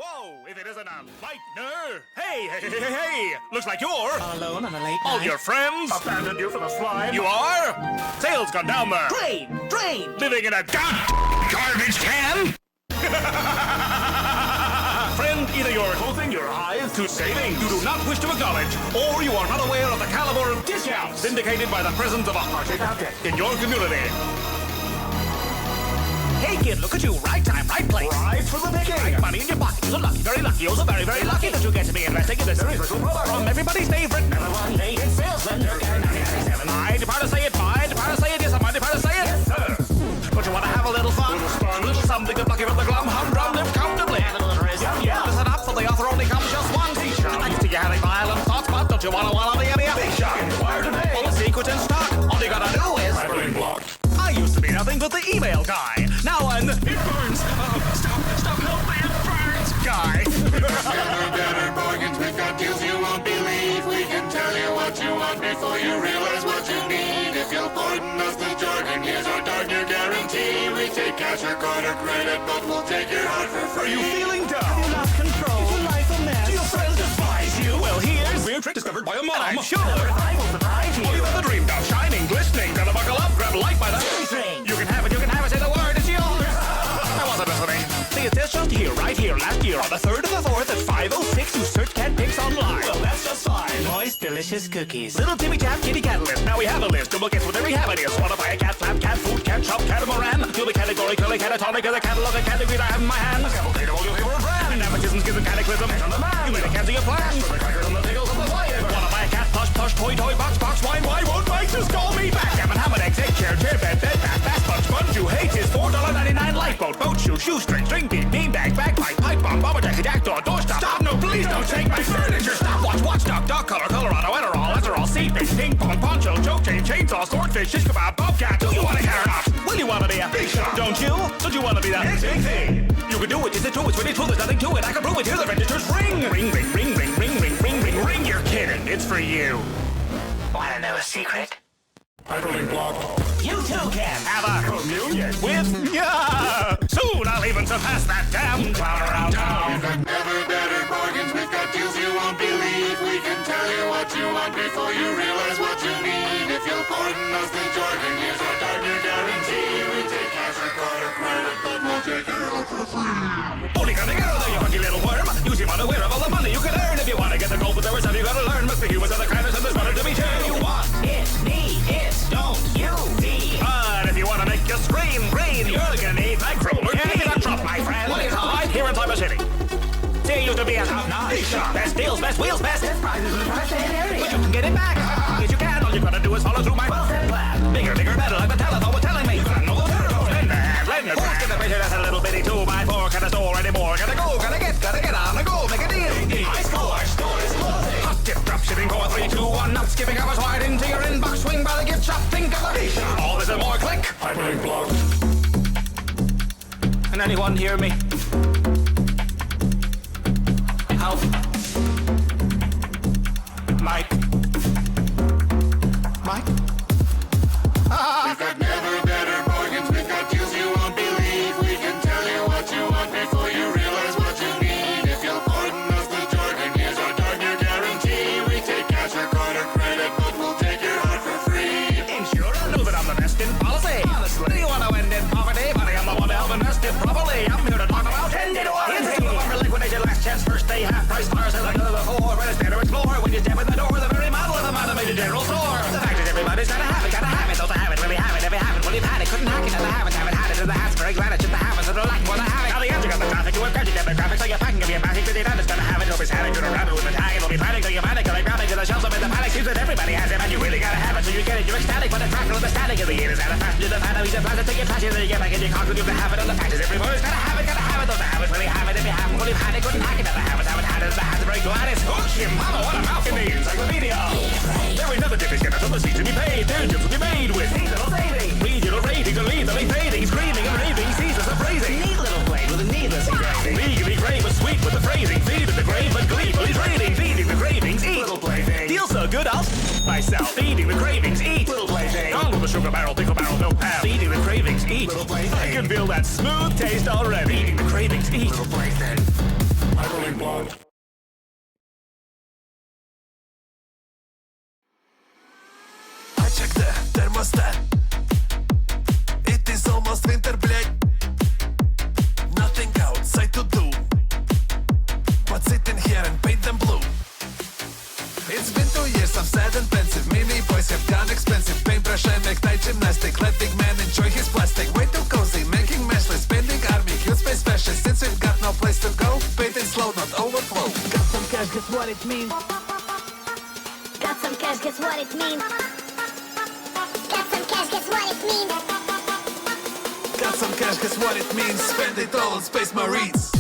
Whoa, if it isn't a lightener. Hey! Looks like you're Alone on a late all night. your friends Abandoned you for the slime. You are? Sales gone down there. Drain! Living in a garbage can? Friend, either you're Closing your eyes to saving you do not wish to acknowledge, or you are not aware of the caliber of discounts indicated by the presence of a Arctic Optic. in your community. Hey kid, look at you. Right time, right place. Prize for the picking. Right money in your pocket. You're so lucky, very lucky. You're so very, very lucky that you get to be investing in this Very special product. from everybody's favorite number one dated salesman, Durgan 1997. I depart to say it, yes, I'm depart to say it. Yes, sir. But you want to have a little fun? Little fun. Little something to pluck you from the glum, humdrum, live comfortably. And a little risen. Yeah. Listen up, for the offer only comes just one t-shirt. Thanks to you having violent thoughts, but don't you wanna be Big shot. Wire today. All the secrets in stock. All you gotta do is Hyperlink blocked. I used to be nothing but the email guy. Now I'm the It burns. Stop, help me, it burns. guy. Better bargains, we've got deals you won't believe. We can tell you what you want before you realize what you need. If you'll pardon us the jargon, here's our darn near guarantee. We take cash or card or credit, but we'll take your heart for Are free. you feeling down? You lost control. Is your life a mess? Do your friends despise you? Well, here's a weird trick discovered by a mom. I'm sure I will surprise All you. you ever dreamed of, shining, glistening. Gotta buckle up, grab a light by the String. You can have it, say the word, it's yours. I wasn't listening. See, it's just here, right here, last year, on the 3rd and the 4th at 5:06, you search cat pics online. Well, that's just fine. Moist, delicious cookies. Little Timmy Tap Kitty Catalyst. Now we have a list, and we'll guess what every habit is. Wanna buy a cat flap, cat food, cat shop, catamaran? You'll be categorically catatonic of the catalog of categories I have in my hand. Cavalcade of all your favorite brands. Nepotism, schism, cataclysm. On the man. You made a cancer your plans. For the crackers and the pickles of the fire. Wanna buy a cat, plush, toy, box, wine, won't bite, just call me back. Gammon, ham and eggs, egg chair, bed, bath, sponge, sponge, you hate his $4.99 lifeboat, boat shoe, shoestring, string bean, beanbag, bagpipe, pipe bomb, bomber jacket, jackdaw, doorstop. Stop, no, please don't take my furniture. Stop, watch, dog color, Colorado, Etterall, seat base, ping pong, poncho, choke chain, chainsaw, swordfish, shish kebab, bobcat. Do you want a carrot off? Will you wanna be a Big shot. Don't you? Don't you wanna be that Big thing. You can do it, is it true? It's really true, there's nothing to it. I can prove it, hear the registers ring. Ring, you're kidding. It's for you. Wanna know a secret? Hyperlink blocked. You too can have a Communion. with soon I'll even surpass that damn clown around town. Never better bargains, we've got deals you won't believe. We can tell you what you want before you realize what you need. If you'll pardon us the jargon, here's our darn near guarantee. We take cash or card or credit, but we'll take your heart for free. Only gonna go there, you funky little worm. You seem unaware of all the money you can earn. If you wanna get the gold, but there is stuff you gotta learn. Must be humans and the kindness and there's better to be sure. You want it, me, it, don't you, me. But if you wanna make you scream green, you're gonna need my cruller. Give it a drop, my friend. What is right here in Cyber City? See, you used to be a top-notch. Best deals, best wheels, best prizes in the price area. But you can get it back. Yes, you can. All you gotta do is follow through my well-set plan. Bigger, better, like the telephone was telling me. You gotta know the turtles. Lend a hand, Who's gonna picture that's a little bitty 2x4? Can't store anymore. Gotta go, gotta get on the go. Make a deal. High school, our store is closing. Hot tip, drop shipping, core 3, 2, 1. Not skipping hours wide into your inbox. Swing by the gift shop. Think of the shop. All this and more. Click. Hyperlink blocked. Can anyone hear me? Help. Mike. We've got never better bargains, we've got deals you won't believe. We can tell you what you want before you realize what you need. If you'll pardon us the jargon, here's our darn near guarantee. We take cash or card or credit, but we'll take your heart for free. Insurer knows that I'm the best in policy. Honestly. Do you want to end in poverty? Buddy, I'm the one to help invest it properly. I'm here to talk about 10 to 1. It's a liquidation, last chance, first day, half price stars. As I know before, when it's better explore. When you step in the door, the very model of the automated general store. The fact is everybody's gotta have it. Don't have it, really have it, never have it. Well, you've had it, couldn't hack it, never haven't had it. In the hat's very glad it's just the habits that are lacking more than having. Now the answer got the traffic, you have gadget demographics, so you're packing of your magic, but you're not just gonna have it. Nobody's had it, you're around it with the tag, it'll be panic, so you panic, till they grab it to the shelves up in the panic. Seems that everybody has it, and you really gotta have it, so you get it, you're ecstatic, but the tracker of the static of the ear is out of fashion to the fan, he's a plastic, take your fashion, then you get back in your car, you have it, and the fact is everybody's gotta have it, don't have it, really have it, if you haven't, well, you've had it, couldn't hack it, never haven't had it, the hat's very glad it's hoochie, mama, what a mouth in the encyclopedia. There ain't nothing different, get us on the seat to be paid, there's deals to be made with seasonal savings, regional ratings, and legally fading, screaming and raving, seasons of praising, neat little blade with a needless engraving, legally great but sweet with the phrasing, feed in the grave but gleefully trading, feeding the cravings, eat little plaything, deal so good I'll myself, feeding the cravings, eat little plaything, gone with the sugar barrel, pickle barrel, no pal, feeding the cravings, eat little plaything, I can feel that smooth taste already, feeding the cravings, eat little plaything. thermostat. It is almost winter, блядь. Nothing outside to do but sit in here and paint them blue. It's been 2 years, I'm sad and pensive. Mini boys have gone expensive. Paintbrush and make night gymnastic. Let big man enjoy his plastic. Way too cozy, making meshless. Painting army, huge space fashion. Since we've got no place to go, painting slow, not overflow. Got some cash, guess what it means? Got some cash, guess what it means? Got some cash, guess what it means? Got some cash, guess what it means? Spend it all on Space Marines.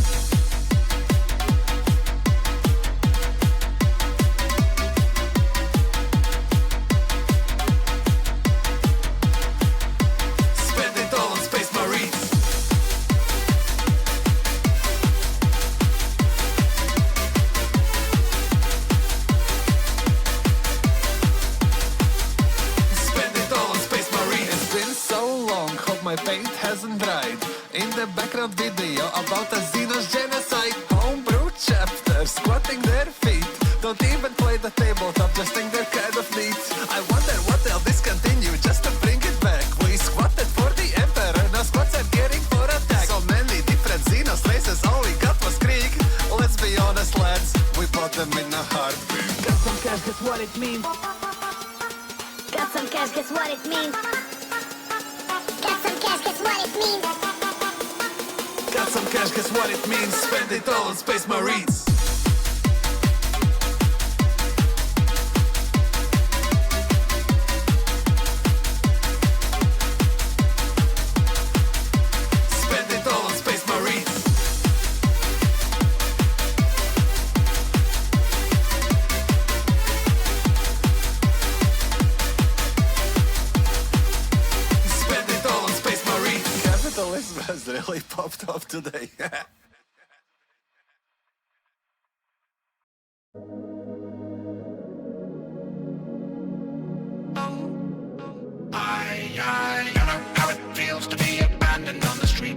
Spend it all on Space Marines. Spend it all on Space Marines. It's been so long, hope my paint hasn't dried. In the background video about a Xenos genocide. Homebrew chapter, squatting their feet. Don't even play the tabletop, just think they're kind of neat. I wonder what they'll discontinue just to bring it back. We squatted for the Emperor, now squats are getting for attack. So many different Xenos races, all we got was Krieg. Let's be honest lads, we bought them in a heartbeat. Got some cash, guess what it means? Got some cash, guess what it means? Got some cash, guess what it means? Got some cash, guess what it means? Spend it all on Space Marines. Spend it all on Space Marines. Spend it all on Space Marines. Capitalism has really popped off today. I know how it feels to be abandoned on the street.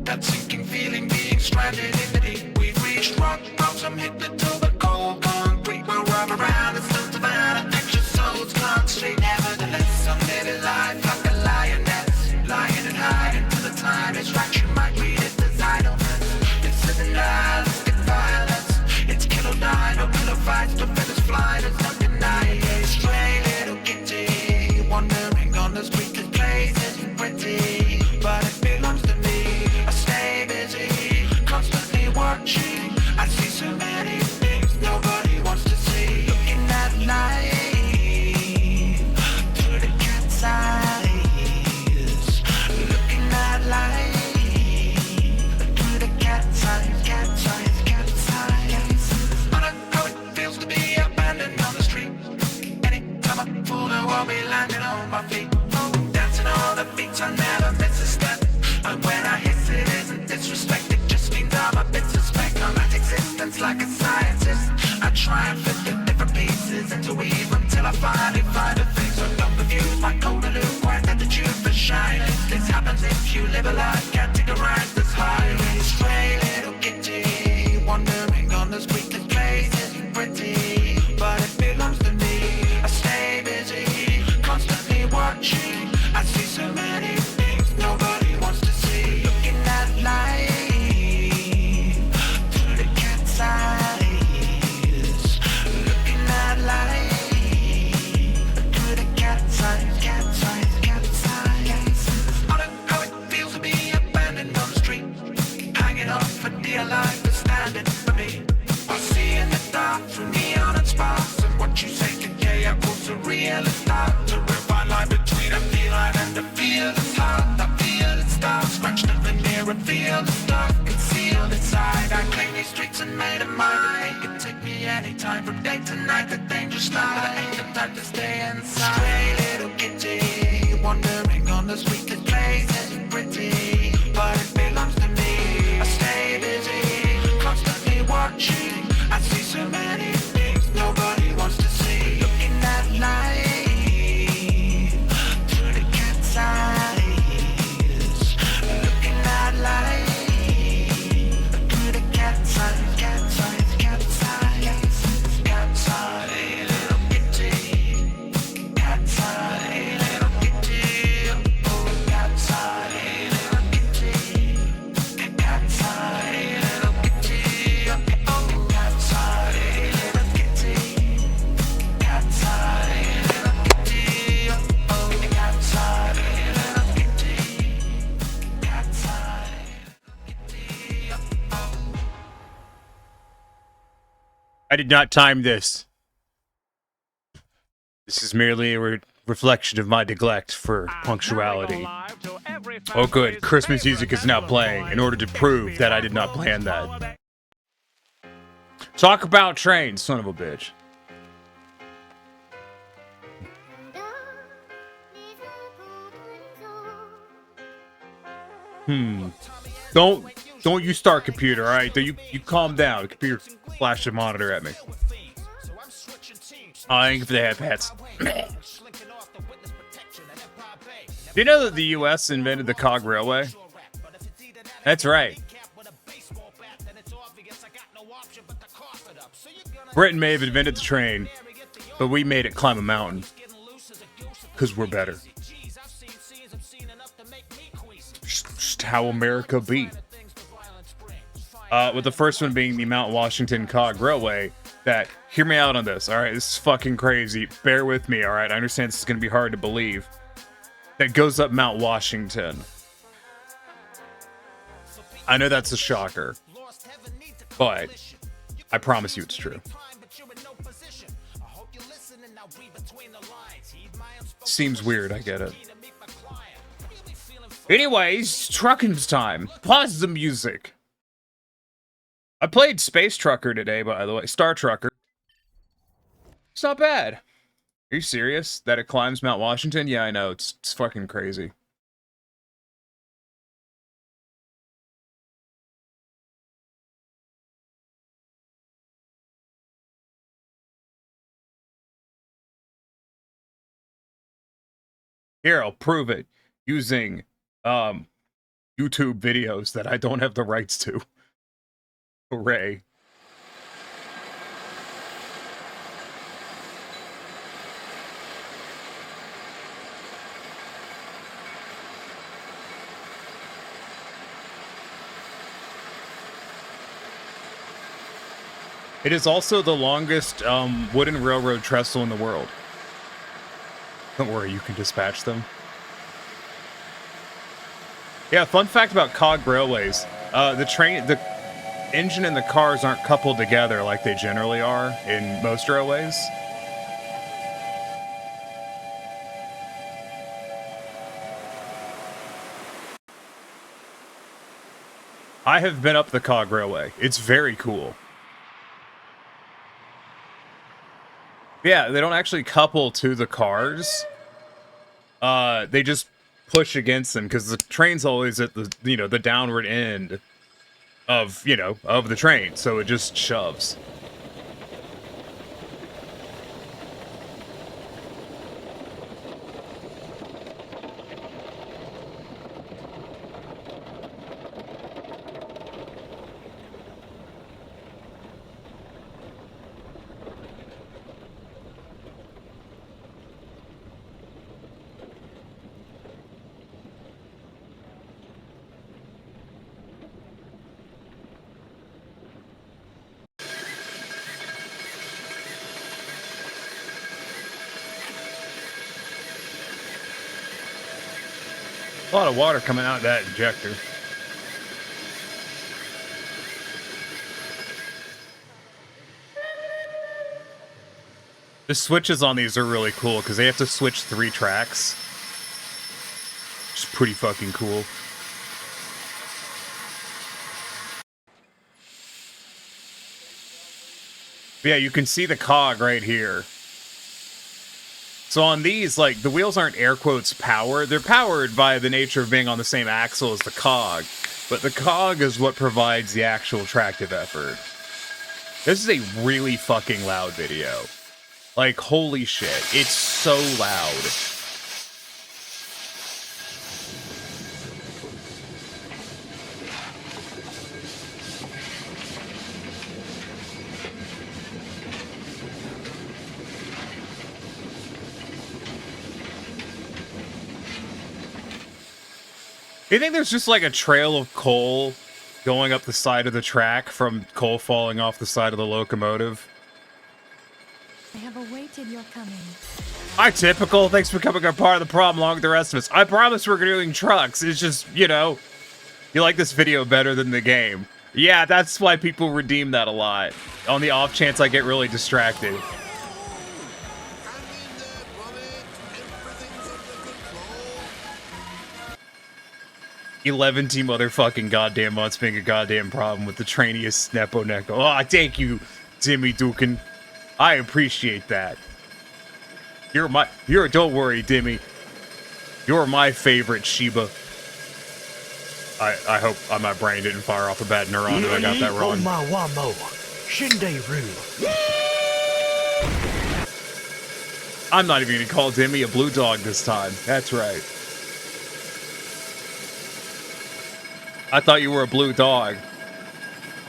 That sinking feeling, being stranded in the deep. We've reached rock bottom, hit the till the cold concrete. We'll rub around and still Savannah, anxious souls gone straight. Nevertheless, some live life like a lioness, lying and hiding till the time is right. You might read it as idleness. It's civilized violence. It's kill or die, no pillow fights, no feathers fly. There's no denying it. Stray little kitty, wandering on the street. This place isn't pretty, but it belongs to me. I stay busy, constantly watching. I see so many things nobody wants to see. Looking at life through the cat's eyes. Looking at life through the cat's eyes, cat's eyes, cat's eyes. I know how it feels to be abandoned on the street. Anytime I pull the wall, be landing on my feet. Dancing on the beats, I never miss a step. And when I hiss, it isn't disrespect. It just means I'm a bit suspect. I'm at existence like a scientist. I try and fit the different pieces into even till I finally find a fix. So don't confuse my cold and lukewarm attitude for shyness. This happens if you live a life categorized as highway. Stray little kitty, wandering on the street. This place isn't pretty, but it belongs to me. I stay busy, constantly watching. I see so many things nobody wants to see. Looking at life through the cat's eyes. Looking at life through the cat's eyes, cat's eyes, cat's eyes. I know how it feels to be abandoned on the street, hanging on for dear life is standing for me. I see in the dark through neon and sparks, and what you say today I call surreal. It's hard to refine line between a feline and a feel. It's hard, I feel it's dark, scratched the veneer and feel the stuff concealed inside. I claim these streets and made of mine. It can take me anytime from day to night. The dangerous night, I ain't the type to stay inside. Stray little kitty, wandering on the street. This place isn't pretty, but it belongs to me. I stay busy, constantly watching. I see so many things nobody wants to see. Looking at life through the cat's eyes. Looking at life through the cat's eyes, cat's eyes, cat's eyes, cat's eyes. Little kitty, I did not time this. This is merely a reflection of my neglect for punctuality. Oh good, Christmas music is now playing in order to prove that I did not plan that. Talk about trains, son of a bitch. Don't you start, computer, alright? You calm down. Computer flash the monitor at me. I ain't for the half hats. Do you know that the US invented the cog railway? That's right. Britain may have invented the train, but we made it climb a mountain. Because we're better. Just how America be. With the first one being the Mount Washington Cog Railway, that, hear me out on this, alright? This is fucking crazy. Bear with me, alright? I understand this is going to be hard to believe. That goes up Mount Washington. I know that's a shocker. But, I promise you it's true. Seems weird, I get it. Anyways, trucking's time. Pause the music. I played Space Trucker today, by the way. Star Trucker. It's not bad. Are you serious? That it climbs Mount Washington? Yeah, I know. It's fucking crazy. Here, I'll prove it using YouTube videos that I don't have the rights to. Hooray. It is also the longest wooden railroad trestle in the world. Don't worry, you can dispatch them. Yeah, fun fact about cog railways. The engine and the cars aren't coupled together like they generally are in most railways. I have been up the cog railway. It's very cool. Yeah, they don't actually couple to the cars. They just push against them because the train's always at the, the downward end of, of the train. So it just shoves. A lot of water coming out of that injector. The switches on these are really cool because they have to switch 3 tracks. Which is pretty fucking cool. But yeah, you can see the cog right here. So on these, like, the wheels aren't air quotes powered. They're powered by the nature of being on the same axle as the cog. But the cog is what provides the actual tractive effort. This is a really fucking loud video. Like, holy shit. It's so loud. Do you think there's just like a trail of coal going up the side of the track from coal falling off the side of the locomotive? I have awaited your coming. Hi, Typical. Thanks for becoming a part of the problem along with the rest of us. I promise we're doing trucks. It's just, you like this video better than the game. Yeah, that's why people redeem that a lot. On the off chance I get really distracted. 11 motherfucking goddamn months being a goddamn problem with the trainiest Nepo Neko. Oh, thank you, Jimmy Dukin. I appreciate that. Don't worry, Dimmy. You're my favorite Shiba. I hope my brain didn't fire off a bad neuron if I got that wrong. I'm not even gonna call Dimmy a blue dog this time. That's right. I thought you were a blue dog.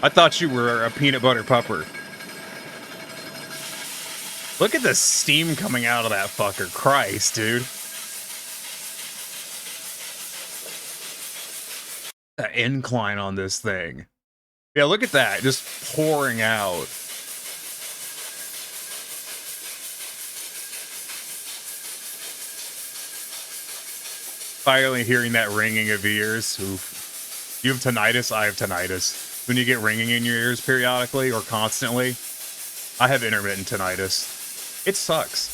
I thought you were a peanut butter pupper. Look at the steam coming out of that fucker. Christ, dude. The incline on this thing. Yeah, look at that. Just pouring out. Finally hearing that ringing of ears. Oof. You have tinnitus? I have tinnitus. When you get ringing in your ears periodically or constantly, I have intermittent tinnitus. It sucks.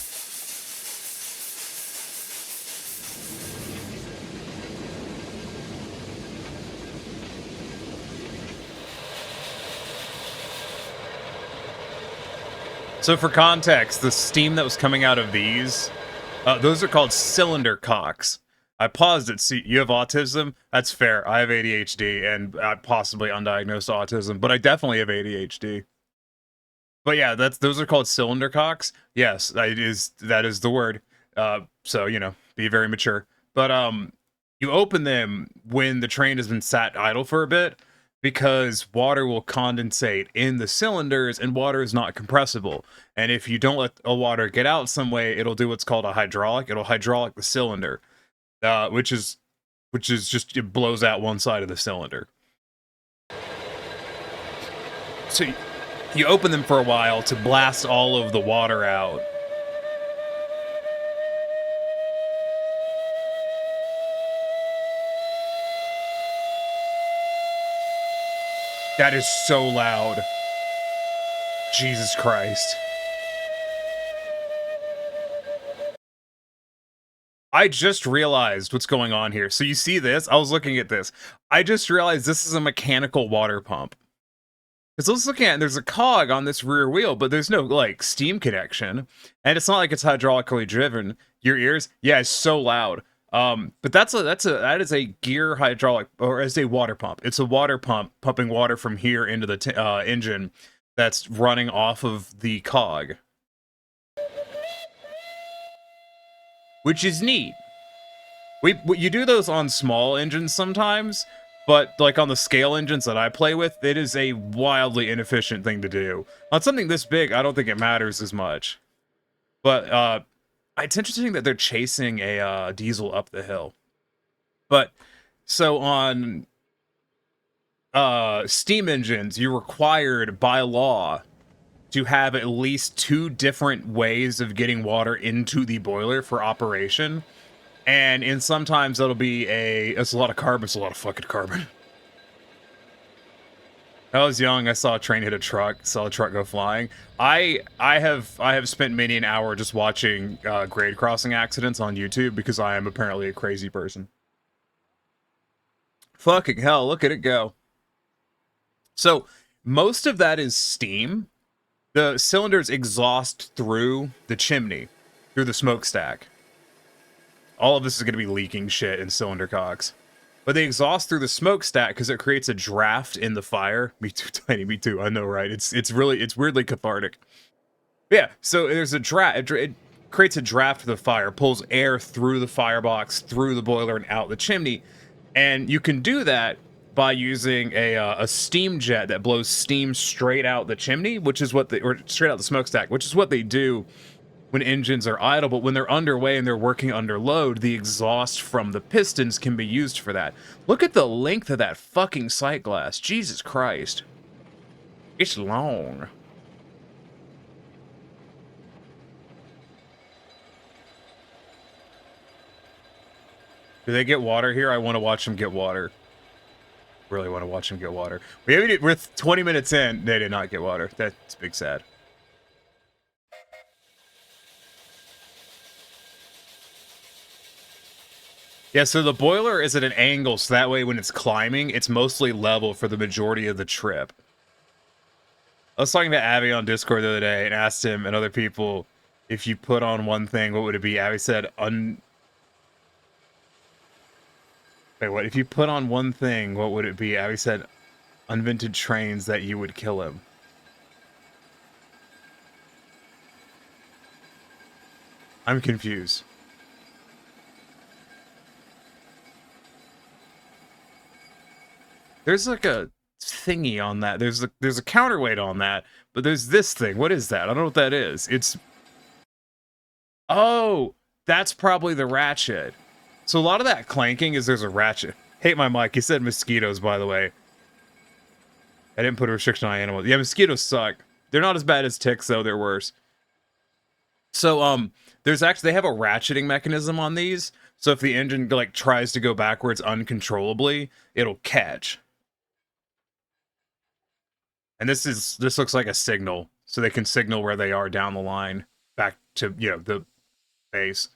So for context, the steam that was coming out of these, those are called cylinder cocks. I paused it. See, you have autism? That's fair. I have ADHD and possibly undiagnosed autism, but I definitely have ADHD. But yeah, those are called cylinder cocks. Yes, that is the word. So, you know, be very mature. But you open them when the train has been sat idle for a bit because water will condensate in the cylinders and water is not compressible. And if you don't let a water get out some way, it'll do what's called a hydraulic. It'll hydraulic the cylinder, which is just, it blows out one side of the cylinder. So you open them for a while to blast all of the water out. That is so loud. Jesus Christ. I just realized what's going on here. So you see this? I was looking at this. I just realized this is a mechanical water pump. Because let's look at it, there's a cog on this rear wheel, but there's no, like, steam connection. And it's not like it's hydraulically driven. Your ears? Yeah, it's so loud. But that is a gear hydraulic, or as a water pump. It's a water pump pumping water from here into the engine that's running off of the cog. Which is neat. You do those on small engines sometimes, but like on the scale engines that I play with, it is a wildly inefficient thing to do. On something this big, I don't think it matters as much. But it's interesting that they're chasing a diesel up the hill. But so on steam engines, you're required by law to have at least 2 different ways of getting water into the boiler for operation. And in sometimes that'll be it's a lot of carbon, it's a lot of fucking carbon. I was young, I saw a train hit a truck, saw a truck go flying. I have spent many an hour just watching grade crossing accidents on YouTube because I am apparently a crazy person. Fucking hell, look at it go. So, most of that is steam. The cylinders exhaust through the chimney, through the smokestack. All of this is going to be leaking shit in cylinder cocks. But they exhaust through the smokestack because it creates a draft in the fire. Me too, Tiny, me too. I know, right? It's weirdly cathartic. Yeah, so there's a draft. It creates a draft of the fire, pulls air through the firebox, through the boiler, and out the chimney. And you can do that by using a steam jet that blows steam straight out the chimney, or straight out the smokestack, which is what they do when engines are idle. But when they're underway and they're working under load, the exhaust from the pistons can be used for that. Look at the length of that fucking sight glass. Jesus Christ. It's long. Do they get water here? I want to watch them get water. Really want to watch them get water. We're 20 minutes in, they did not get water. That's big sad. Yeah, so the boiler is at an angle, so that way when it's climbing, it's mostly level for the majority of the trip. I was talking to Abby on Discord the other day and asked him and other people, if you put on one thing, what would it be? Abby said, Wait, what? If you put on one thing, what would it be? Abby said, unvented trains that you would kill him. I'm confused. There's like a thingy on that. There's a counterweight on that, but there's this thing. What is that? I don't know what that is. It's... Oh, that's probably the ratchet. So a lot of that clanking is there's a ratchet. Hate my mic. He said mosquitoes, by the way. I didn't put a restriction on animals. Yeah, mosquitoes suck. They're not as bad as ticks, though. They're worse. So, there's actually... They have a ratcheting mechanism on these. So if the engine, like, tries to go backwards uncontrollably, it'll catch. And this looks like a signal, so they can signal where they are down the line back to, you know, the base.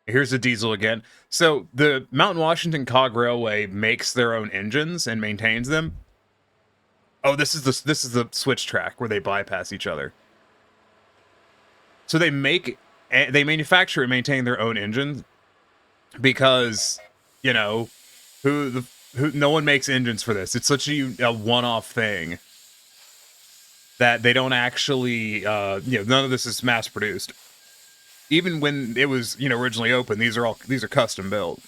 Here's the diesel again. So the Mountain Washington Cog Railway makes their own engines and maintains them. Oh, this is the switch track where they bypass each other. So they manufacture and maintain their own engines because, you know, no one makes engines for this. It's such a one-off thing that they don't actually, you know, none of this is mass-produced. Even when it was, you know, originally open, these are custom built.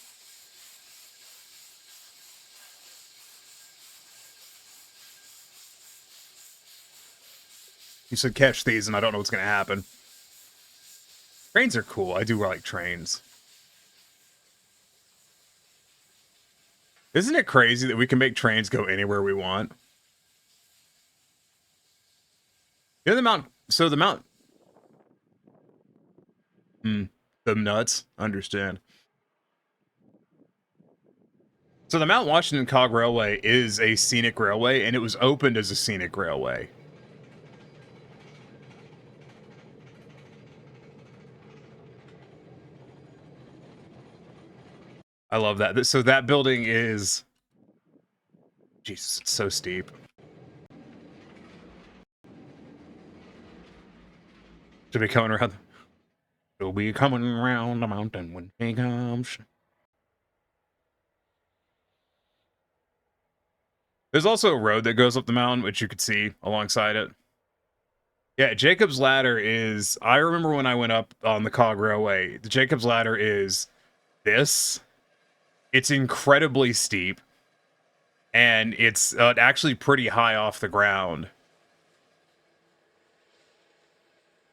You said catch these, and I don't know what's going to happen. Trains are cool. I do like trains. Isn't it crazy that we can make trains go anywhere we want? You know the mount... So the mount... The nuts. Understand. So the Mount Washington Cog Railway is a scenic railway, and it was opened as a scenic railway. I love that. So that building is... Jesus, it's so steep. To be coming around... She'll be coming around the mountain when she comes. There's also a road that goes up the mountain, which you could see alongside it. Yeah, Jacob's Ladder is... I remember when I went up on the Cog Railway, the Jacob's Ladder is this. It's incredibly steep. And it's actually pretty high off the ground.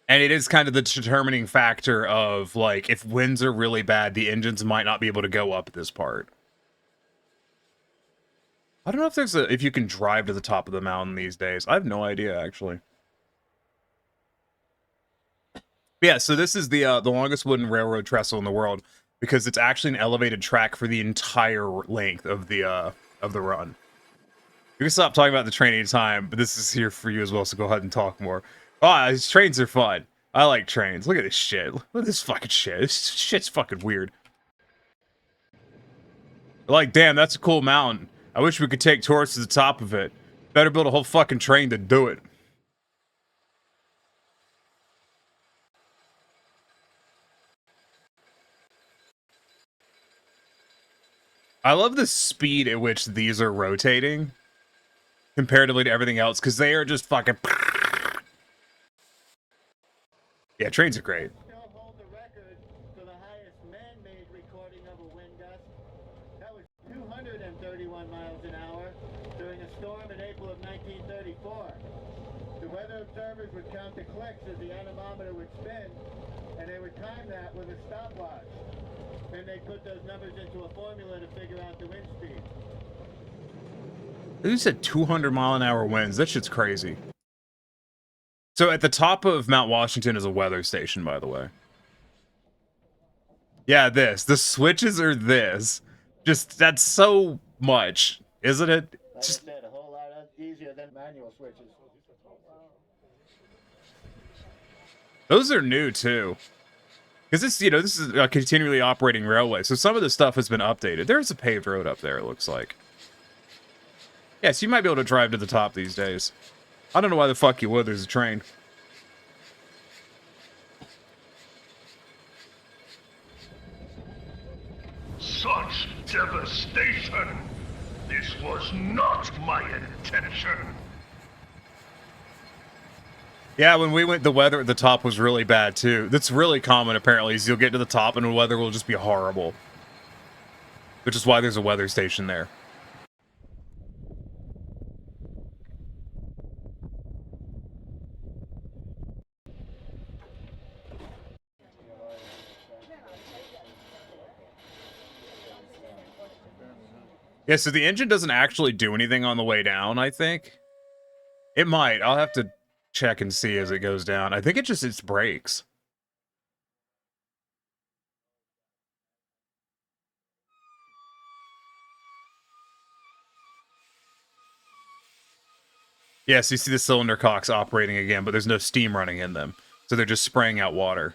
And it is kind of the determining factor of, like, if winds are really bad, the engines might not be able to go up this part. I don't know if if you can drive to the top of the mountain these days. I have no idea, actually. But yeah, so this is the longest wooden railroad trestle in the world because it's actually an elevated track for the entire length of the run. You can stop talking about the train anytime, but this is here for you as well, so go ahead and talk more. Ah, these trains are fun. I like trains. Look at this shit. Look at this fucking shit. This shit's fucking weird. Like, damn, that's a cool mountain. I wish we could take tourists to the top of it. Better build a whole fucking train to do it. I love the speed at which these are rotating comparatively to everything else, because they are just fucking... Yeah, trains are great. Still hold the record for the highest man-made recording of a wind gust. That was 231 miles an hour during a storm in April of 1934. The weather observers would count the clicks as the anemometer would spin, and they would time that with a stopwatch. Then they'd put those numbers into a formula to figure out the wind speed. You said 200-mile-an-hour winds. That shit's crazy. So at the top of Mount Washington is a weather station, by the way. Yeah, this. The switches are this. Just, that's so much, isn't it? Like I said, a whole lot easier than manual switches. Those are new, too. Because this, you know, this is a continually operating railway, so some of the stuff has been updated. There's a paved road up there, it looks like. Yes, you might be able to drive to the top these days. I don't know why the fuck you would. There's a train. Such devastation! This was not my intention! Yeah, when we went, the weather at the top was really bad, too. That's really common, apparently, is you'll get to the top and the weather will just be horrible. Which is why there's a weather station there. Yeah, so the engine doesn't actually do anything on the way down, I think. It might. I'll have to check and see as it goes down. I think it's brakes. Yes, you see the cylinder cocks operating again, but there's no steam running in them. So they're just spraying out water.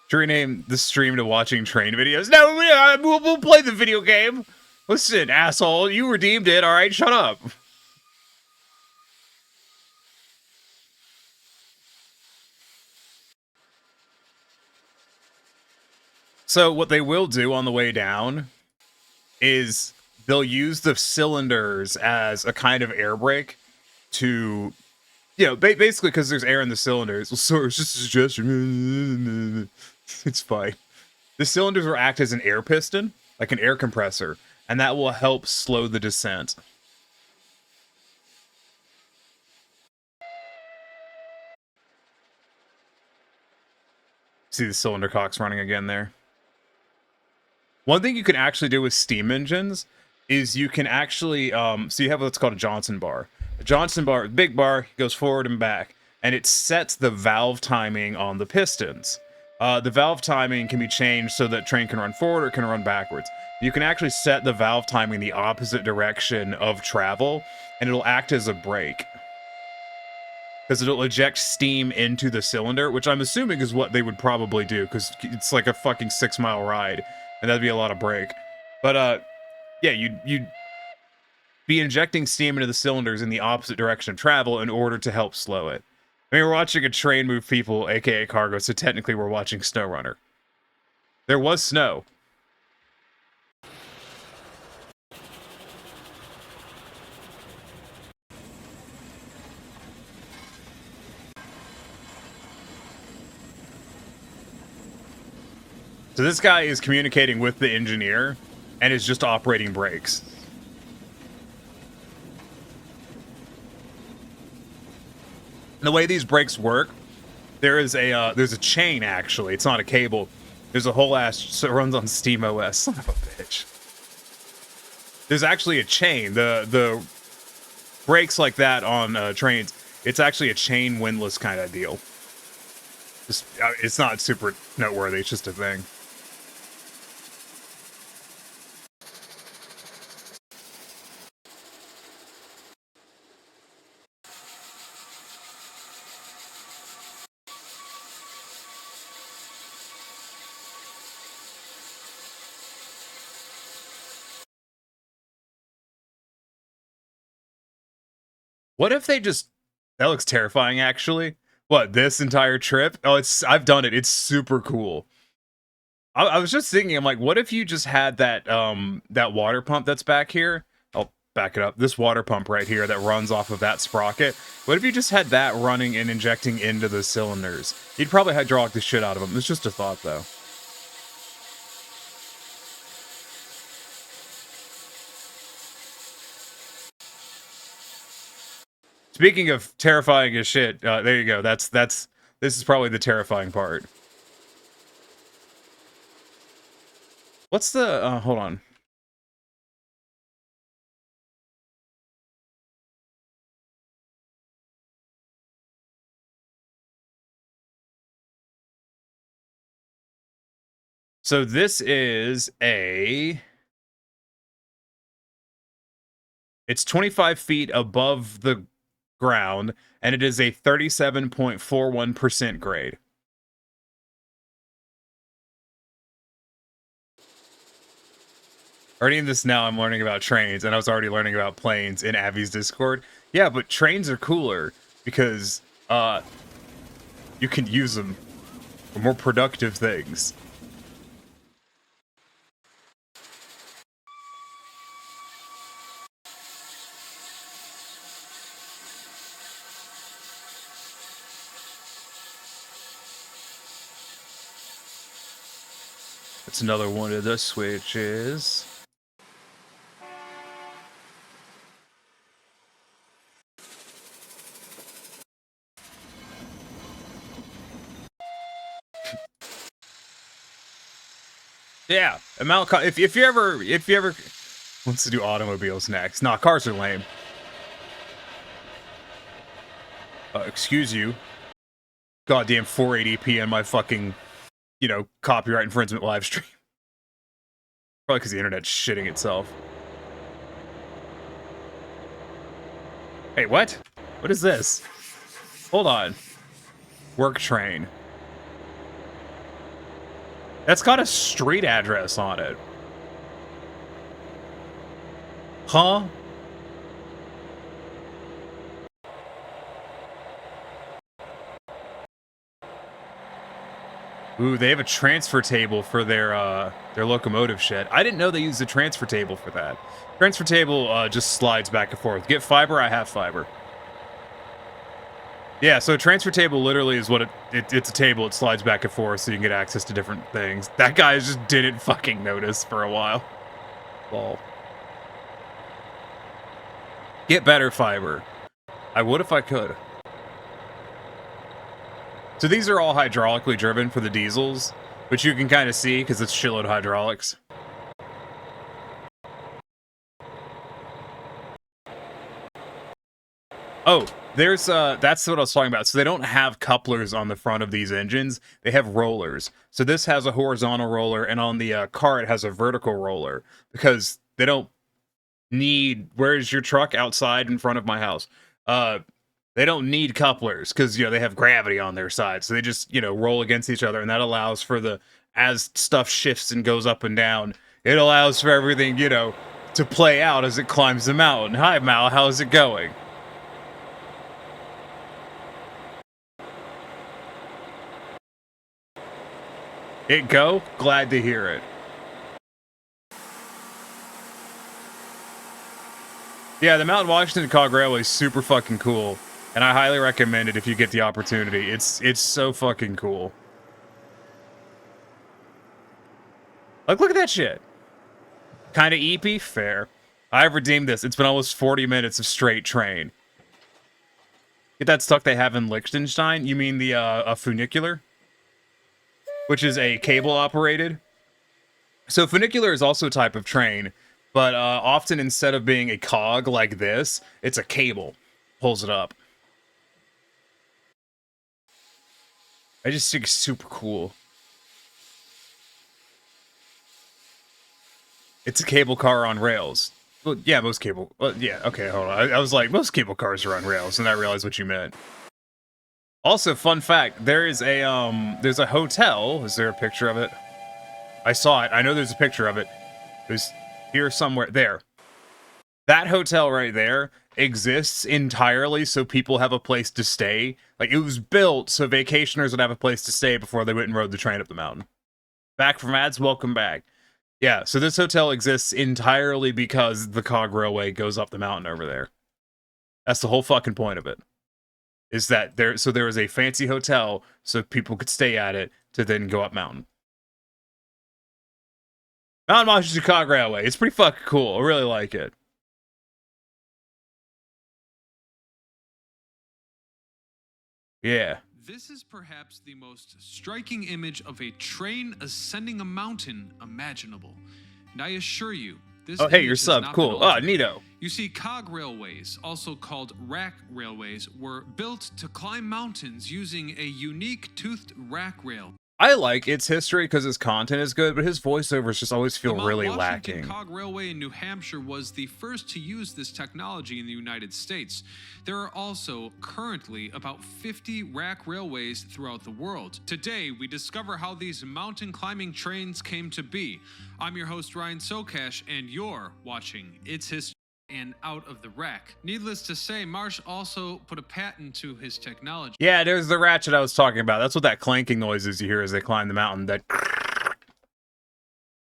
Should we rename the stream to watching train videos? No, we'll play the video game. Listen, asshole, you redeemed it. All right, shut up. So what they will do on the way down is they'll use the cylinders as a kind of air brake to, you know, basically because there's air in the cylinders. So it's just a suggestion. It's fine. The cylinders will act as an air piston, like an air compressor, and that will help slow the descent. See the cylinder cocks running again there. One thing you can actually do with steam engines is you can actually, so you have what's called a Johnson bar. A Johnson bar, big bar, goes forward and back, and it sets the valve timing on the pistons. The valve timing can be changed so that train can run forward or can run backwards. You can actually set the valve timing the opposite direction of travel, and it'll act as a brake. Because it'll eject steam into the cylinder, which I'm assuming is what they would probably do, because it's like a fucking 6-mile ride, and that'd be a lot of brake. But, yeah, you'd be injecting steam into the cylinders in the opposite direction of travel in order to help slow it. I mean, we're watching a train move people, aka cargo, so technically we're watching Snowrunner. There was snow. So this guy is communicating with the engineer and is just operating brakes. And the way these brakes work, there's a chain actually. It's not a cable. There's a whole ass, so it runs on SteamOS. Son of a bitch. There's actually a chain. The brakes like that on trains, it's actually a chain windlass kind of deal. Just, it's not super noteworthy. It's just a thing. What if they just... That looks terrifying, actually. What, this entire trip? Oh, I've done it. It's super cool. I was just thinking, I'm like, what if you just had that that water pump that's back here? I'll back it up. This water pump right here that runs off of that sprocket. What if you just had that running and injecting into the cylinders? You'd probably hydraulic the shit out of them. It's just a thought, though. Speaking of terrifying as shit, there you go. This is probably the terrifying part. What's the, hold on. So this is it's 25 feet above the ground, and it is a 37.41% grade. Already in this now, I'm learning about trains, and I was already learning about planes in Avi's Discord. Yeah, but trains are cooler because you can use them for more productive things. That's another one of the switches. Yeah, if you ever wants to do automobiles next. Nah, cars are lame. Excuse you. Goddamn 480p on my fucking, copyright infringement live stream. Probably because the internet's shitting itself. Hey, what? What is this? Hold on. Work train. That's got a street address on it. Huh? Ooh, they have a transfer table for their locomotive shed. I didn't know they used a transfer table for that. Transfer table just slides back and forth. Get fiber? I have fiber. Yeah, so a transfer table literally is what it's a table. It slides back and forth so you can get access to different things. That guy just didn't fucking notice for a while. Lol. Get better fiber. I would if I could. So these are all hydraulically driven for the diesels, which you can kind of see because it's shitload hydraulics. Oh, there's that's what I was talking about. So they don't have couplers on the front of these engines. They have rollers. So this has a horizontal roller, and on the car it has a vertical roller because they don't need. Where's your truck? Outside in front of my house. They don't need couplers because they have gravity on their side, so they just roll against each other, and that allows for as stuff shifts and goes up and down, it allows for everything to play out as it climbs the mountain. Hi Mal, how's it going? It go? Glad to hear it. Yeah, the Mountain Washington Cog Railway is super fucking cool. And I highly recommend it if you get the opportunity. It's so fucking cool. Like, look at that shit. Kind of eepy? Fair. I've redeemed this. It's been almost 40 minutes of straight train. Get that stuff they have in Liechtenstein? You mean the funicular? Which is a cable operated. So funicular is also a type of train, but often instead of being a cog like this, it's a cable. Pulls it up. I just think it's super cool. It's a cable car on rails. Well, yeah, most cable... Well, yeah, okay, hold on. I was like, most cable cars are on rails, and I realized what you meant. Also, fun fact, there's a hotel. Is there a picture of it? I saw it. I know there's a picture of it. It was here somewhere. There. That hotel right there exists entirely so people have a place to stay. Like, it was built so vacationers would have a place to stay before they went and rode the train up the mountain. Back from ads, welcome back. Yeah, so this hotel exists entirely because the Cog Railway goes up the mountain over there. That's the whole fucking point of it. Is that there was a fancy hotel so people could stay at it to then go up mountain. Mountain Washington Cog Railway. It's pretty fucking cool. I really like it. Yeah. This is perhaps the most striking image of a train ascending a mountain imaginable. And I assure you, this oh, hey, image you're has sub. not Cool. been Oh, altered. neato. You see, cog railways, also called rack railways, were built to climb mountains using a unique toothed rack rail. I like its history because his content is good, but his voiceovers just always feel The Mount really Washington lacking. Cog Railway in New Hampshire was the first to use this technology in the United States. There are also currently about 50 rack railways throughout the world. Today, we discover how these mountain climbing trains came to be. I'm your host, Ryan Sokash, and you're watching It's History and Out of the Rack. Needless to say, Marsh also put a patent to his technology. Yeah, there's the ratchet I was talking about. That's what that clanking noise is you hear as they climb the mountain. That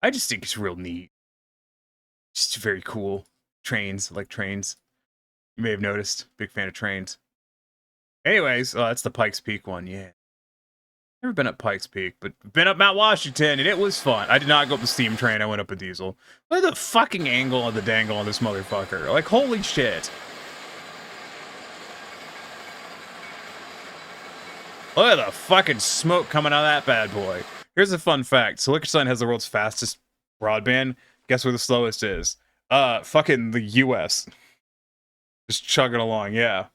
I just think it's real neat. Just very cool. Trains, I like trains. You may have noticed. Big fan of trains. Anyways, that's the Pikes Peak one, yeah. Never been up Pikes Peak, but been up Mount Washington, and it was fun. I did not go up the steam train, I went up a diesel. Look at the fucking angle of the dangle on this motherfucker. Like, holy shit. Look at the fucking smoke coming out of that bad boy. Here's a fun fact. Silica Sun has the world's fastest broadband. Guess where the slowest is? Fucking the US. Just chugging along, yeah.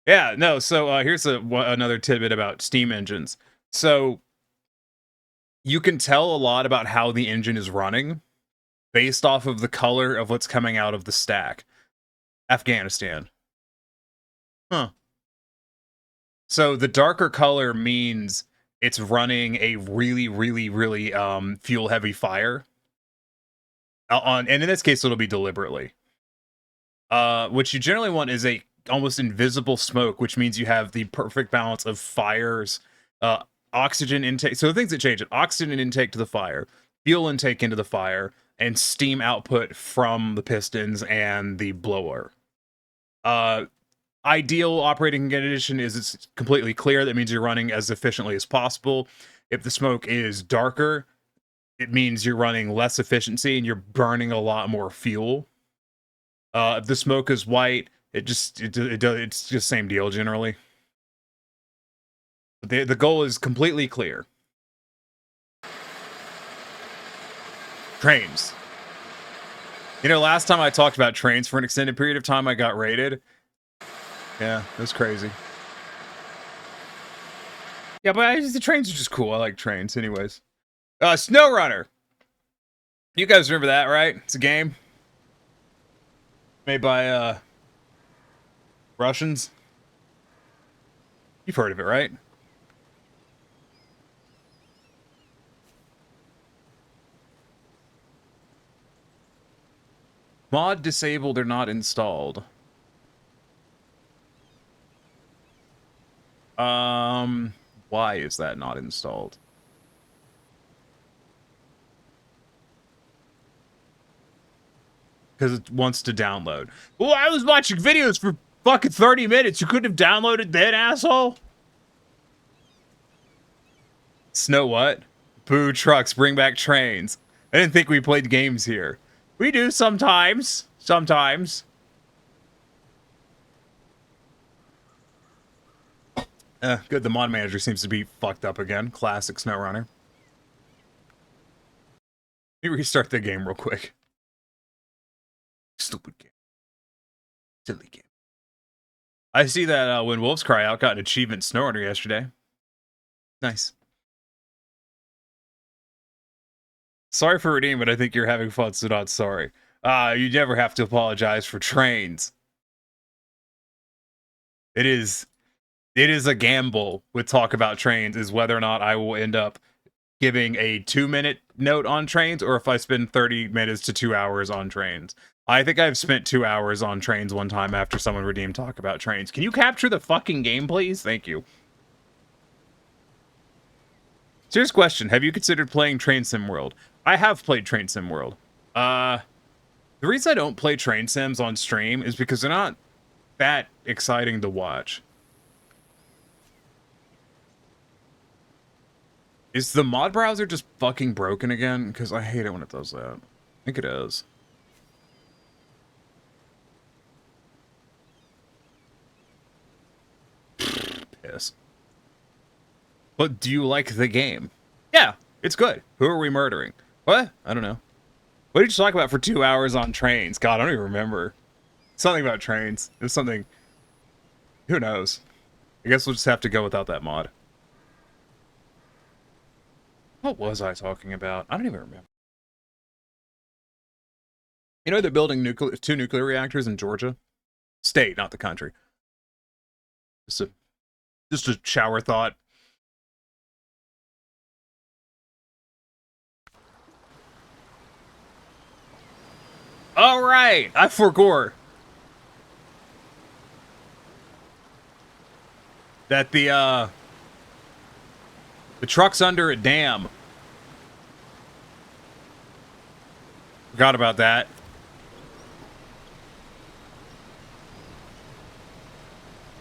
Yeah, no, so here's another tidbit about steam engines. So you can tell a lot about how the engine is running based off of the color of what's coming out of the stack. Afghanistan. Huh. So the darker color means it's running a really, really, really fuel-heavy fire. And in this case, it'll be deliberately. What you generally want is a almost invisible smoke, which means you have the perfect balance of fires, oxygen intake. So the things that change it: oxygen intake to the fire, fuel intake into the fire, and steam output from the pistons and the blower. Ideal operating condition is it's completely clear. That means you're running as efficiently as possible. If the smoke is darker, it means you're running less efficiency and you're burning a lot more fuel. If the smoke is white, it's just same deal generally. The goal is completely clear. Trains. You know, last time I talked about trains for an extended period of time, I got raided. Yeah, that's crazy. Yeah, but the trains are just cool. I like trains anyways. Snowrunner. You guys remember that, right? It's a game made by Russians. You've heard of it, right? Mod disabled or not installed. Why is that not installed? Because it wants to download. Well, I was watching videos for fucking 30 minutes. You couldn't have downloaded that, asshole? Snow what? Boo trucks, bring back trains. I didn't think we played games here. We do sometimes. Sometimes. Good, the mod manager seems to be fucked up again. Classic Snowrunner. Let me restart the game real quick. Stupid game. Silly game. I see that when Wolves Cry Out got an achievement Snowrunner yesterday. Nice. Sorry for redeeming, but I think you're having fun, so not sorry. You never have to apologize for trains. It is a gamble with talk about trains, is whether or not I will end up giving a 2-minute note on trains or if I spend 30 minutes to 2 hours on trains. I think I've spent 2 hours on trains one time after someone redeemed talk about trains. Can you capture the fucking game, please? Thank you. Serious question. Have you considered playing Train Sim World? I have played Train Sim World. The reason I don't play Train Sims on stream is because they're not that exciting to watch. Is the mod browser just fucking broken again? Because I hate it when it does that. I think it is. Piss. But do you like the game? Yeah, it's good. Who are we murdering? What? I don't know. What did you talk about for 2 hours on trains? God, I don't even remember. Something about trains. It was something... Who knows? I guess we'll just have to go without that mod. What was I talking about? I don't even remember. You know they're building two nuclear reactors in Georgia? State, not the country. Just a shower thought. All right, I forgot that the truck's under a dam. Forgot about that.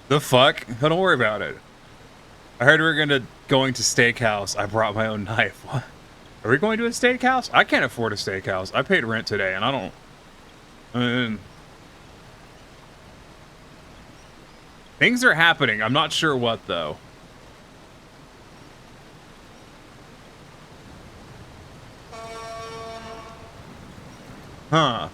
The fuck? Oh, don't worry about it. I heard we were going to steakhouse. I brought my own knife. What? Are we going to a steakhouse? I can't afford a steakhouse. I paid rent today, and I don't. Things are happening. I'm not sure what though. Huh.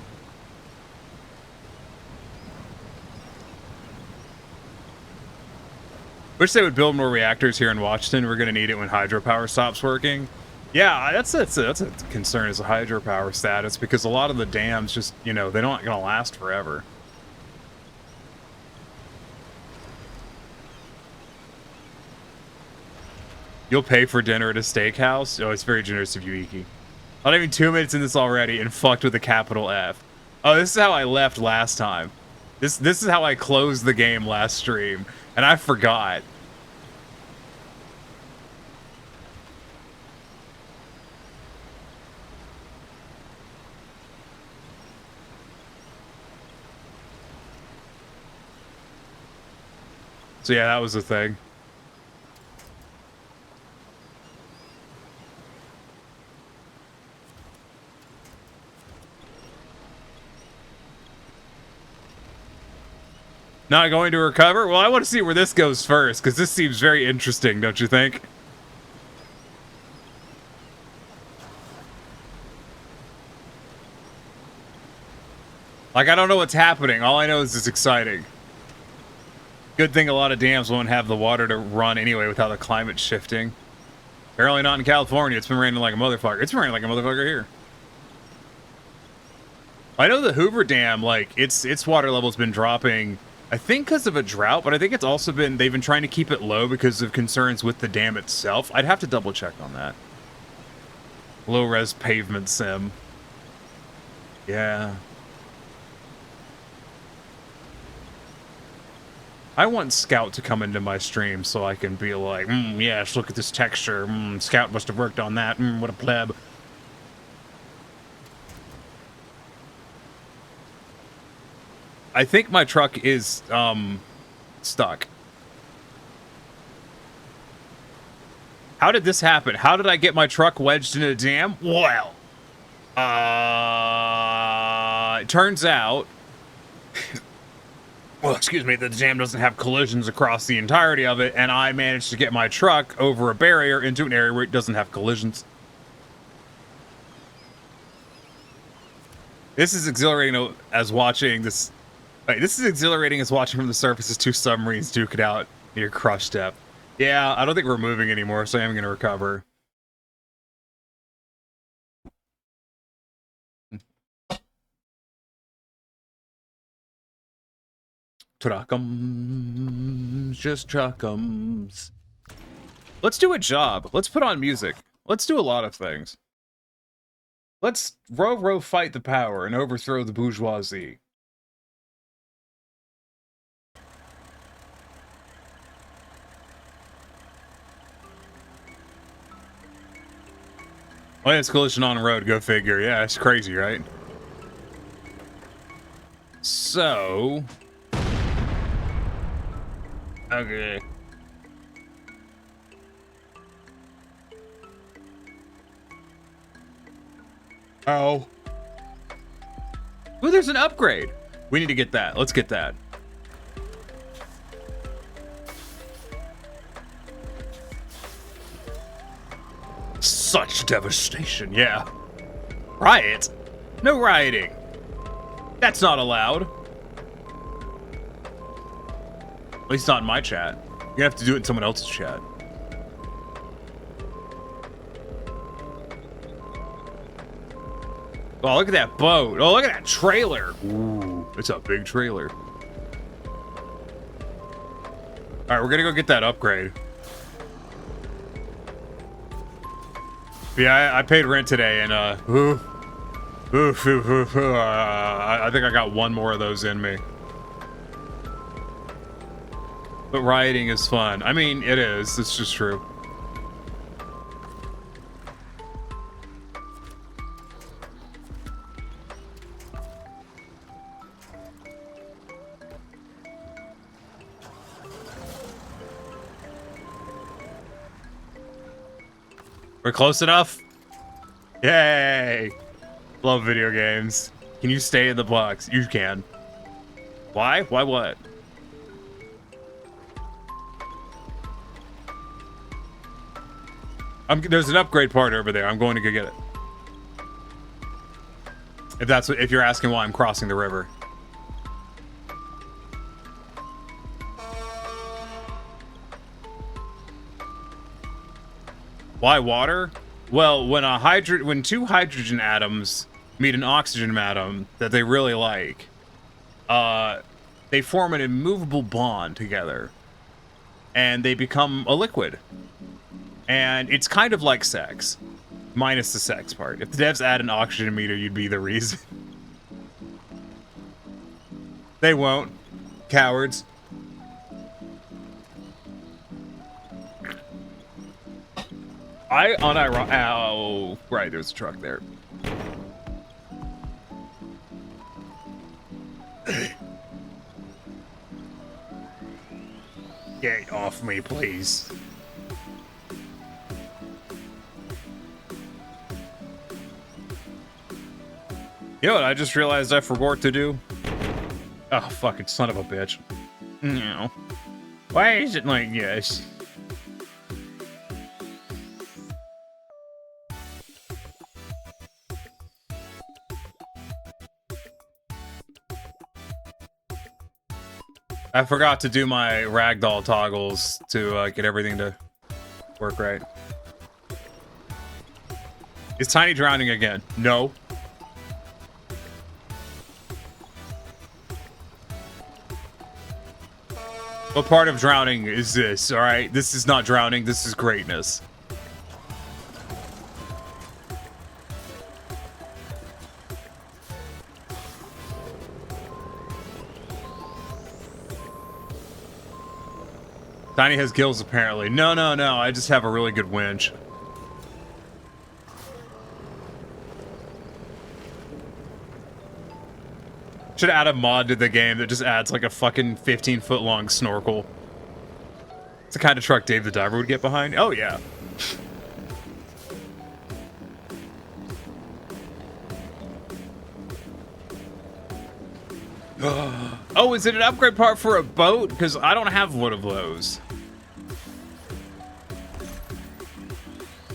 Wish they would build more reactors here in Washington. We're gonna need it when hydropower stops working. Yeah, that's a concern, is the hydropower status, because a lot of the dams just, you know, they're not gonna last forever. You'll pay for dinner at a steakhouse? Oh, it's very generous of you, Iki. Not even 2 minutes in this already and fucked with a capital F. Oh, this is how I left last time. This is how I closed the game last stream, and I forgot. So yeah, that was the thing. Not going to recover? Well, I want to see where this goes first, because this seems very interesting, don't you think? Like, I don't know what's happening. All I know is it's exciting. Good thing a lot of dams won't have the water to run anyway without the climate shifting. Apparently not in California. It's been raining like a motherfucker. It's been raining like a motherfucker here. I know the Hoover Dam, like, its water level's been dropping, I think because of a drought, but I think it's also been, they've been trying to keep it low because of concerns with the dam itself. I'd have to double check on that. Low-res pavement sim. Yeah. I want Scout to come into my stream so I can be like, yes, look at this texture. Scout must have worked on that. What a pleb. I think my truck is, stuck. How did this happen? How did I get my truck wedged in a dam? Well, it turns out, well, excuse me, the dam doesn't have collisions across the entirety of it, and I managed to get my truck over a barrier into an area where it doesn't have collisions. This is exhilarating as watching this. This is exhilarating as watching from the surface as two submarines duke it out near crush depth. Yeah, I don't think we're moving anymore, so I am going to recover. Truckums, just truckums. Let's do a job. Let's put on music. Let's do a lot of things. Let's row fight the power and overthrow the bourgeoisie. Oh, yeah, it's collision on the road. Go figure. Yeah, it's crazy, right? So... okay. Oh. Well, there's an upgrade. We need to get that. Let's get that. Such devastation, yeah. Riot? No rioting. That's not allowed. At least not in my chat. You're gonna have to do it in someone else's chat. Oh, look at that boat. Oh, look at that trailer. Ooh, it's a big trailer. All right, we're gonna go get that upgrade. Yeah, I paid rent today, and I think I got one more of those in me. But rioting is fun. I mean, it is. It's just true. We're close enough? Yay! Love video games. Can you stay in the box? You can. Why? Why what? There's an upgrade part over there. I'm going to go get it. If you're asking why I'm crossing the river. Why water? Well, when two hydrogen atoms meet an oxygen atom that they really like, they form an immovable bond together, and they become a liquid. And it's kind of like sex, minus the sex part. If the devs add an oxygen meter, you'd be the reason. They won't. Cowards. Ow. Right, there's a truck there. Get off me, please. You know what I just realized I forgot to do? Oh, fucking son of a bitch. No. Why is it like this? I forgot to do my ragdoll toggles to get everything to work right. Is Tiny drowning again? No. What part of drowning is this? All right, this is not drowning. This is greatness. Tiny has gills, apparently. No. I just have a really good winch. Should add a mod to the game that just adds like a fucking 15-foot long snorkel. It's the kind of truck Dave the Diver would get behind. Oh, yeah. Oh, is it an upgrade part for a boat? Because I don't have one of those.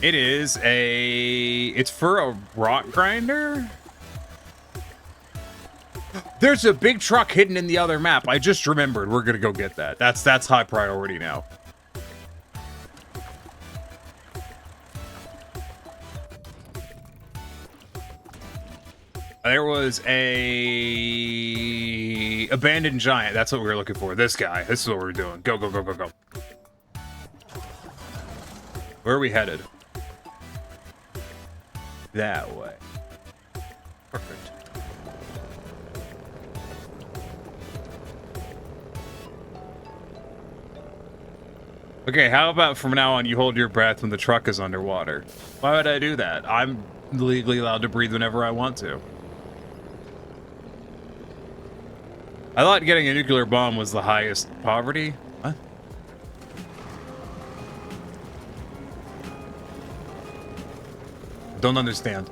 It is it's for a rock grinder? There's a big truck hidden in the other map. I just remembered. We're gonna go get that. That's high priority now. There was a abandoned giant. That's what we were looking for. This guy. This is what we're doing. Go. Where are we headed? That way. Perfect. Okay, how about from now on you hold your breath when the truck is underwater? Why would I do that? I'm legally allowed to breathe whenever I want to. I thought getting a nuclear bomb was the highest poverty. What? Don't understand.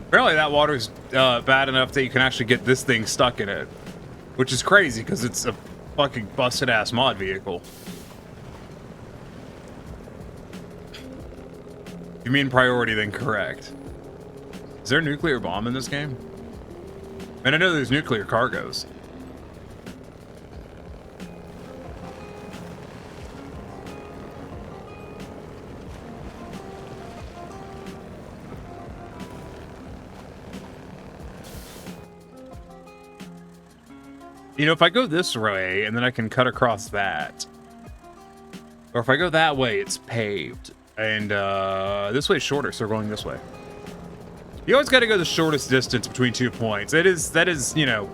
Apparently that water's bad enough that you can actually get this thing stuck in it. Which is crazy, because it's a fucking busted-ass mod vehicle. If you mean priority, then correct. Is there a nuclear bomb in this game? And I know there's nuclear cargoes. You know, if I go this way, and then I can cut across that. Or if I go that way, it's paved. And this way is shorter, so we're going this way. You always got to go the shortest distance between 2 points. That is, you know,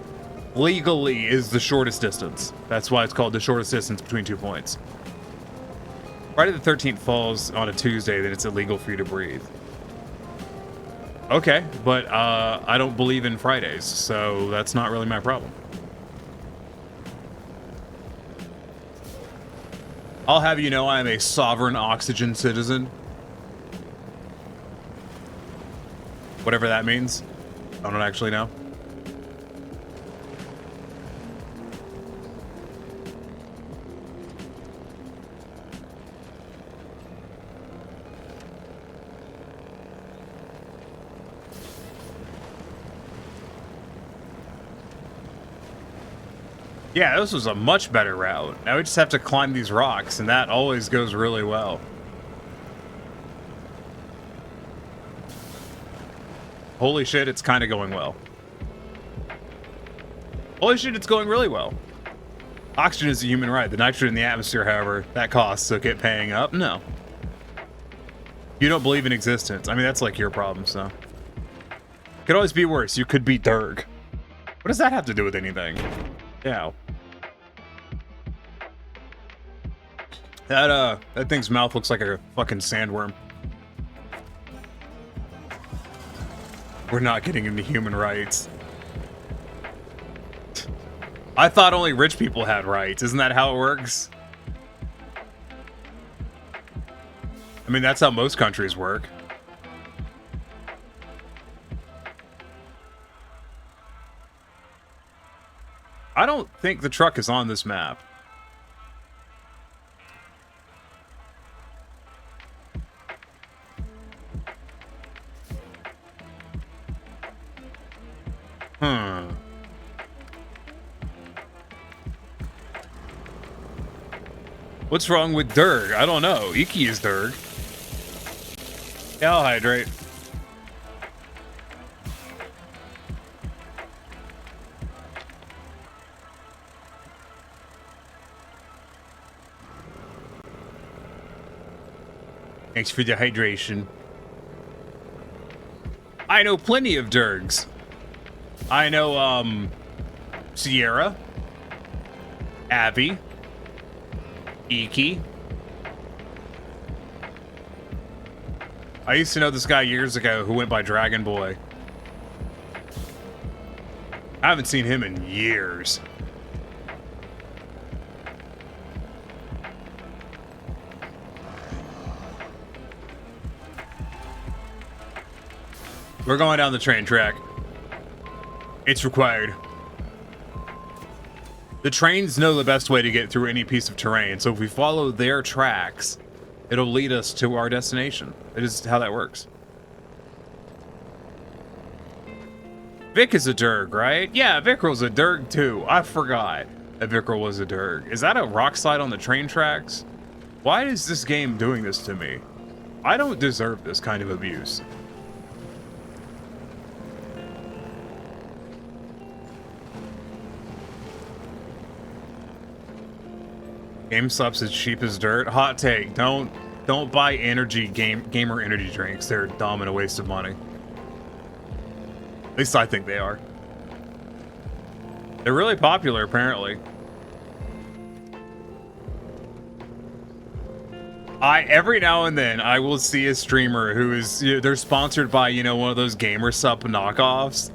legally is the shortest distance. That's why it's called the shortest distance between 2 points. Friday the 13th falls on a Tuesday, then it's illegal for you to breathe. Okay, but I don't believe in Fridays, so that's not really my problem. I'll have you know I am a sovereign oxygen citizen. Whatever that means. I don't actually know. Yeah, this was a much better route. Now we just have to climb these rocks, and that always goes really well. Holy shit, it's kind of going well. Holy shit, it's going really well. Oxygen is a human right. The nitrogen in the atmosphere, however, that costs, so get paying up? No. You don't believe in existence. I mean, that's like your problem, so. Could always be worse. You could be Derg. What does that have to do with anything? Yeah. That thing's mouth looks like a fucking sandworm. We're not getting into human rights. I thought only rich people had rights. Isn't that how it works? I mean, that's how most countries work. I don't think the truck is on this map. What's wrong with Derg? I don't know. Iki is Derg. Yeah, I'll hydrate. Thanks for the hydration. I know plenty of Dergs. I know, Sierra, Abby, Iki. I used to know this guy years ago who went by Dragon Boy. I haven't seen him in years. We're going down the train track. It's required. The trains know the best way to get through any piece of terrain, so if we follow their tracks, it'll lead us to our destination. It is how that works. Vic is a Derg, right? Yeah, Vickrel's a Derg too. I forgot that Vickrel was a Derg. Is that a rock slide on the train tracks? Why is this game doing this to me? I don't deserve this kind of abuse. GameStop's as cheap as dirt. Hot take. Don't buy gamer energy drinks. They're dumb and a waste of money. At least I think they are. They're really popular, apparently. Every now and then I will see a streamer who is, they're sponsored by, one of those gamer sub knockoffs.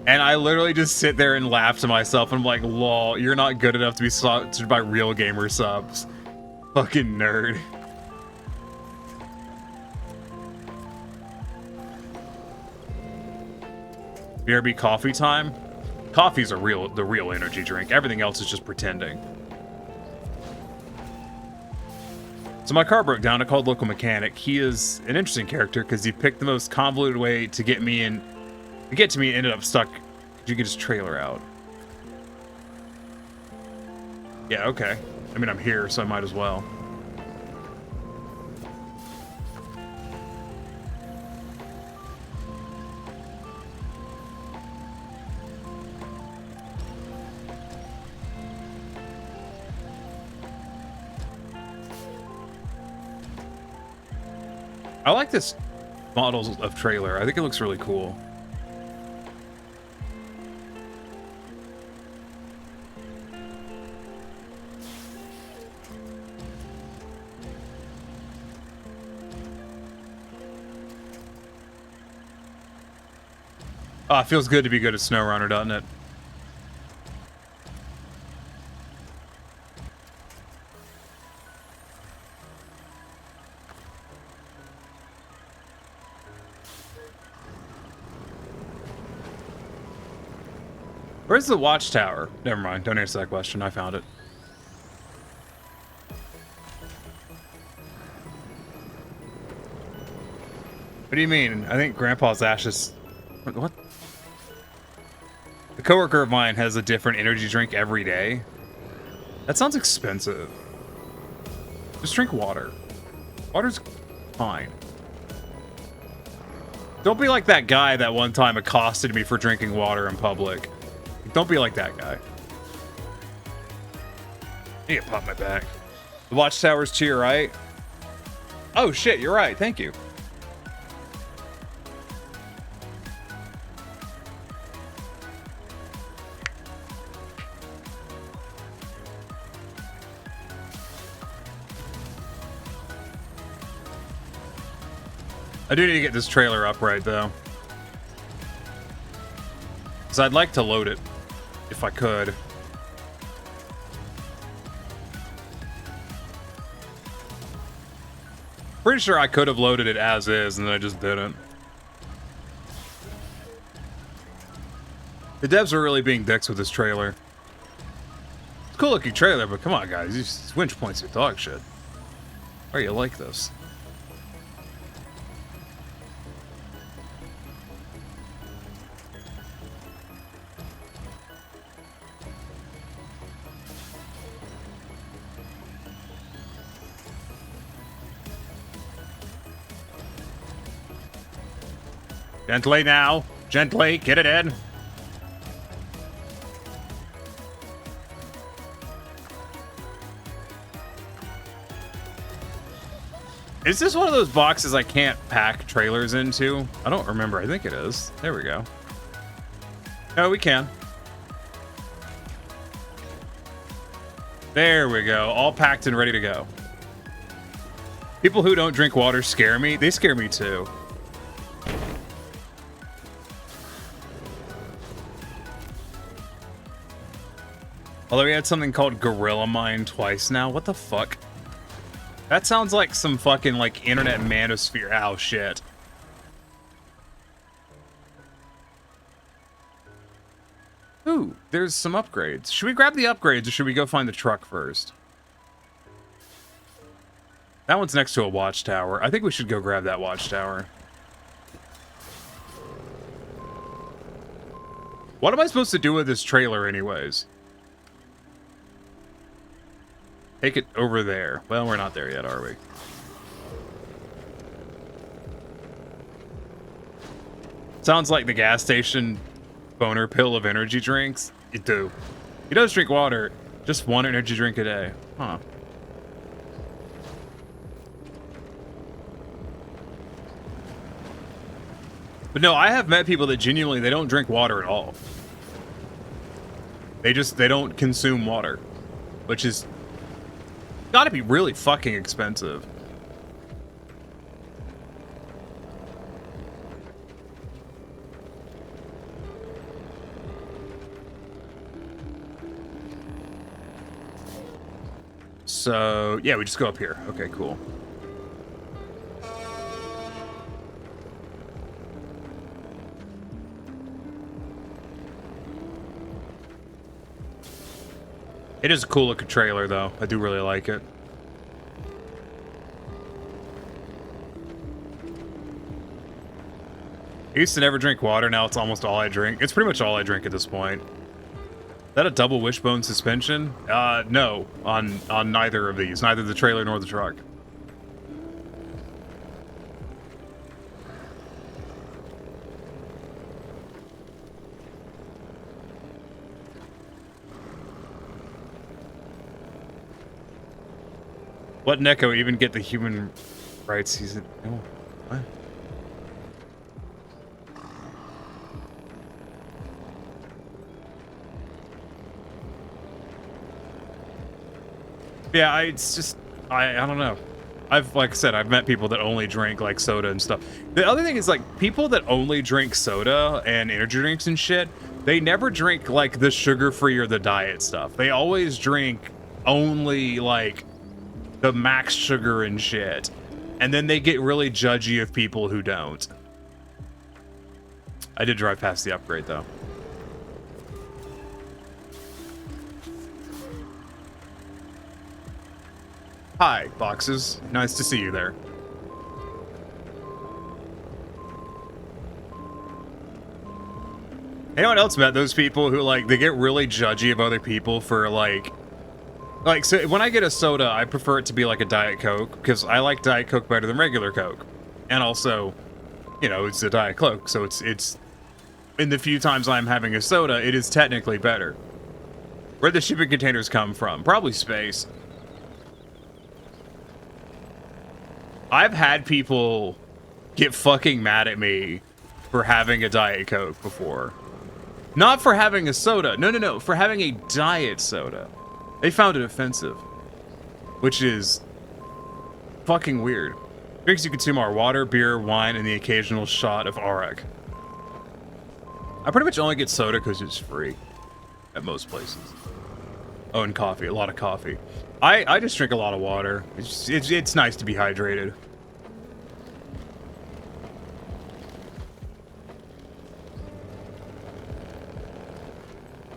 And I literally just sit there and laugh to myself. And I'm like, lol, you're not good enough to be sponsored by real gamer subs. Fucking nerd. BRB coffee time? Coffee's the real energy drink. Everything else is just pretending. So my car broke down. I called local mechanic. He is an interesting character because he picked the most convoluted way to get me in To get to me, ended up stuck. Could you get his trailer out? Yeah, okay. I mean, I'm here, so I might as well. I like this model of trailer. I think it looks really cool. Oh, it feels good to be good at Snowrunner, doesn't it? Where's the watchtower? Never mind. Don't answer that question. I found it. What do you mean? I think Grandpa's ashes... What? A coworker of mine has a different energy drink every day. That sounds expensive. Just drink water. Water's fine. Don't be like that guy that one time accosted me for drinking water in public. Don't be like that guy. I need to pop my back. The watchtower's to your right. Oh shit, you're right. Thank you. I do need to get this trailer up right, though. Because I'd like to load it, if I could. Pretty sure I could have loaded it as is, and then I just didn't. The devs are really being dicks with this trailer. It's a cool looking trailer, but come on, guys. These winch points are dog shit. Why are you like this? Gently now. Gently. Get it in. Is this one of those boxes I can't pack trailers into? I don't remember. I think it is. There we go. Oh, we can. There we go. All packed and ready to go. People who don't drink water scare me. They scare me too. Although we had something called Gorilla Mine twice now. What the fuck? That sounds like some fucking, like, internet manosphere. Oh, shit. Ooh, there's some upgrades. Should we grab the upgrades or should we go find the truck first? That one's next to a watchtower. I think we should go grab that watchtower. What am I supposed to do with this trailer anyways? Take it over there. Well, we're not there yet, are we? Sounds like the gas station boner pill of energy drinks. You do. He does drink water. Just one energy drink a day. Huh. But no, I have met people that genuinely, they don't drink water at all. They don't consume water. Which is gotta be really fucking expensive. So, yeah, we just go up here. Okay, cool. It is a cool looking trailer, though. I do really like it. I used to never drink water, now it's almost all I drink. It's pretty much all I drink at this point. Is that a double wishbone suspension? No, on neither of these. Neither the trailer nor the truck. What Neko even get the human rights season? Oh, what? Yeah, it's just I don't know. Like I said, I've met people that only drink like soda and stuff. The other thing is like people that only drink soda and energy drinks and shit, they never drink like the sugar-free or the diet stuff. They always drink only like the max sugar and shit. And then they get really judgy of people who don't. I did drive past the upgrade though. Hi, boxes. Nice to see you there. Anyone else met those people who, like, they get really judgy of other people for, like, so when I get a soda, I prefer it to be like a Diet Coke, because I like Diet Coke better than regular Coke. And also, you know, it's a Diet Coke, so it's in the few times I'm having a soda, it is technically better. Where'd the shipping containers come from? Probably space. I've had people get fucking mad at me for having a Diet Coke before. Not for having a soda. No, for having a diet soda. They found it offensive. Which is fucking weird. Drinks you consume are water, beer, wine, and the occasional shot of Arak. I pretty much only get soda because it's free at most places. Oh, and coffee. A lot of coffee. I just drink a lot of water. It's nice to be hydrated.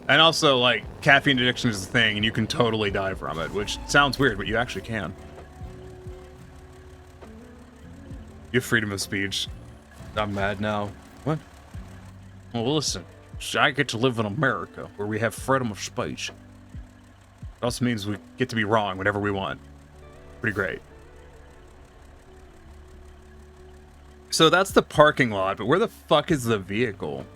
And also, like, caffeine addiction is a thing, and you can totally die from it, which sounds weird, but you actually can. You have freedom of speech. I'm mad now. What? Well, listen. I get to live in America, where we have freedom of speech. It also means we get to be wrong whenever we want. Pretty great. So that's the parking lot, but where the fuck is the vehicle?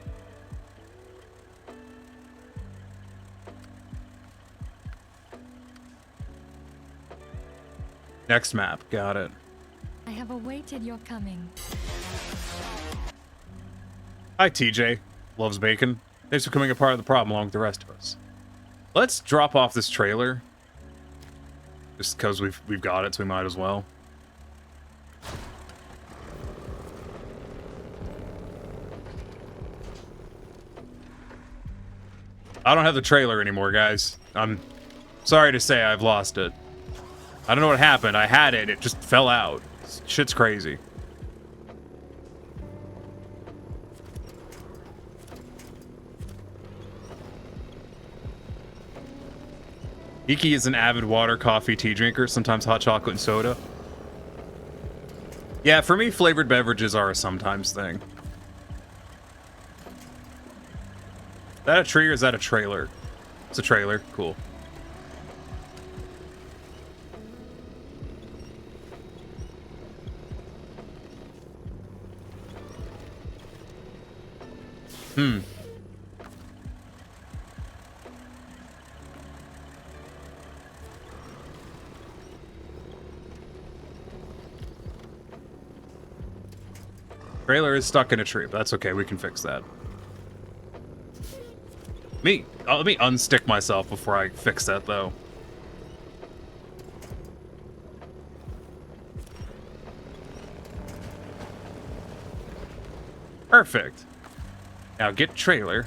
Next map, got it. I have awaited your coming. Hi, TJ. Loves bacon. Thanks for becoming a part of the problem along with the rest of us. Let's drop off this trailer. Just because we've got it, so we might as well. I don't have the trailer anymore, guys. I'm sorry to say I've lost it. I don't know what happened. I had it. It just fell out. Shit's crazy. Iki is an avid water, coffee, tea drinker, sometimes hot chocolate and soda. Yeah, for me, flavored beverages are a sometimes thing. Is that a tree or is that a trailer? It's a trailer. Cool. Trailer is stuck in a tree, but that's okay. We can fix that. Let me unstick myself before I fix that, though. Perfect. Now get trailer.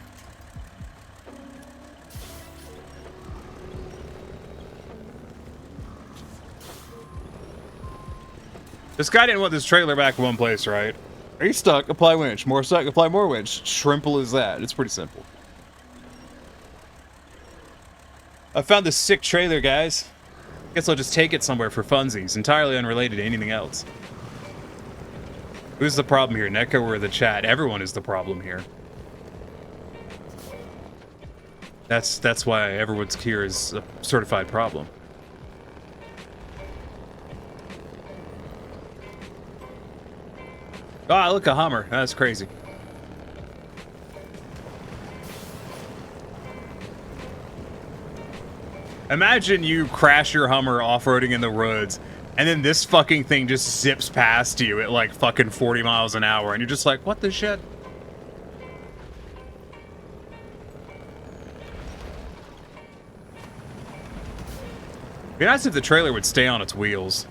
This guy didn't want this trailer back in one place, right? Are you stuck? Apply winch. More stuck? Apply more winch. Shrimple as that. It's pretty simple. I found this sick trailer, guys. Guess I'll just take it somewhere for funsies. Entirely unrelated to anything else. Who's the problem here, Neko or the chat? Everyone is the problem here. That's why everyone's here is a certified problem. Ah, look, a Hummer. That's crazy. Imagine you crash your Hummer off-roading in the woods, and then this fucking thing just zips past you at like fucking 40 miles an hour, and you're just like, what the shit? It'd be nice if the trailer would stay on its wheels.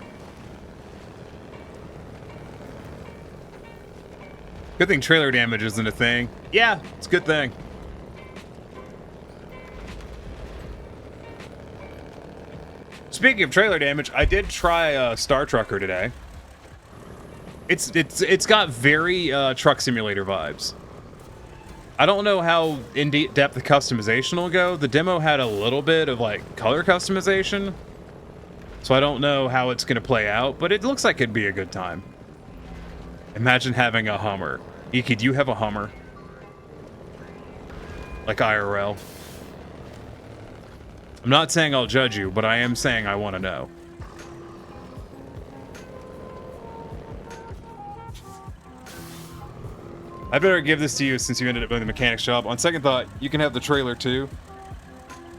Good thing trailer damage isn't a thing. Yeah, it's a good thing. Speaking of trailer damage, I did try Star Trucker today. It's got very truck simulator vibes. I don't know how in depth the customization will go. The demo had a little bit of like color customization, so I don't know how it's gonna play out, but it looks like it'd be a good time. Imagine having a Hummer. Iki, do you have a Hummer? Like IRL? I'm not saying I'll judge you, but I am saying I want to know. I better give this to you since you ended up doing the mechanic's job. On second thought, you can have the trailer too.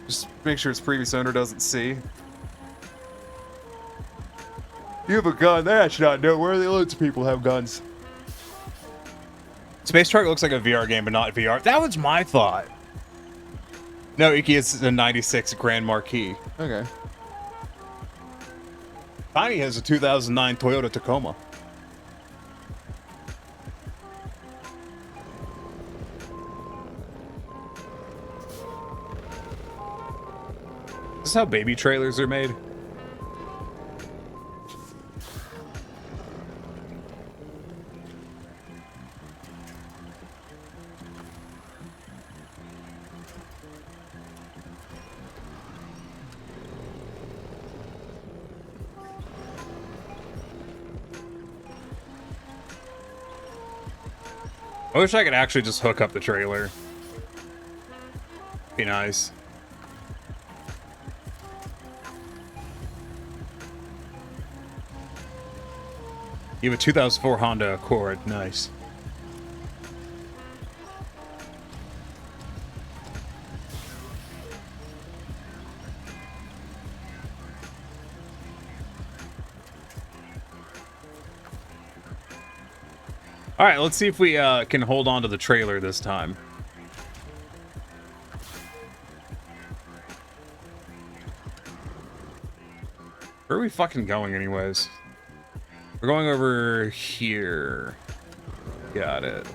Just make sure its previous owner doesn't see. You have a gun? That's not noteworthy. Loads of people have guns. Space Truck looks like a VR game, but not VR. That was my thought. No, Iki, it's a 96 Grand Marquis. Okay. Tiny has a 2009 Toyota Tacoma. Is this how baby trailers are made? I wish I could actually just hook up the trailer. Be nice. You have a 2004 Honda Accord. Nice. All right, let's see if we can hold on to the trailer this time. Where are we fucking going anyways? We're going over here. Got it.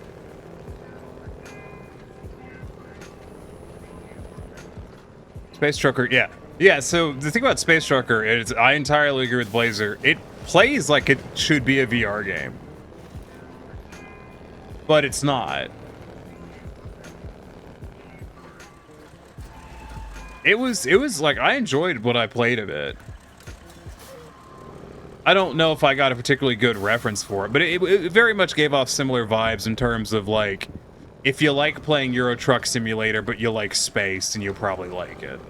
Space Trucker, yeah. Yeah, so the thing about Space Trucker is I entirely agree with Blazer. It plays like it should be a VR game. But it's not. It was like I enjoyed what I played of it. I don't know if I got a particularly good reference for it, but it very much gave off similar vibes in terms of like, if you like playing Euro Truck Simulator but you like space, then you'll probably like it.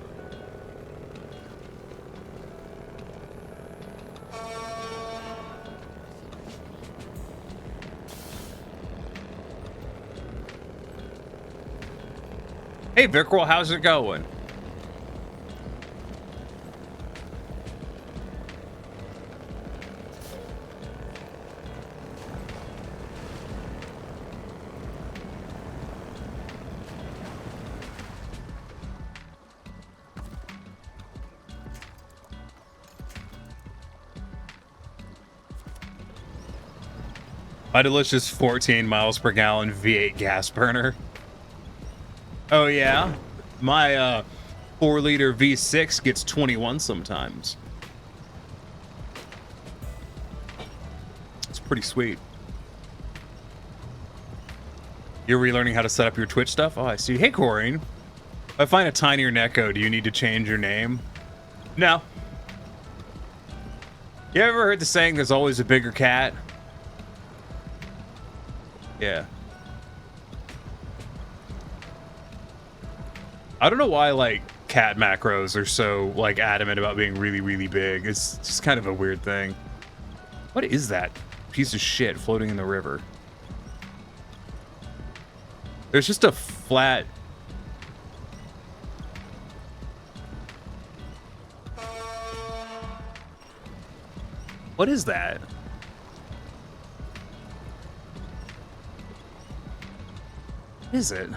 Hey, Vickrell, how's it going? My delicious 14 miles per gallon V8 gas burner. Oh yeah, my 4-liter V6 gets 21 sometimes. It's pretty sweet. You're relearning how to set up your Twitch stuff? Oh, I see. Hey, Corrine. If I find a tinier Neko, do you need to change your name? No. You ever heard the saying, there's always a bigger cat? Yeah. I don't know why, like, cat macros are so, like, adamant about being really, really big. It's just kind of a weird thing. What is that piece of shit floating in the river? There's just a flat... What is that? What is it?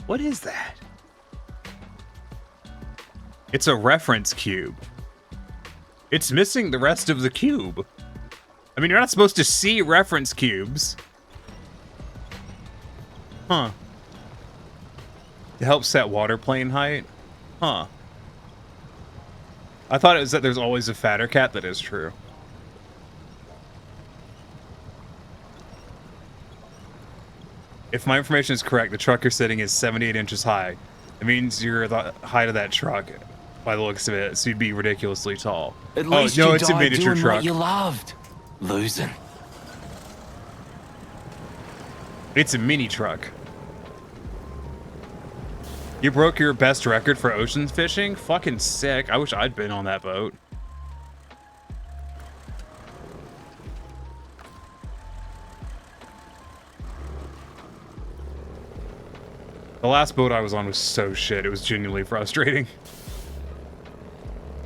What is that? It's a reference cube. It's missing the rest of the cube. I mean, you're not supposed to see reference cubes. Huh. To help set water plane height? Huh. I thought it was that there's always a fatter cat. That is true. If my information is correct, the truck you're sitting is 78 inches high. It means you're the height of that truck, by the looks of it, so you'd be ridiculously tall. At least no, you it's a died miniature doing truck. what you loved. Losing. It's a mini truck. You broke your best record for ocean fishing? Fucking sick. I wish I'd been on that boat. The last boat I was on was so shit. It was genuinely frustrating.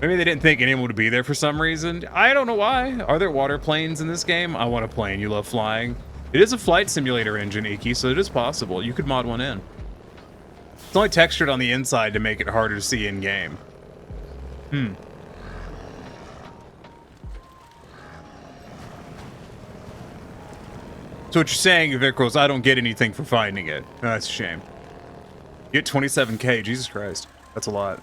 Maybe they didn't think anyone would be there for some reason. I don't know why. Are there water planes in this game? I want a plane. You love flying. It is a flight simulator engine, Iki, so it is possible. You could mod one in. It's only textured on the inside to make it harder to see in-game. So what you're saying, Vicros, I don't get anything for finding it. Oh, that's a shame. You get 27K. Jesus Christ. That's a lot.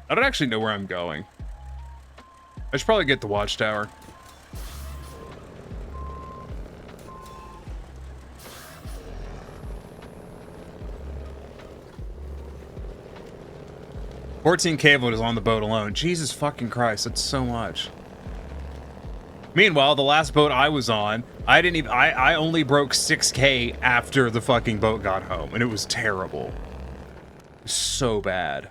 I don't actually know where I'm going. I should probably get the watchtower. $14K of it is on the boat alone. Jesus fucking Christ, that's so much. Meanwhile, the last boat I was on, I only broke 6K after the fucking boat got home, and it was terrible. So bad.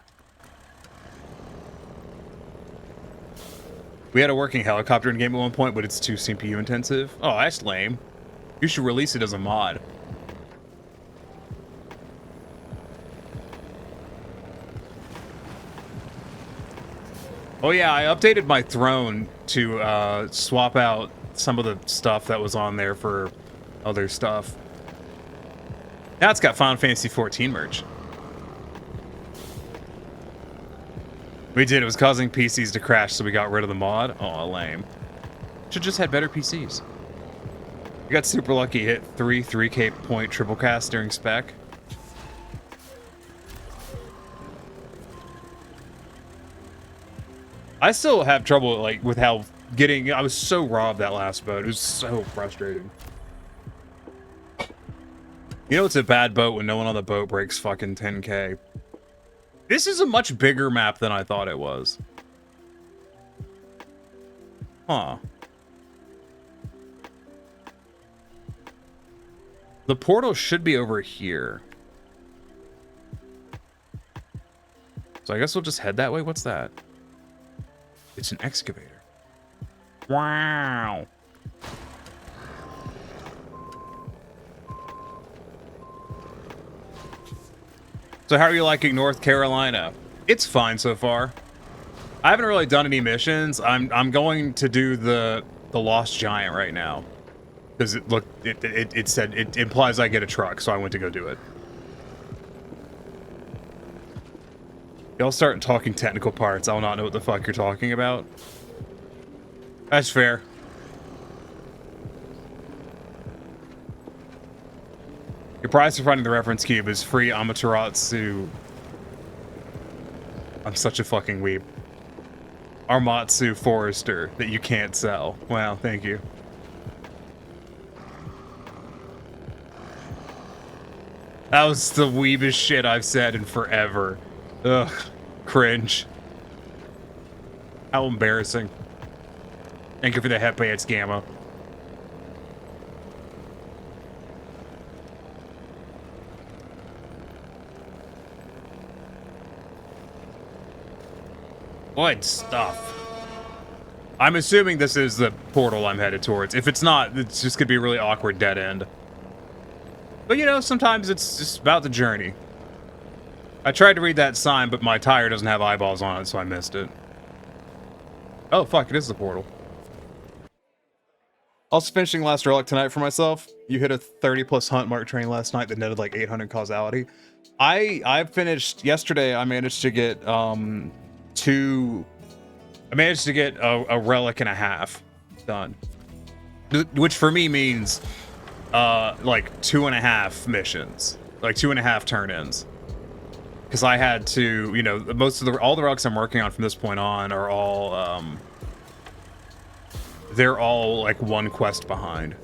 We had a working helicopter in game at one point, but it's too CPU intensive. Oh, that's lame. You should release it as a mod. Oh yeah, I updated my throne to swap out some of the stuff that was on there for other stuff. Now it's got Final Fantasy 14 merch. We did. It was causing PCs to crash, so we got rid of the mod. Oh, lame. Should just had better PCs. You got super lucky. Hit 3K point triple cast during spec. I still have trouble like with how getting. I was so robbed that last boat. It was so frustrating. You know it's a bad boat when no one on the boat breaks fucking 10K. This is a much bigger map than I thought it was. Huh. The portal should be over here. So I guess we'll just head that way. What's that? It's an excavator. Wow. So how are you liking North Carolina? It's fine so far. I haven't really done any missions. I'm going to do the Lost Giant right now. Because it said it implies I get a truck, so I went to go do it. Y'all start talking technical parts. I'll not know what the fuck you're talking about. That's fair. Your prize for finding the reference cube is free Amaterasu. I'm such a fucking weeb. Armatsu Forester that you can't sell. Wow, thank you. That was the weebest shit I've said in forever. Ugh. Cringe. How embarrassing. Thank you for the headbands, Gamma. What stuff? I'm assuming this is the portal I'm headed towards. If it's not, it's just gonna be a really awkward dead end. But you know, sometimes it's just about the journey. I tried to read that sign, but my tire doesn't have eyeballs on it, so I missed it. Oh, fuck, it is the portal. Also finishing last relic tonight for myself. You hit a 30+ hunt mark train last night that netted like 800 causality. I finished yesterday. I managed to get a relic and a half done, which for me means like 2.5 missions, like 2.5 turn-ins, because I had to, you know, all the relics I'm working on from this point on are all they're all like one quest behind.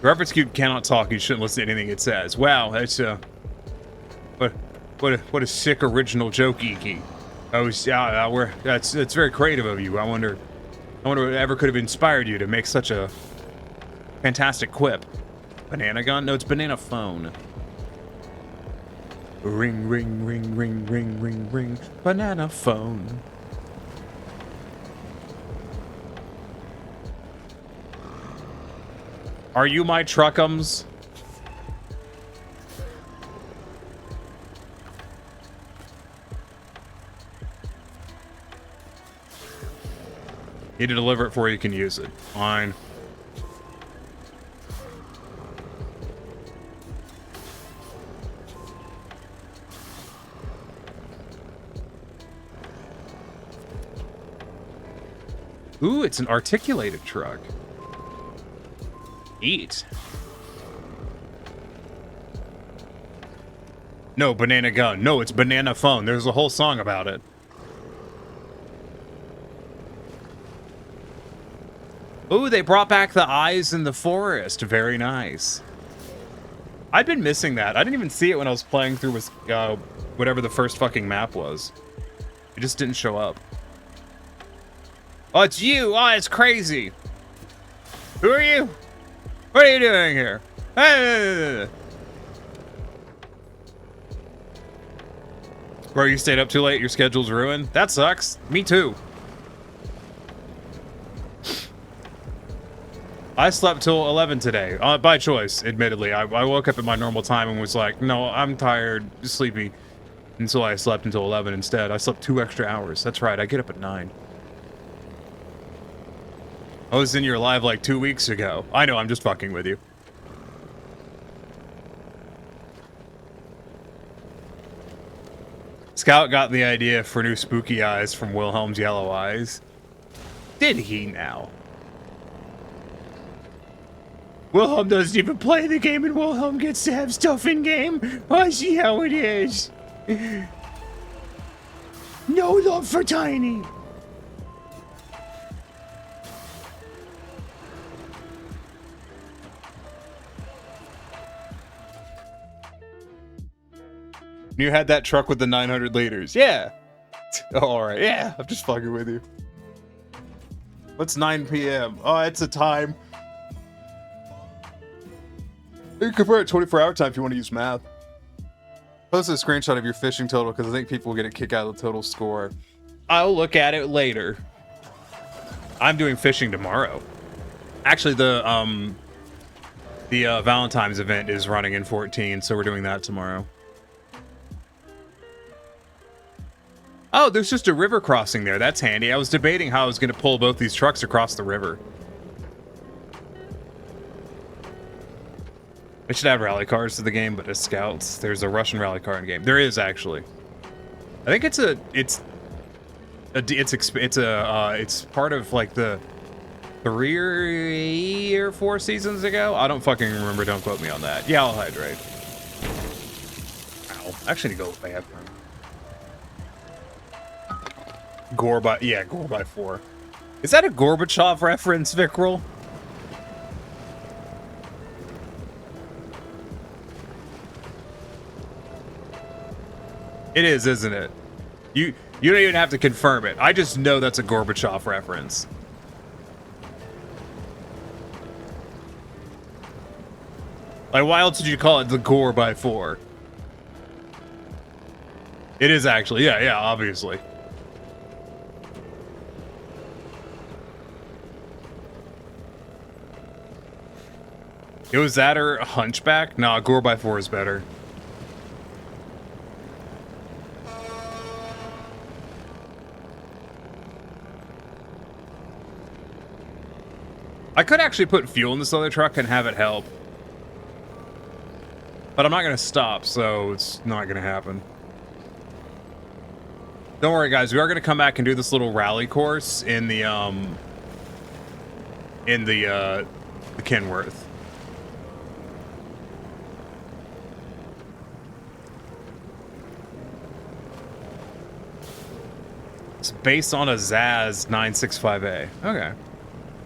The reference cube cannot talk. You shouldn't listen to anything it says. Wow, that's what a sick original joke, Iki. Oh, yeah, that's very creative of you. I wonder what ever could have inspired you to make such a fantastic quip. Banana gun? No, it's banana phone. Ring, ring, ring, ring, ring, ring, ring. Banana phone. Are you my truckums? Need to deliver it before you can use it. Fine. Ooh, it's an articulated truck. Eat. No, banana gun. No, it's banana phone. There's a whole song about it. Ooh, they brought back the eyes in the forest. Very nice. I've been missing that. I didn't even see it when I was playing through with whatever the first fucking map was. It just didn't show up. Oh, it's you. Oh, it's crazy. Who are you? What are you doing here? Bro, you stayed up too late. Your schedule's ruined. That sucks. Me too. I slept till 11 today, by choice, admittedly. I woke up at my normal time and was like, no, I'm tired, sleepy. And so I slept until 11 instead. I slept 2 extra hours. That's right, I get up at 9. I was in your live like 2 weeks ago. I know, I'm just fucking with you. Scout got the idea for new spooky eyes from Wilhelm's yellow eyes. Did he now? Wilhelm doesn't even play the game and Wilhelm gets to have stuff in game. I see how it is. No love for Tiny. You had that truck with the 900 liters. Yeah. Oh, all right. Yeah, I'm just fucking with you. What's 9 p.m.? Oh, it's a time. You can convert it 24-hour time if you want to use math. Post a screenshot of your fishing total because I think people will get a kick out of the total score. I'll look at it later. I'm doing fishing tomorrow. Actually, the Valentine's event is running in 14, so we're doing that tomorrow. Oh, there's just a river crossing there. That's handy. I was debating how I was going to pull both these trucks across the river. They should add rally cars to the game, but as scouts, there's a Russian rally car in the game. There is actually. I think it's part of like the 3 or 4 seasons ago. I don't fucking remember. Don't quote me on that. Yeah, I'll hydrate. Ow. I actually need to go to the bathroom. Gore by 4. Is that a Gorbachev reference, Vikral? It is, isn't it? You don't even have to confirm it. I just know that's a Gorbachev reference. Like, why else did you call it the Gore by 4? It is actually, yeah, obviously. It was that or a Hunchback? Nah, Gore by 4 is better. I could actually put fuel in this other truck and have it help. But I'm not going to stop, so it's not going to happen. Don't worry, guys. We are going to come back and do this little rally course in the Kenworth. It's based on a Zaz 965A. Okay.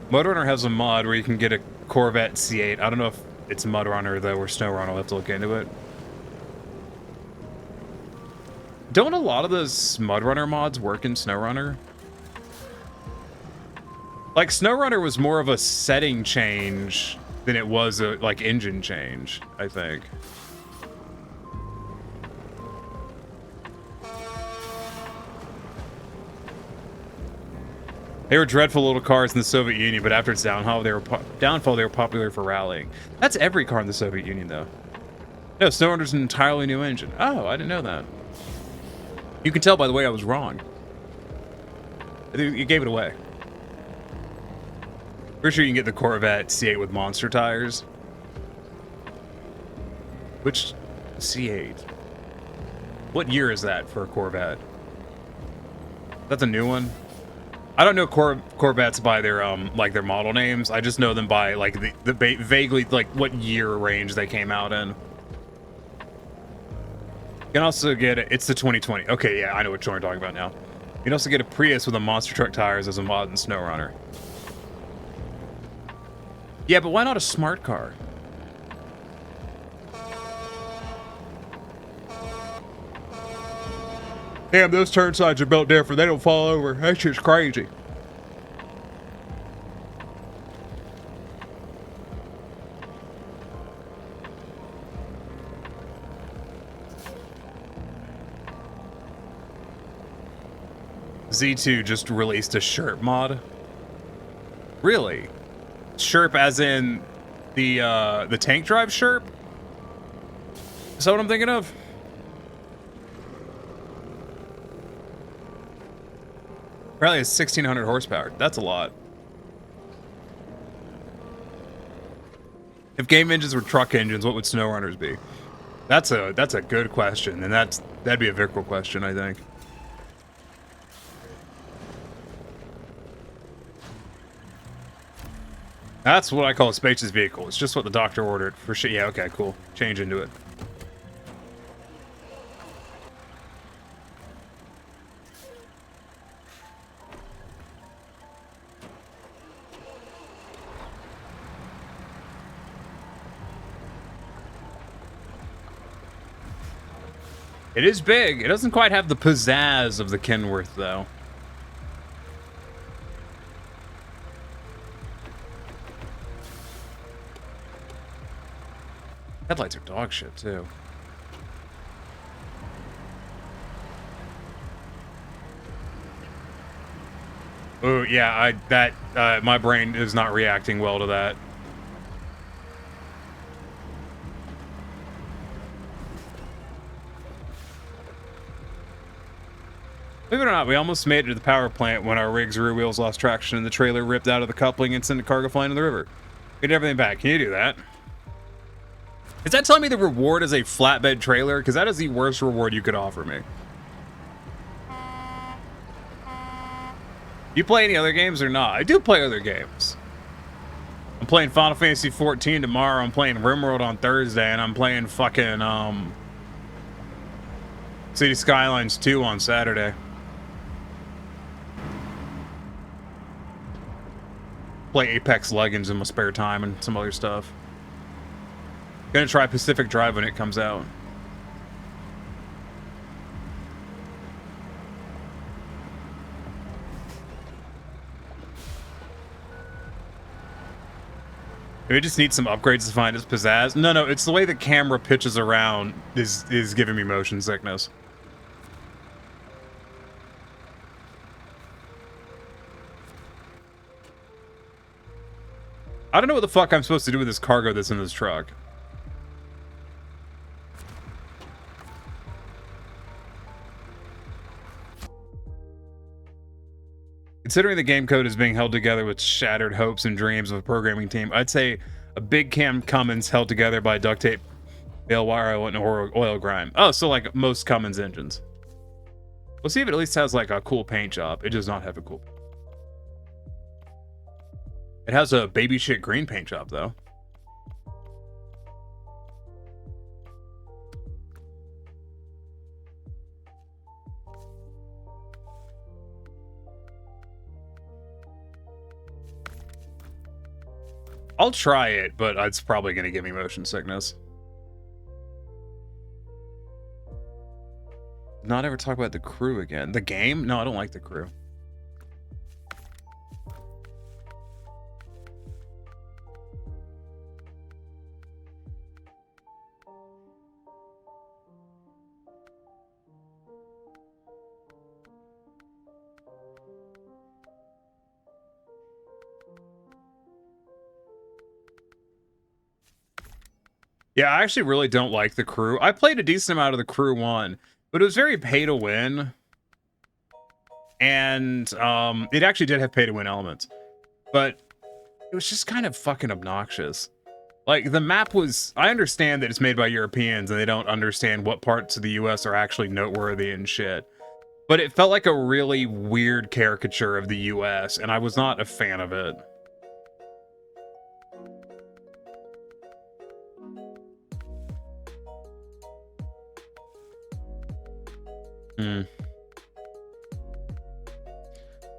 Mudrunner has a mod where you can get a Corvette C8. I don't know if it's Mudrunner, though, or Snowrunner. I'll have to look into it. Don't a lot of those Mudrunner mods work in Snowrunner? Like, Snowrunner was more of a setting change than it was a, like, engine change, I think. They were dreadful little cars in the Soviet Union, but after its downfall, they were popular for rallying. That's every car in the Soviet Union, though. No, Snowrunner's an entirely new engine. Oh, I didn't know that. You can tell by the way I was wrong. You gave it away. Pretty sure you can get the Corvette C8 with monster tires. Which C8? What year is that for a Corvette? That's a new one? I don't know Corvettes by their like their model names. I just know them by like the vaguely like what year range they came out in. You can also get it's the 2020. Okay, yeah, I know what you're talking about now. You can also get a Prius with a monster truck tires as a mod in Snowrunner. Yeah, but why not a smart car? Damn, those turn sides are built different. They don't fall over. That shit's crazy. Z2 just released a Sherp mod. Really? Sherp as in the tank drive Sherp? Is that what I'm thinking of? Apparently it's 1600 horsepower. That's a lot. If game engines were truck engines, what would SnowRunners be? That's a good question, and that'd be a Vickrell question, I think. That's what I call a spacious vehicle. It's just what the doctor ordered for shit. Yeah, okay, cool. Change into it. It is big. It doesn't quite have the pizzazz of the Kenworth, though. Headlights are dog shit, too. Oh, yeah, my brain is not reacting well to that. Believe it or not, we almost made it to the power plant when our rig's rear wheels lost traction and the trailer ripped out of the coupling and sent the cargo flying in the river. Get everything back. Can you do that? Is that telling me the reward is a flatbed trailer? Because that is the worst reward you could offer me. You play any other games or not? I do play other games. I'm playing Final Fantasy 14 tomorrow. I'm playing RimWorld on Thursday, and I'm playing fucking City Skylines 2 on Saturday. Play Apex Legends in my spare time and some other stuff. Gonna try Pacific Drive when it comes out. Maybe it just needs some upgrades to find its pizzazz. No, it's the way the camera pitches around is giving me motion sickness. I don't know what the fuck I'm supposed to do with this cargo that's in this truck. Considering the game code is being held together with shattered hopes and dreams of a programming team, I'd say a big Cam Cummins held together by duct tape, bale wire, and oil grime. Oh, so like most Cummins engines. We'll see if it at least has like a cool paint job. It does not have a cool. It has a baby shit green paint job though. I'll try it, but it's probably going to give me motion sickness. Not ever talk about the crew again. The game? No, I don't like the crew. Yeah, I actually really don't like the crew. I played a decent amount of the crew 1, but it was very pay to win. And it actually did have pay to win elements. But it was just kind of fucking obnoxious. Like, the map was... I understand that it's made by Europeans and they don't understand what parts of the US are actually noteworthy and shit. But it felt like a really weird caricature of the US, and I was not a fan of it.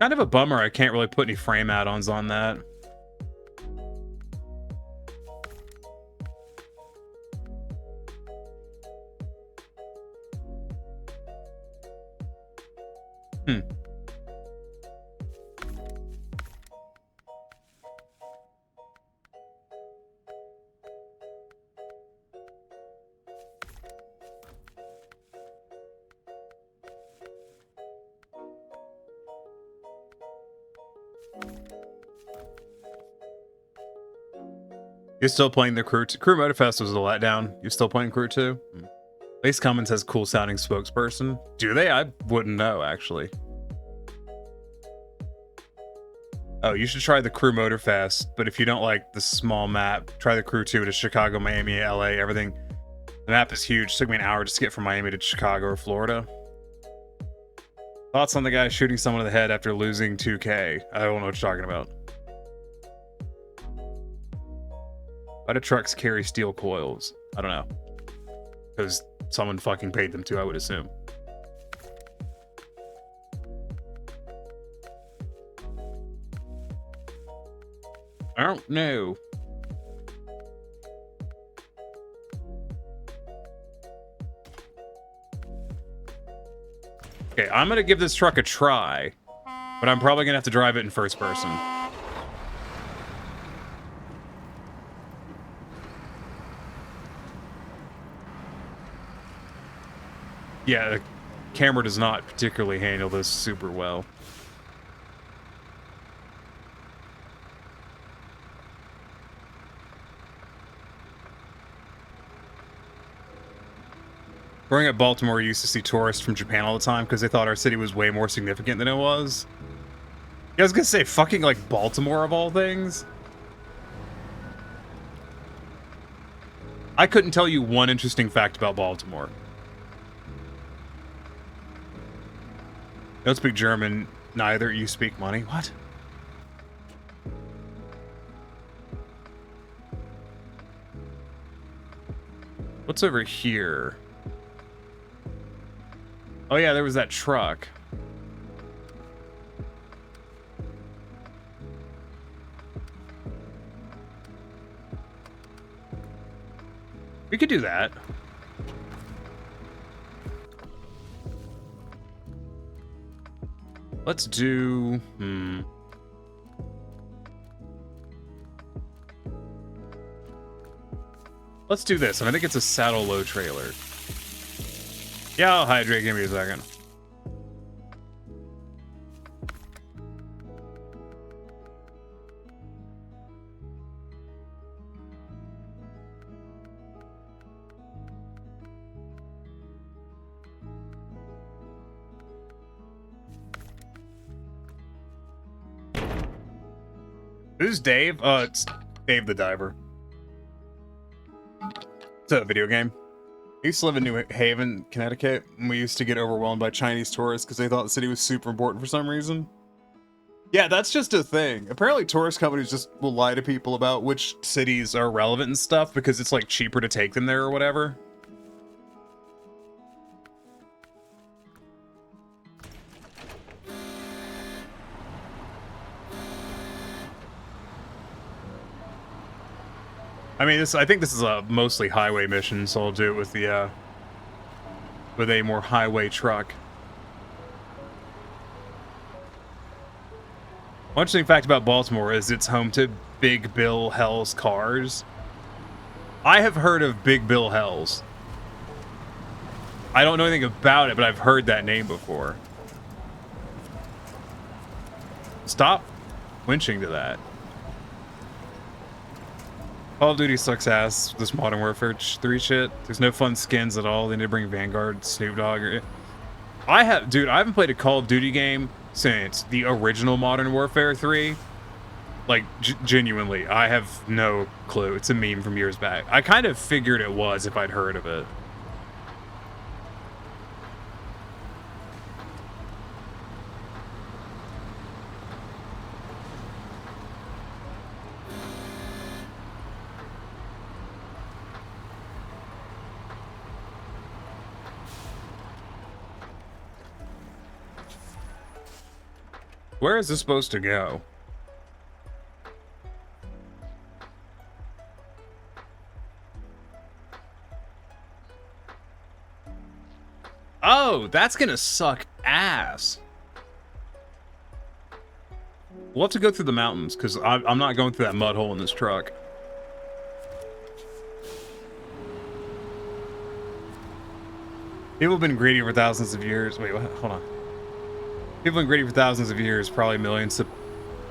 Kind of a bummer I can't really put any frame add-ons on that. You're still playing the crew? Crew Motorfest was a letdown. You're still playing crew 2? At least Cummins has cool sounding spokesperson. Do they? I wouldn't know, actually. Oh, you should try the crew Motorfest, but if you don't like the small map, try the crew 2 to Chicago, Miami, LA, everything. The map is huge. It took me an hour just to get from Miami to Chicago or Florida. Thoughts on the guy shooting someone in the head after losing 2K? I don't know what you're talking about. Why do trucks carry steel coils? I don't know. Because someone fucking paid them to, I would assume. I don't know. Okay, I'm gonna give this truck a try, but I'm probably gonna have to drive it in first person. Yeah, the camera does not particularly handle this super well. Growing up Baltimore, we used to see tourists from Japan all the time because they thought our city was way more significant than it was. Yeah, I was gonna say, fucking like Baltimore of all things. I couldn't tell you one interesting fact about Baltimore. Don't speak German, neither. You speak money. What? What's over here? Oh yeah, there was that truck. We could do that. Let's do... Let's do this. I think it's a saddle low trailer. Yeah, I'll hydrate. Give me a second. Who's Dave? It's Dave the Diver. It's a video game. I used to live in New Haven, Connecticut, and we used to get overwhelmed by Chinese tourists because they thought the city was super important for some reason. Yeah, that's just a thing. Apparently tourist companies just will lie to people about which cities are relevant and stuff because it's like cheaper to take them there or whatever. I mean, I think this is a mostly highway mission, so I'll do it with the with a more highway truck. One interesting fact about Baltimore is it's home to Big Bill Hell's cars. I have heard of Big Bill Hell's. I don't know anything about it, but I've heard that name before. Stop winching to that. Call of Duty sucks ass, this Modern Warfare 3 shit. There's no fun skins at all. They need to bring Vanguard, Snoop Dogg. Dude, I haven't played a Call of Duty game since the original Modern Warfare 3. Like, genuinely, I have no clue. It's a meme from years back. I kind of figured it was if I'd heard of it. Where is this supposed to go? Oh, that's gonna suck ass. We'll have to go through the mountains, because I'm not going through that mud hole in this truck. People have been greedy for thousands of years. Wait, what? Hold on. People have been greedy for thousands of years, probably millions.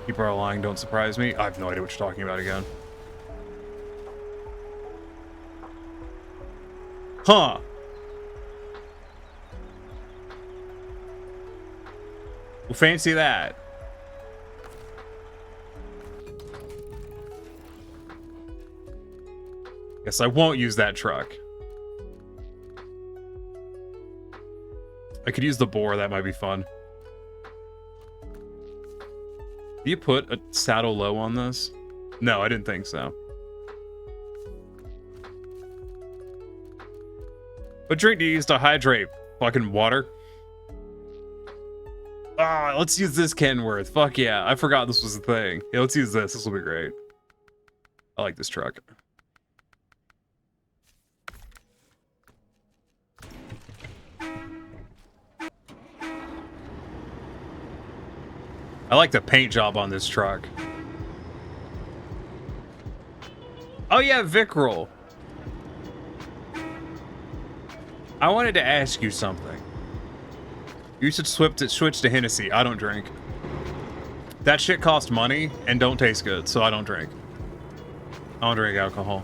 People are lying, don't surprise me. I have no idea what you're talking about again. Huh. Well, fancy that. Guess I won't use that truck. I could use the boar, that might be fun. Do you put a saddle low on this? No, I didn't think so. What drink do you use to hydrate? Fucking water? Ah, let's use this Kenworth. Fuck yeah, I forgot this was a thing. Yeah, let's use this. This will be great. I like this truck. I like the paint job on this truck. Oh yeah, Vickrol. I wanted to ask you something. You should switch to Hennessy. I don't drink. That shit costs money and don't taste good, so I don't drink. I don't drink alcohol.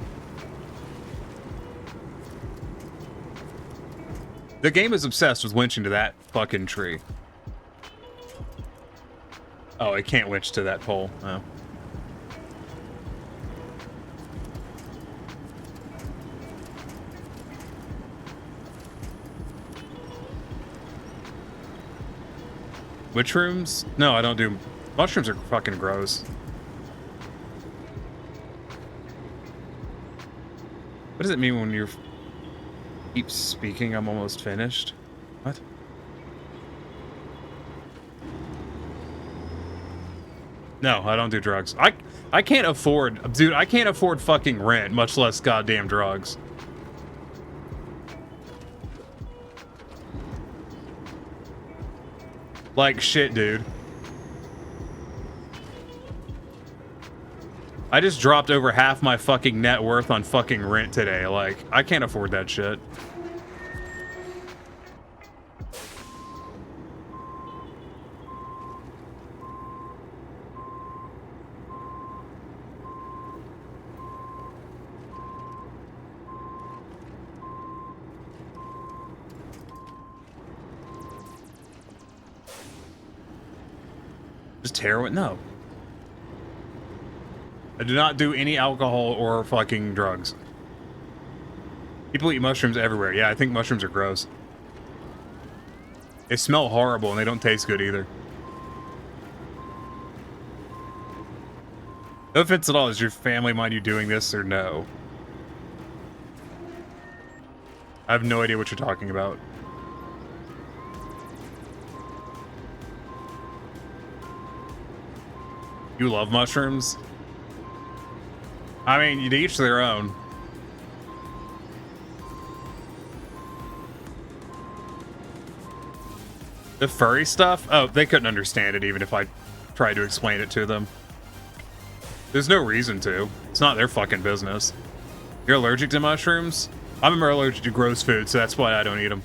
The game is obsessed with winching to that fucking tree. Oh, I can't winch to that pole. Oh. Mushrooms? No, I don't do... Mushrooms are fucking gross. What does it mean when you keep speaking? I'm almost finished. What? No, I don't do drugs. I can't afford... Dude, I can't afford fucking rent, much less goddamn drugs. Like shit, dude. I just dropped over half my fucking net worth on fucking rent today. Like, I can't afford that shit. Just heroin? No. I do not do any alcohol or fucking drugs. People eat mushrooms everywhere. Yeah, I think mushrooms are gross. They smell horrible and they don't taste good either. No offense at all. Does your family mind you doing this or no? I have no idea what you're talking about. You love mushrooms? I mean, to each their own. The furry stuff? Oh, they couldn't understand it even if I tried to explain it to them. There's no reason to. It's not their fucking business. You're allergic to mushrooms? I'm allergic to gross food, so that's why I don't eat them.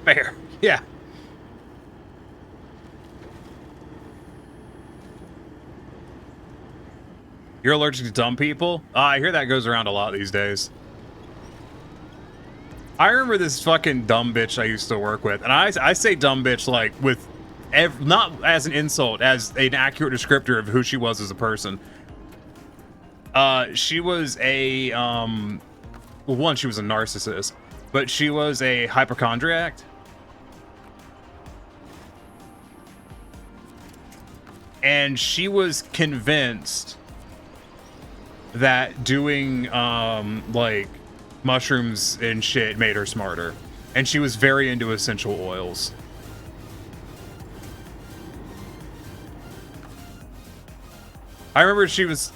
Fair. Yeah. You're allergic to dumb people? I hear that goes around a lot these days. I remember this fucking dumb bitch I used to work with. And I say dumb bitch like with... not as an insult, as an accurate descriptor of who she was as a person. She was a... well, one, she was a narcissist. But she was a hypochondriac. And she was convinced that doing like mushrooms and shit made her smarter, and she was very into essential oils. I remember she was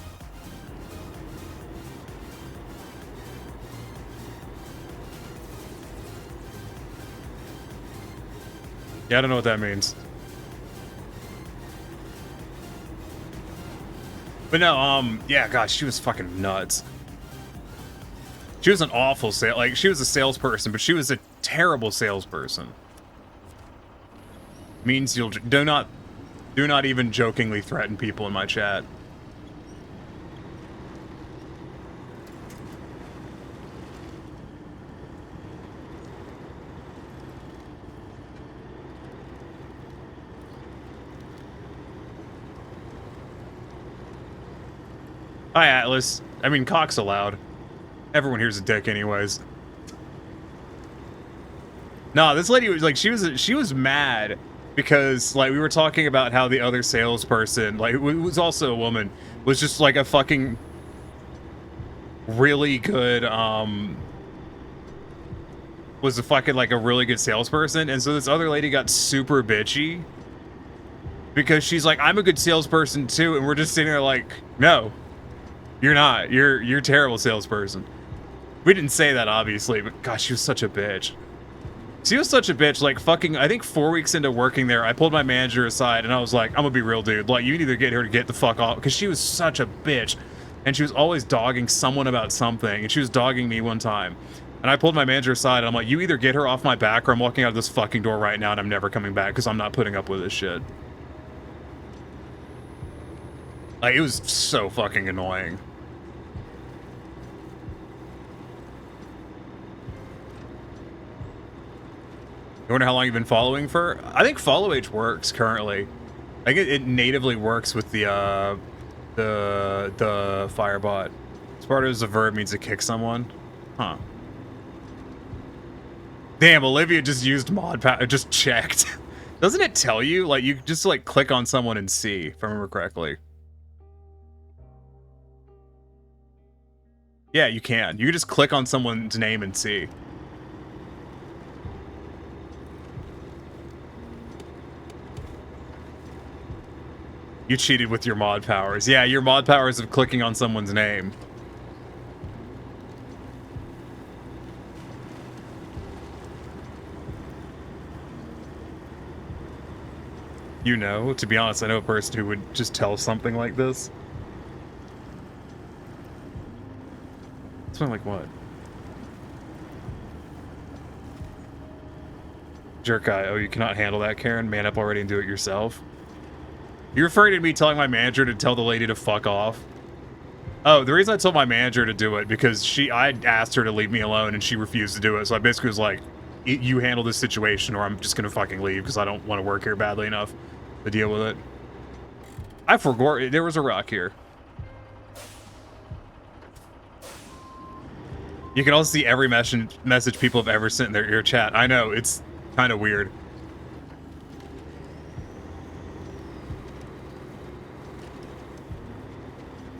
I don't know what that means. But no, yeah, gosh, she was fucking nuts. She was an awful she was a salesperson, but she was a terrible salesperson. Means you'll do not even jokingly threaten people in my chat. Hi, Atlas. I mean, cock's allowed. Everyone here's a dick anyways. No, this lady was like, she was mad because like we were talking about how the other salesperson, like who was also a woman, was just like a fucking really good was a fucking like a really good salesperson, and so this other lady got super bitchy because she's like, I'm a good salesperson too, and we're just sitting there like, no, you're not. You're a terrible salesperson. We didn't say that obviously, but gosh, she was such a bitch. She was such a bitch. Like fucking, I think 4 weeks into working there, I pulled my manager aside and I was like, I'm gonna be real, dude. Like, you need to get her to get the fuck off, because she was such a bitch, and she was always dogging someone about something, and she was dogging me one time. And I pulled my manager aside and I'm like, you either get her off my back or I'm walking out of this fucking door right now and I'm never coming back because I'm not putting up with this shit. Like, it was so fucking annoying. You wonder how long you've been following for? I think follow age works currently. I think it natively works with the firebot. Sparta as a verb means to kick someone. Huh. Damn, Olivia just used mod just checked. Doesn't it tell you? Like, you just like click on someone and see, if I remember correctly. Yeah, you can. You can just click on someone's name and see. You cheated with your mod powers. Yeah, your mod powers of clicking on someone's name. You know, to be honest, I know a person who would just tell something like this. Something like what? Jerk guy. Oh, you cannot handle that, Karen? Man up already and do it yourself. You're referring to me telling my manager to tell the lady to fuck off? Oh, the reason I told my manager to do it, because I asked her to leave me alone and she refused to do it. So I basically was like, you handle this situation or I'm just going to fucking leave because I don't want to work here badly enough to deal with it. I forgot there was a rock here. You can also see every message people have ever sent in their ear chat. I know, it's kind of weird.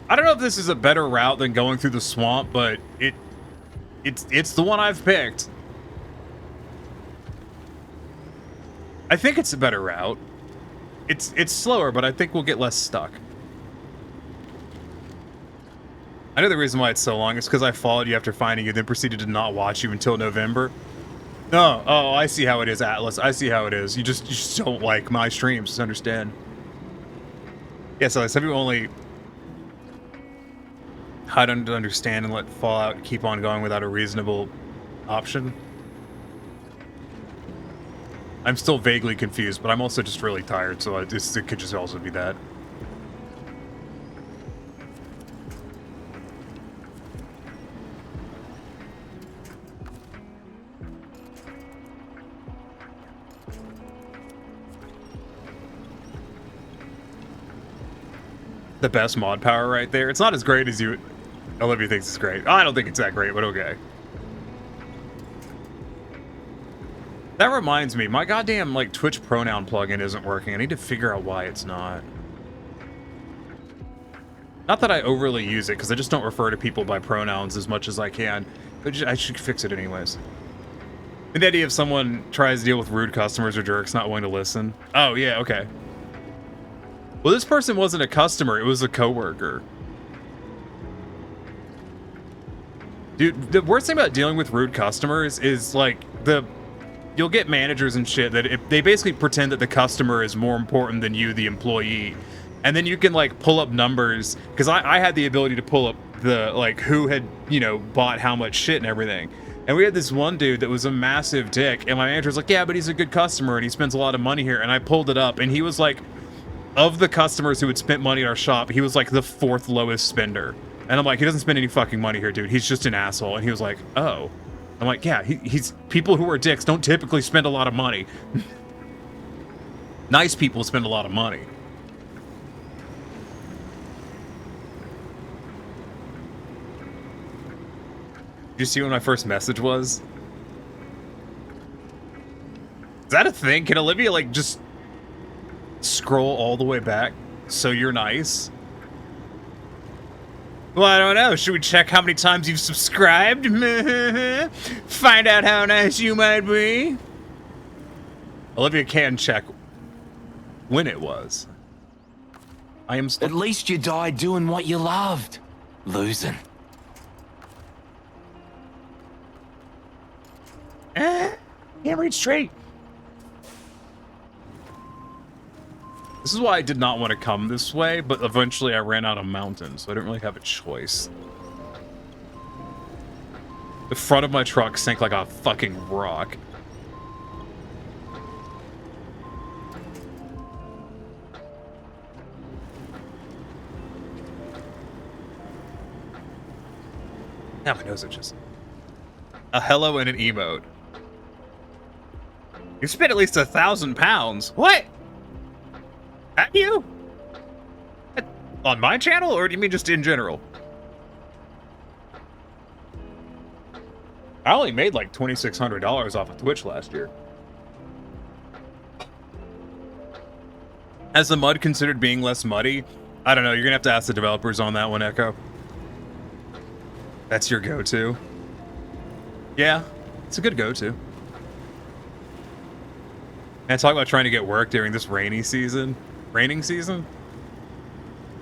I don't know if this is a better route than going through the swamp, but it's the one I've picked. I think it's a better route. It's slower, but I think we'll get less stuck. I know the reason why it's so long is because I followed you after finding you, then proceeded to not watch you until November. No, oh, I see how it is, Atlas. I see how it is. You just don't like my streams, just understand. Yeah, so some people only hide under understand and let Fallout keep on going without a reasonable option. I'm still vaguely confused, but I'm also just really tired, so it could just also be that. The best mod power right there. It's not as great as you... Olivia thinks it's great. I don't think it's that great, but okay. That reminds me, my goddamn, like, Twitch pronoun plugin isn't working. I need to figure out why it's not. Not that I overly use it, because I just don't refer to people by pronouns as much as I can. But I should fix it anyways. The idea if someone tries to deal with rude customers or jerks not willing to listen. Oh, yeah, okay. Well, this person wasn't a customer, it was a coworker. Dude, the worst thing about dealing with rude customers is, like, you'll get managers and shit that they basically pretend that the customer is more important than you, the employee. And then you can, like, pull up numbers, because I had the ability to pull up the, like, who had, you know, bought how much shit and everything. And we had this one dude that was a massive dick, and my manager was like, yeah, but he's a good customer, and he spends a lot of money here. And I pulled it up, and he was like, of the customers who had spent money at our shop, he was like the 4th lowest spender. And I'm like, he doesn't spend any fucking money here, dude. He's just an asshole. And he was like, oh. I'm like, yeah, he's people who are dicks don't typically spend a lot of money. Nice people spend a lot of money. Did you see what my first message was? Is that a thing? Can Olivia, like, just scroll all the way back so you're nice? Well, I don't know. Should we check how many times you've subscribed? Find out how nice you might be. Olivia can check when it was. I am At least you died doing what you loved. Losing. Can't read straight. This is why I did not want to come this way, but eventually I ran out of mountains, so I didn't really have a choice. The front of my truck sank like a fucking rock. Now my nose itches. A hello and an emote. You spent at least 1,000 pounds. What? Have you? On my channel, or do you mean just in general? I only made like $2,600 off of Twitch last year. Has the mud considered being less muddy? I don't know. You're gonna have to ask the developers on that one, Echo. That's your go-to. Yeah, it's a good go-to. And talk about trying to get work during this raining season.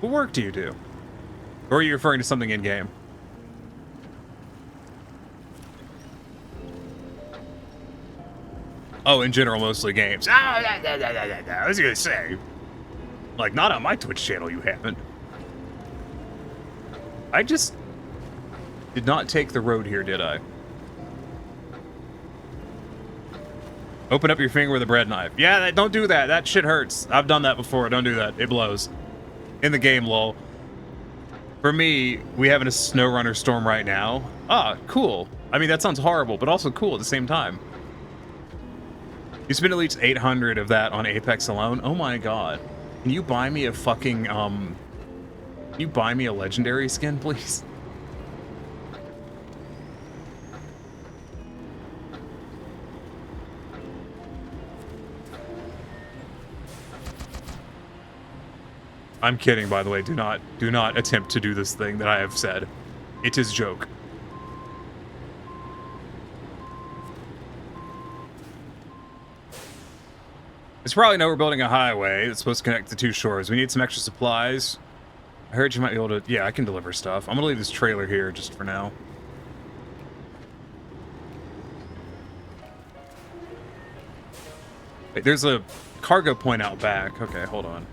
What work do you do? Or are you referring to something in-game? Oh, in general, mostly games. I was gonna say. Like, not on my Twitch channel, you haven't. I just did not take the road here, did I? Open up your finger with a bread knife. Yeah, don't do that. That shit hurts. I've done that before. Don't do that. It blows. In the game, lol. For me, we have a Snowrunner storm right now. Ah, cool. I mean, that sounds horrible, but also cool at the same time. You spent at least 800 of that on Apex alone? Oh my god. Can you buy me a fucking, can you buy me a legendary skin, please? I'm kidding, by the way. Do not attempt to do this thing that I have said. It is joke. It's probably no, we're building a highway that's supposed to connect the two shores. We need some extra supplies. I heard you might be able to... Yeah, I can deliver stuff. I'm gonna leave this trailer here just for now. Wait, there's a cargo point out back. Okay, hold on.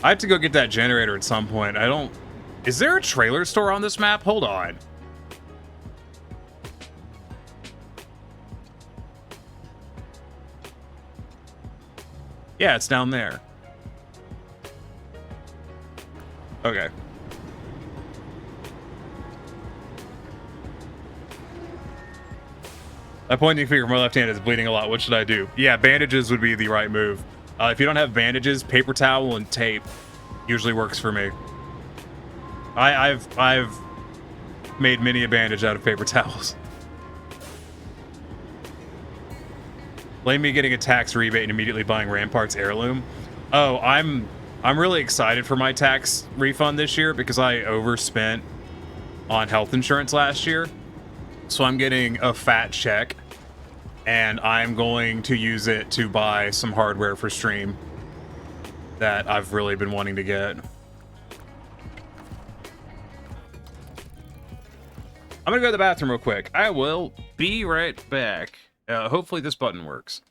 I have to go get that generator at some point. I don't... Is there a trailer store on this map? Hold on. Yeah, it's down there. Okay. My pointing finger from my left hand is bleeding a lot. What should I do? Yeah, bandages would be the right move. If you don't have bandages, paper towel and tape usually works for me. I've made many a bandage out of paper towels. Blame me getting a tax rebate and immediately buying Rampart's heirloom. Oh, I'm really excited for my tax refund this year because I overspent on health insurance last year. So I'm getting a fat check and I'm going to use it to buy some hardware for stream that I've really been wanting to get. I'm gonna go to the bathroom real quick. I will be right back. Hopefully this button works.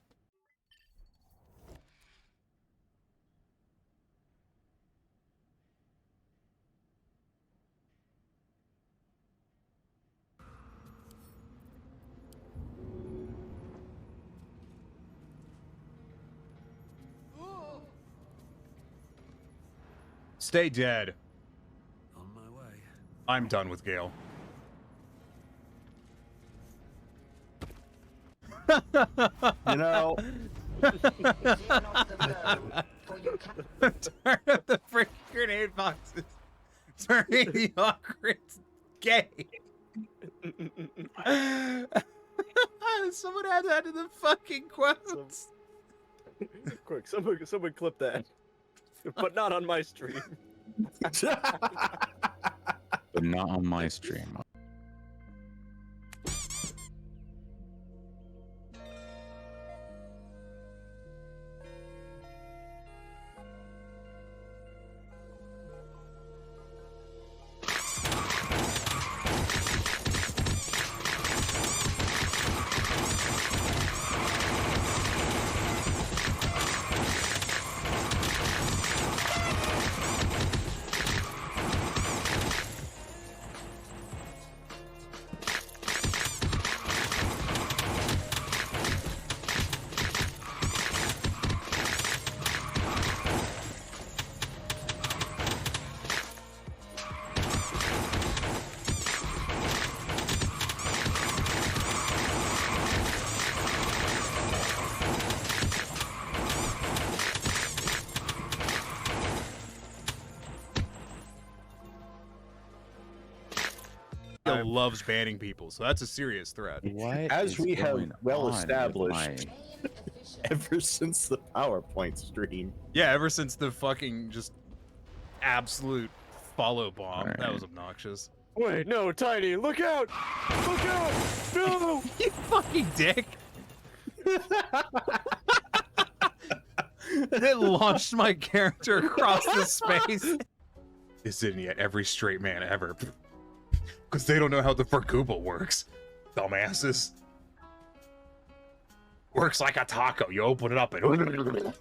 Stay dead. On my way. I'm done with Gale. You know. Turn up the freaking grenade boxes. Turning the awkward gay. Someone add that to the fucking quotes. Quick, someone clip that. But not on my stream. But not on my stream. Loves banning people, so that's a serious threat. What As we have well on with established ever since the PowerPoint stream. Yeah, ever since the fucking just absolute follow bomb. Right. That was obnoxious. Wait, no, Tiny, look out! Look out! No! You fucking dick! It launched my character across the space. This isn't yet every straight man ever. Because they don't know how the Verkuba works. Dumbasses. Works like a taco. You open it up and...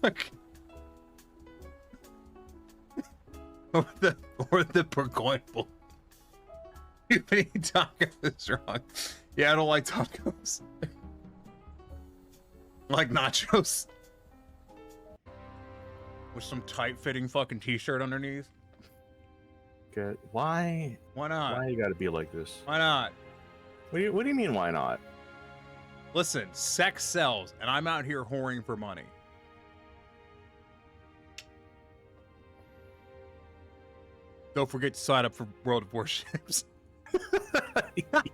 Fuck. or the Burgoyne. You eat tacos wrong. Yeah, I don't like tacos. I like nachos. With some tight-fitting fucking t-shirt underneath. Good. Why? Why not? Why you gotta be like this? Why not? What do you mean, why not? Listen, sex sells, and I'm out here whoring for money. Don't forget to sign up for World of Warships.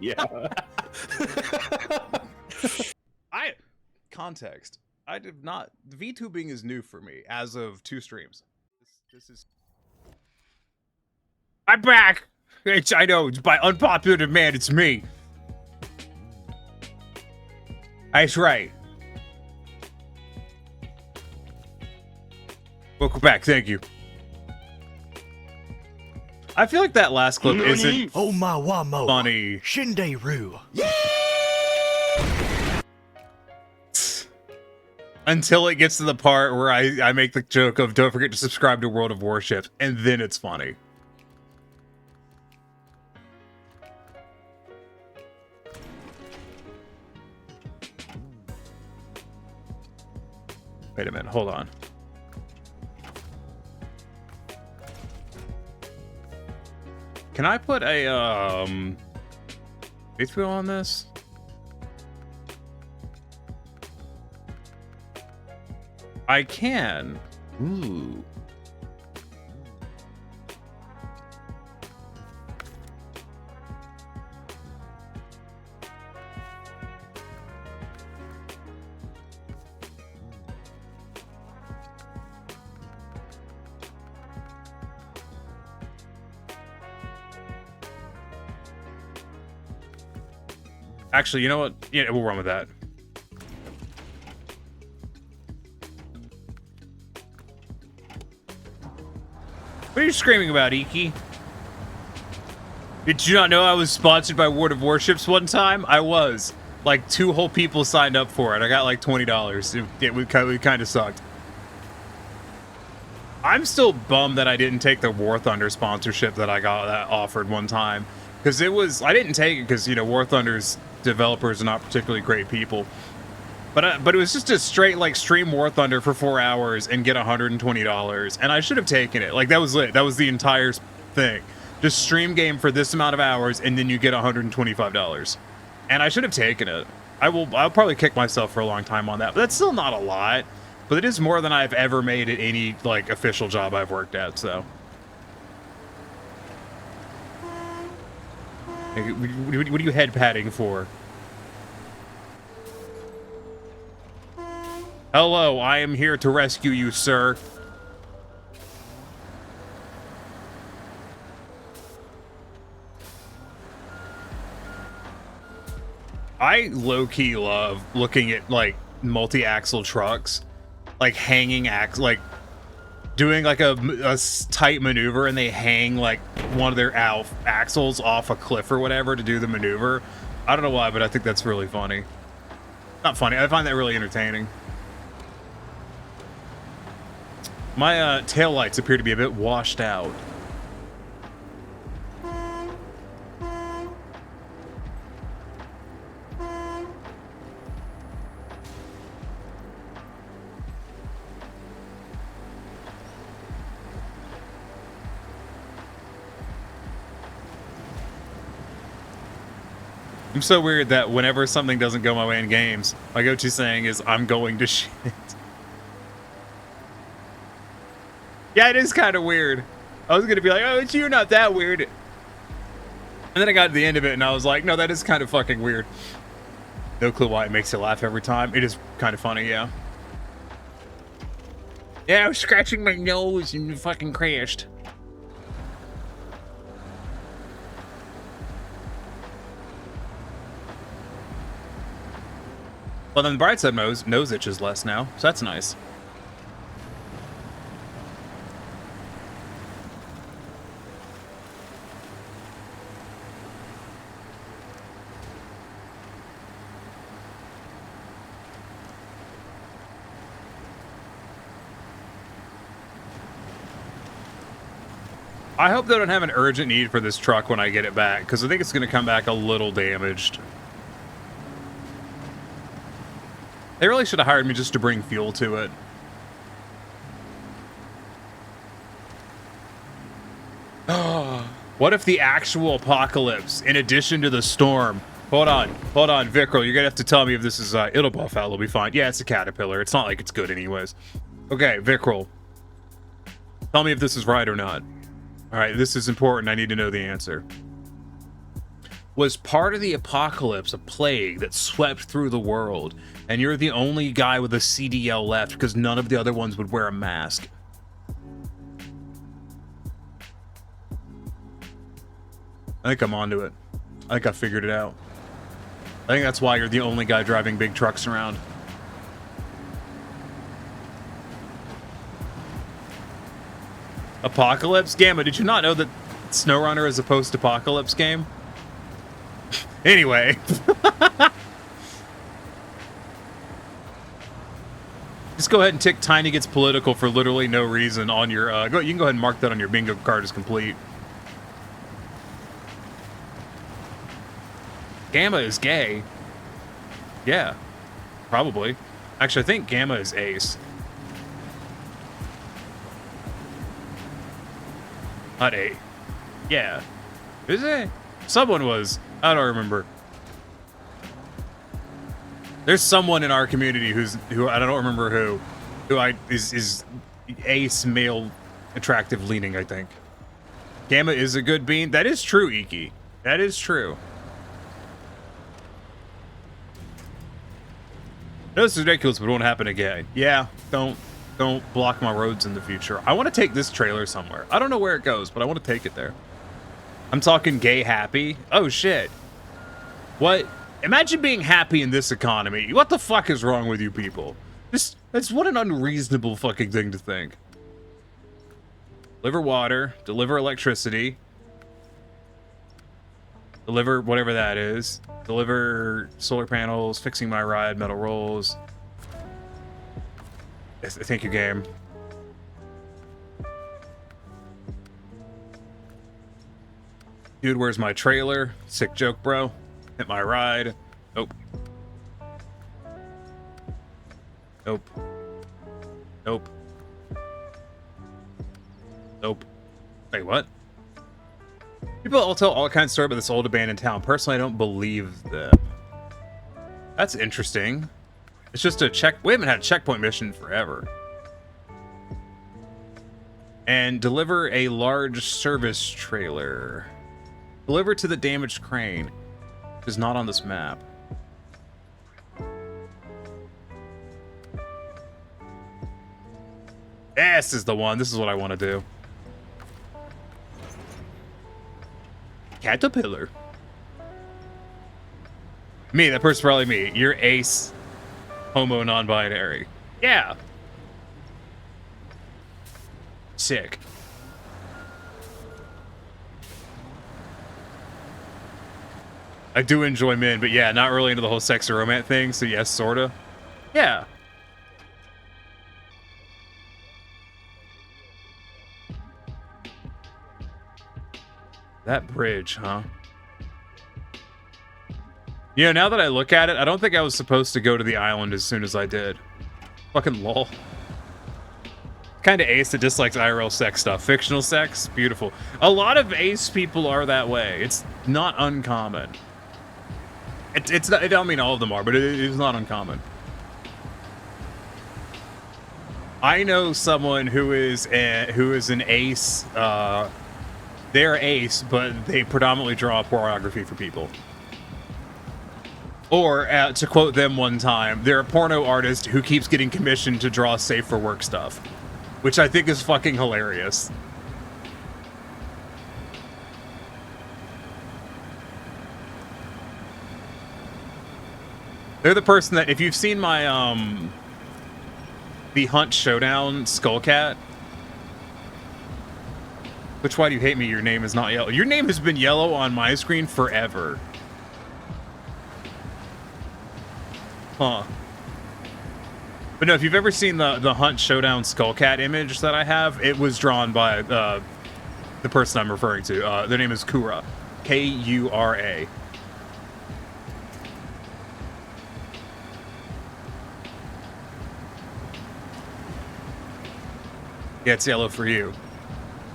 Yeah. Context. I did not. VTubing is new for me as of 2 streams. This is. I'm back. I know it's by unpopular demand. It's me. That's right. Welcome back. Thank you. I feel like that last clip isn't funny. Shinderu. Until it gets to the part where I make the joke of don't forget to subscribe to World of Warships, and then it's funny. Wait a minute, hold on. Can I put a HBO on this? I can. Ooh. Actually, you know what? Yeah, we'll run with that. What are you screaming about, Iki? Did you not know I was sponsored by World of Warships one time? I was. Like, 2 whole people signed up for it. I got like $20. It kind of sucked. I'm still bummed that I didn't take the War Thunder sponsorship that I got offered one time. Because it was... I didn't take it because, you know, War Thunder's developers are not particularly great people. But it was just a straight, like, stream War Thunder for 4 hours and get $120. And I should have taken it. Like, that was it. That was the entire thing. Just stream game for this amount of hours, and then you get $125. And I should have taken it. I'll probably kick myself for a long time on that. But that's still not a lot. But it is more than I've ever made at any, like, official job I've worked at, so. What are you head patting for? Hello, I am here to rescue you, sir. I low-key love looking at, like, multi-axle trucks. Like, hanging like, doing, like, a tight maneuver, and they hang, like, one of their axles off a cliff or whatever to do the maneuver. I don't know why, but I think that's really funny. Not funny. I find that really entertaining. My taillights appear to be a bit washed out. I'm so weird that whenever something doesn't go my way in games, my go-to saying is, I'm going to shit. Yeah, it is kind of weird. I was going to be like, oh, you're not that weird. And then I got to the end of it, and I was like, no, that is kind of fucking weird. No clue why it makes you laugh every time. It is kind of funny, yeah. Yeah, I was scratching my nose and fucking crashed. Well, then the bright side, nose itches less now, so that's nice. I hope they don't have an urgent need for this truck when I get it back, because I think it's going to come back a little damaged. They really should have hired me just to bring fuel to it. What if the actual apocalypse, in addition to the storm... Hold on, Vikral, you're going to have to tell me if this is... it'll buff out, it'll be fine. Yeah, it's a caterpillar. It's not like it's good anyways. Okay, Vikral. Tell me if this is right or not. Alright, this is important. I need to know the answer. Was part of the apocalypse a plague that swept through the world, and you're the only guy with a CDL left because none of the other ones would wear a mask? I think I'm onto it. I think I figured it out. I think that's why you're the only guy driving big trucks around. Apocalypse? Gamma, did you not know that Snowrunner is a post-apocalypse game? Anyway. Just go ahead and tick Tiny Gets Political for literally no reason on your... you can go ahead and mark that on your bingo card as complete. Gamma is gay. Yeah. Probably. Actually, I think Gamma is ace. Not A. Yeah. Is it? Someone was. I don't remember. There's someone in our community who I don't remember who is ace male attractive leaning, I think. Gamma is a good bean. That is true, Iki. That is true. No, this is ridiculous, but it won't happen again. Yeah, don't block my roads in the future. I want to take this trailer somewhere. I don't know where it goes, but I want to take it there. I'm talking gay happy. Oh, shit. What? Imagine being happy in this economy. What the fuck is wrong with you people? That's what an unreasonable fucking thing to think. Deliver water. Deliver electricity. Deliver whatever that is. Deliver solar panels. Fixing my ride. Metal rolls. Thank you, game. Dude, where's my trailer? Sick joke, bro. Hit my ride. Nope. Nope. Nope. Nope. Wait, what? People all tell all kinds of stories about this old abandoned town. Personally, I don't believe them. That's interesting. It's just a check. We haven't had a checkpoint mission forever. And deliver a large service trailer. Deliver to the damaged crane. Which is not on this map. This is the one. This is what I want to do. Caterpillar. Me, that person's probably me. You're ace. Homo non-binary. Yeah. Sick. I do enjoy men, but yeah, not really into the whole sex or romance thing, so yes, sorta. Yeah. That bridge, huh? You know, now that I look at it, I don't think I was supposed to go to the island as soon as I did. Fucking lol. Kind of ace that dislikes IRL sex stuff. Fictional sex? Beautiful. A lot of ace people are that way. It's not uncommon. It's not, I don't mean all of them are, but it is not uncommon. I know someone who is an ace. They're ace, but they predominantly draw pornography for people. Or, to quote them one time, they're a porno artist who keeps getting commissioned to draw safe for work stuff, which I think is fucking hilarious. They're the person that, if you've seen my, the Hunt Showdown Skullcat, which, why do you hate me? Your name is not yellow. Your name has been yellow on my screen forever. Huh. But no, if you've ever seen the Hunt Showdown Skullcat image that I have, it was drawn by the person I'm referring to. Their name is Kura. Kura. Yeah, it's yellow for you.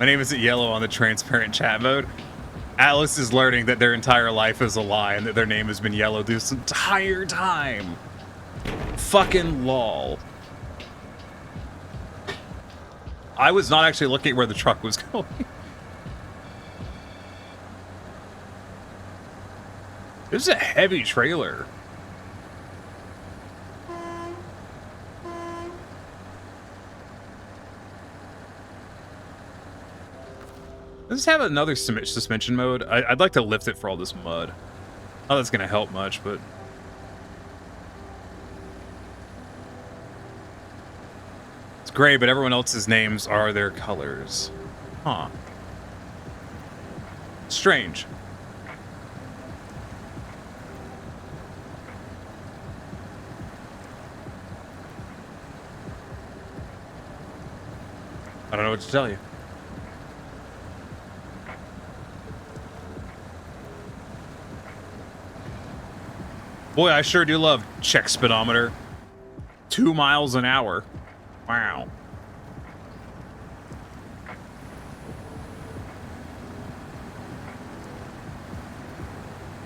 My name isn't yellow on the transparent chat mode. Atlas is learning that their entire life is a lie and that their name has been yellow this entire time. Fucking lol. I was not actually looking at where the truck was going. This is a heavy trailer. Does this have another suspension mode? I'd like to lift it for all this mud. Oh, that's gonna help much, but... It's gray, but everyone else's names are their colors. Huh. Strange. I don't know what to tell you. Boy, I sure do love check speedometer. 2 miles an hour. Wow.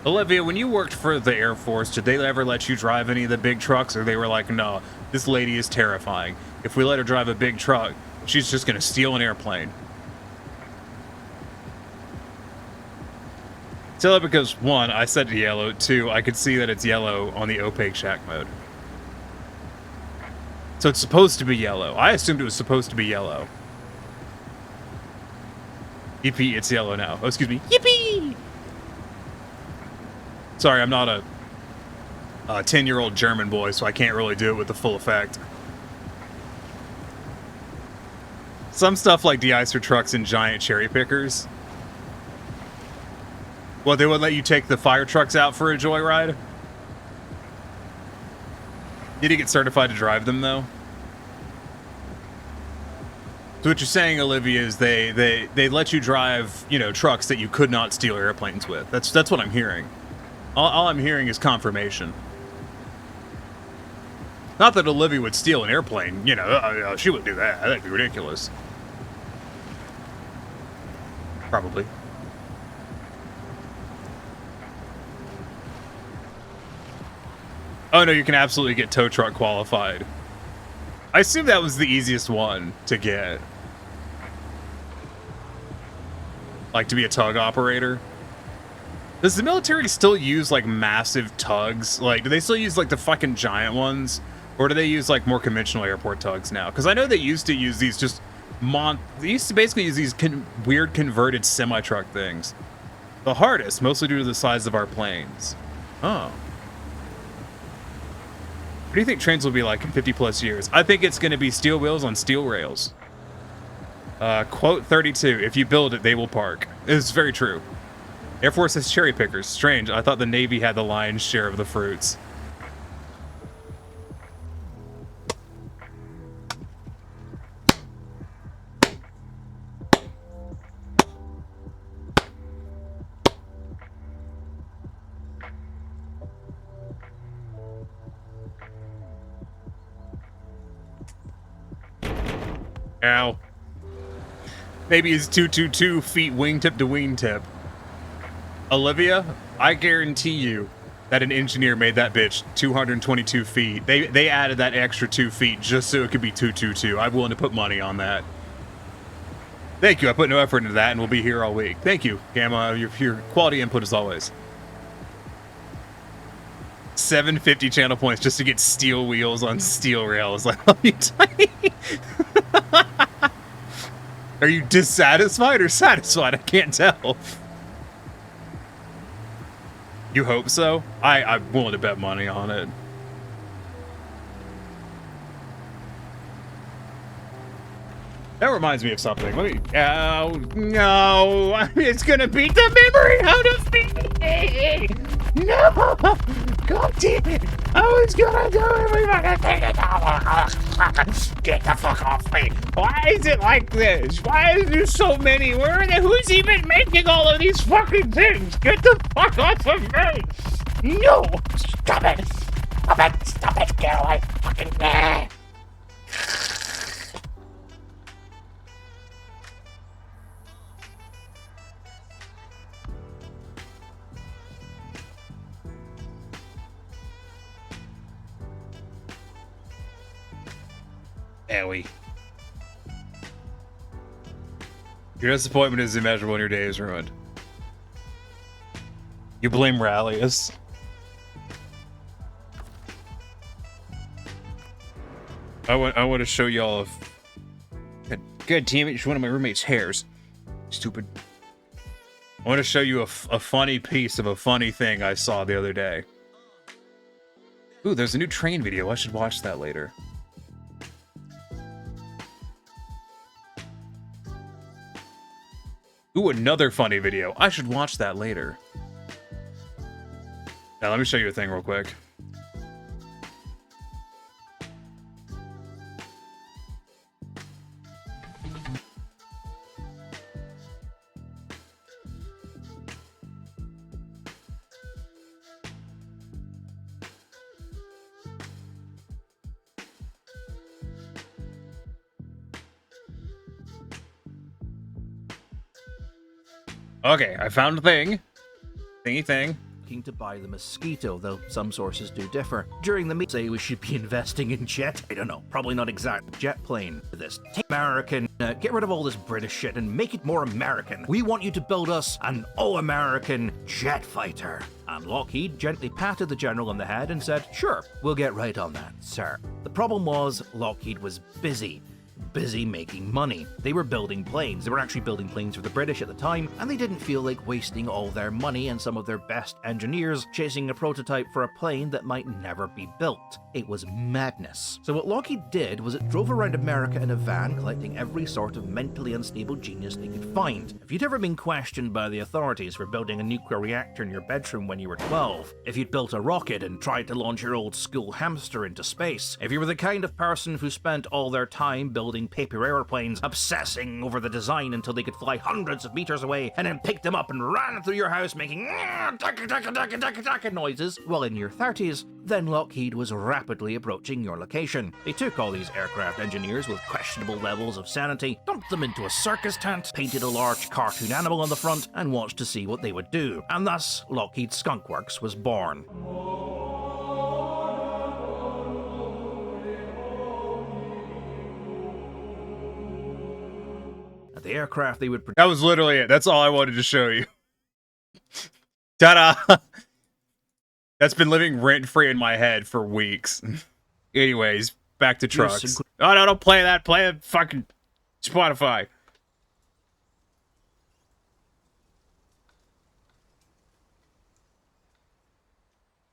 Olivia, when you worked for the Air Force, did they ever let you drive any of the big trucks? Or they were like, no, this lady is terrifying. If we let her drive a big truck, she's just going to steal an airplane. Tell it because, one, I said yellow. Two, I could see that it's yellow on the opaque shack mode. So it's supposed to be yellow. I assumed it was supposed to be yellow. Yippee, it's yellow now. Oh, excuse me. Yippee! Sorry, I'm not a 10-year-old German boy, so I can't really do it with the full effect. Some stuff like de-icer trucks and giant cherry pickers. Well, they would let you take the fire trucks out for a joyride? Did you get certified to drive them, though? So what you're saying, Olivia, is they let you drive, you know, trucks that you could not steal airplanes with. That's what I'm hearing. All I'm hearing is confirmation. Not that Olivia would steal an airplane. You know, she wouldn't do that. That'd be ridiculous. Probably. Oh no, you can absolutely get tow truck qualified. I assume that was the easiest one to get. Like, to be a tug operator. Does the military still use, like, massive tugs? Like, do they still use, like, the fucking giant ones? Or do they use, like, more conventional airport tugs now? Because I know they used to use these just... They used to basically use these weird converted semi-truck things. The hardest, mostly due to the size of our planes. Oh. What do you think trains will be like in 50 plus years? I think it's going to be steel wheels on steel rails. Quote 32, if you build it, they will park. It's very true. Air Force has cherry pickers. Strange, I thought the Navy had the lion's share of the fruits. Ow. Maybe it's 222 feet wingtip to wingtip. Olivia, I guarantee you that an engineer made that bitch 222 feet. They added that extra 2 feet just so it could be 222. I'm willing to put money on that. Thank you. I put no effort into that and we'll be here all week. Thank you, Gamma. Your quality input as always. 750 channel points just to get steel wheels on steel rails. I love you, Tiny. Are you dissatisfied or satisfied? I can't tell. You hope so? I'm willing to bet money on it. That reminds me of something. Let me. Oh, no. It's gonna beat the memory out of me. No. God damn it. I was gonna do everybody. Get the fuck off me. Why is it like this? Why is there so many? Who's even making all of these fucking things? Get the fuck off of me. No. Stop it. Stop it. Stop it. Get away. Fucking nah. Owie. Your disappointment is immeasurable and your day is ruined. You blame Rallius. I want to show y'all a... God damn it, it's one of my roommate's hairs. Stupid. I want to show you a funny piece of a funny thing I saw the other day. Ooh, there's a new train video. I should watch that later. Ooh, another funny video. I should watch that later. Now, let me show you a thing real quick. Okay, I found a thing. Thingy thing. Looking to buy the Mosquito, though some sources do differ. During the meet, say we should be investing in jet. I don't know, probably not exact jet plane for this. Take American, get rid of all this British shit and make it more American. We want you to build us an all-American jet fighter. And Lockheed gently patted the general on the head and said, sure, we'll get right on that, sir. The problem was Lockheed was busy making money. They were building planes. They were actually building planes for the British at the time, and they didn't feel like wasting all their money and some of their best engineers chasing a prototype for a plane that might never be built. It was madness. So what Lockheed did was it drove around America in a van collecting every sort of mentally unstable genius they could find. If you'd ever been questioned by the authorities for building a nuclear reactor in your bedroom when you were 12, if you'd built a rocket and tried to launch your old school hamster into space, if you were the kind of person who spent all their time building paper airplanes, obsessing over the design until they could fly hundreds of meters away, and then pick them up and ran through your house making noises while in your 30s, then Lockheed was rapidly approaching your location. They took all these aircraft engineers with questionable levels of sanity, dumped them into a circus tent, painted a large cartoon animal on the front, and watched to see what they would do. And thus, Lockheed Skunk Works was born. The aircraft they would produce. That was literally it. That's all I wanted to show you. Ta-da! That's been living rent-free in my head for weeks. Anyways, back to trucks. Oh, no, don't play that. Play it fucking Spotify.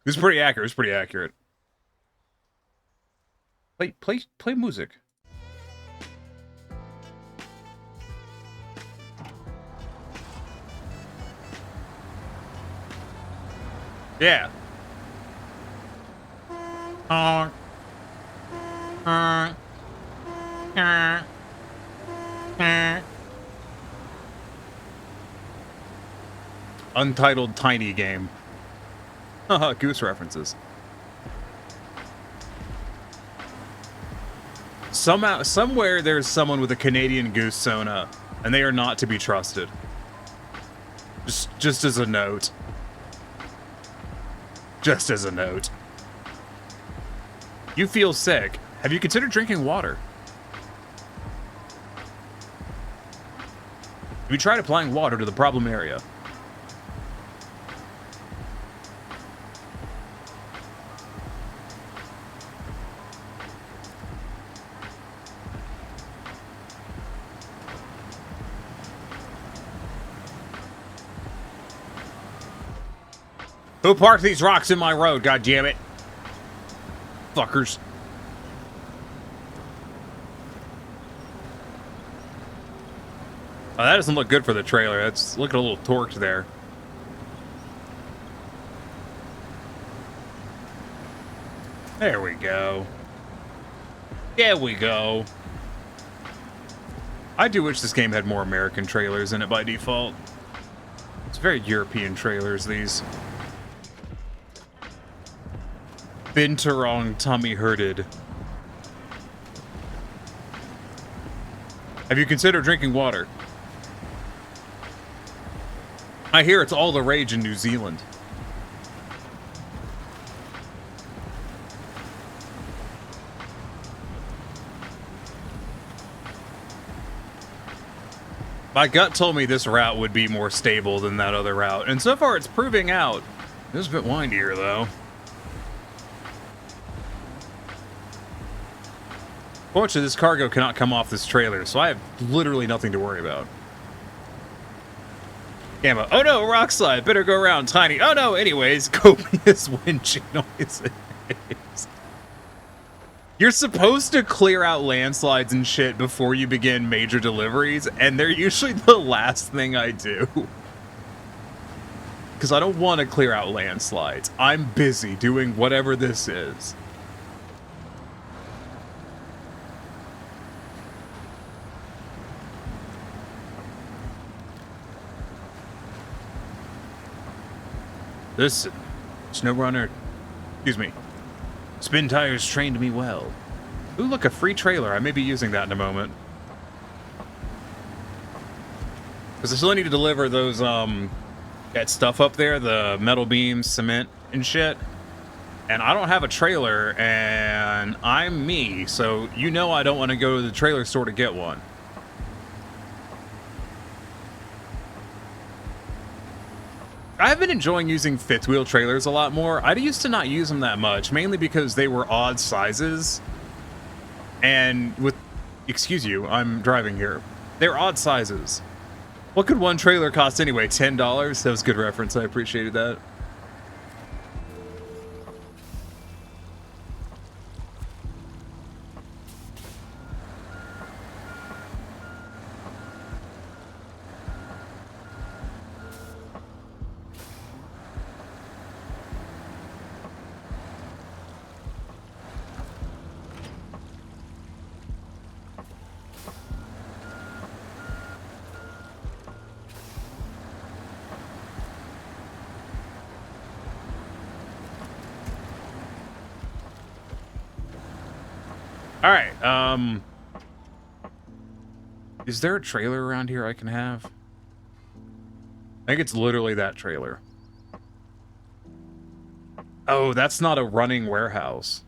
It's pretty accurate. It's pretty accurate. Play music. Yeah. Untitled tiny game. Haha, Goose references. Somewhere there's someone with a Canadian Goose Sona, and they are not to be trusted. Just as a note. Just as a note. You feel sick. Have you considered drinking water? Have you tried applying water to the problem area? Who parked these rocks in my road, god damn it? Fuckers. Oh, that doesn't look good for the trailer. That's looking a little torqued there. There we go. There we go. I do wish this game had more American trailers in it by default. It's very European trailers, these. Binturong tummy hurted. Have you considered drinking water? I hear it's all the rage in New Zealand. My gut told me this route would be more stable than that other route, and so far it's proving out. It's a bit windier, though. Fortunately, this cargo cannot come off this trailer, so I have literally nothing to worry about. Gamma, oh no, rock slide, better go around, Tiny. Oh no, anyways, copious winching noises. You're supposed to clear out landslides and shit before you begin major deliveries, and they're usually the last thing I do. Because I don't want to clear out landslides. I'm busy doing whatever this is. This Snowrunner, excuse me, spin tires trained me well. Ooh, look, a free trailer. I may be using that in a moment. Because I still need to deliver those, that stuff up there, the metal beams, cement, and shit. And I don't have a trailer, and I'm me, so you know I don't want to go to the trailer store to get one. I've been enjoying using fifth wheel trailers a lot more. I used to not use them that much, mainly because they were odd sizes. And with, excuse you, I'm driving here. They're odd sizes. What could one trailer cost anyway? $10? That was a good reference. I appreciated that. All right, is there a trailer around here I can have? I think it's literally that trailer. Oh, that's not a running warehouse.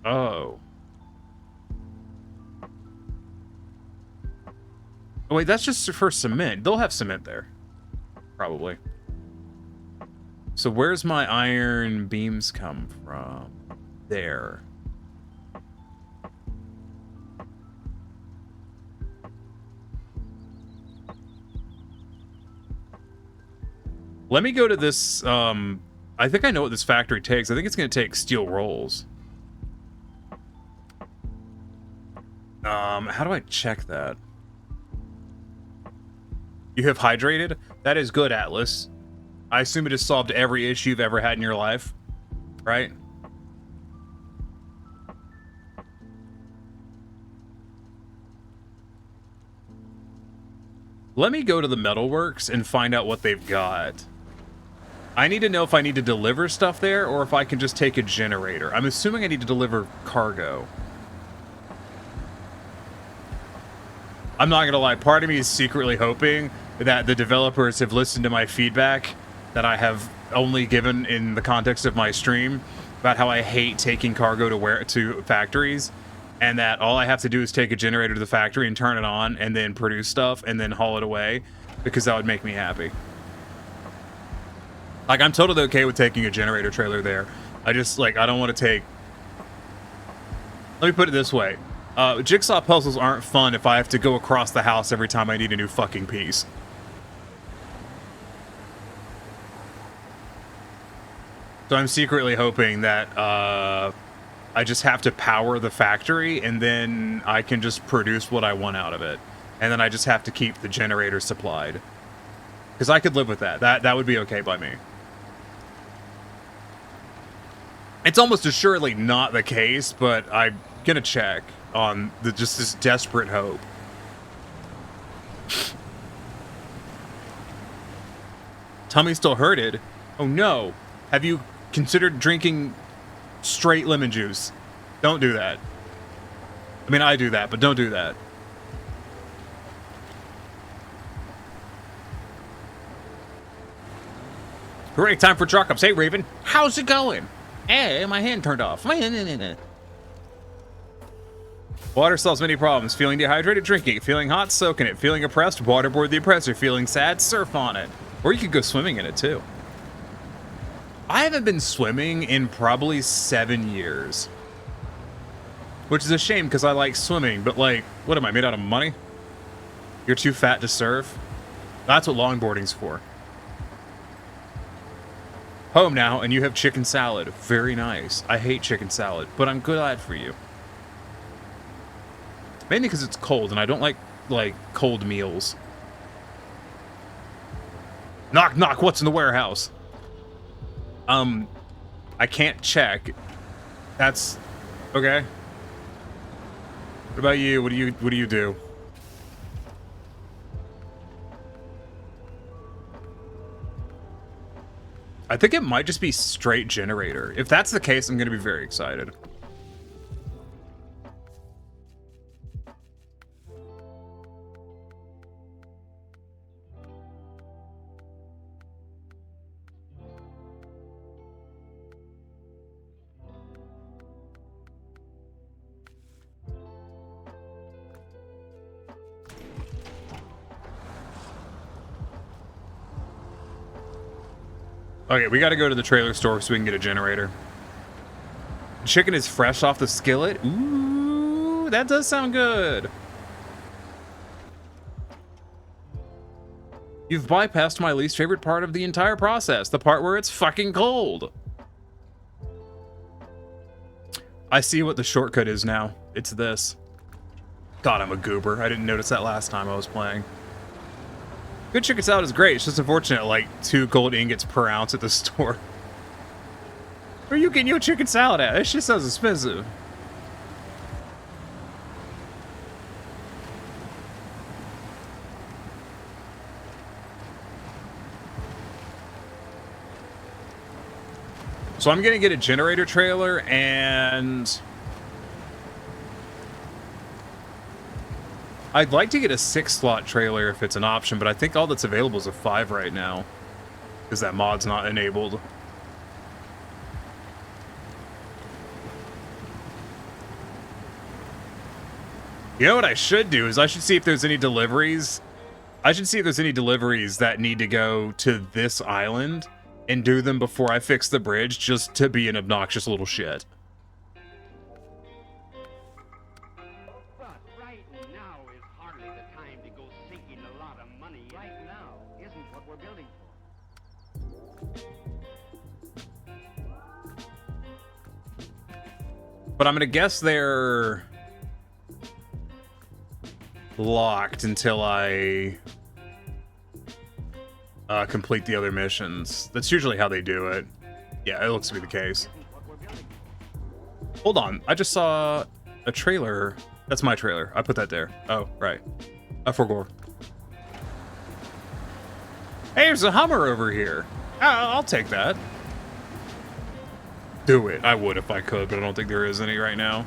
Oh. Oh, wait, that's just for cement. They'll have cement there. Probably. So where's my iron beams come from? There. Let me go to this, I think I know what this factory takes. I think it's going to take steel rolls. How do I check that? You have hydrated? That is good, Atlas. I assume it has solved every issue you've ever had in your life, right? Let me go to the metalworks and find out what they've got. I need to know if I need to deliver stuff there or if I can just take a generator. I'm assuming I need to deliver cargo. I'm not gonna lie, part of me is secretly hoping that the developers have listened to my feedback that I have only given in the context of my stream about how I hate taking cargo to factories, and that all I have to do is take a generator to the factory and turn it on and then produce stuff and then haul it away, because that would make me happy. Like, I'm totally okay with taking a generator trailer there. I just, like, I don't want to take... Let me put it this way. Jigsaw puzzles aren't fun if I have to go across the house every time I need a new fucking piece. So I'm secretly hoping that I just have to power the factory and then I can just produce what I want out of it. And then I just have to keep the generator supplied. Because I could live with that. That would be okay by me. It's almost assuredly not the case, but I'm gonna check on just this desperate hope. Tummy still hurted? Oh no. Have you considered drinking straight lemon juice? Don't do that. I mean, I do that, but don't do that. Great time for chalk ups. Hey, Raven. How's it going? Hey, my hand turned off. Water solves many problems. Feeling dehydrated, drinking it. Feeling hot, soaking it. Feeling oppressed, waterboard the oppressor. Feeling sad, surf on it. Or you could go swimming in it, too. I haven't been swimming in probably 7 years. Which is a shame, because I like swimming, but like, what am I, made out of money? You're too fat to surf? That's what longboarding's for. Home now, and you have chicken salad. Very nice. I hate chicken salad, but I'm glad for you. Mainly because it's cold, and I don't like cold meals. Knock, knock, what's in the warehouse? I can't check. That's... okay. What about you? What do you do? I think it might just be straight generator. If that's the case, I'm going to be very excited. Okay, we gotta go to the trailer store so we can get a generator. Chicken is fresh off the skillet. Ooh, that does sound good. You've bypassed my least favorite part of the entire process, the part where it's fucking cold. I see what the shortcut is now. It's this. God, I'm a goober. I didn't notice that last time I was playing. Good chicken salad is great. It's just unfortunate, like 2 gold ingots per ounce at the store. Where are you getting your chicken salad at? That shit sounds expensive. So I'm gonna get a generator trailer and I'd like to get a 6-slot trailer if it's an option, but I think all that's available is a 5 right now. Because that mod's not enabled. You know what I should do is I should see if there's any deliveries. I should see if there's any deliveries that need to go to this island and do them before I fix the bridge, just to be an obnoxious little shit. But I'm gonna guess they're locked until I complete the other missions. That's usually how they do it. Yeah, it looks to be the case. Hold on, I just saw a trailer. That's my trailer. I put that there. Oh, right. I forgot. Hey, there's a Hummer over here. I'll take that. Do it. I would if I could, but I don't think there is any right now.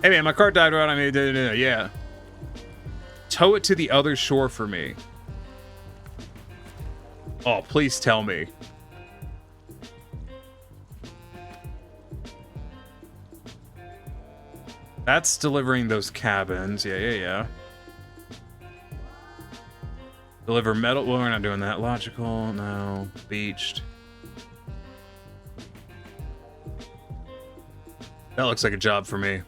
Hey man, my car died right on me. Yeah. Tow it to the other shore for me. Oh, please tell me. That's delivering those cabins. Yeah. Deliver metal. Well, we're not doing that. Logical. No. Beached. That looks like a job for me.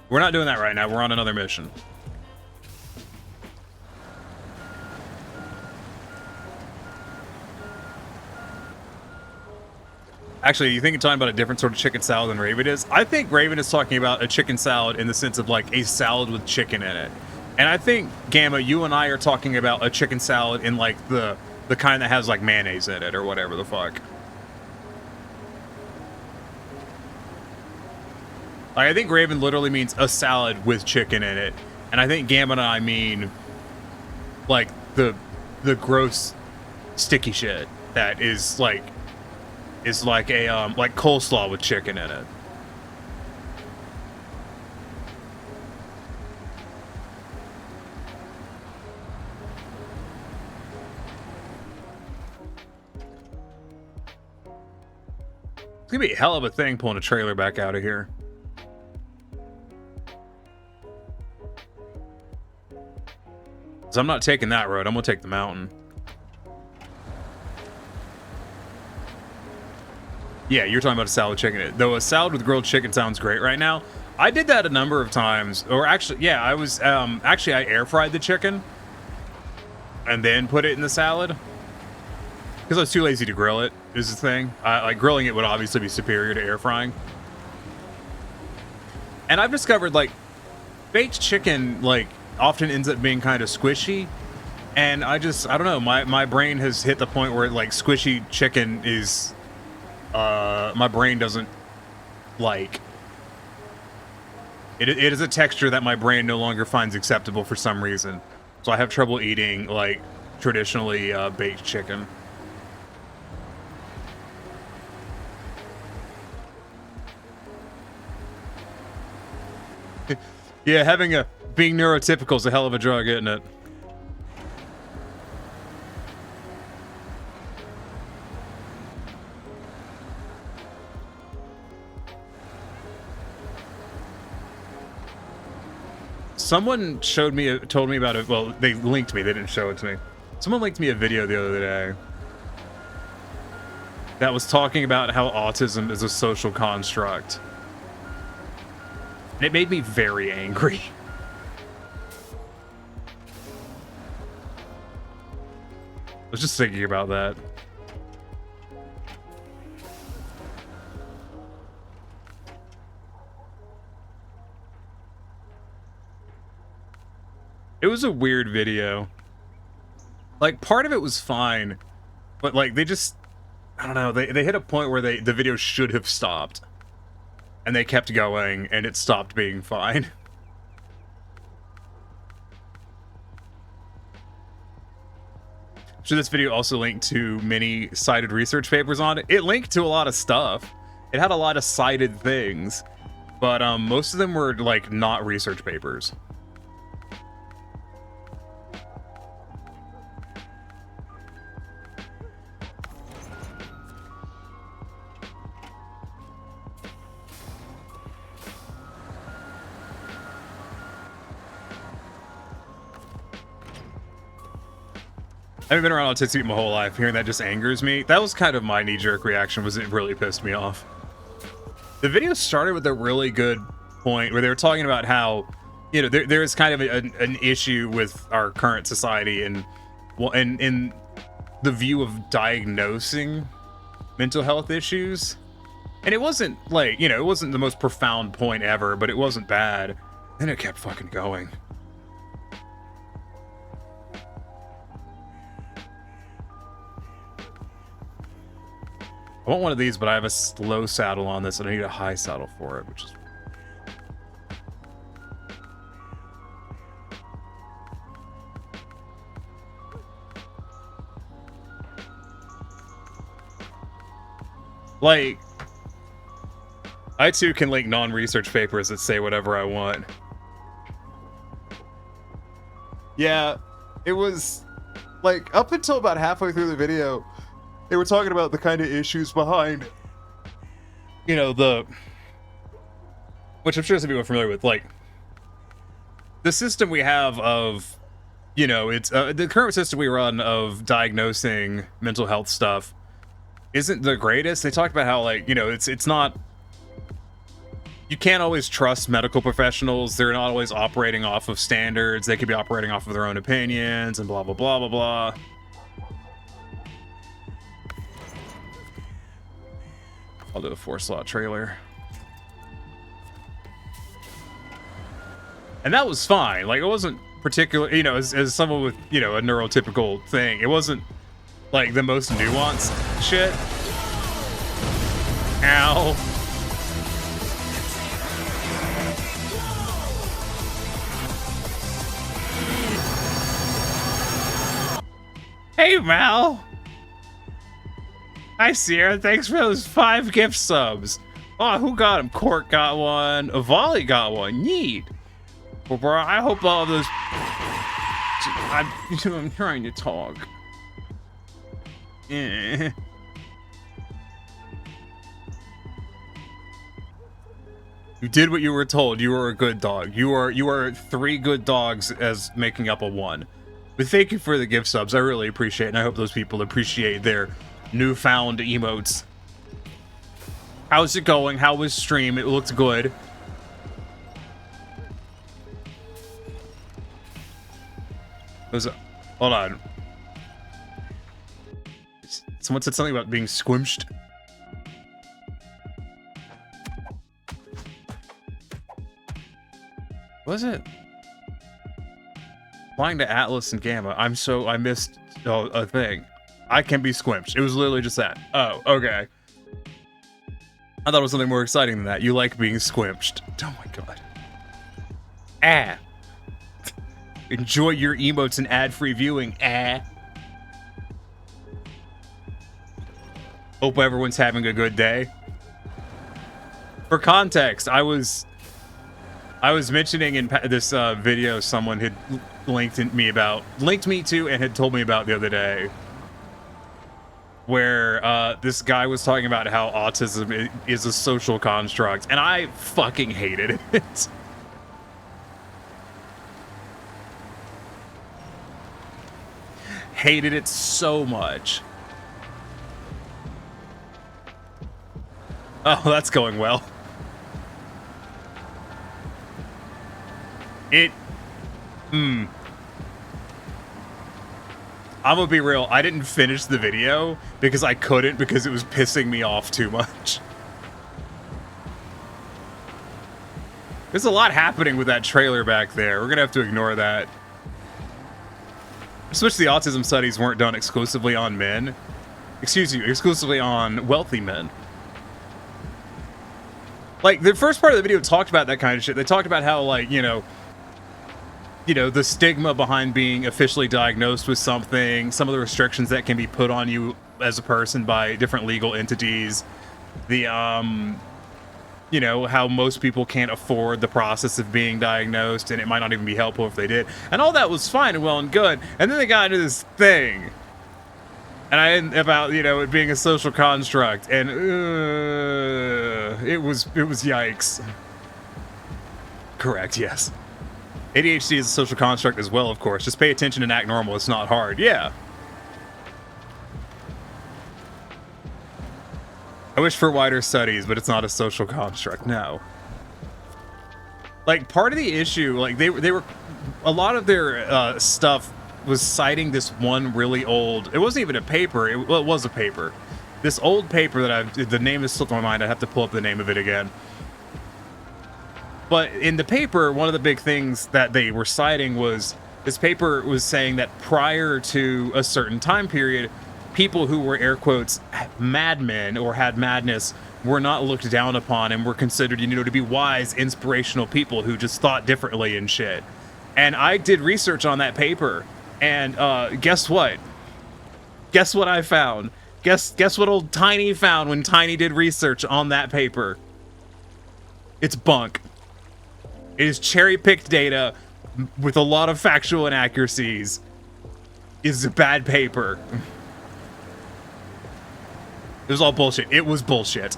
We're not doing that right now. We're on another mission. Actually, you think you're talking about a different sort of chicken salad than Raven is? I think Raven is talking about a chicken salad in the sense of like a salad with chicken in it. And I think, Gamma, you and I are talking about a chicken salad in like the kind that has like mayonnaise in it or whatever the fuck. Like, I think Raven literally means a salad with chicken in it. And I think Gamma and I mean like the gross sticky shit that is like a like coleslaw with chicken in it. It's gonna be a hell of a thing pulling a trailer back out of here. So I'm not taking that road. I'm gonna take the mountain. Yeah, you're talking about a salad with chicken in it. Though a salad with grilled chicken sounds great right now. I did that a number of times. Or actually, yeah, I was actually I air fried the chicken and then put it in the salad because I was too lazy to grill it. Is the thing. Like grilling it would obviously be superior to air frying. And I've discovered like baked chicken like often ends up being kind of squishy, and I don't know, my brain has hit the point where like squishy chicken is my brain doesn't like it is a texture that my brain no longer finds acceptable for some reason, so I have trouble eating like traditionally baked chicken. Yeah, being neurotypical is a hell of a drug, isn't it? Someone told me about it. Well, they linked me. They didn't show it to me. Someone linked me a video the other day that was talking about how autism is a social construct. And it made me very angry. I was just thinking about that. It was a weird video. Like, part of it was fine, but like they just, I don't know, they hit a point where the video should have stopped. And they kept going, and it stopped being fine. So this video also linked to many cited research papers on it. It linked to a lot of stuff. It had a lot of cited things, but most of them were like not research papers. I haven't been around autistic my whole life. Hearing that just angers me. That was kind of my knee-jerk reaction, was it really pissed me off. The video started with a really good point where they were talking about how, you know, there's kind of an issue with our current society and in the view of diagnosing mental health issues. And it wasn't like, you know, it wasn't the most profound point ever, but it wasn't bad. Then it kept fucking going. I want one of these, but I have a slow saddle on this, and I need a high saddle for it, which is... Like, I too can link non-research papers that say whatever I want. Yeah, it was, like, up until about halfway through the video, they were talking about the kind of issues behind, you know, which I'm sure some people are familiar with, like, the system we have of, you know, it's, the current system we run of diagnosing mental health stuff isn't the greatest. They talked about how, like, you know, it's not, you can't always trust medical professionals. They're not always operating off of standards. They could be operating off of their own opinions and blah, blah, blah, blah, blah. do a 4-slot trailer. And that was fine. Like, it wasn't particular, you know, as someone with, you know, a neurotypical thing, it wasn't like the most nuanced shit. Ow. Hey, Mal. Hi, Sierra. Thanks for those 5 gift subs. Oh, who got them? Court got one. Avali got one. Neat. Well, bro, I hope all of those... I'm trying to talk. Eh. You did what you were told. You were a good dog. You are 3 good dogs as making up a 1. But thank you for the gift subs. I really appreciate it, and I hope those people appreciate their newfound emotes. How's it going? How was stream? It looked good. Hold on. Someone said something about being squished. Was it? Flying to Atlas and Gamma. I missed a thing. I can be squished. It was literally just that. Oh, okay. I thought it was something more exciting than that. You like being squished. Oh my god. Ah. Enjoy your emotes and ad-free viewing. Ah. Hope everyone's having a good day. For context, I was mentioning in this video someone had linked me to and had told me about the other day, where this guy was talking about how autism is a social construct, and I fucking hated it. Hated it so much. Oh, that's going well. I'm gonna be real, I didn't finish the video because I couldn't, because it was pissing me off too much. There's a lot happening with that trailer back there. We're gonna have to ignore that. I wish the autism studies weren't done exclusively on men. Excuse you, exclusively on wealthy men. Like, the first part of the video talked about that kind of shit. They talked about how, like, you know, the stigma behind being officially diagnosed with something, some of the restrictions that can be put on you as a person by different legal entities, the, you know, how most people can't afford the process of being diagnosed, and it might not even be helpful if they did. And all that was fine and well and good. And then they got into this thing. And about, you know, it being a social construct, and it was yikes. Correct, yes. ADHD is a social construct as well, of course. Just pay attention and act normal. It's not hard. Yeah. I wish for wider studies, but it's not a social construct. No. Like, part of the issue, like, they were, a lot of their stuff was citing this one really old, it wasn't even a paper, well, it was a paper. This old paper that the name has slipped my mind, I'd have to pull up the name of it again. But in the paper, one of the big things that they were citing was, this paper was saying that prior to a certain time period, people who were, air quotes, madmen or had madness were not looked down upon and were considered, you know, to be wise, inspirational people who just thought differently and shit. And I did research on that paper, and guess what? Guess what I found? Guess what old Tiny found when Tiny did research on that paper? It's bunk. It is cherry-picked data with a lot of factual inaccuracies. It's a bad paper. It was all bullshit. It was bullshit.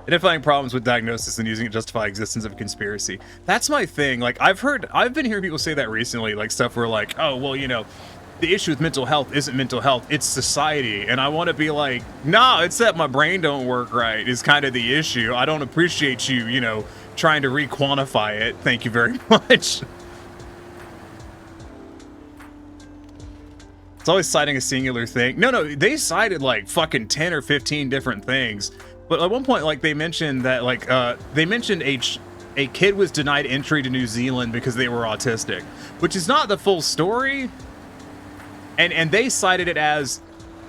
Identifying problems with diagnosis and using it to justify existence of a conspiracy. That's my thing. Like, I've been hearing people say that recently, like stuff where like, oh, well, you know, the issue with mental health isn't mental health, it's society. And I want to be like, nah, it's that my brain don't work right is kind of the issue. I don't appreciate you, you know, trying to re-quantify it. Thank you very much. It's It's always citing a singular thing. No, they cited like fucking 10 or 15 different things. But at one point, like, they mentioned that, like, they mentioned a kid was denied entry to New Zealand because they were autistic, which is not the full story. And they cited it as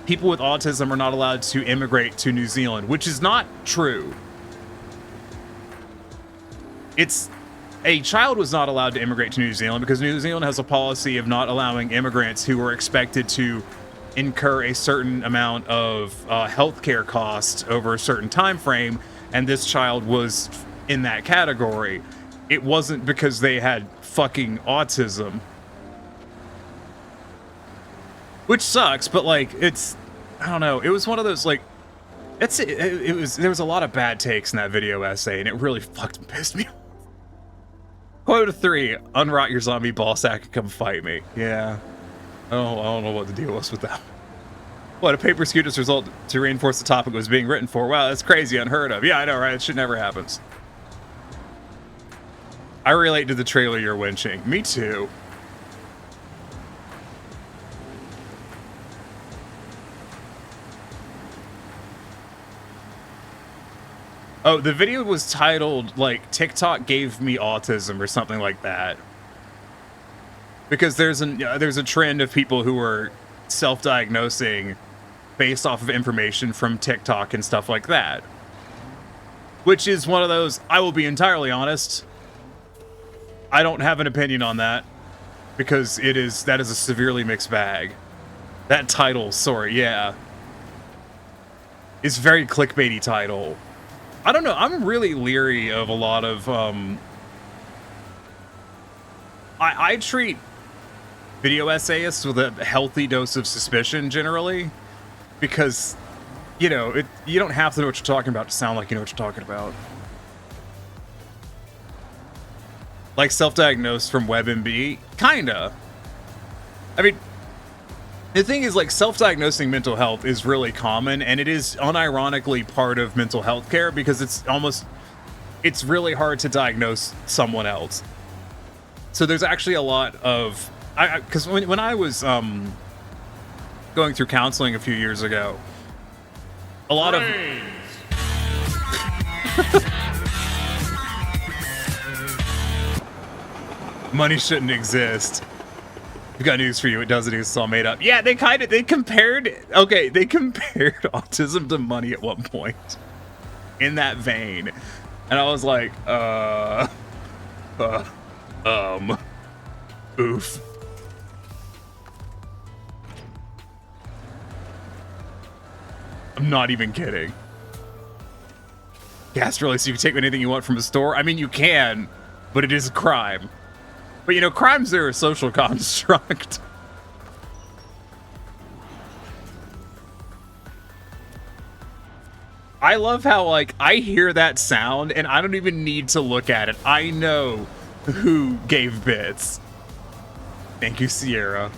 people with autism are not allowed to immigrate to New Zealand, which is not true. A child was not allowed to immigrate to New Zealand because New Zealand has a policy of not allowing immigrants who are expected to incur a certain amount of healthcare costs over a certain time frame, and this child was in that category. It wasn't because they had fucking autism, which sucks. But like, I don't know. It was one of those like, there was a lot of bad takes in that video essay, and it really fucking pissed me off. Quota 3, unrot your zombie ball sack and come fight me. Yeah. I don't know what the deal was with that. What, a paper scooter's result to reinforce the topic was being written for? Wow, that's crazy, unheard of. Yeah, I know, right? It shit never happens. I relate to the trailer you're winching. Me too. Oh, the video was titled, like, TikTok gave me autism or something like that. Because there's a trend of people who are self-diagnosing based off of information from TikTok and stuff like that. Which is one of those, I will be entirely honest, I don't have an opinion on that. Because that is a severely mixed bag. That title, sorry, yeah. It's a very clickbaity title. I don't know, I'm really leery of a lot of, I treat video essayists with a healthy dose of suspicion, generally, because, you know, you don't have to know what you're talking about to sound like you know what you're talking about. Like self-diagnosed from WebMD? Kinda. I mean, the thing is, like, self-diagnosing mental health is really common, and it is unironically part of mental health care because it's really hard to diagnose someone else. So there's actually a lot of, because when I was going through counseling a few years ago, a lot of money shouldn't exist. I've got news for you. It doesn't. It's all made up. Yeah, they compared autism to money at one point in that vein. And I was like, oof. I'm not even kidding. Gas really, so you can take anything you want from a store? I mean, you can, but it is a crime. But, you know, crimes are a social construct. I love how, like, I hear that sound and I don't even need to look at it. I know who gave bits. Thank you, Sierra.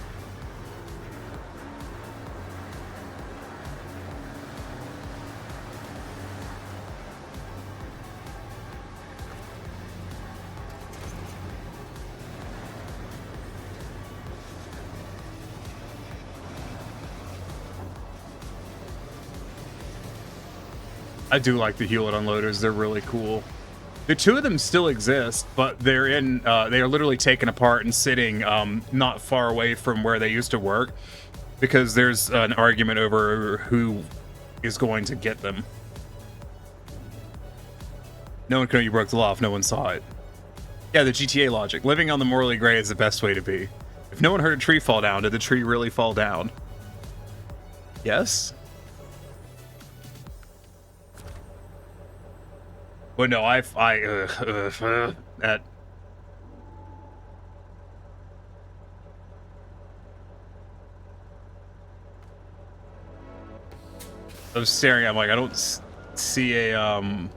I do like the Hewlett Unloaders. They're really cool. The two of them still exist, but they are literally taken apart and sitting not far away from where they used to work because there's an argument over who is going to get them. No one can know you broke the law if no one saw it. Yeah, the GTA logic. Living on the morally gray is the best way to be. If no one heard a tree fall down, did the tree really fall down? Yes? Well, no, that. I was staring at him like, I don't see a, oh,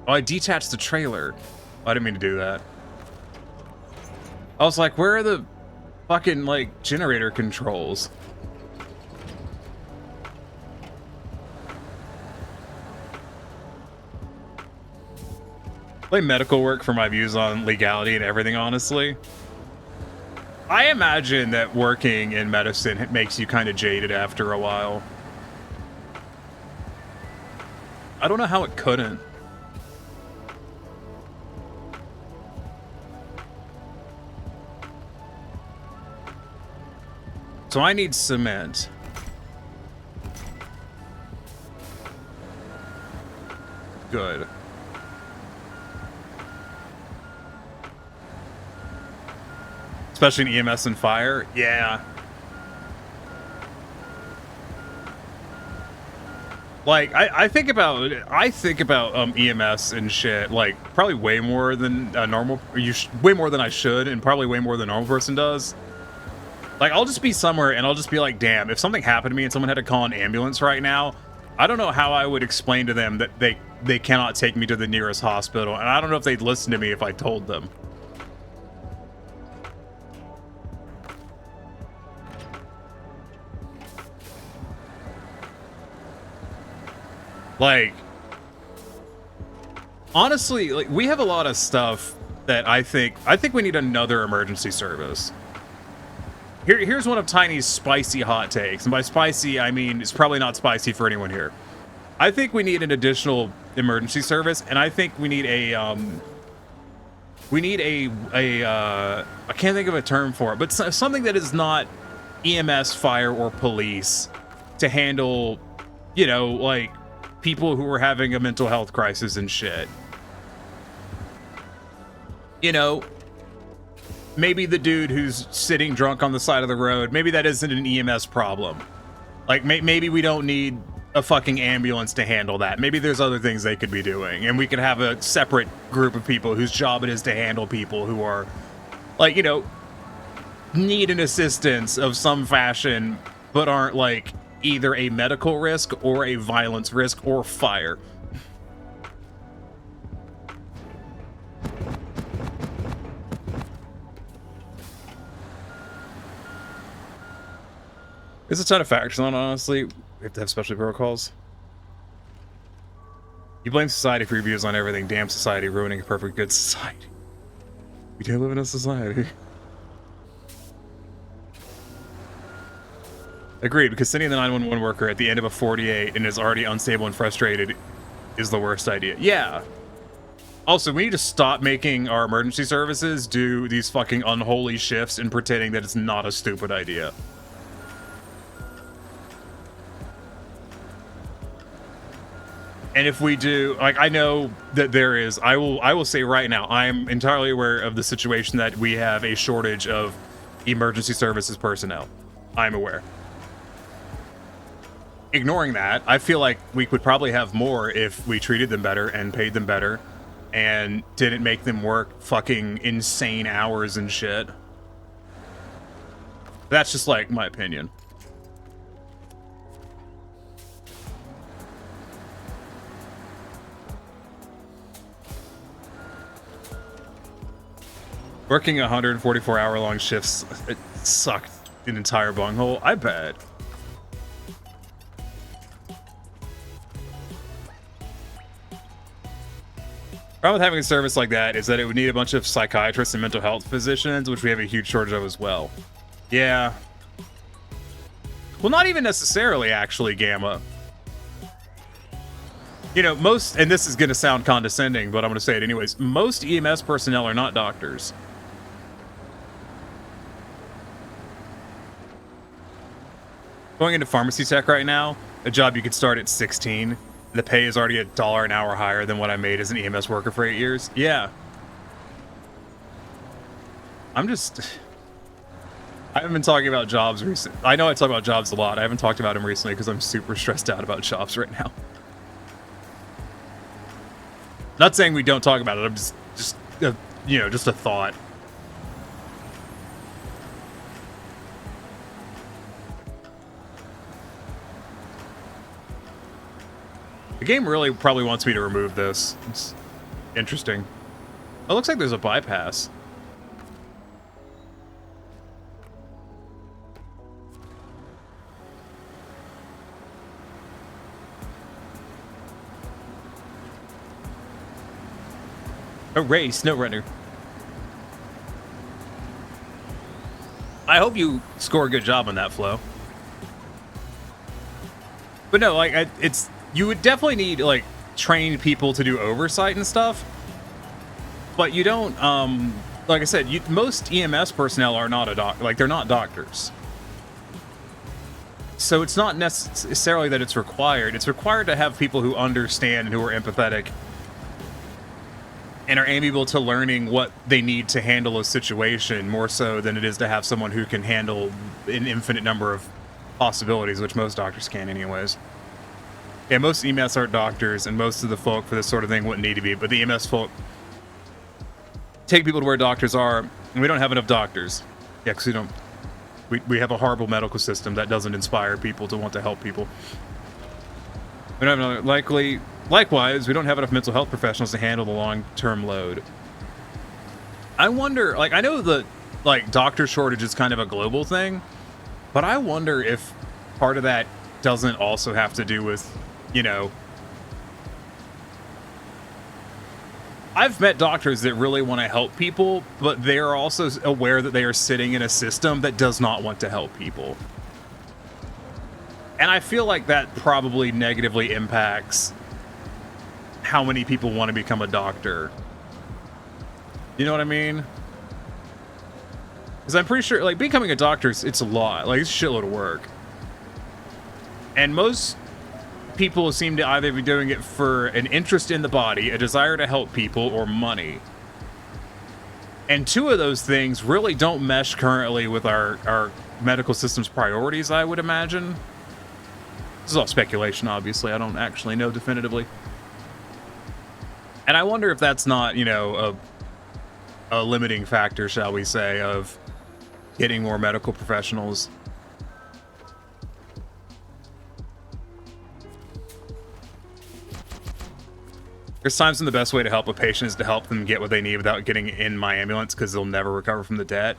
I detached the trailer. Oh, I didn't mean to do that. I was like, where are the fucking, like, generator controls? Play medical work for my views on legality and everything, honestly. I imagine that working in medicine makes you kind of jaded after a while. I don't know how it couldn't. So I need cement. Good. Especially in EMS and fire. Yeah. Like I think about EMS and shit like probably way more than a normal way more than I should, and probably way more than a normal person does. Like I'll just be somewhere and I'll just be like, damn, if something happened to me and someone had to call an ambulance right now, I don't know how I would explain to them that they cannot take me to the nearest hospital, and I don't know if they'd listen to me if I told them. Like, honestly, like we have a lot of stuff that I think we need another emergency service. Here's one of Tiny's spicy hot takes, and by spicy I mean it's probably not spicy for anyone here. I think we need an additional emergency service, and I think we need a I can't think of a term for it, but something that is not EMS, fire, or police to handle, you know, like people who are having a mental health crisis and shit. You know, maybe the dude who's sitting drunk on the side of the road, maybe that isn't an EMS problem. Like, maybe we don't need a fucking ambulance to handle that. Maybe there's other things they could be doing, and we could have a separate group of people whose job it is to handle people who are, like, you know, need an assistance of some fashion, but aren't, like, either a medical risk or a violence risk or fire. There's a ton of factors on, honestly. We have to have special protocols. You blame society for your views on everything. Damn society, ruining a perfect good society. We do live in a society. Agreed, because sending the 911 worker at the end of a 48 and is already unstable and frustrated is the worst idea. Yeah. Also, we need to stop making our emergency services do these fucking unholy shifts and pretending that it's not a stupid idea. And if we do, like, I know that there is, I will say right now, I'm entirely aware of the situation that we have a shortage of emergency services personnel. I'm aware. Ignoring that, I feel like we could probably have more if we treated them better and paid them better and didn't make them work fucking insane hours and shit. That's just, like, my opinion. Working 144-hour-long shifts, it sucked an entire bunghole. I bet. Problem with having a service like that is that it would need a bunch of psychiatrists and mental health physicians, which we have a huge shortage of as well. Yeah. Well, not even necessarily, actually, Gamma. You know, most, and this is going to sound condescending, but I'm going to say it anyways, most EMS personnel are not doctors. Going into pharmacy tech right now, a job you could start at 16. The pay is already $1 an hour higher than what I made as an EMS worker for 8 years. Yeah. I haven't been talking about jobs recently. I know I talk about jobs a lot. I haven't talked about them recently because I'm super stressed out about jobs right now. Not saying we don't talk about it. I'm just you know, just a thought. The game really probably wants me to remove this. It's interesting. It looks like there's a bypass. Hooray, Snowrunner. I hope you score a good job on that, Flo. But no, like, it's you would definitely need like trained people to do oversight and stuff. But you don't, like I said, most EMS personnel are not they're not doctors. So it's not necessarily that it's required. It's required to have people who understand and who are empathetic and are amiable to learning what they need to handle a situation more so than it is to have someone who can handle an infinite number of possibilities, which most doctors can anyways. Yeah, most EMS aren't doctors, and most of the folk for this sort of thing wouldn't need to be, but the EMS folk take people to where doctors are, and we don't have enough doctors. Yeah, because we have a horrible medical system that doesn't inspire people to want to help people. We don't have enough, likewise, we don't have enough mental health professionals to handle the long-term load. I wonder, like, I know that, like, doctor shortage is kind of a global thing, but I wonder if part of that doesn't also have to do with, you know, I've met doctors that really want to help people, but they are also aware that they are sitting in a system that does not want to help people. And I feel like that probably negatively impacts how many people want to become a doctor. You know what I mean? Because I'm pretty sure, like, becoming a doctor, it's a lot. Like, it's a shitload of work. And most people seem to either be doing it for an interest in the body, a desire to help people, or money. And two of those things really don't mesh currently with our medical system's priorities, I would imagine. This is all speculation, obviously. I don't actually know definitively. And I wonder if that's not, you know, a limiting factor, shall we say, of getting more medical professionals. There's times when the best way to help a patient is to help them get what they need without getting in my ambulance because they'll never recover from the debt.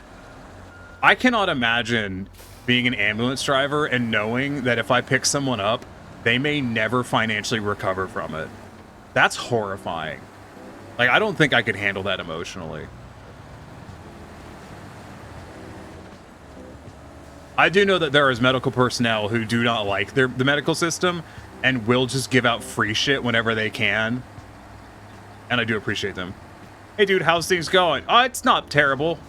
I cannot imagine being an ambulance driver and knowing that if I pick someone up, they may never financially recover from it. That's horrifying. Like, I don't think I could handle that emotionally. I do know that there is medical personnel who do not like the medical system and will just give out free shit whenever they can. And I do appreciate them. Hey, dude, how's things going? Oh, it's not terrible.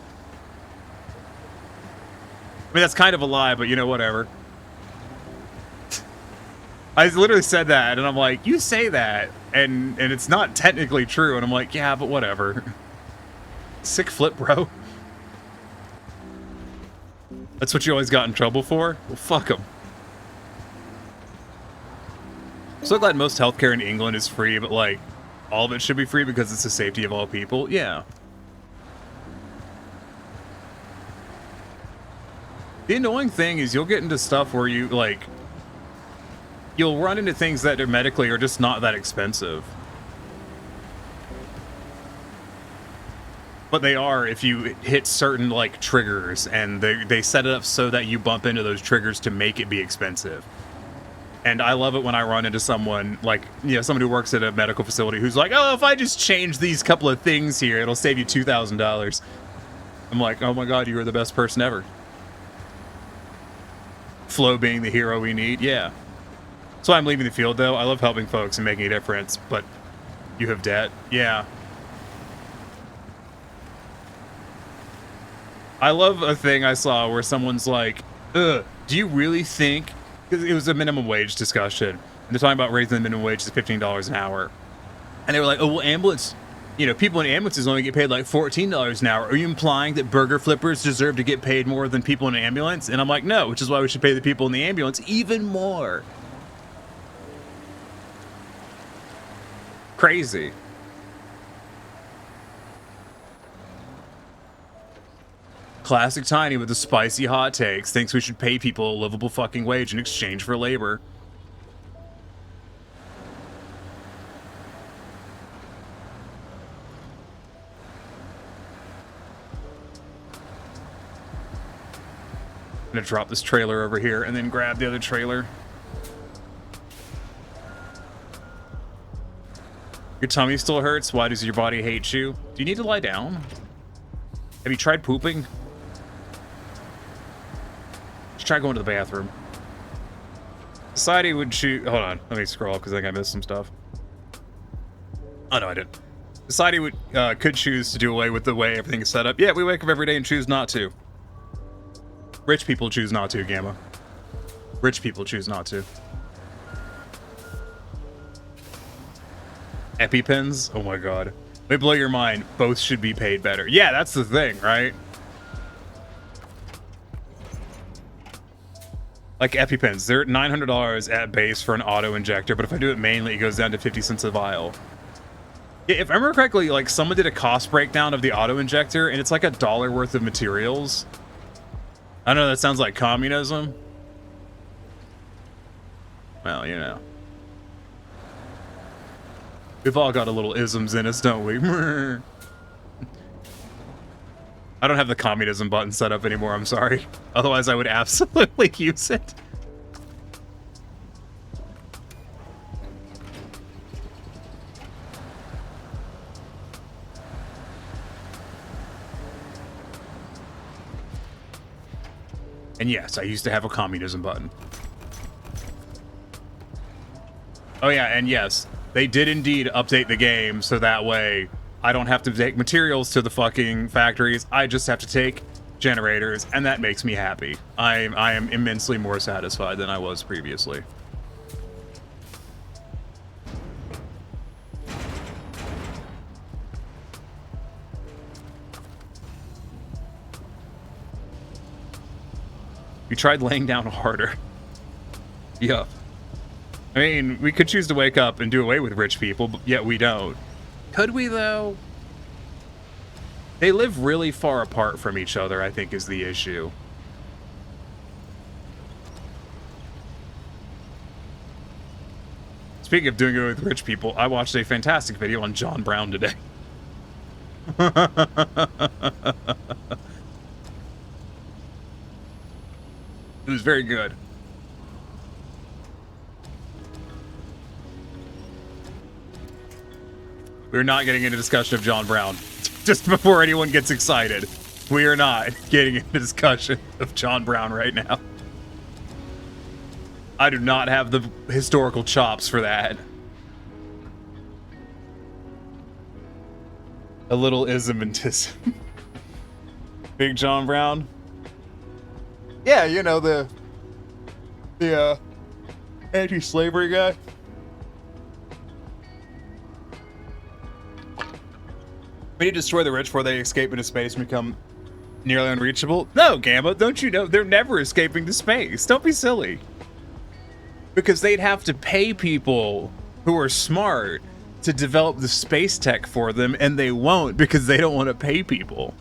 I mean, that's kind of a lie, but you know, whatever. I literally said that, and I'm like, you say that, and it's not technically true. And I'm like, yeah, but whatever. Sick flip, bro. That's what you always got in trouble for? Well, fuck them. So glad most healthcare in England is free, but, like, all of it should be free because it's the safety of all people. Yeah. The annoying thing is you'll get into stuff where you, like, you'll run into things that are medically are just not that expensive. But they are if you hit certain, like, triggers, and they set it up so that you bump into those triggers to make it be expensive. And I love it when I run into someone, like, you know, someone who works at a medical facility who's like, oh, if I just change these couple of things here, it'll save you $2,000. I'm like, oh my god, you are the best person ever. Flo being the hero we need, yeah. That's why I'm leaving the field, though. I love helping folks and making a difference, but you have debt? Yeah. I love a thing I saw where someone's like, do you really think... Because it was a minimum wage discussion. And they're talking about raising the minimum wage to $15 an hour. And they were like, oh, well, ambulance... You know, people in ambulances only get paid like $14 an hour. Are you implying that burger flippers deserve to get paid more than people in an ambulance? And I'm like, no, which is why we should pay the people in the ambulance even more. Crazy. Classic Tiny with the spicy hot takes thinks we should pay people a livable fucking wage in exchange for labor. I'm gonna drop this trailer over here and then grab the other trailer. Your tummy still hurts? Why does your body hate you? Do you need to lie down? Have you tried pooping? try going to the bathroom. Society would choose... Hold on. Let me scroll because I think I missed some stuff. Oh, no, I didn't. Society would could choose to do away with the way everything is set up. Yeah, we wake up every day and choose not to. Rich people choose not to, Gamma. Rich people choose not to. EpiPens? Oh my god. They blow your mind. Both should be paid better. Yeah, that's the thing, right? Like EpiPens, they're $900 at base for an auto injector, but if I do it mainly, it goes down to 50 cents a vial. Yeah, if I remember correctly, like someone did a cost breakdown of the auto injector, and it's like $1 worth of materials. I know that sounds like communism. Well, you know. We've all got a little isms in us, don't we? I don't have the communism button set up anymore, I'm sorry. Otherwise, I would absolutely use it. And yes, I used to have a communism button. Oh yeah, and yes, they did indeed update the game so that way I don't have to take materials to the fucking factories. I just have to take generators, and that makes me happy. I am immensely more satisfied than I was previously. You tried laying down harder. Yup. I mean, we could choose to wake up and do away with rich people, but yet we don't. Could we, though? They live really far apart from each other, I think, is the issue. Speaking of doing away with rich people, I watched a fantastic video on John Brown today. It was very good. We're not getting into discussion of John Brown. Just before anyone gets excited. We are not getting into discussion of John Brown right now. I do not have the historical chops for that. A little ism and tism. Big John Brown? Yeah, you know, the anti-slavery guy. We need to destroy the rich before they escape into space and become nearly unreachable. No, Gamma, don't you know? They're never escaping to space. Don't be silly. Because they'd have to pay people who are smart to develop the space tech for them, and they won't because they don't want to pay people.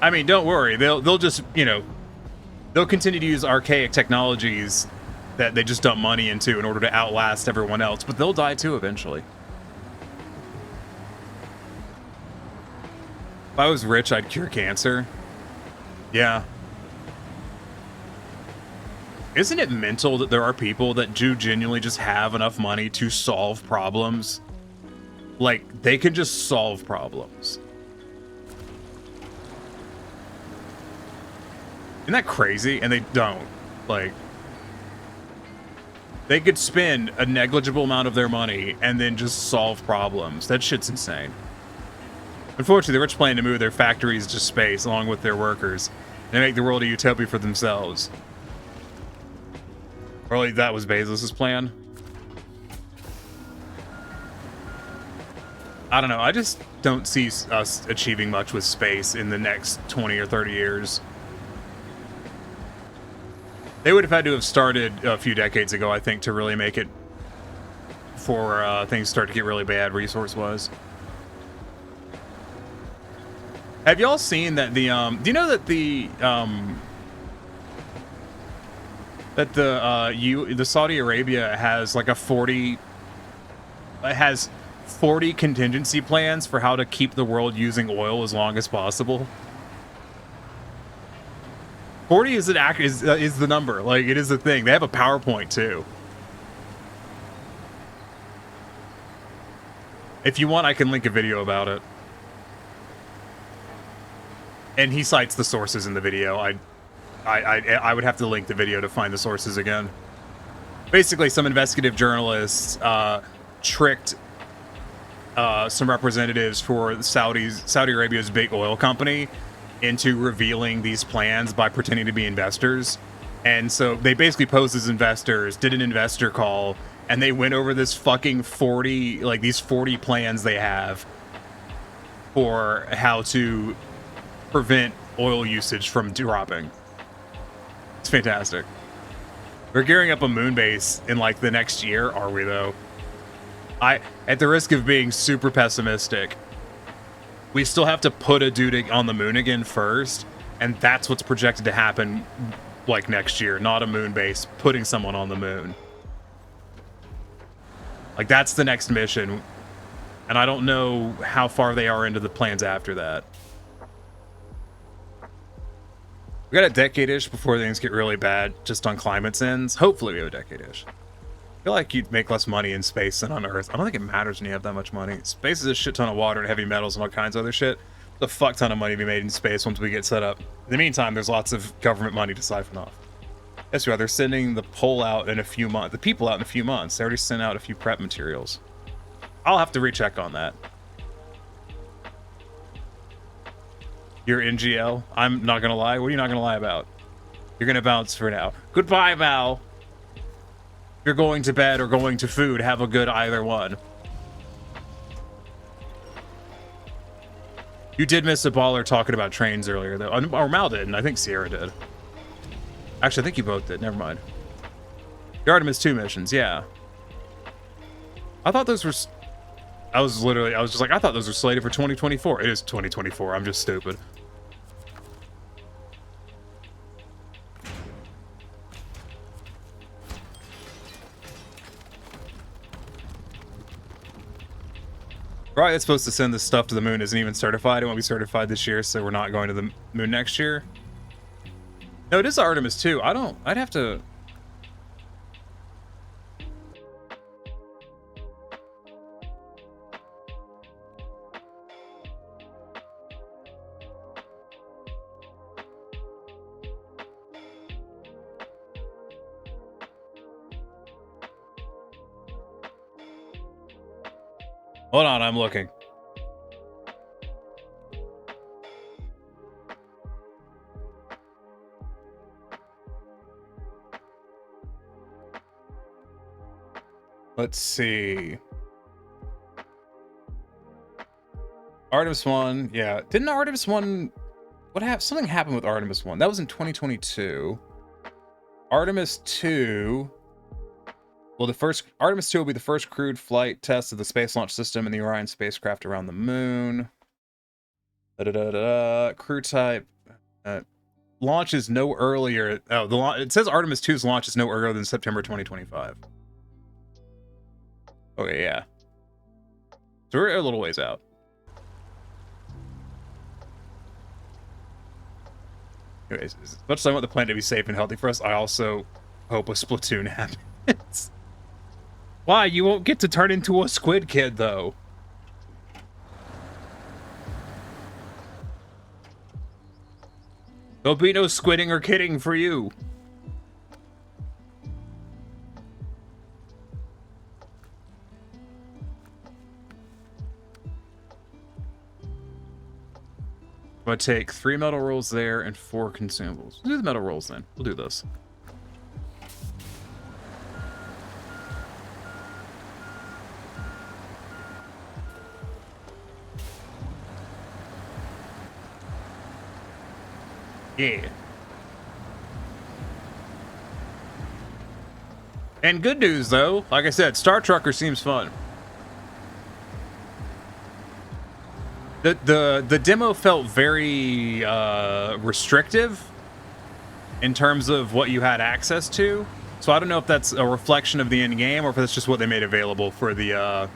I mean, don't worry. They'll just, you know, they'll continue to use archaic technologies that they just dump money into in order to outlast everyone else, but they'll die too eventually. If I was rich, I'd cure cancer. Yeah. Isn't it mental that there are people that do genuinely just have enough money to solve problems? Like, they can just solve problems. Isn't that crazy? And they don't. Like, they could spend a negligible amount of their money and then just solve problems. That shit's insane. Unfortunately, the rich plan to move their factories to space along with their workers and make the world a utopia for themselves. Or at least that was Bezos' plan. I don't know. I just don't see us achieving much with space in the next 20 or 30 years. They would have had to have started a few decades ago, I think, to really make it before things start to get really bad resource-wise. Have y'all seen that the do you know that the Saudi Arabia has like a 40 contingency plans for how to keep the world using oil as long as possible? 40 is the number. Like, it is the thing. They have a PowerPoint too. If you want, I can link a video about it. And he cites the sources in the video. I would have to link the video to find the sources again. Basically, some investigative journalists tricked some representatives for Saudi Arabia's big oil company into revealing these plans by pretending to be investors. And so they basically posed as investors, did an investor call, and they went over this fucking 40 plans they have for how to prevent oil usage from dropping. It's fantastic. We're gearing up a moon base in like the next year, are we though? At the risk of being super pessimistic, we still have to put a dude on the moon again first, and that's what's projected to happen like next year, not a moon base, putting someone on the moon. Like that's the next mission, and I don't know how far they are into the plans after that. We got a decade-ish before things get really bad just on climate sins. Hopefully we have a decade-ish. I feel like you'd make less money in space than on Earth. I don't think it matters when you have that much money. Space is a shit ton of water and heavy metals and all kinds of other shit. There's a fuck ton of money to be made in space once we get set up. In the meantime, there's lots of government money to siphon off. Yes, we are. They're sending the poll out in a few months. The people out in a few months. They already sent out a few prep materials. I'll have to recheck on that. You're NGL? I'm not gonna lie. What are you not gonna lie about? You're gonna bounce for now. Goodbye, Mal. If you're going to bed or going to food, have a good either one. You did miss a baller talking about trains earlier, though. Or Mal didn't. I think Sierra did. Actually, I think you both did. Never mind. The Artemis 2 missions, yeah. I thought those were... I was just like, I thought those were slated for 2024. It is 2024. I'm just stupid. Right, it's supposed to send this stuff to the moon isn't even certified. It won't be certified this year, so we're not going to the moon next year. No, it is Artemis 2. I'd have to... Hold on, I'm looking. Let's see. Artemis 1, yeah. Didn't Artemis 1... Something happened with Artemis 1. That was in 2022. Artemis 2... Well, Artemis 2 will be the first crewed flight test of the Space Launch System and the Orion spacecraft around the moon. Crew type. Launch is no earlier. Oh, it says Artemis 2's launch is no earlier than September 2025. Okay, yeah. So we're a little ways out. Anyways, as much as I want the planet to be safe and healthy for us, I also hope a Splatoon happens. Why? You won't get to turn into a squid kid, though. There'll be no squidding or kidding for you. I'm gonna take 3 metal rolls there and 4 consumables. We'll do the metal rolls then. We'll do this. Yeah. And good news, though. Like I said, Star Trucker seems fun. The demo felt very restrictive in terms of what you had access to. So I don't know if that's a reflection of the end game or if that's just what they made available for the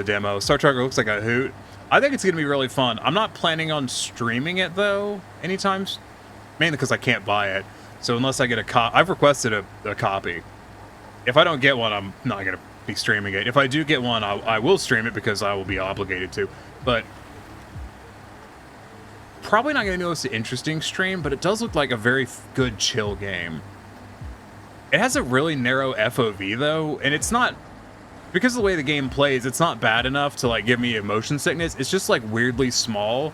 demo. Star Trucker looks like a hoot. I think it's going to be really fun. I'm not planning on streaming it, though, anytime, mainly because I can't buy it. So unless I get a copy, I've requested a copy. If I don't get one, I'm not going to be streaming it. If I do get one, I will stream it because I will be obligated to. But probably not going to be the most interesting stream, but it does look like a very good chill game. It has a really narrow FOV though, and it's not, because of the way the game plays, it's not bad enough to like give me motion sickness. It's just like weirdly small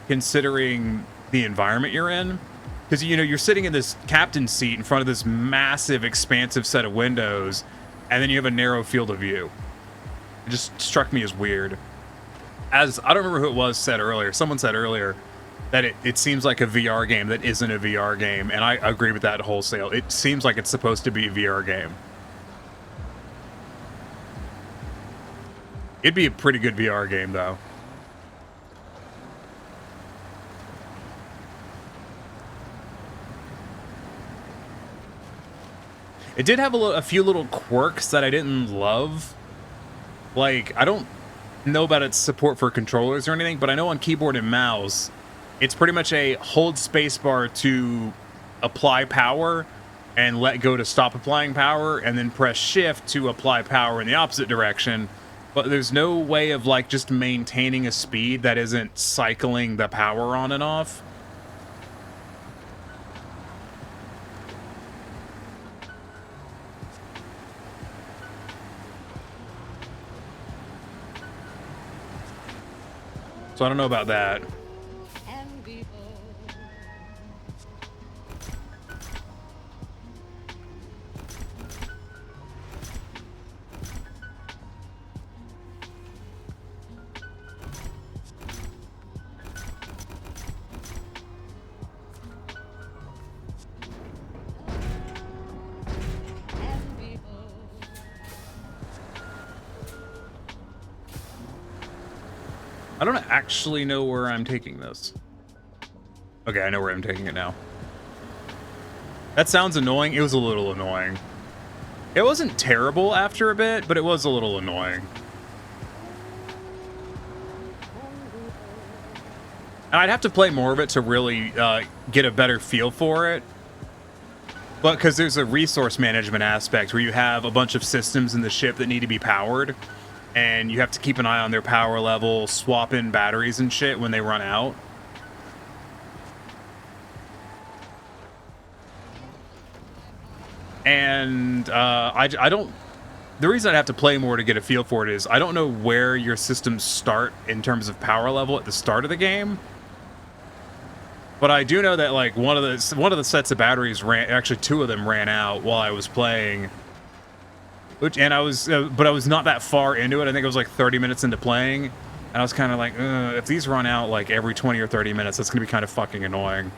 considering the environment you're in. Because, you know, you're sitting in this captain's seat in front of this massive, expansive set of windows, and then you have a narrow field of view. It just struck me as weird. As, I don't remember who it was said earlier, someone said earlier that it seems like a VR game that isn't a VR game, and I agree with that wholesale. It seems like it's supposed to be a VR game. It'd be a pretty good VR game, though. It did have a few little quirks that I didn't love. Like, I don't know about its support for controllers or anything, but I know on keyboard and mouse, it's pretty much a hold spacebar to apply power and let go to stop applying power, and then press shift to apply power in the opposite direction. But there's no way of like just maintaining a speed that isn't cycling the power on and off. So I don't know about that. I don't actually know where I'm taking this. Okay, I know where I'm taking it now. That sounds annoying. It was a little annoying. It wasn't terrible after a bit, but it was a little annoying. And I'd have to play more of it to really get a better feel for it. But because there's a resource management aspect where you have a bunch of systems in the ship that need to be powered, and you have to keep an eye on their power level, swap in batteries and shit when they run out. And I don't... The reason I'd have to play more to get a feel for it is I don't know where your systems start in terms of power level at the start of the game. But I do know that like one of the sets of batteries ran, actually two of them ran out while I was playing. And I was, but I was not that far into it. I think it was like 30 minutes into playing, and I was kind of like, if these run out like every 20 or 30 minutes, that's gonna be kind of fucking annoying.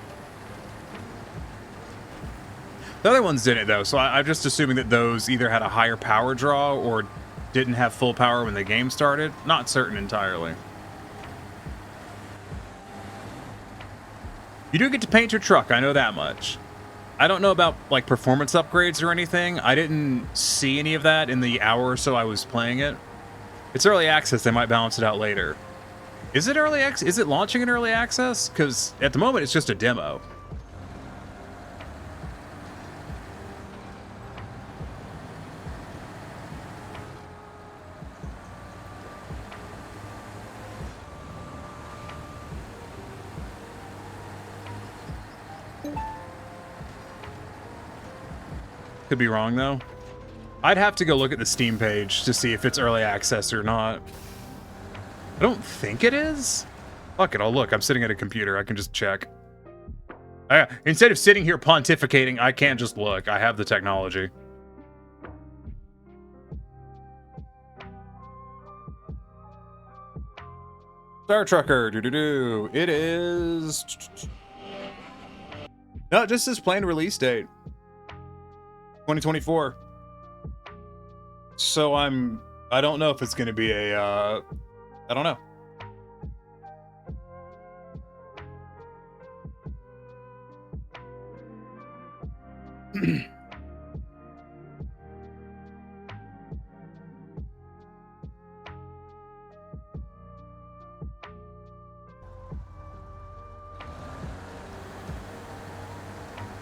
The other ones didn't though, so I'm just assuming that those either had a higher power draw or didn't have full power when the game started. Not certain entirely. You do get to paint your truck, I know that much. I don't know about like performance upgrades or anything. I didn't see any of that in the hour or so I was playing it. It's early access, they might balance it out later. Is it early access? Is it launching in early access? Because at the moment it's just a demo. Could be wrong though. I'd have to go look at the Steam page to see if it's early access or not. I don't think it is. Fuck it, I'll look. I'm sitting at a computer. I can just check. Instead of sitting here pontificating, I can't just look. I have the technology. Star Trucker, doo-doo-doo. It is... No, just this plain release date. 2024. So I don't know if it's going to be a, I don't know.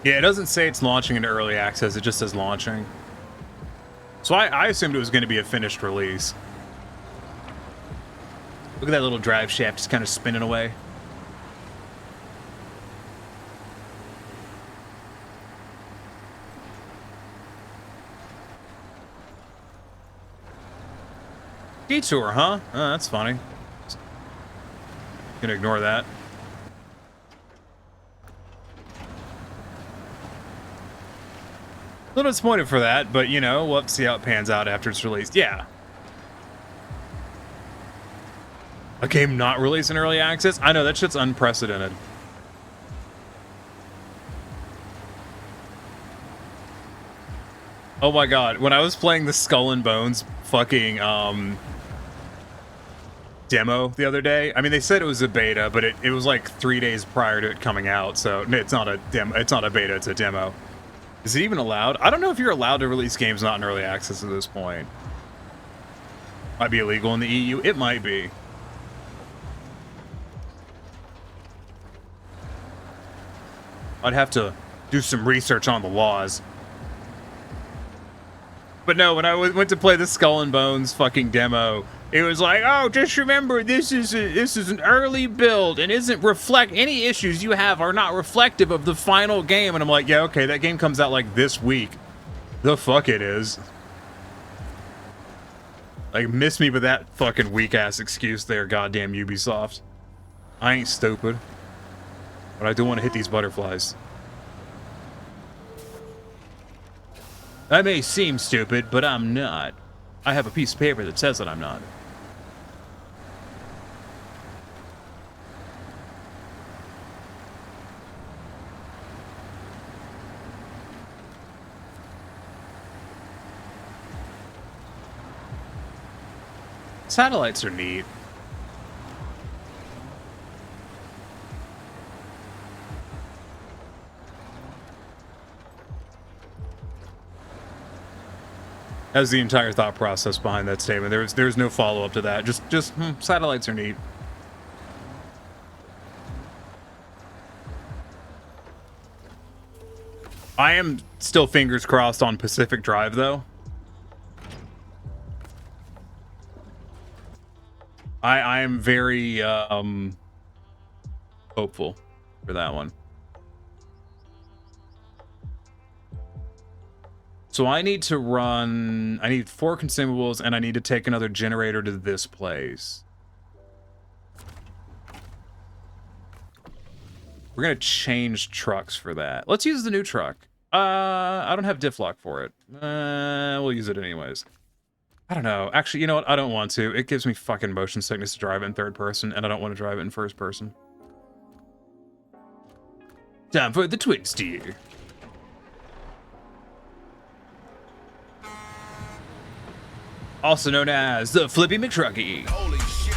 Yeah, it doesn't say it's launching into early access, it just says launching. So I assumed it was going to be a finished release. Look at that little drive shaft just kind of spinning away. Detour, huh? Oh, that's funny. Gonna ignore that. A little disappointed for that, but you know, we'll have to see how it pans out after it's released. Yeah. A game not released in early access? I know, that shit's unprecedented. Oh my god, when I was playing the Skull and Bones fucking demo the other day, I mean, they said it was a beta, but it was like 3 days prior to it coming out, so it's not a demo, it's not a beta, it's a demo. Is it even allowed? I don't know if you're allowed to release games not in early access at this point. Might be illegal in the EU. It might be. I'd have to do some research on the laws. But no, when I went to play the Skull and Bones fucking demo, it was like, oh, just remember, this is an early build and isn't reflect any issues you have are not reflective of the final game. And I'm like, yeah, okay, that game comes out like this week. The fuck it is. Like, miss me with that fucking weak ass excuse there, goddamn Ubisoft. I ain't stupid, but I do want to hit these butterflies. I may seem stupid, but I'm not. I have a piece of paper that says that I'm not. Satellites are neat. That was the entire thought process behind that statement. There's no follow-up to that. Just satellites are neat. I am still fingers crossed on Pacific Drive, though. I am very hopeful for that one. So I need 4 consumables, and I need to take another generator to this place. We're gonna change trucks for that. Let's use the new truck. I don't have diff lock for it. We'll use it anyways. I don't know. Actually, you know what? I don't want to. It gives me fucking motion sickness to drive it in third person, and I don't want to drive it in first person. Time for the twin steer. Also known as the Flippy McTrucky. Holy shit,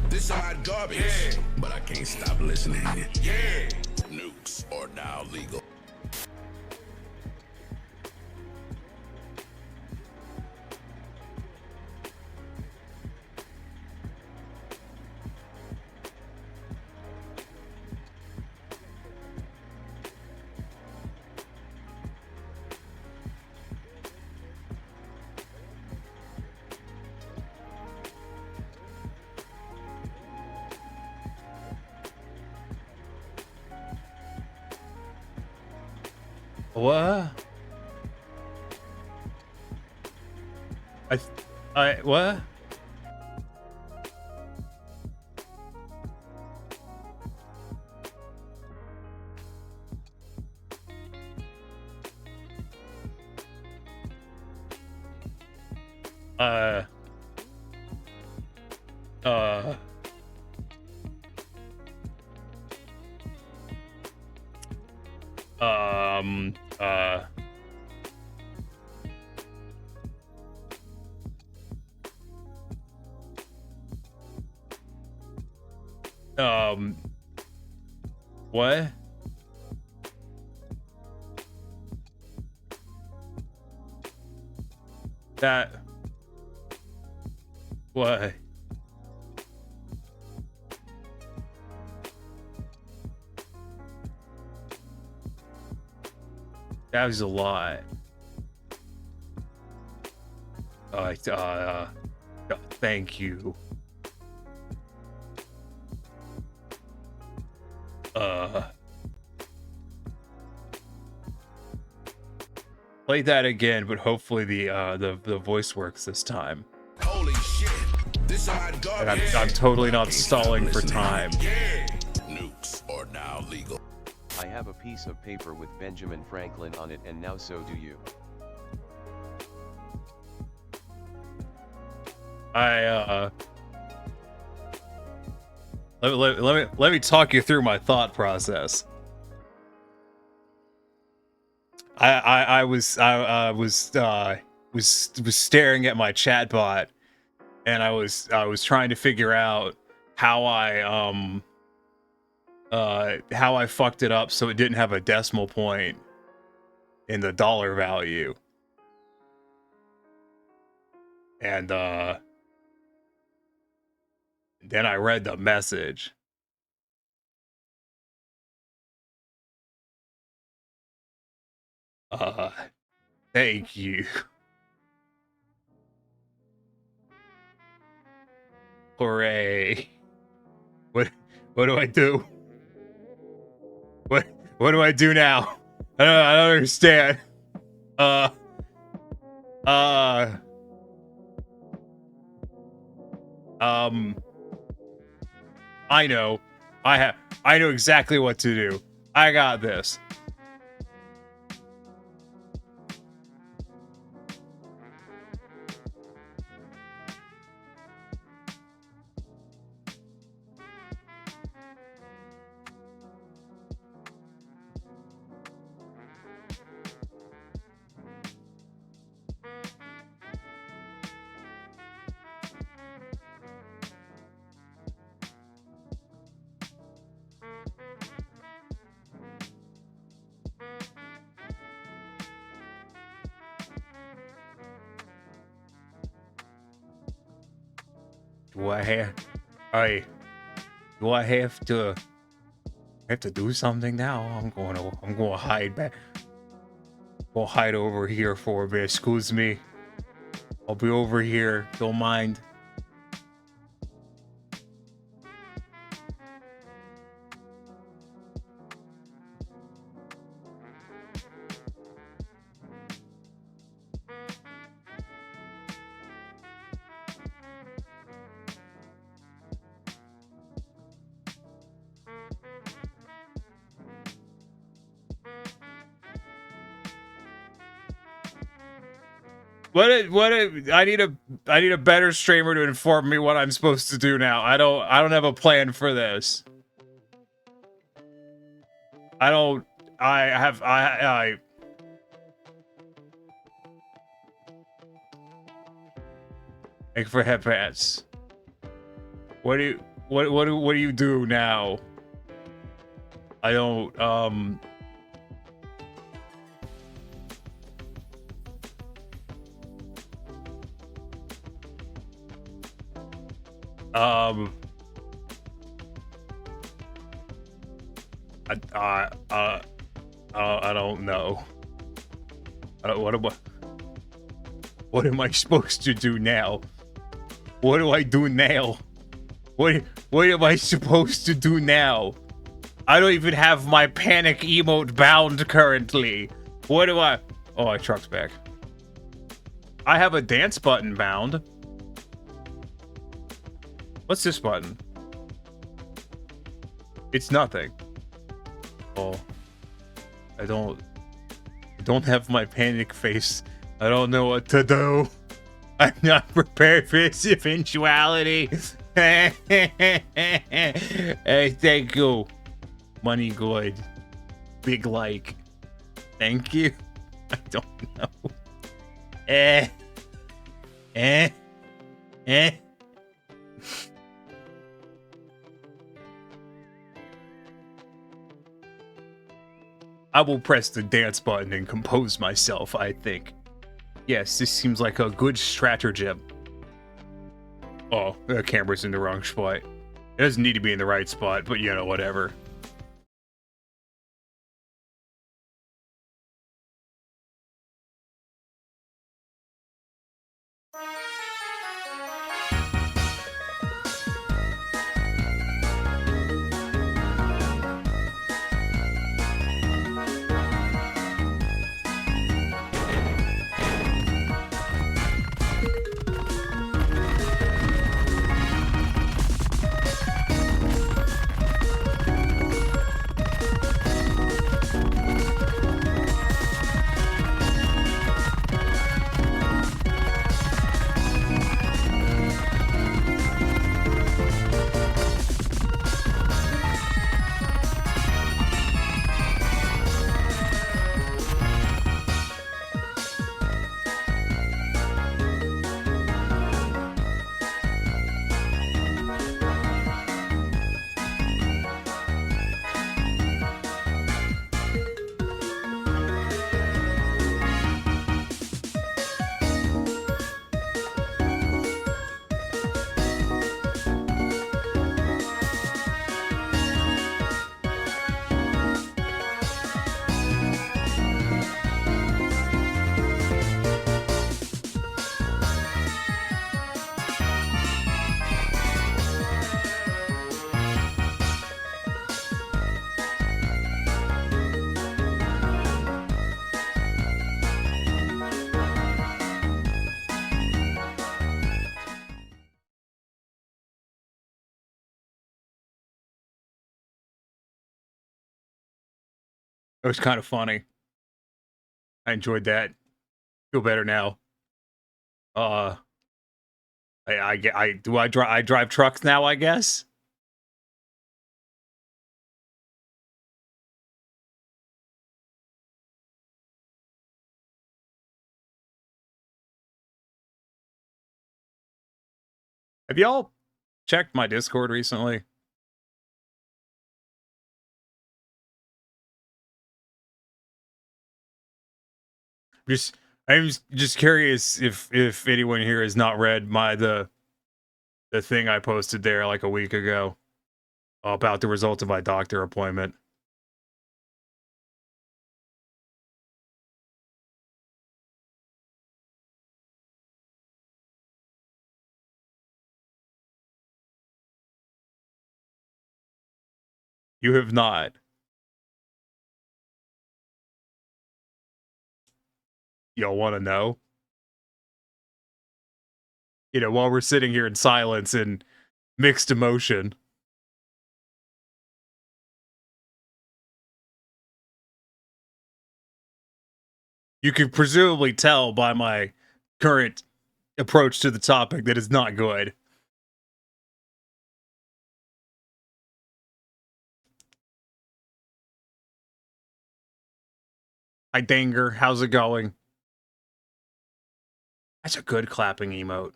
this hot garbage. Yeah. But I can't stop listening. Yeah. Nukes are now legal. What? What? What? That. What? That was a lot. Thank you. Play that again, but hopefully the voice works this time. Holy shit. This hot And garbage. I'm totally not stalling for time. Yeah. Nukes are now legal. I have a piece of paper with Benjamin Franklin on it, and now so do you. Let me talk you through my thought process. I was staring at my chatbot, and I was trying to figure out how I fucked it up so it didn't have a decimal point in the dollar value. And then I read the message. Thank you. Hooray. What do I do? What do I do now? I don't understand. I know. I know exactly what to do. I got this. Do I have to do something now? I'm going to hide back. Go hide over here for a bit. Excuse me. I'll be over here. Don't mind. I need a better streamer to inform me what I'm supposed to do now. I don't have a plan for this. I Thank you for headpants. What do you do now? I don't I don't know. What am I supposed to do now? What do I do now? What am I supposed to do now? I don't even have my panic emote bound currently. What do I... Oh, my truck's back. I have a dance button bound. What's this button? It's nothing. Oh. I don't have my panic face. I don't know what to do. I'm not prepared for this eventuality. Hey, thank you. Money good. Big like. Thank you. I don't know. I will press the dance button and compose myself, I think. Yes, this seems like a good stratagem. Oh, the camera's in the wrong spot. It doesn't need to be in the right spot, but you know, whatever. That was kind of funny. I enjoyed that. Feel better now. I drive trucks now, I guess. Have y'all checked my Discord recently? I'm just curious if anyone here has not read the thing I posted there like a week ago about the results of my doctor appointment. You have not. Y'all want to know? You know, while we're sitting here in silence and mixed emotion. You can presumably tell by my current approach to the topic that it's not good. Hi, Danger. How's it going? That's a good clapping emote.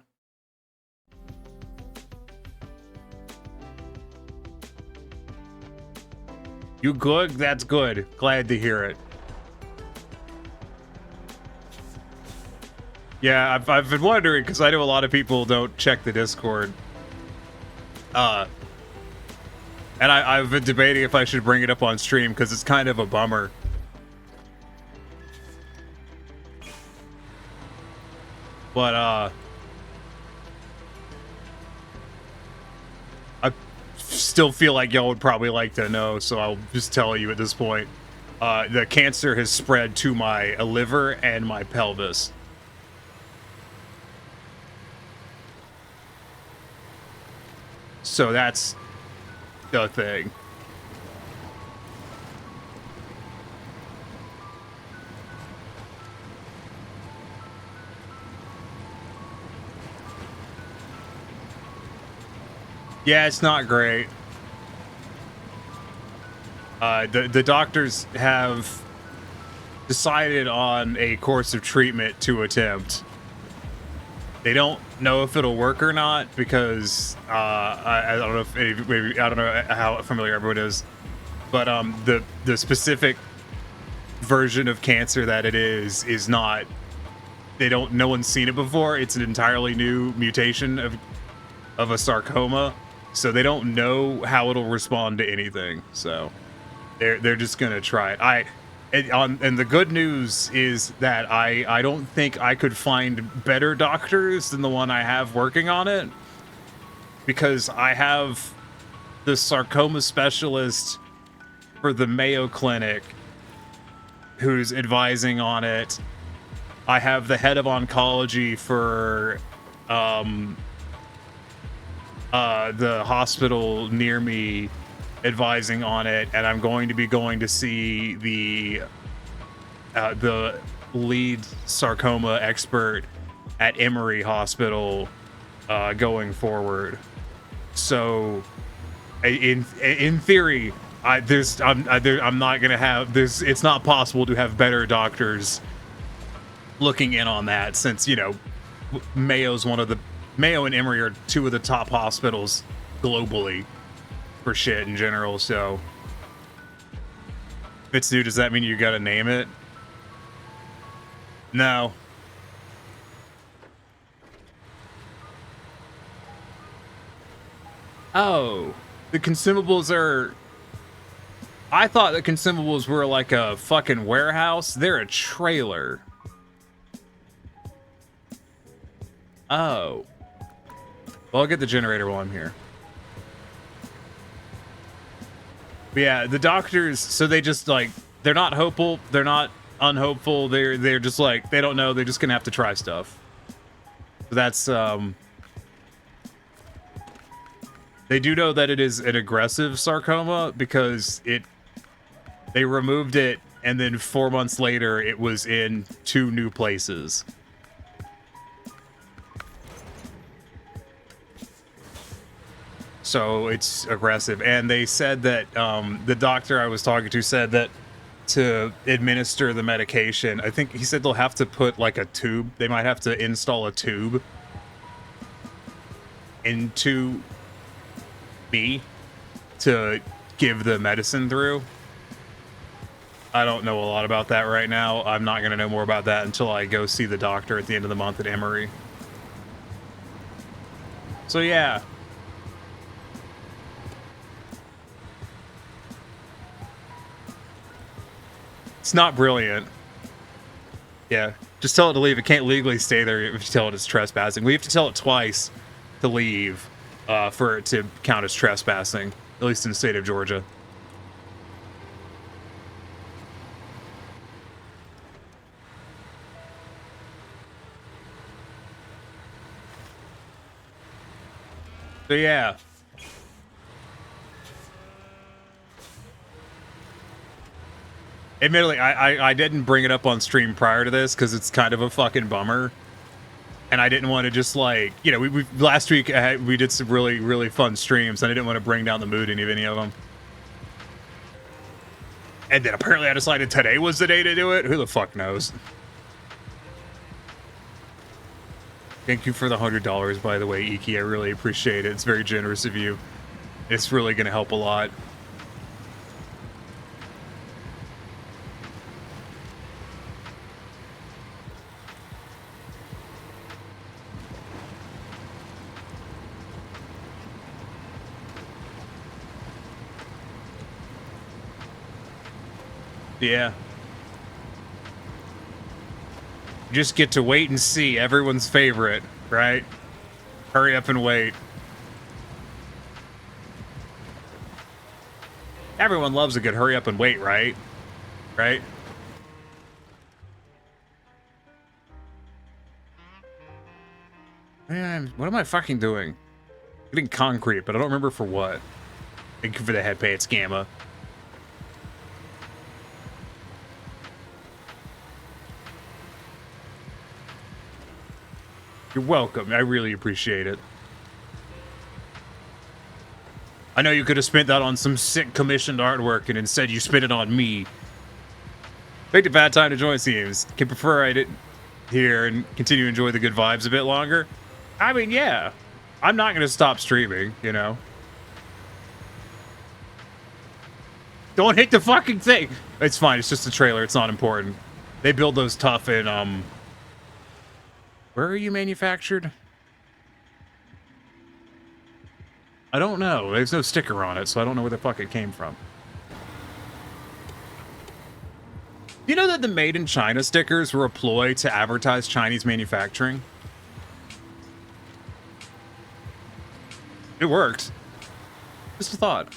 You good? That's good. Glad to hear it. Yeah, I've been wondering, because I know a lot of people don't check the Discord. And I've been debating if I should bring it up on stream, because it's kind of a bummer. But, I still feel like y'all would probably like to know, so I'll just tell you at this point. The cancer has spread to my liver and my pelvis. So that's the thing. Yeah, it's not great. The doctors have decided on a course of treatment to attempt. They don't know if it'll work or not because I don't know if maybe I don't know how familiar everyone is, but the specific version of cancer that it is not. No one's seen it before. It's an entirely new mutation of a sarcoma, so they don't know how it'll respond to anything. So they're just gonna try it. And the good news is that I don't think I could find better doctors than the one I have working on it, because I have the sarcoma specialist for the Mayo Clinic who's advising on it. I have the head of oncology for the hospital near me advising on it, and I'm going to be going to see the lead sarcoma expert at Emory Hospital going forward. So in theory, I'm not gonna have this. It's not possible to have better doctors looking in on that, since, you know, Mayo and Emory are two of the top hospitals globally for shit in general. So if it's new, does that mean you gotta name it? No. Oh, the consumables are... I thought the consumables were like a fucking warehouse. They're a trailer. Oh. Well, I'll get the generator while I'm here. But yeah, the doctors, so they just like, they're not hopeful, they're not unhopeful, they're just like, they don't know, they're just gonna have to try stuff. So that's, they do know that it is an aggressive sarcoma because they removed it and then 4 months later, it was in 2 new places. So it's aggressive. And they said that the doctor I was talking to said that to administer the medication, I think he said they'll have to put like a tube. They might have to install a tube into me to give the medicine through. I don't know a lot about that right now. I'm not going to know more about that until I go see the doctor at the end of the month at Emory. So yeah. It's not brilliant. Yeah, just tell it to leave. It can't legally stay there if you tell it it's trespassing. We have to tell it twice to leave for it to count as trespassing, at least in the state of Georgia. So yeah. Admittedly, I didn't bring it up on stream prior to this because it's kind of a fucking bummer. And I didn't want to just like, you know, we last week we did some really fun streams and I didn't want to bring down the mood in any of them. And then apparently I decided today was the day to do it. Who the fuck knows? Thank you for the $100, by the way, Iki. I really appreciate it. It's very generous of you. It's really going to help a lot. Yeah. Just get to wait and see everyone's favorite, right? Hurry up and wait. Everyone loves a good hurry up and wait, right? Right? Man, what am I fucking doing? Getting concrete, but I don't remember for what. Thank you for the head pay, it's Gamma. You're welcome. I really appreciate it. I know you could have spent that on some sick commissioned artwork, and instead you spent it on me. Picked a bad time to join seems. Can prefer I didn't here and continue to enjoy the good vibes a bit longer. I mean, yeah. I'm not going to stop streaming, you know. Don't hit the fucking thing. It's fine. It's just a trailer. It's not important. They build those tough in, where are you manufactured? I don't know. There's no sticker on it, so I don't know where the fuck it came from. You know that the Made in China stickers were a ploy to advertise Chinese manufacturing? It worked. Just a thought.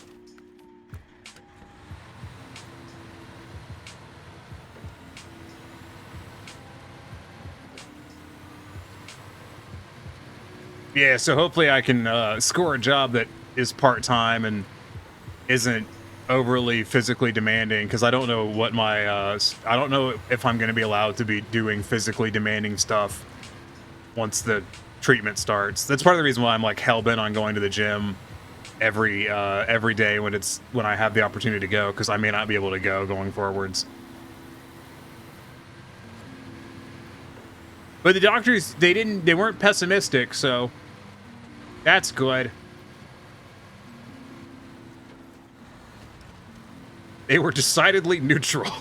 Yeah, so hopefully I can score a job that is part-time and isn't overly physically demanding, because I don't know what my, I don't know if I'm going to be allowed to be doing physically demanding stuff once the treatment starts. That's part of the reason why I'm like hell-bent on going to the gym every day when I have the opportunity to go, because I may not be able to go going forwards. But the doctors, they weren't pessimistic, so that's good. They were decidedly neutral.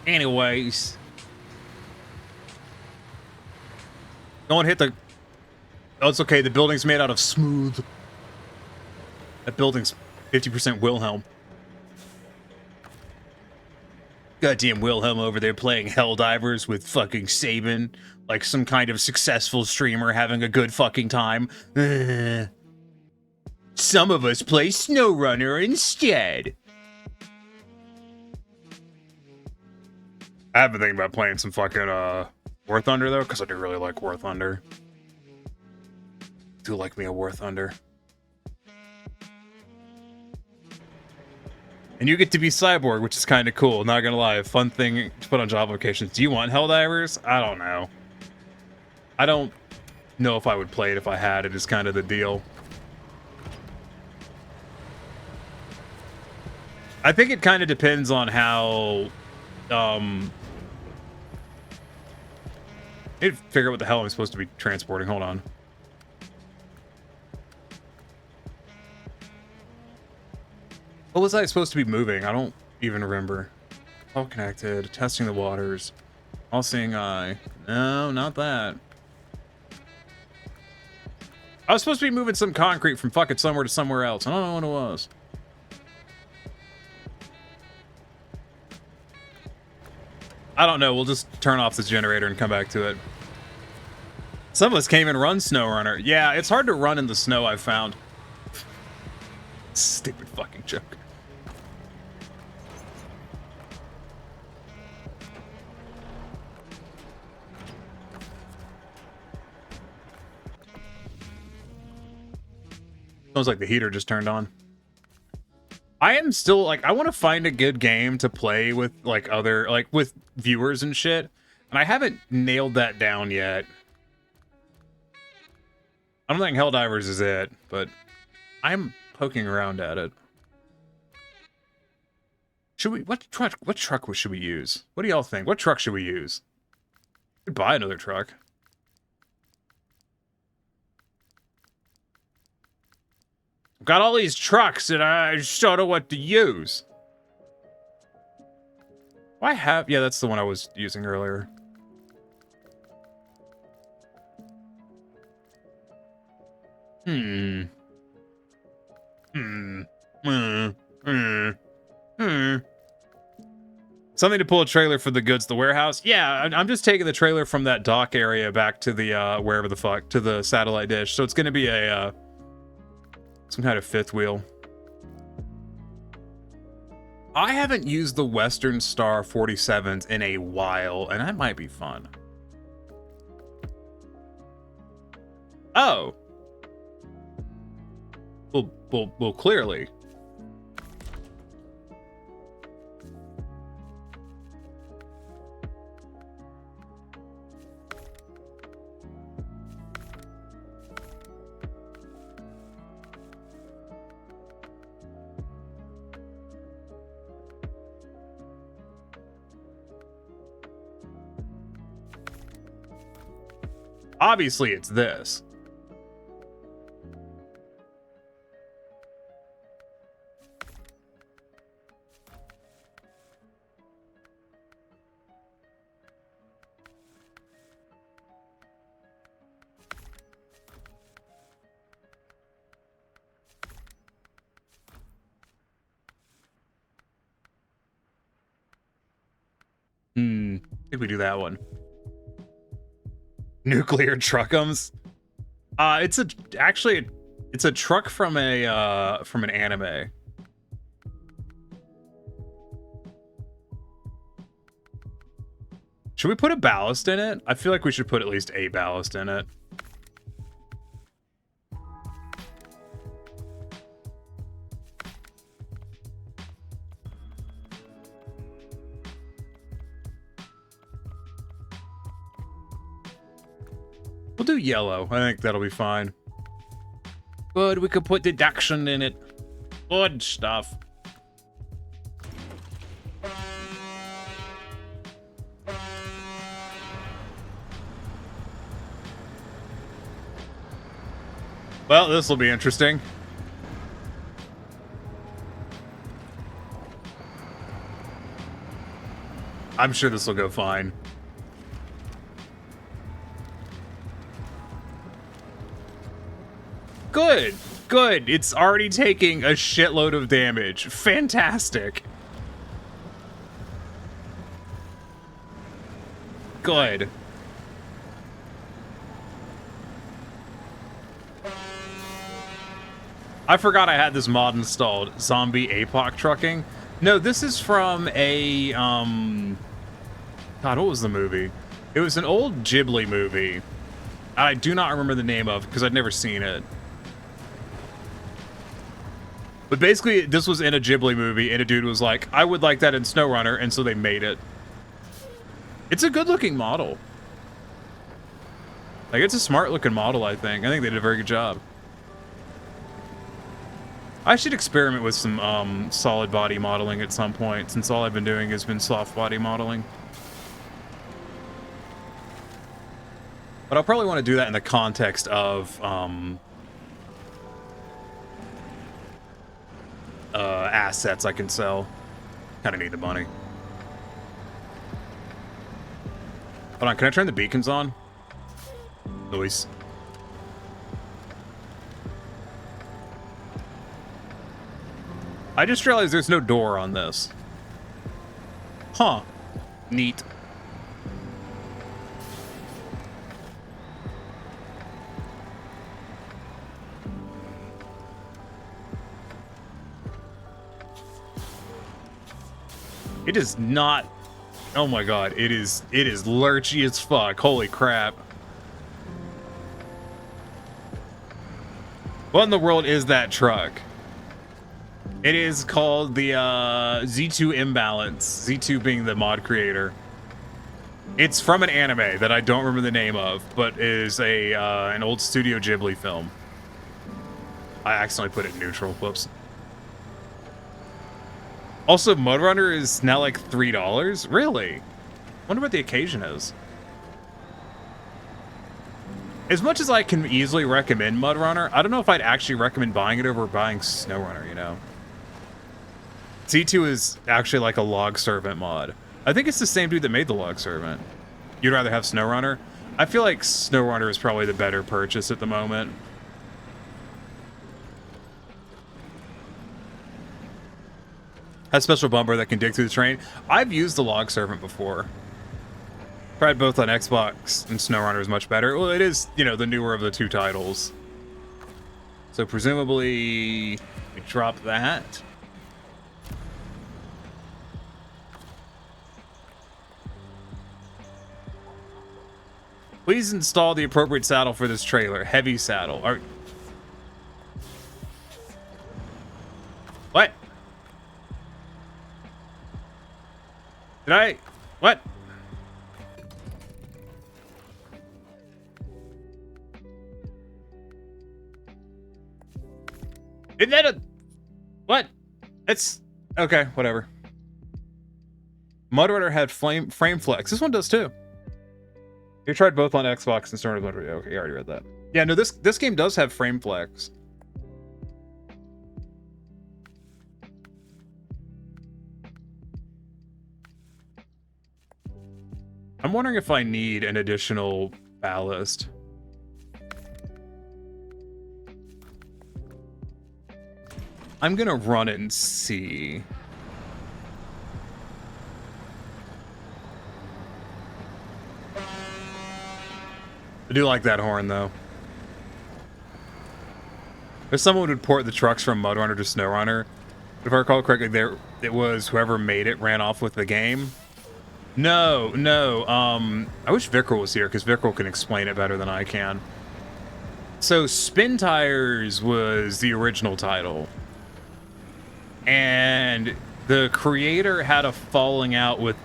Anyways. Don't hit the... Oh, it's okay. The building's made out of smooth. That building's 50% Wilhelm. Goddamn Wilhelm over there playing Helldivers with fucking Saban. Like some kind of successful streamer having a good fucking time. Some of us play Snowrunner instead. I've been thinking about playing some fucking, War Thunder, though? Because I do really like War Thunder. Do like me a War Thunder. And you get to be Cyborg, which is kind of cool. Not gonna lie, fun thing to put on job applications. Do you want Helldivers? I don't know. I don't know if I would play it if I had it, is kind of the deal. I think it kind of depends on how, I need to figure out what the hell I'm supposed to be transporting. Hold on. What was I supposed to be moving? I don't even remember. All connected, testing the waters, all seeing eye. No, not that. I was supposed to be moving some concrete from fucking somewhere to somewhere else. I don't know what it was. I don't know. We'll just turn off this generator and come back to it. Some of us can't even run Snowrunner. Yeah, it's hard to run in the snow, I've found. Stupid fucking joke. Sounds like the heater just turned on. I am still like, I want to find a good game to play with like other, like with viewers and shit. And I haven't nailed that down yet. I don't think Helldivers is it, but I'm poking around at it. Should we, what truck should we use? What do y'all think? What truck should we use? We could buy another truck. Got all these trucks and I just don't know what to use. I have, yeah, that's the one I was using earlier. Something to pull a trailer for the goods, the warehouse. Yeah, I'm just taking the trailer from that dock area back to the, wherever the fuck, to the satellite dish. So it's going to be a, some kind of fifth wheel. I haven't used the Western Star 47s in a while, and that might be fun. Oh. Well, clearly. Obviously, it's this. I think we do that one. Nuclear truckums. It's a truck from an anime. Should we put a ballast in it? I feel like we should put at least a ballast in it. We'll do yellow. I think that'll be fine. Good, we could put deduction in it. Good stuff. Well, this will be interesting. I'm sure this will go fine. Good, good. It's already taking a shitload of damage. Fantastic. Good. I forgot I had this mod installed. Zombie APOC trucking. No, this is from a, God, what was the movie? It was an old Ghibli movie. I do not remember the name of because I'd never seen it. But basically, this was in a Ghibli movie, and a dude was like, I would like that in Snowrunner, and so they made it. It's a good-looking model. Like, it's a smart-looking model, I think. I think they did a very good job. I should experiment with some solid body modeling at some point, since all I've been doing has been soft body modeling. But I'll probably want to do that in the context of assets I can sell. Kind of need the money. Hold on, can I turn the beacons on? Noise. I just realized there's no door on this. Huh. Neat. It is not. Oh my god, it is lurchy as fuck. Holy crap. What in the world is that truck? It is called the Z2 Imbalance. Z2 being the mod creator. It's from an anime that I don't remember the name of, but is a an old Studio Ghibli film. I accidentally put it in neutral. Whoops. Also, Mudrunner is now like $3. Really? Wonder what the occasion is. As much as I can easily recommend Mudrunner, I don't know if I'd actually recommend buying it over buying Snowrunner, you know? Z2 is actually like a log servant mod. I think it's the same dude that made the log servant. You'd rather have Snowrunner? I feel like Snowrunner is probably the better purchase at the moment. Has special bumper that can dig through the terrain. I've used the log servant before. Tried both on Xbox, and Snowrunner is much better. Well, it is, you know, the newer of the two titles. So presumably, we drop that. Please install the appropriate saddle for this trailer. Heavy saddle. What? Did I? What? Isn't that a... What? It's... Okay, whatever. Mudrunner had frame flex. This one does too. You tried both on Xbox and started Mudrunner. Okay, you already read that. Yeah, no, this game does have frame flex. I'm wondering if I need an additional ballast. I'm gonna run it and see. I do like that horn, though. If someone would port the trucks from Mudrunner to Snowrunner, if I recall correctly, it was whoever made it ran off with the game. No. I wish Vikral was here, because Vikral can explain it better than I can. So, Spin Tires was the original title. And the creator had a falling out with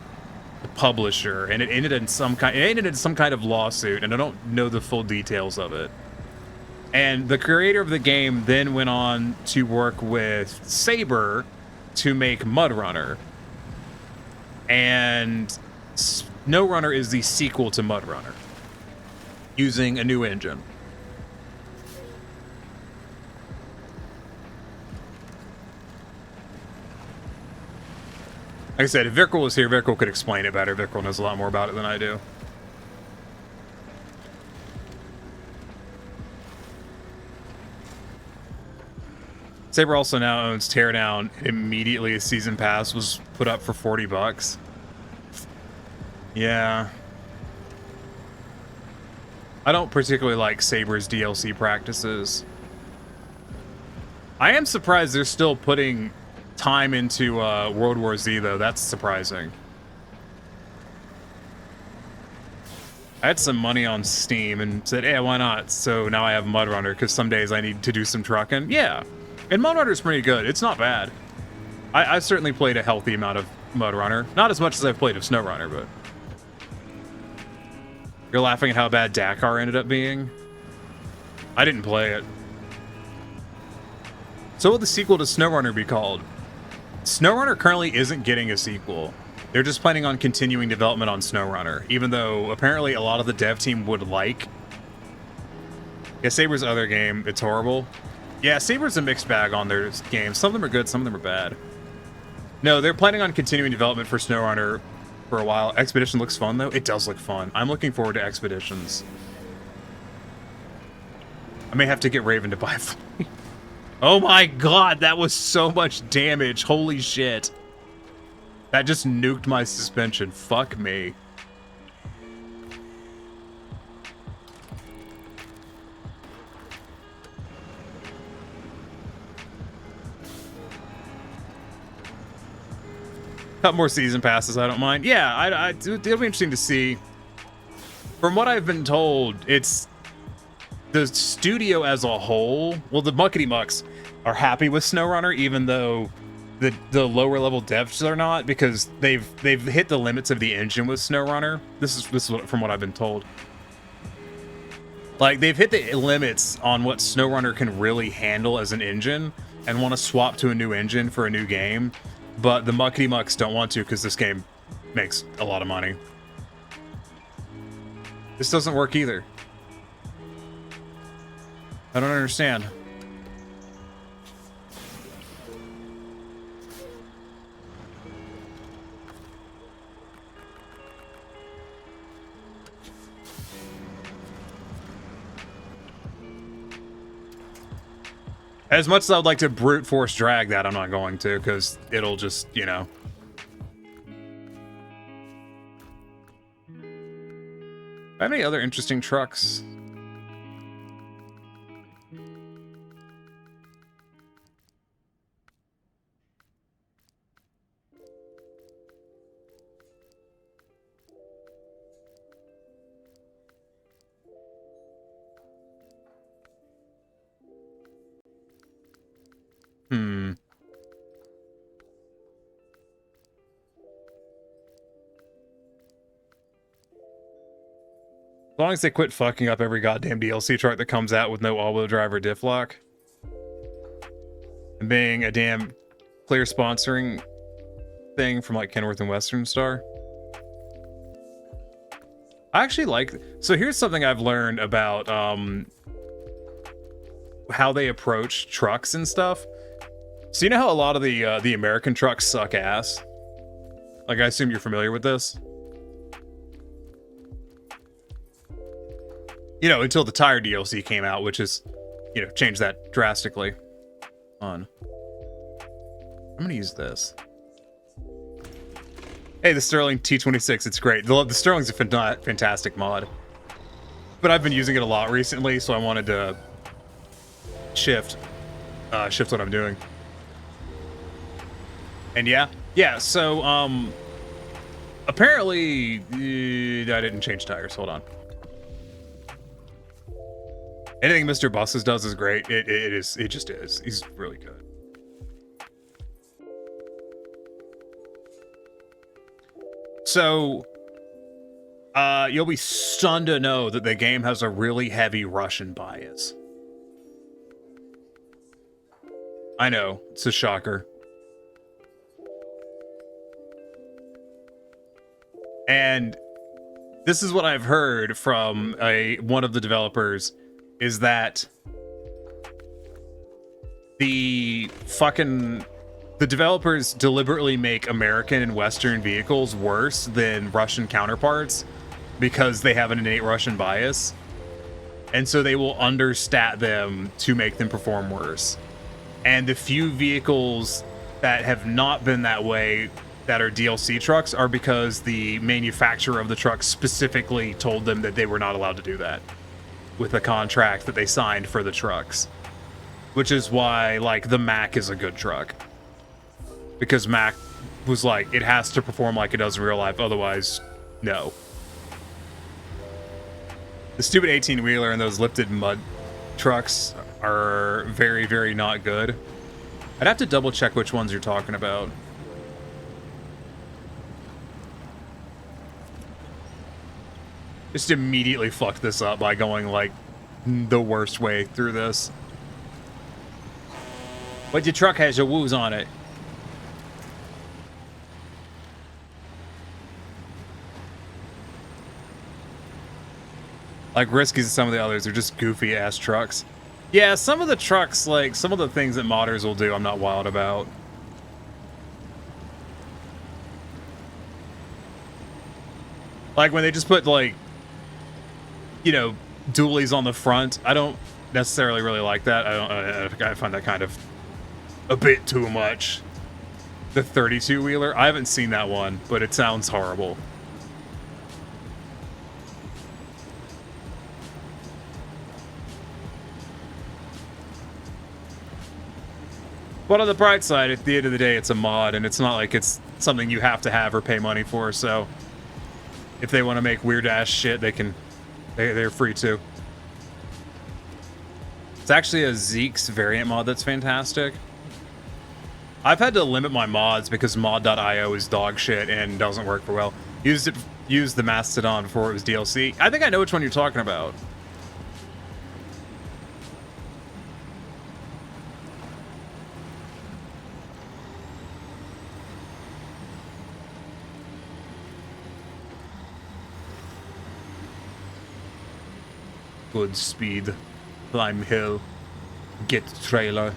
the publisher, and it ended in some kind of lawsuit, and I don't know the full details of it. And the creator of the game then went on to work with Saber to make Mudrunner. And Snowrunner is the sequel to Mudrunner, using a new engine. Like I said, if Vikral was here, Vikral could explain it better. Vikral knows a lot more about it than I do. Saber also now owns Teardown. Immediately a season pass was put up for $40. Yeah. I don't particularly like Saber's DLC practices. I am surprised they're still putting time into World War Z, though. That's surprising. I had some money on Steam and said, hey, why not? So now I have Mudrunner, because some days I need to do some trucking. Yeah, and Mudrunner's pretty good. It's not bad. I've certainly played a healthy amount of Mudrunner. Not as much as I've played of Snowrunner, but... You're laughing at how bad Dakar ended up being? I didn't play it. So what will the sequel to Snowrunner be called? Snowrunner currently isn't getting a sequel. They're just planning on continuing development on Snowrunner, even though apparently a lot of the dev team would like. Yeah, Saber's other game, it's horrible. Yeah, Saber's a mixed bag on their games. Some of them are good, some of them are bad. No, they're planning on continuing development for Snowrunner for a while. Expedition looks fun, though. It does look fun. I'm looking forward to Expeditions. I may have to get Raven to buy it for me. Oh my god, that was so much damage. Holy shit. That just nuked my suspension. Fuck me. Couple more season passes, I don't mind. Yeah, it'll be interesting to see. From what I've been told, it's the studio as a whole. Well, the Muckety Mucks are happy with Snowrunner, even though the lower level devs are not, because they've hit the limits of the engine with Snowrunner. This is from what I've been told. Like, they've hit the limits on what Snowrunner can really handle as an engine, and want to swap to a new engine for a new game. But the Muckety Mucks don't want to, because this game makes a lot of money. This doesn't work either. I don't understand. As much as I would like to brute force drag that, I'm not going to, because it'll just, you know. Have any other interesting trucks? As long as they quit fucking up every goddamn DLC truck that comes out with no all-wheel drive or diff lock. And being a damn clear sponsoring thing from like Kenworth and Western Star. I actually like... So here's something I've learned about how they approach trucks and stuff. So you know how a lot of the American trucks suck ass? Like, I assume you're familiar with this? You know, until the tire DLC came out, which is, you know, changed that drastically. I'm gonna use this. Hey, the Sterling T26, it's great. The Sterling's a fantastic mod. But I've been using it a lot recently, so I wanted to shift what I'm doing. And yeah, so, apparently, I didn't change tires, hold on. Anything Mr. Buses does is great. It just is. He's really good. So, you'll be stunned to know that the game has a really heavy Russian bias. I know, it's a shocker. And this is what I've heard from one of the developers, is that the developers deliberately make American and Western vehicles worse than Russian counterparts because they have an innate Russian bias. And so they will understat them to make them perform worse. And the few vehicles that have not been that way that are DLC trucks are because the manufacturer of the truck specifically told them that they were not allowed to do that with the contract that they signed for the trucks. Which is why, like, the Mac is a good truck. Because Mac was like, it has to perform like it does in real life, otherwise, no. The stupid 18-wheeler and those lifted mud trucks are very, very not good. I'd have to double check which ones you're talking about. Just immediately fucked this up by going like the worst way through this. But your truck has your woos on it. Like Risky's and some of the others are just goofy ass trucks. Yeah, some of the trucks, like some of the things that modders will do, I'm not wild about. Like when they just put like, you know, dualies on the front. I don't necessarily really like that. I find that kind of a bit too much. The 32-wheeler, I haven't seen that one, but it sounds horrible. But on the bright side, at the end of the day, it's a mod, and it's not like it's something you have to have or pay money for, so if they want to make weird-ass shit, they can... They're free to. It's actually a Zeke's variant mod that's fantastic. I've had to limit my mods because mod.io is dog shit and doesn't work for well. Used the Mastodon before it was DLC. I think I know which one you're talking about. Good speed. Climb hill. Get trailer.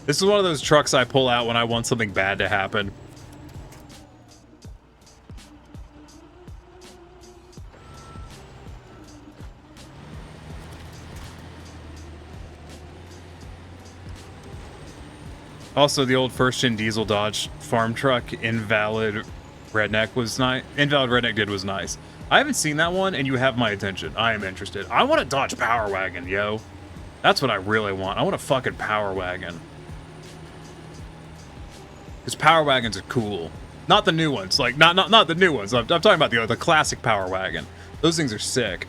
This is one of those trucks I pull out when I want something bad to happen. Also, the old first-gen diesel Dodge farm truck, Invalid Redneck was nice. Invalid Redneck did was nice. I haven't seen that one, and you have my attention. I am interested. I want a Dodge Power Wagon, yo. That's what I really want. I want a fucking Power Wagon. Because Power Wagons are cool. Not the new ones. Like, not the new ones. I'm talking about the classic Power Wagon. Those things are sick.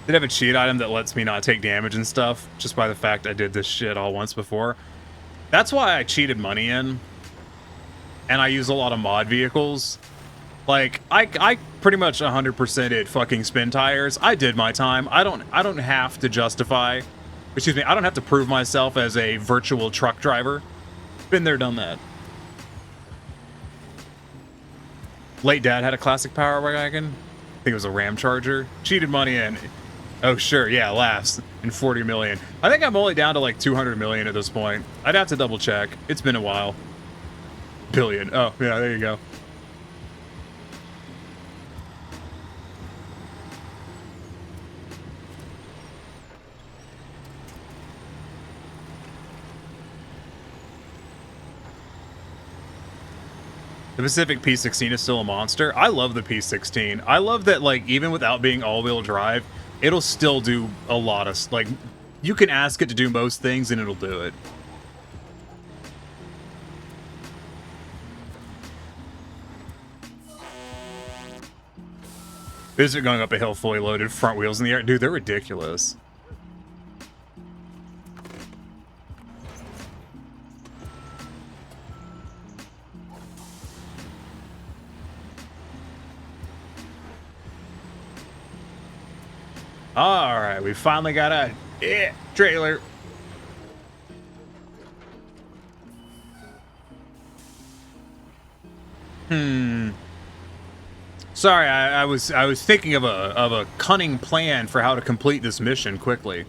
Did have a cheat item that lets me not take damage and stuff just by the fact I did this shit all once before. That's why I cheated money in. And I use a lot of mod vehicles. Like, I pretty much 100%ed fucking spin tires. I did my time. I don't have to justify, excuse me, I don't have to prove myself as a virtual truck driver. Been there, done that. Late dad had a classic Power Wagon. I think it was a Ram Charger. Cheated money in. Oh, sure, yeah, laughs. And 40 million. I think I'm only down to like 200 million at this point. I'd have to double check. It's been a while. Billion. Oh, yeah, there you go. The Pacific P16 is still a monster. I love the P16. I love that, like, even without being all-wheel drive, it'll still do a lot of, like, you can ask it to do most things and it'll do it. Is it going up a hill fully loaded, front wheels in the air? Dude, they're ridiculous. All right, we finally got a trailer. Sorry, I was thinking of a cunning plan for how to complete this mission quickly.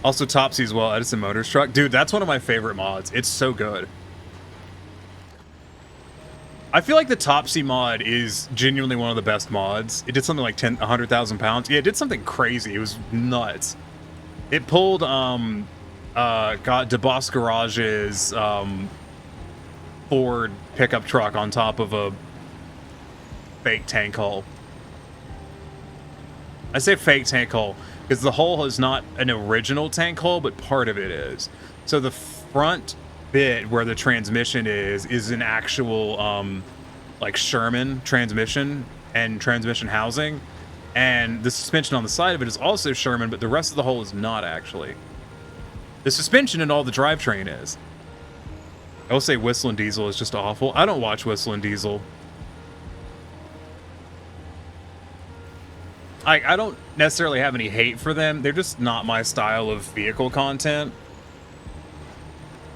Also, Topsy's well, Edison Motors truck, dude. That's one of my favorite mods. It's so good. I feel like the Topsy mod is genuinely one of the best mods. It did something like 100,000 pounds. Yeah, it did something crazy. It was nuts. It pulled, DeBoss Garage's, Ford pickup truck on top of a fake tank hull. I say fake tank hull because the hull is not an original tank hull, but part of it is. So the front bit where the transmission is an actual like Sherman transmission and transmission housing, and the suspension on the side of it is also Sherman, but the rest of the hull is not actually. The suspension and all the drivetrain is. I will say Whistle and Diesel is just awful. I don't watch Whistle and Diesel. I don't necessarily have any hate for them. They're just not my style of vehicle content.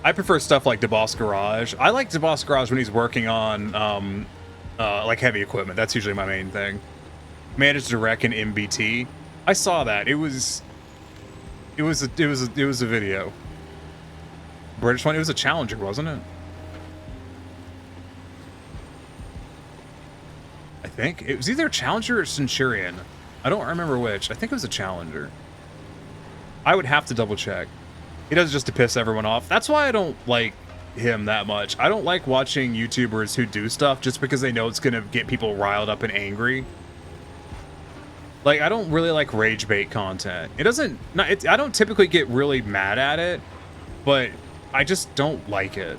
I prefer stuff like DeBoss Garage. I like DeBoss Garage when he's working on like heavy equipment. That's usually my main thing. Managed to wreck an MBT. I saw that. It was a video. British one. It was a Challenger, wasn't it? I think it was either Challenger or Centurion. I don't remember which. I think it was a Challenger. I would have to double check. He does it just to piss everyone off. That's why I don't like him that much. I don't like watching YouTubers who do stuff just because they know it's gonna get people riled up and angry. Like, I don't really like rage bait content. It doesn't. I don't typically get really mad at it, but I just don't like it.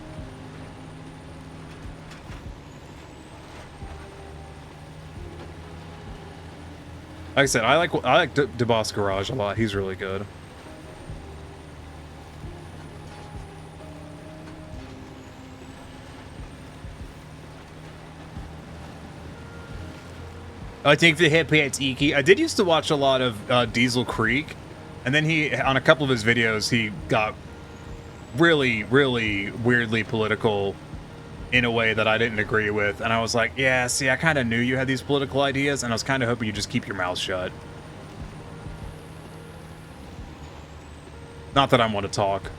Like I said, I like DeBoss Garage a lot. He's really good. I think for the hit pants, Iki. I did used to watch a lot of Diesel Creek, and then he, on a couple of his videos, he got really, really weirdly political in a way that I didn't agree with, and I was like, yeah, see, I kind of knew you had these political ideas, and I was kind of hoping you just keep your mouth shut. Not that I want to talk.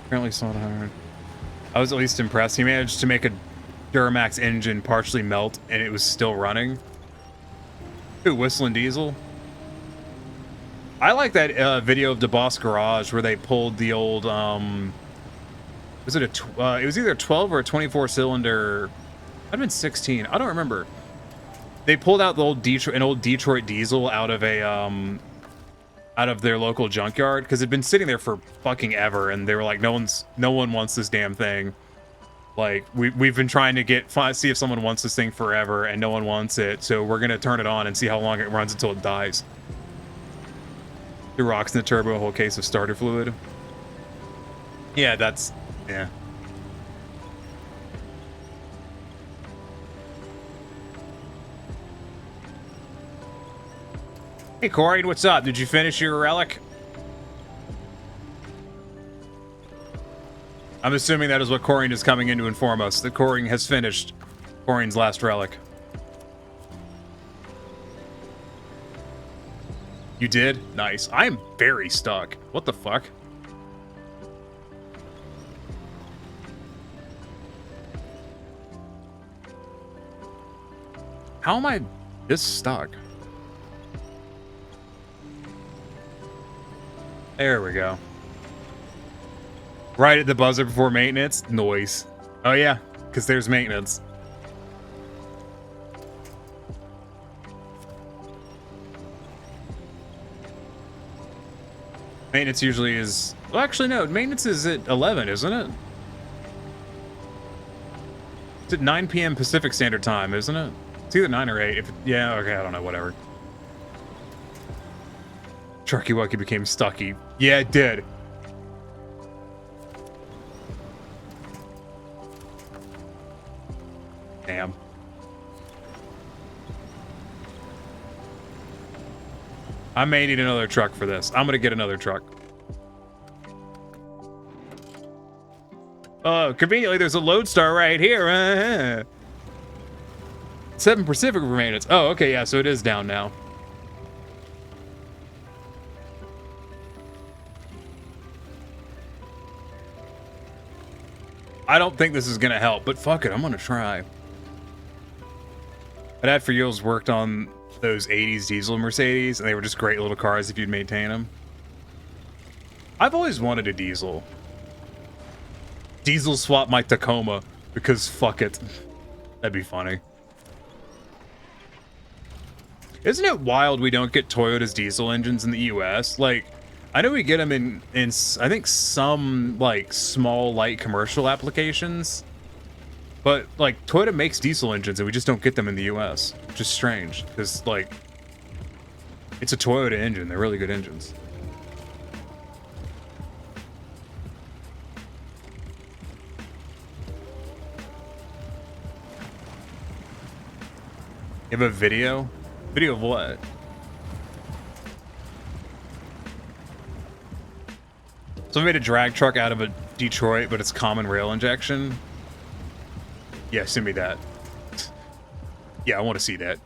Apparently it's not hard. I was at least impressed. He managed to make a Duramax engine partially melt and it was still running. Ooh, Whistling Diesel. I like that video of DeBoss Garage where they pulled the old was it it was either a 12 or a 24 cylinder. I'd been 16. I don't remember. They pulled out the old Detroit diesel out of a out of their local junkyard because it'd been sitting there for fucking ever, and they were like, no one wants this damn thing. Like, we've been trying to see if someone wants this thing forever, and no one wants it, so we're gonna turn it on and see how long it runs until it dies. The rocks in the turbo, a whole case of starter fluid. Yeah, yeah. Hey, Corey, what's up? Did you finish your relic? I'm assuming that is what Corian is coming in to inform us, that Corian has finished Corian's last relic. You did? Nice. I am very stuck. What the fuck? How am I this stuck? There we go. Right at the buzzer before maintenance. Noise. Oh yeah, because there's maintenance. Maintenance usually is... Well, actually, no. Maintenance is at 11, isn't it? It's at 9 p.m. Pacific Standard Time, isn't it? It's either 9 or 8. Yeah, okay, I don't know, whatever. Trucky Wucky became Stucky. Yeah, it did. Damn. I may need another truck for this. I'm gonna get another truck. Oh, conveniently, there's a Lodestar right here. 7 Pacific for maintenance. Oh, okay, yeah, so it is down now. I don't think this is gonna help, but fuck it, I'm gonna try. My dad for years worked on those 80s diesel Mercedes, and they were just great little cars if you'd maintain them. I've always wanted a diesel. Diesel swap my Tacoma, because fuck it. That'd be funny. Isn't it wild we don't get Toyota's diesel engines in the US? Like, I know we get them in I think some, like, small, light commercial applications. But, like, Toyota makes diesel engines and we just don't get them in the US. Which is strange, because, like, it's a Toyota engine. They're really good engines. You have a video? Video of what? So I made a drag truck out of a Detroit, but it's common rail injection. Yeah, send me that. Yeah, I want to see that.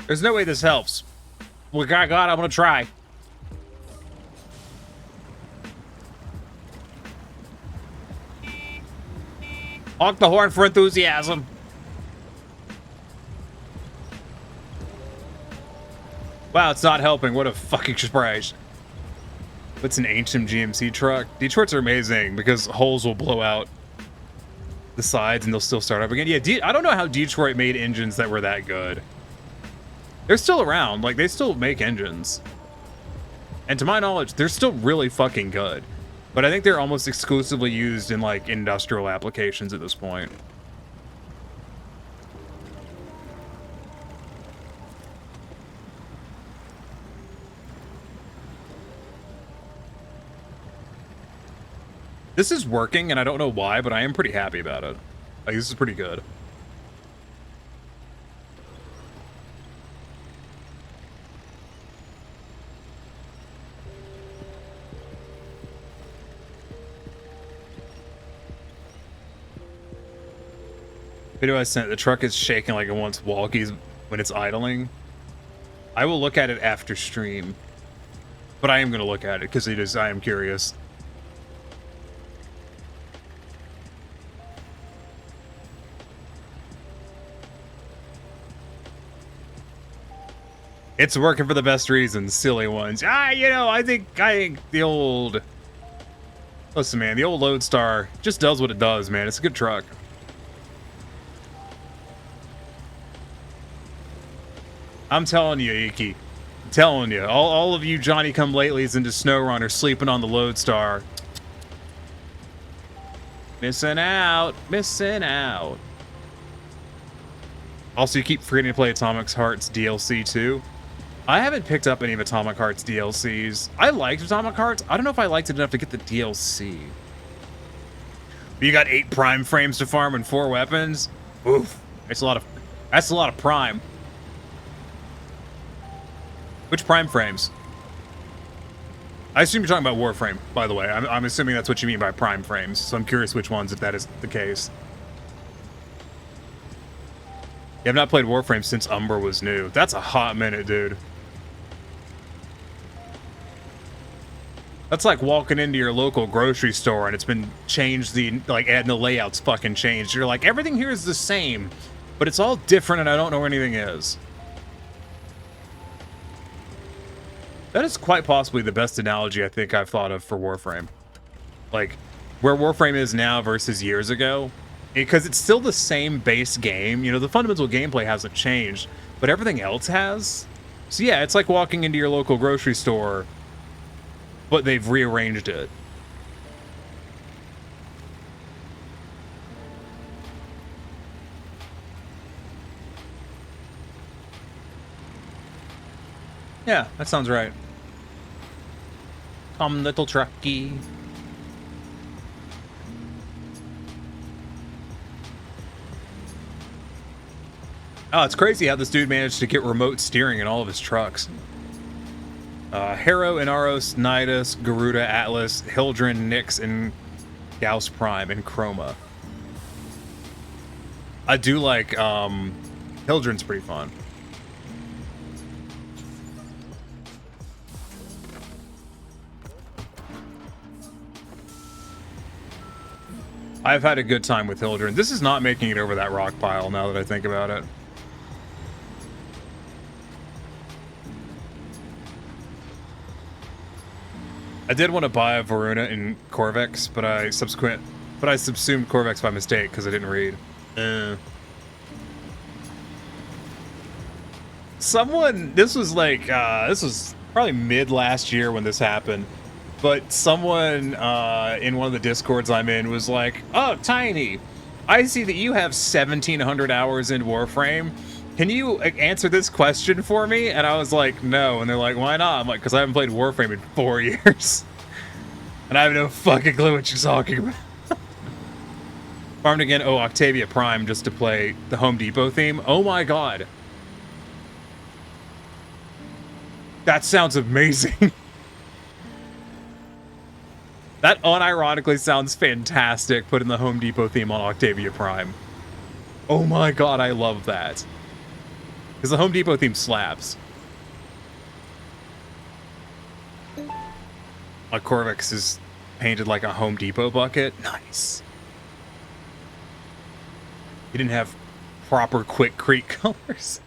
There's no way this helps. Well, God, I'm gonna try. Honk the horn for enthusiasm. Wow, it's not helping. What a fucking surprise. It's an ancient GMC truck. Detroits are amazing because holes will blow out the sides and they'll still start up again. Yeah, I don't know how Detroit made engines that were that good. They're still around. Like, they still make engines. And to my knowledge, they're still really fucking good. But I think they're almost exclusively used in, like, industrial applications at this point. This is working, and I don't know why, but I am pretty happy about it. Like, this is pretty good. Video I sent, the truck is shaking like it wants walkies when it's idling. I will look at it after stream. But I am going to look at it because I am curious. It's working for the best reasons, silly ones. You know, I think the old... Listen, man, the old Lodestar just does what it does, man. It's a good truck. I'm telling you, Iki. I'm telling you. All of you Johnny-come-latelys into Snowrunner sleeping on the Lodestar. Missing out. Missing out. Also, you keep forgetting to play Atomic Hearts DLC too. I haven't picked up any of Atomic Hearts DLCs. I liked Atomic Hearts. I don't know if I liked it enough to get the DLC. But you got 8 prime frames to farm and 4 weapons. Oof. That's a lot of prime. Which prime frames? I assume you're talking about Warframe, by the way. I'm assuming that's what you mean by prime frames. So I'm curious which ones, if that is the case. You have not played Warframe since Umber was new. That's a hot minute, dude. That's like walking into your local grocery store and it's been changed, and the layout's fucking changed. You're like, everything here is the same, but it's all different and I don't know where anything is. That is quite possibly the best analogy I think I've thought of for Warframe. Like, where Warframe is now versus years ago. Because it's still the same base game. You know, the fundamental gameplay hasn't changed, but everything else has. So yeah, it's like walking into your local grocery store, but they've rearranged it. Yeah, that sounds right. Come, little trucky. Oh, it's crazy how this dude managed to get remote steering in all of his trucks. Harrow, Inaros, Nidus, Garuda, Atlas, Hildren, Nyx, and Gauss Prime, and Chroma. I do like, Hildren's pretty fun. I've had a good time with Hildren. This is not making it over that rock pile now that I think about it. I did want to buy a Varuna in Corvex, but I subsumed Corvex by mistake because I didn't read. Someone, this was probably mid last year when this happened, but someone in one of the Discords I'm in was like, "Oh, Tiny, I see that you have 1,700 hours in Warframe. Can you answer this question for me?" And I was like, "No." And they're like, "Why not?" I'm like, "Because I haven't played Warframe in 4 years. And I have no fucking clue what you're talking about." Farmed again, Octavia Prime, just to play the Home Depot theme. Oh my god. That sounds amazing. That unironically sounds fantastic, putting the Home Depot theme on Octavia Prime. Oh my god, I love that. Because the Home Depot theme slaps. My Corvex is painted like a Home Depot bucket. Nice. He didn't have proper Quick Creek colors.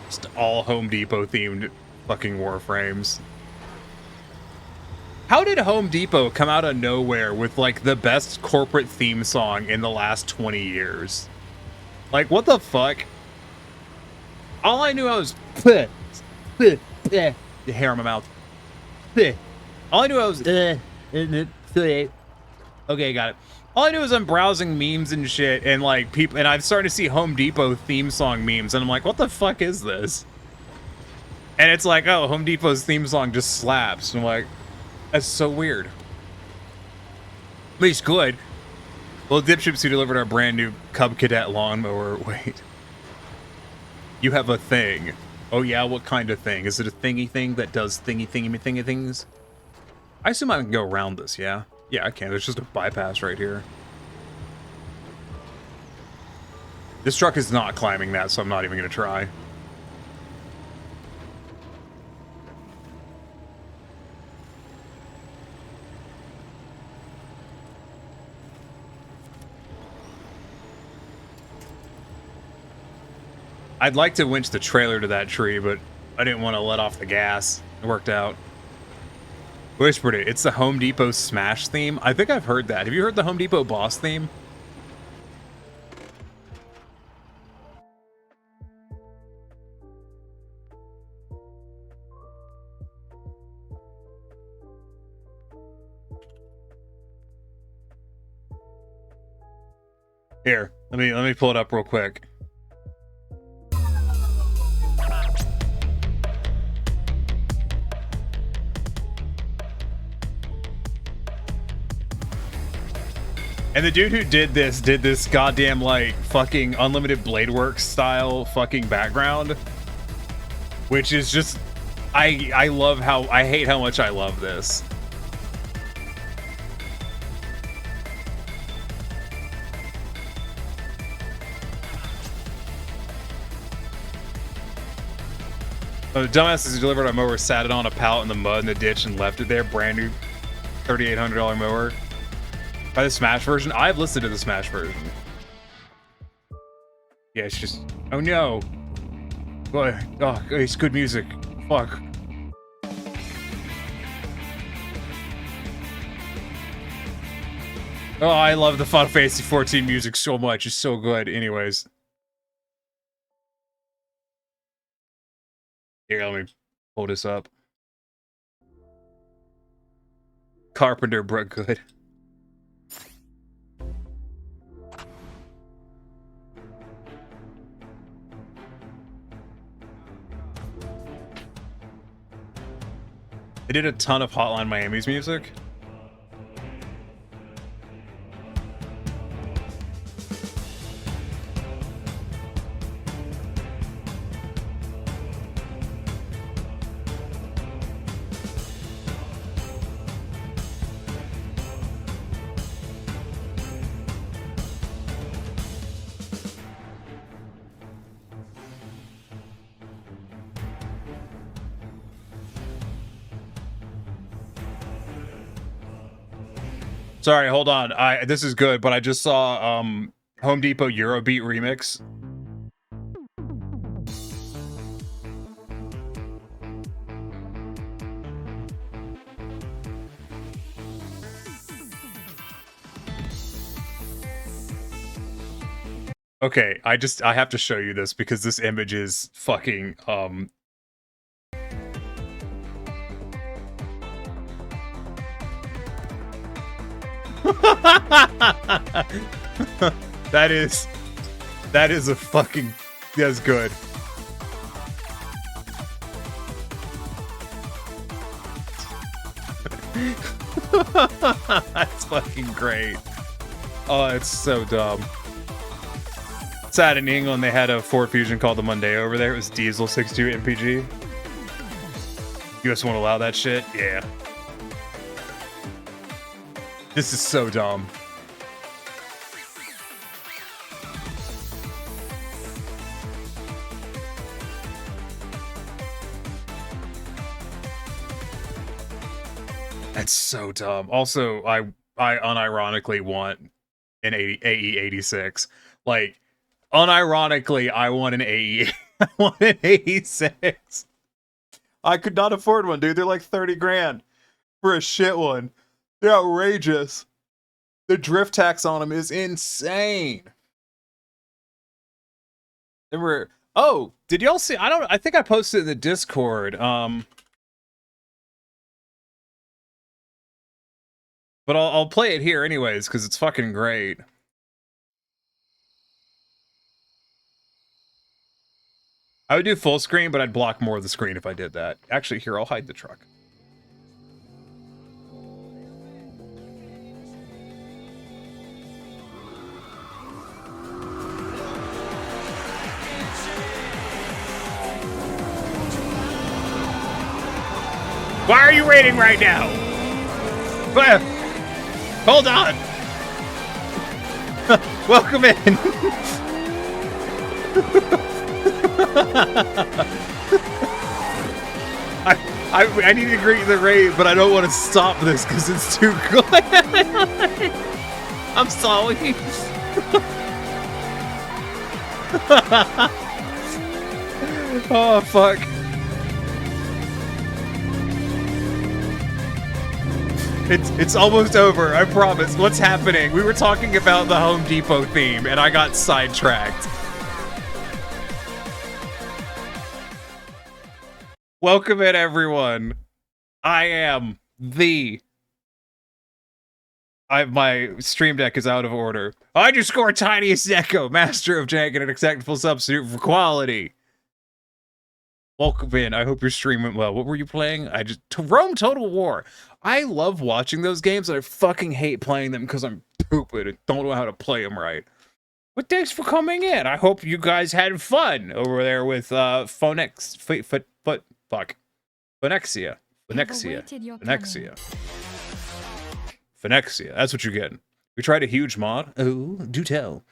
Just all Home Depot themed fucking Warframes. How did Home Depot come out of nowhere with like the best corporate theme song in the last 20 years? Like, what the fuck? All I knew I was the hair on my mouth. All I knew I was okay, got it. All I knew is I'm browsing memes and shit, and like people, and I'm starting to see Home Depot theme song memes, and I'm like, what the fuck is this? And it's like, oh, Home Depot's theme song just slaps. And I'm like, that's so weird. At least good. Well, dipships who delivered our brand new Cub Cadet lawnmower. Wait. You have a thing. Oh yeah, what kind of thing? Is it a thingy thing that does thingy things? I assume I can go around this, yeah? Yeah, I can. There's just a bypass right here. This truck is not climbing that, so I'm not even going to try. I'd like to winch the trailer to that tree, but I didn't want to let off the gas. It worked out. Whispered it. It's the Home Depot Smash theme. I think I've heard that. Have you heard the Home Depot Boss theme? Here, let me pull it up real quick. And the dude who did this goddamn, like, fucking Unlimited Blade Works style fucking background. Which is just... I love how... I hate how much I love this. The dumbasses who delivered our mower sat it on a pallet in the mud in the ditch and left it there. Brand new $3,800 mower. By the Smash version? I've listened to the Smash version. Yeah, it's just... Oh no! Oh, it's good music. Fuck. Oh, I love the Final Fantasy 14 music so much. It's so good. Anyways. Here, let me pull this up. Carpenter Brook Good. They did a ton of Hotline Miami's music. Sorry, hold on. This is good, but I just saw Home Depot Eurobeat remix. Okay, I have to show you this because this image is fucking that is a fucking, that's good. That's fucking great. Oh, it's so dumb. Sad in England, they had a Ford Fusion called the Mondeo over there. It was diesel 6.2 MPG. US won't allow that shit? Yeah. This is so dumb. That's so dumb. Also, I unironically want an AE86. Like, unironically, I want an AE. I want an AE6. I could not afford one, dude. They're like 30 grand for a shit one. They're outrageous. The drift tax on them is insane. Oh, did y'all see? I think I posted it in the Discord. But I'll play it here anyways, because it's fucking great. I would do full screen, but I'd block more of the screen if I did that. Actually, here, I'll hide the truck. Why are you waiting right now? Hold on. Welcome in. I need to greet the raid, but I don't want to stop this because it's too good. I'm sorry. Oh, fuck. It's almost over, I promise. What's happening? We were talking about the Home Depot theme, and I got sidetracked. Welcome in, everyone. My Stream Deck is out of order. I just scored Tiniest Echo, master of jank and an acceptable substitute for quality. Welcome in. I hope your stream went well. What were you playing? Rome Total War. I love watching those games, and I fucking hate playing them because I'm stupid and don't know how to play them right. But thanks for coming in. I hope you guys had fun over there with Phonexia. That's what you're getting. We tried a huge mod. Oh, do tell.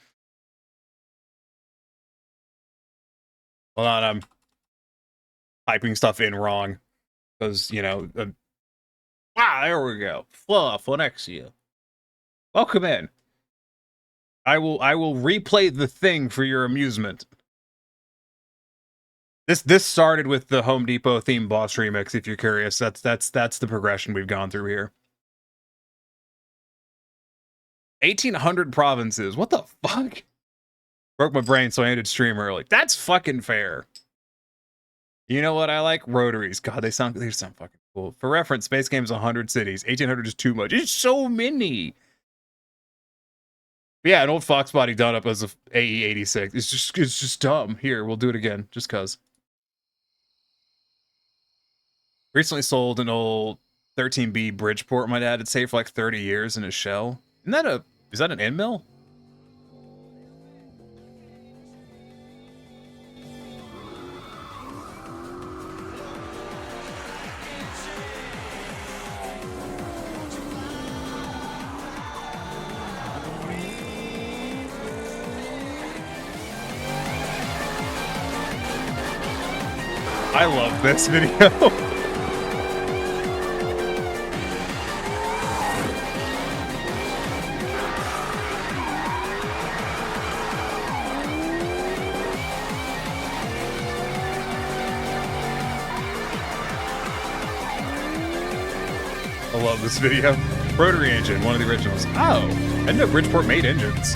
Hold on, I'm typing stuff in wrong because, you know, there we go. Phonexia. Welcome in. I will replay the thing for your amusement. This started with the Home Depot theme boss remix, if you're curious. That's the progression we've gone through here. 1,800 provinces. What the fuck? Broke my brain, so I ended stream early. That's fucking fair. You know what I like? Rotaries. God, they sound fucking cool. For reference, Space Game's 100 cities. 1,800 is too much. It's so many. But yeah, an old Fox body done up as a AE86. It's just dumb. Here, we'll do it again, just cause. Recently sold an old 13B Bridgeport my dad had saved for like 30 years in his shell. Is that an end mill? I love this video. love this video. Rotary engine, one of the originals. Oh, I didn't know Bridgeport made engines.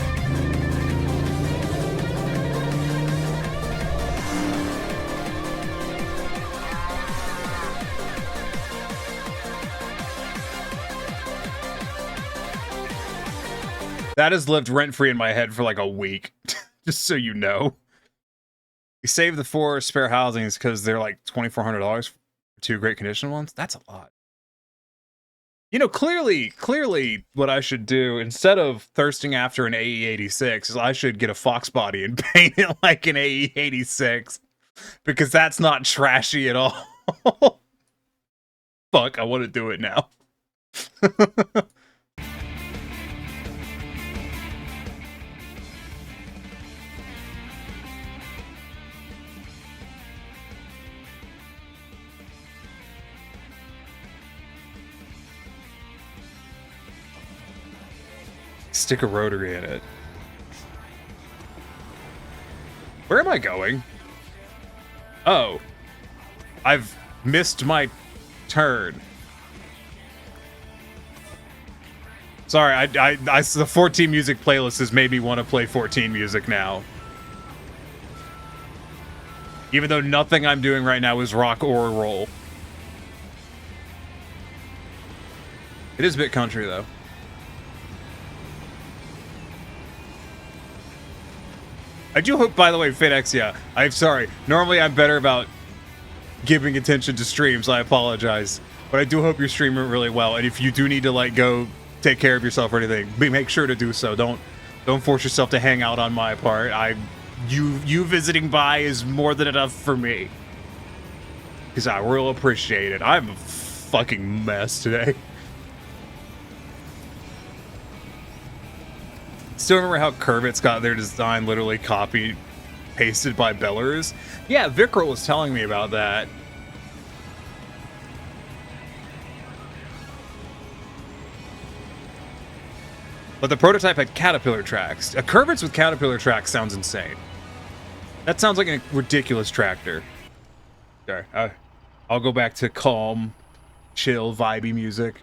That has lived rent-free in my head for like a week, just so you know. You save the 4 spare housings because they're like $2,400 for 2 great condition ones. That's a lot. You know, clearly what I should do, instead of thirsting after an AE86, is I should get a Fox body and paint it like an AE86. Because that's not trashy at all. Fuck, I want to do it now. Stick a rotary in it. Where am I going? Oh. I've missed my turn. Sorry, the 14 music playlist has made me want to play 14 music now. Even though nothing I'm doing right now is rock or roll. It is a bit country, though. I do hope, by the way, FitX, yeah. I'm sorry. Normally, I'm better about giving attention to streams. I apologize. But I do hope you're streaming really well. And if you do need to, like, go take care of yourself or anything, make sure to do so. Don't force yourself to hang out on my part. You visiting by is more than enough for me. Because I will appreciate it. I'm a fucking mess today. Still remember how Curvets got their design literally copied, pasted by Bellers? Yeah, Vikral was telling me about that. But the prototype had Caterpillar tracks. A Curvets with Caterpillar tracks sounds insane. That sounds like a ridiculous tractor. Sorry, I'll go back to calm, chill, vibey music.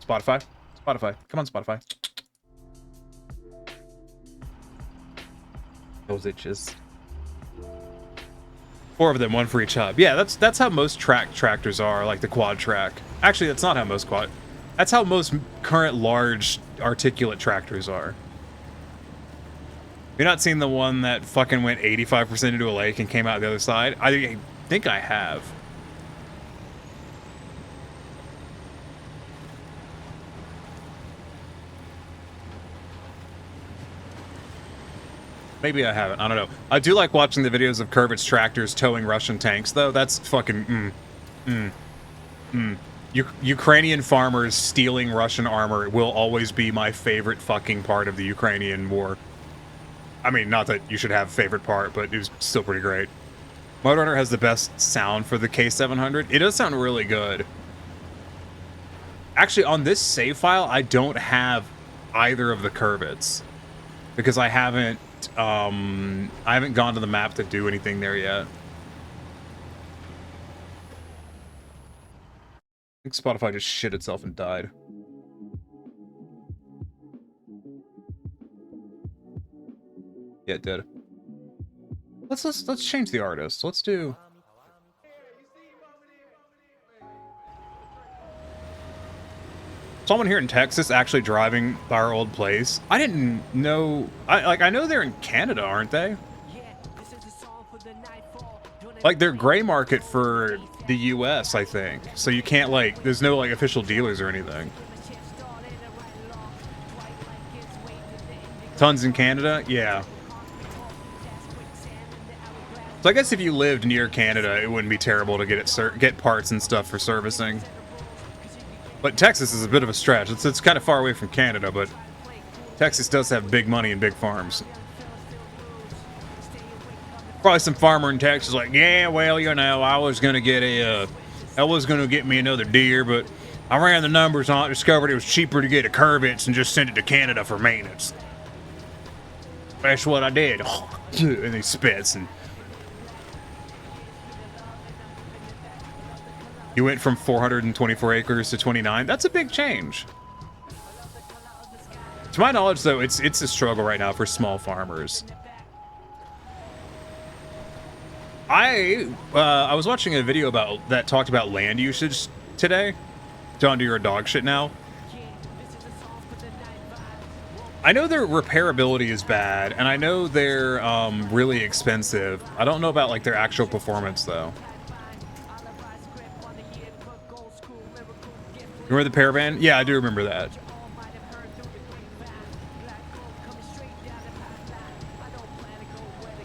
Spotify? Spotify. Come on, Spotify. Those itches. 4 of them, 1 for each hub. Yeah, that's how most tractors are, like the quad track. Actually, that's not how most that's how most current large articulate tractors are. You're not seeing the one that fucking went 85% into a lake and came out the other side? I think I have. Maybe I haven't. I don't know. I do like watching the videos of Curvet's tractors towing Russian tanks, though. That's fucking... Ukrainian farmers stealing Russian armor will always be my favorite fucking part of the Ukrainian war. I mean, not that you should have a favorite part, but it was still pretty great. Motorrunner has the best sound for the K700. It does sound really good. Actually, on this save file, I don't have either of the Curvets. Because I haven't gone to the map to do anything there yet. I think Spotify just shit itself and died. Yeah, it did. Let's change the artist. Let's do... Someone here in Texas actually driving by our old place. I didn't know... I know they're in Canada, aren't they? Like, they're gray market for the US, I think. So you can't, like... There's no, like, official dealers or anything. Tons in Canada? Yeah. So I guess if you lived near Canada, it wouldn't be terrible to get parts and stuff for servicing. But Texas is a bit of a stretch. It's kind of far away from Canada, but Texas does have big money and big farms. Probably some farmer in Texas like, yeah, well, you know, I was gonna get me another deer, but I ran the numbers on it, discovered it was cheaper to get a Curvets and just send it to Canada for maintenance. That's what I did. And he spits and... You went from 424 acres to 29. That's a big change. To my knowledge, though, it's a struggle right now for small farmers. I was watching a video that talked about land usage today. John, do your dog shit now. I know their repairability is bad, and I know they're really expensive. I don't know about like their actual performance though. Remember the Paravan? Yeah, I do remember that.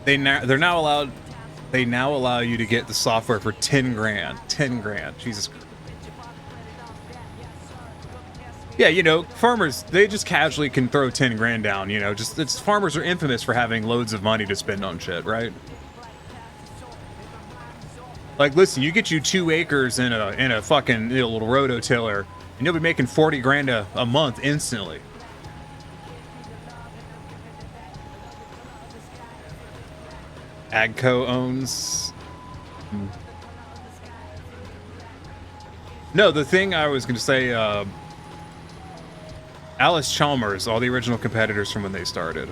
They now allow you to get the software for 10 grand. 10 grand. Jesus Christ. Yeah, you know, farmers, they just casually can throw 10 grand down, you know, farmers are infamous for having loads of money to spend on shit, right? Like, listen, you get you 2 acres in a fucking little rototiller, and you'll be making 40 grand a month instantly. Agco owns. No, the thing I was going to say, Alice Chalmers, all the original competitors from when they started.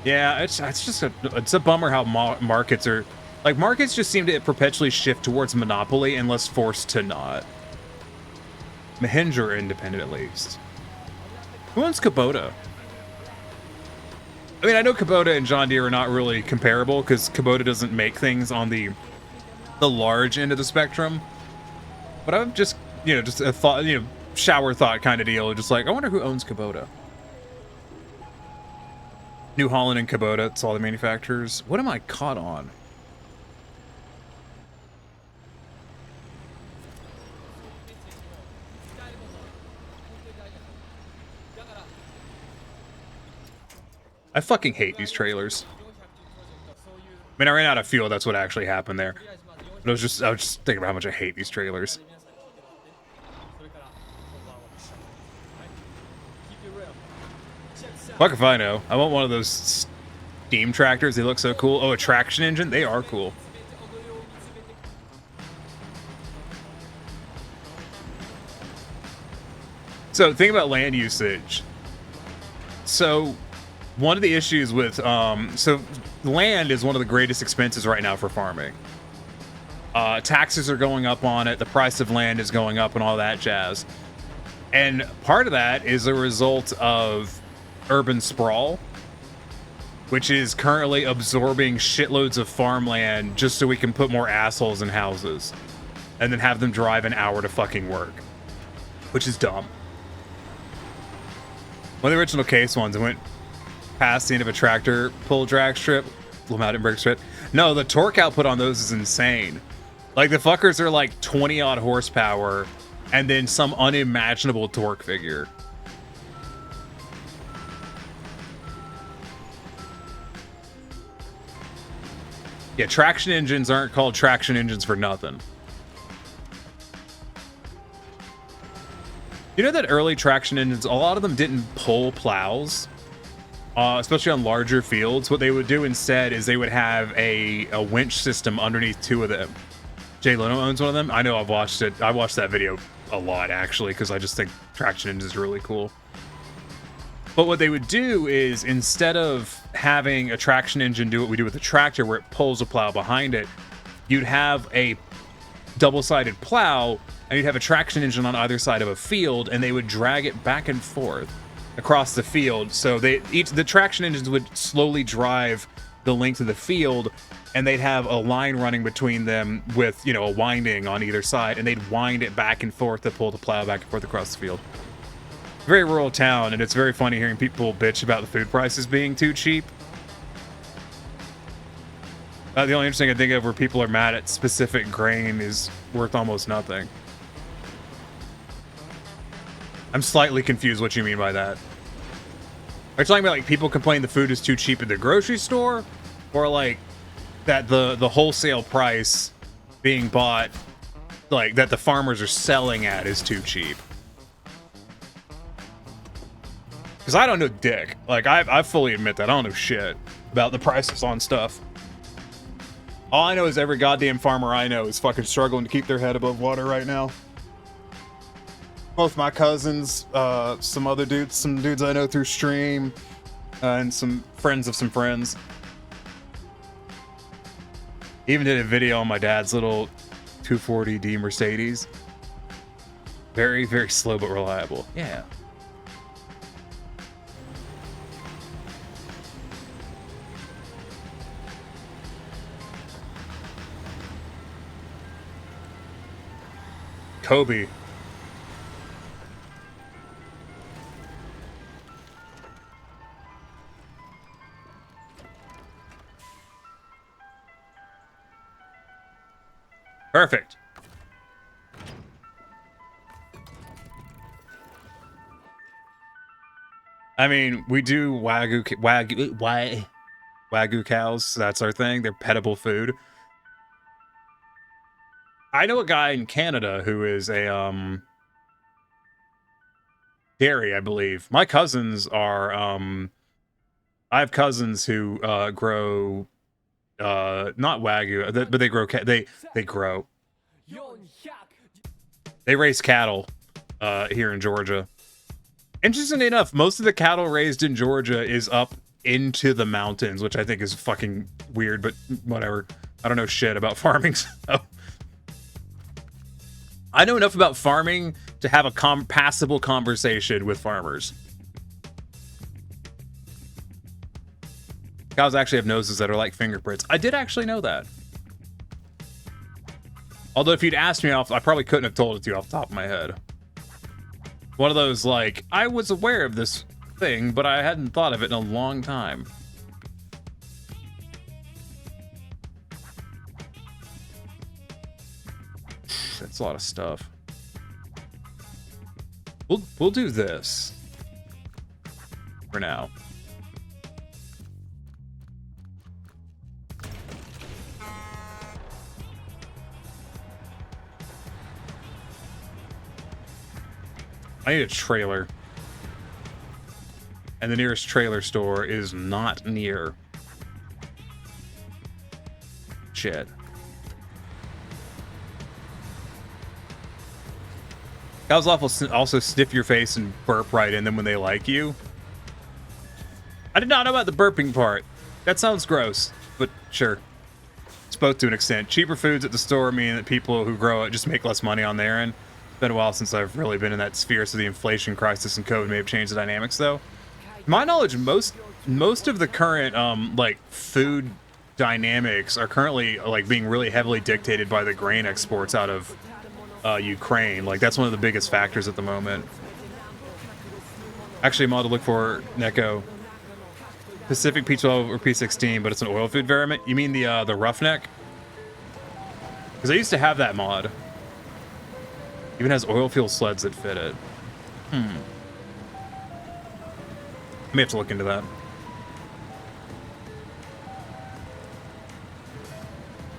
Yeah, it's a bummer how markets are, like, markets just seem to perpetually shift towards monopoly unless forced to not. Mahindra are independent at least. Who owns Kubota? I mean, I know Kubota and John Deere are not really comparable because Kubota doesn't make things on the large end of the spectrum. But I'm just, you know, just a thought, you know, shower thought kind of deal. Just like, I wonder who owns Kubota. New Holland and Kubota, it's all the manufacturers. What am I caught on? I fucking hate these trailers. I mean, I ran out of fuel. That's what actually happened there. But I was just thinking about how much I hate these trailers. Fuck if I know. I want one of those steam tractors. They look so cool. Oh, a traction engine? They are cool. So, think about land usage. So, one of the issues with, so land is one of the greatest expenses right now for farming. Taxes are going up on it. The price of land is going up and all that jazz. And part of that is a result of urban sprawl, which is currently absorbing shitloads of farmland just so we can put more assholes in houses and then have them drive an hour to fucking work, which is dumb. One of the original case ones, I went past the end of a tractor pull drag strip, mountain brake strip. No, the torque output on those is insane. Like, the fuckers are like 20 odd horsepower and then some unimaginable torque figure. Yeah, traction engines aren't called traction engines for nothing. You know that early traction engines, a lot of them didn't pull plows, especially on larger fields. What they would do instead is they would have a winch system underneath 2 of them. Jay Leno owns one of them. I know, I've watched it. I watched that video a lot, actually, because I just think traction engines is really cool. But what they would do is, instead of having a traction engine do what we do with a tractor where it pulls a plow behind it, you'd have a double-sided plow and you'd have a traction engine on either side of a field, and they would drag it back and forth across the field. So the traction engines would slowly drive the length of the field, and they'd have a line running between them with, you know, a winding on either side, and they'd wind it back and forth to pull the plow back and forth across the field. Very rural town, and it's very funny hearing people bitch about the food prices being too cheap. The only interesting I think of where people are mad at specific grain is worth almost nothing. I'm slightly confused what you mean by that. Are you talking about, like, people complain the food is too cheap at the grocery store? Or, like, that the wholesale price being bought, like, that the farmers are selling at is too cheap? Because I don't know dick. Like, I fully admit that. I don't know shit about the prices on stuff. All I know is every goddamn farmer I know is fucking struggling to keep their head above water right now. Both my cousins, some dudes I know through stream, and some friends of some friends. Even did a video on my dad's little 240D Mercedes. Very, very slow but reliable. Yeah. Kobe. Perfect. I mean, we do wagyu cows. That's our thing. They're petable food. I know a guy in Canada who is a dairy, I believe. My cousins are I have cousins who grow not wagyu, but they grow they raise cattle here in Georgia. Interestingly enough, most of the cattle raised in Georgia is up into the mountains, which I think is fucking weird, but whatever. I don't know shit about farming, so I know enough about farming to have a passable conversation with farmers. Cows actually have noses that are like fingerprints. I did actually know that. Although if you'd asked me I probably couldn't have told it to you off the top of my head. One of those, like, I was aware of this thing, but I hadn't thought of it in a long time. That's a lot of stuff. We'll do this for now. I need a trailer. And the nearest trailer store is not near. Shit. Cows also sniff your face and burp right in them when they like you. I did not know about the burping part. That sounds gross, but sure. It's both to an extent. Cheaper foods at the store mean that people who grow it just make less money on their end. It's been a while since I've really been in that sphere, so the inflation crisis and COVID may have changed the dynamics, though. To my knowledge, most of the current like food dynamics are currently like being really heavily dictated by the grain exports out of Ukraine. Like that's one of the biggest factors at the moment. Actually, I'm on to look for Neko Pacific P12 or P16, but it's an oil food variant. You mean the Roughneck? Because I used to have that mod. Even has oil fuel sleds that fit it. I may have to look into that.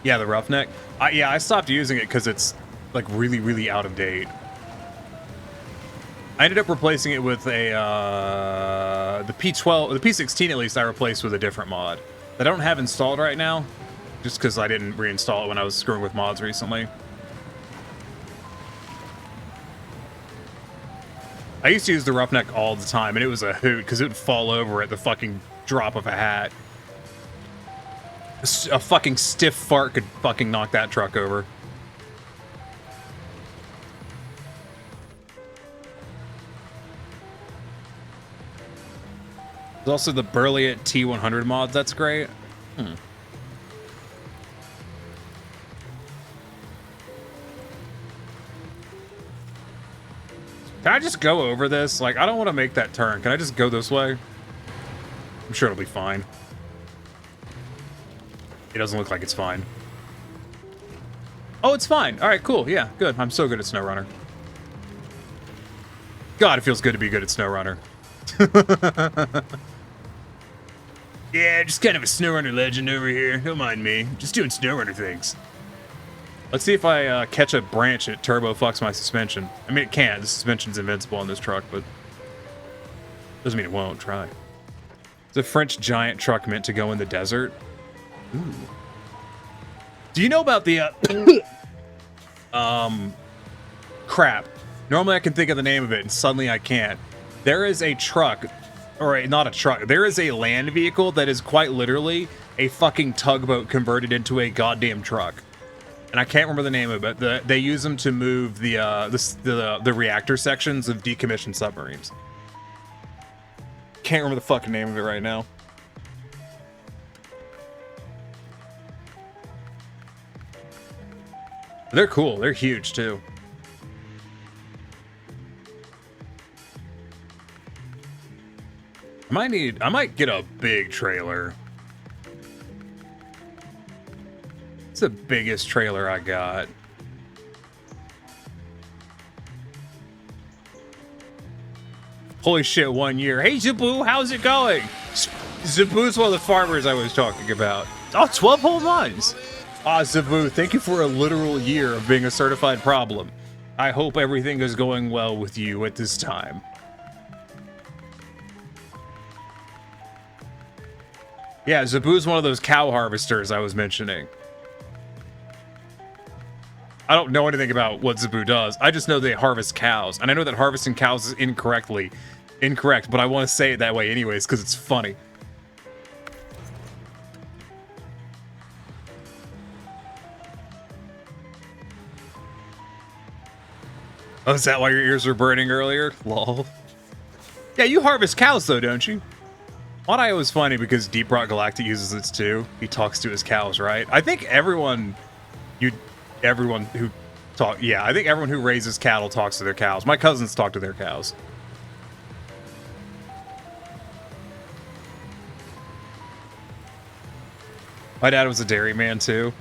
Yeah, the Roughneck. Yeah, I stopped using it because it's like really, really out of date. I ended up replacing it with a the P12, the P16 at least. I replaced with a different mod that I don't have installed right now, just because I didn't reinstall it when I was screwing with mods recently. I used to use the Roughneck all the time, and it was a hoot because it would fall over at the fucking drop of a hat. A fucking stiff fart could fucking knock that truck over. There's also the Burliot T100 mod. That's great. Can I just go over this? Like, I don't want to make that turn. Can I just go this way? I'm sure it'll be fine. It doesn't look like it's fine. Oh, it's fine. All right, cool. Yeah, good. I'm so good at Snowrunner. God, it feels good to be good at Snowrunner. Yeah, just kind of a Snowrunner legend over here. Don't mind me. Just doing Snowrunner things. Let's see if I catch a branch and it turbo fucks my suspension. I mean, it can't. The suspension's invincible on this truck, but doesn't mean it won't. Try. It's a French giant truck meant to go in the desert. Ooh. Do you know about the crap? Normally I can think of the name of it and suddenly I can't. There is a truck, or not a truck, there is a land vehicle that is quite literally a fucking tugboat converted into a goddamn truck. And I can't remember the name of it. They use them to move the reactor sections of decommissioned submarines. Can't remember the fucking name of it right now. They're cool. They're huge too. I might get a big trailer. It's the biggest trailer I got. Holy shit, 1 year. Hey Zabu, how's it going? Zabu's one of the farmers I was talking about. Oh, 12 whole months. Ah, Zabu, thank you for a literal year of being a certified problem. I hope everything is going well with you at this time. Yeah, Zabu's one of those cow harvesters I was mentioning. I don't know anything about what Zabu does. I just know they harvest cows. And I know that harvesting cows is incorrect, but I want to say it that way anyways, because it's funny. Oh, is that why your ears were burning earlier? Lol. Yeah, you harvest cows though, don't you? Audio was funny because Deep Rock Galactic uses it too. He talks to his cows, right? I think everyone who raises cattle talks to their cows. My cousins talk to their cows. My dad was a dairyman too.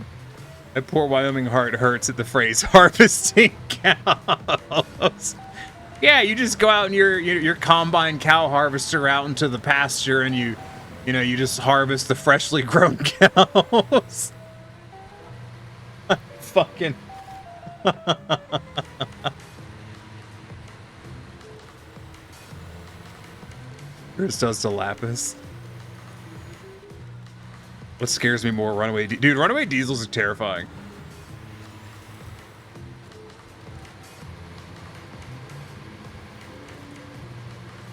My poor Wyoming heart hurts at the phrase harvesting cows. Yeah, you just go out and your combine cow harvester out into the pasture and you just harvest the freshly grown cows. Fucking. Here's does to Lapis. What scares me more, runaway dude, runaway diesels are terrifying.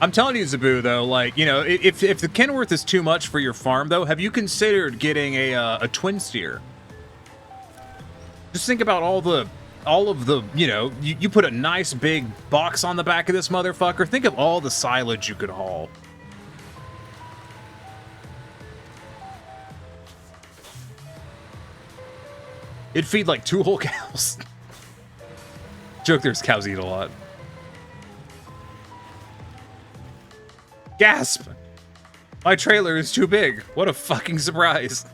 I'm telling you, Zabu, though, like, you know, if the Kenworth is too much for your farm, though, have you considered getting a twin steer? Just think about all of the, you know, you put a nice big box on the back of this motherfucker. Think of all the silage you could haul. It'd feed like 2 whole cows. Joke, there's cows eat a lot. Gasp! My trailer is too big. What a fucking surprise.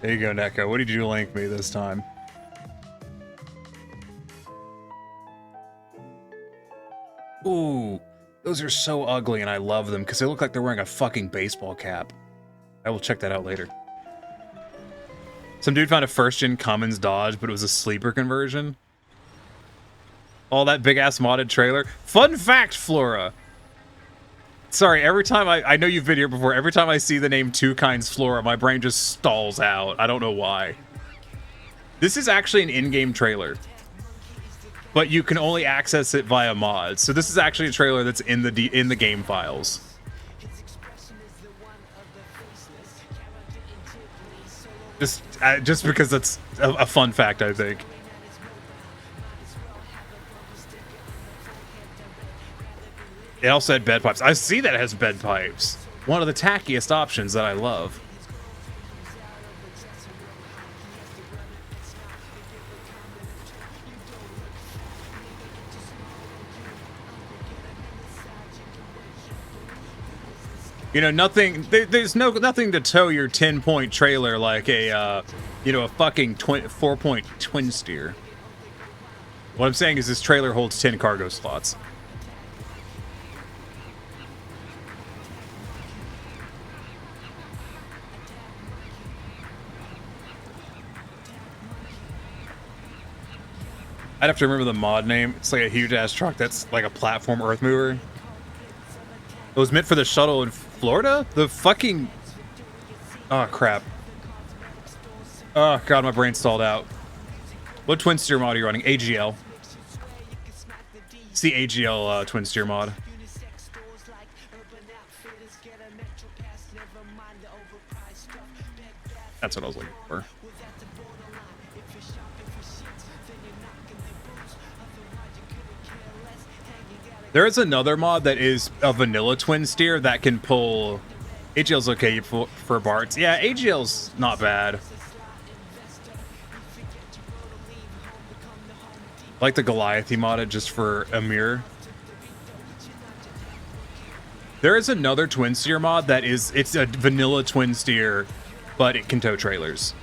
There you go, Neko. What did you link me this time? Ooh, those are so ugly and I love them because they look like they're wearing a fucking baseball cap. I will check that out later. Some dude found a first-gen Cummins Dodge, but it was a sleeper conversion. All that big-ass modded trailer. Fun fact, Flora. Sorry, every time I know you've been here before, every time I see the name Two Kinds Flora, my brain just stalls out. I don't know why. This is actually an in-game trailer, but you can only access it via mods. So this is actually a trailer that's in the game files. Just because that's a fun fact, I think. It also had bed pipes. I see that it has bed pipes. One of the tackiest options that I love. You know, there's nothing to tow your 10-point trailer like a, you know, a fucking 4-point twin steer. What I'm saying is this trailer holds 10 cargo slots. I'd have to remember the mod name. It's like a huge ass truck that's like a platform earth mover. It was meant for the shuttle in Florida? The fucking... Oh, crap. Oh, God, my brain stalled out. What twin steer mod are you running? AGL. It's the AGL twin steer mod. That's what I was looking for. There is another mod that is a vanilla twin steer that can pull... AGL's okay for Barts. Yeah, AGL's not bad. I like the Goliath modded just for Amir. There is another twin steer mod that is... It's a vanilla twin steer, but it can tow trailers.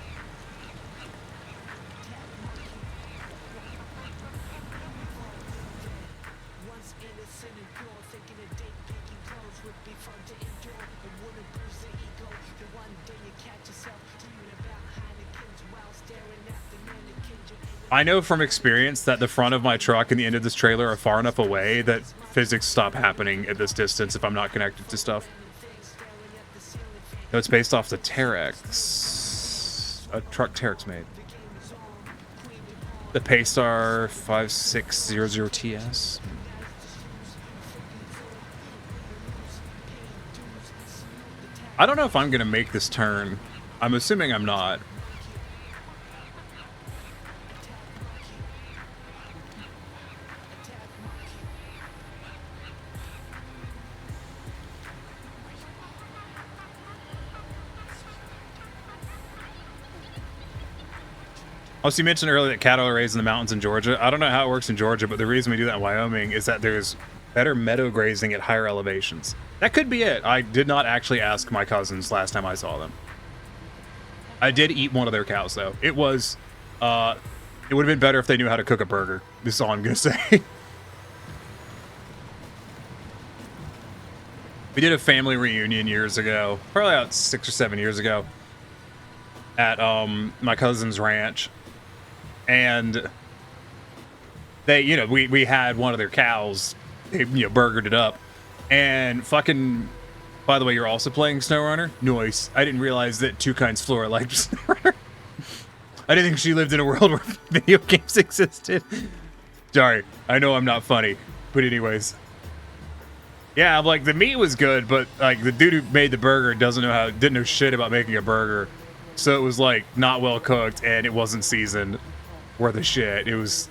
I know from experience that the front of my truck and the end of this trailer are far enough away that physics stop happening at this distance if I'm not connected to stuff. No, it's based off the Terex. A truck Terex made. The Paystar 5600TS. I don't know if I'm going to make this turn. I'm assuming I'm not. Also, you mentioned earlier that cattle are raised in the mountains in Georgia. I don't know how it works in Georgia, but the reason we do that in Wyoming is that there's better meadow grazing at higher elevations. That could be it. I did not actually ask my cousins last time I saw them. I did eat one of their cows, though. It was, it would have been better if they knew how to cook a burger. This is all I'm going to say. We did a family reunion years ago, probably about 6 or 7 years ago, at my cousin's ranch. And they, you know, we had one of their cows, they, you know, burgered it up. And fucking, by the way, you're also playing Snowrunner? Nice. I didn't realize that Two Kinds Flora liked Snowrunner. I didn't think she lived in a world where video games existed. Sorry, I know I'm not funny, but anyways. Yeah, I'm like, the meat was good, but like the dude who made the burger didn't know shit about making a burger. So it was like not well cooked and it wasn't seasoned worth of shit. It was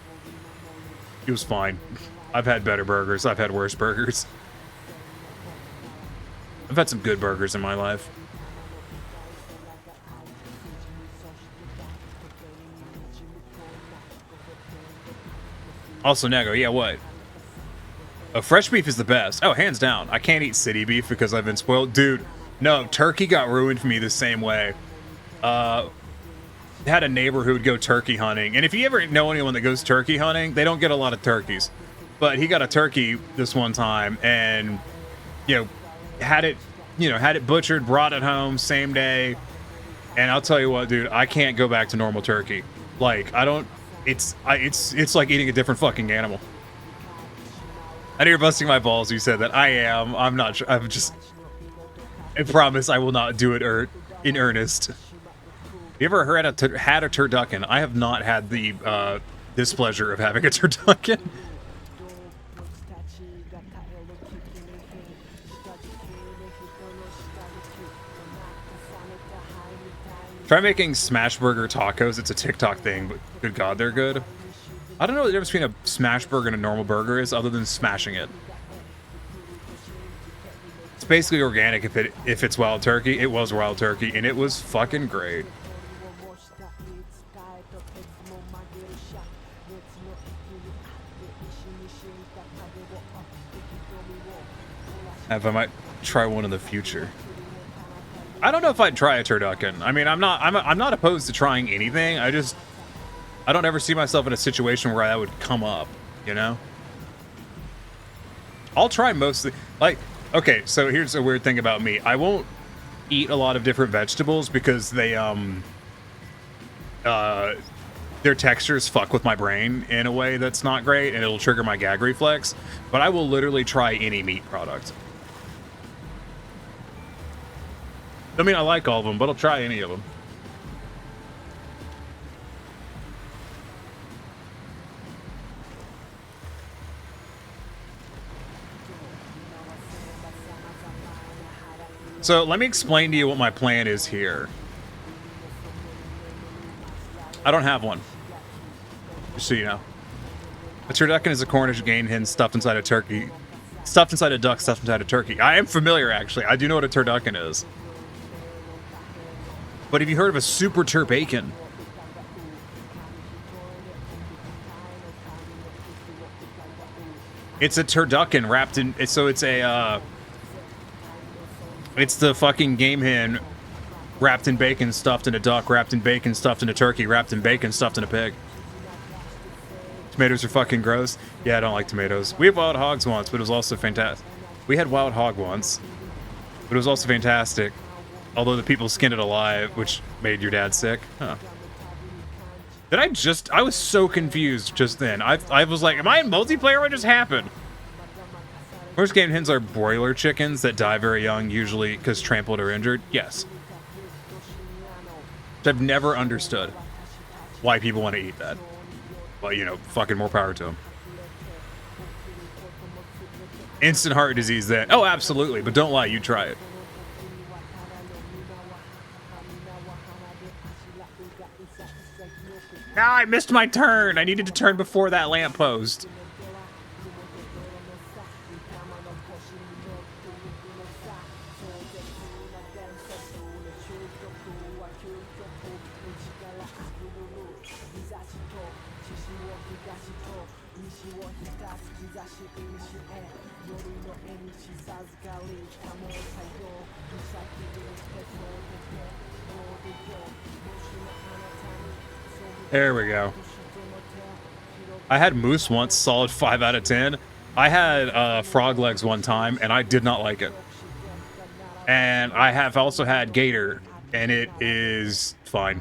fine. I've had better burgers. I've had worse burgers. I've had some good burgers in my life. Also, Nego, yeah, what? Oh, fresh beef is the best. Oh, hands down. I can't eat city beef because I've been spoiled. Dude, no, turkey got ruined for me the same way. Had a neighbor who would go turkey hunting, and if you ever know anyone that goes turkey hunting, they don't get a lot of turkeys, but he got a turkey this one time and, you know, had it butchered, brought it home same day. And I'll tell you what, dude, I can't go back to normal turkey. Like, it's like eating a different fucking animal. I know you're busting my balls. You said that. I'm not sure. I promise I will not do it in earnest. You ever had a turducken? I have not had the displeasure of having a turducken. Try making smash burger tacos. It's a TikTok thing, but good God, they're good. I don't know what the difference between a smash burger and a normal burger is, other than smashing it. It's basically organic if it's wild turkey. It was wild turkey, and it was fucking great. If I might try one in the future. I don't know if I'd try a turducken. I mean, I'm not opposed to trying anything. I don't ever see myself in a situation where that would come up, you know? I'll try mostly, like, okay, so here's a weird thing about me. I won't eat a lot of different vegetables because they their textures fuck with my brain in a way that's not great, and it'll trigger my gag reflex. But I will literally try any meat product. I mean, I like all of them, but I'll try any of them. So let me explain to you what my plan is here. I don't have one. Just so you know. A turducken is a Cornish game hen stuffed inside a turkey. Stuffed inside a duck, stuffed inside a turkey. I am familiar, actually. I do know what a turducken is. But have you heard of a super turbacon? It's a turducken wrapped in... So it's a... It's the fucking game hen wrapped in bacon, stuffed in a duck, wrapped in bacon, stuffed in a turkey, wrapped in bacon, stuffed in a pig. Tomatoes are fucking gross. Yeah, I don't like tomatoes. We had wild hogs once, but it was also fantastic. We had wild hog once, but it was also fantastic. Although the people skinned it alive, which made your dad sick. Huh. Did I just... I was so confused just then. I was like, am I in multiplayer? What just happened? Most game hens are broiler chickens that die very young, usually because trampled or injured. Yes. Which I've never understood why people want to eat that. Well, you know, fucking more power to them. Instant heart disease then. Oh, absolutely. But don't lie, you try it. Ah, I missed my turn. I needed to turn before that lamppost. There we go. I had moose once, solid 5 out of 10. I had frog legs one time, and I did not like it. And I have also had gator, and it is fine.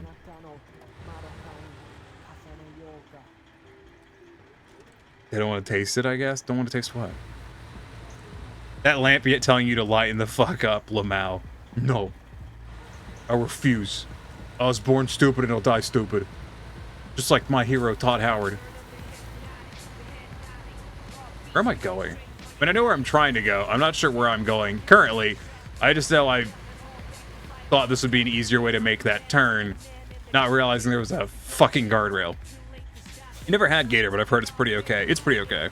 They don't want to taste it, I guess? Don't want to taste what? That lamp yet telling you to lighten the fuck up, Lamau. No. I refuse. I was born stupid and I'll die stupid. Just like my hero, Todd Howard. Where am I going? I mean, I know where I'm trying to go. I'm not sure where I'm going currently. I just know I thought this would be an easier way to make that turn, not realizing there was a fucking guardrail. I never had gator, but I've heard it's pretty okay. It's pretty okay.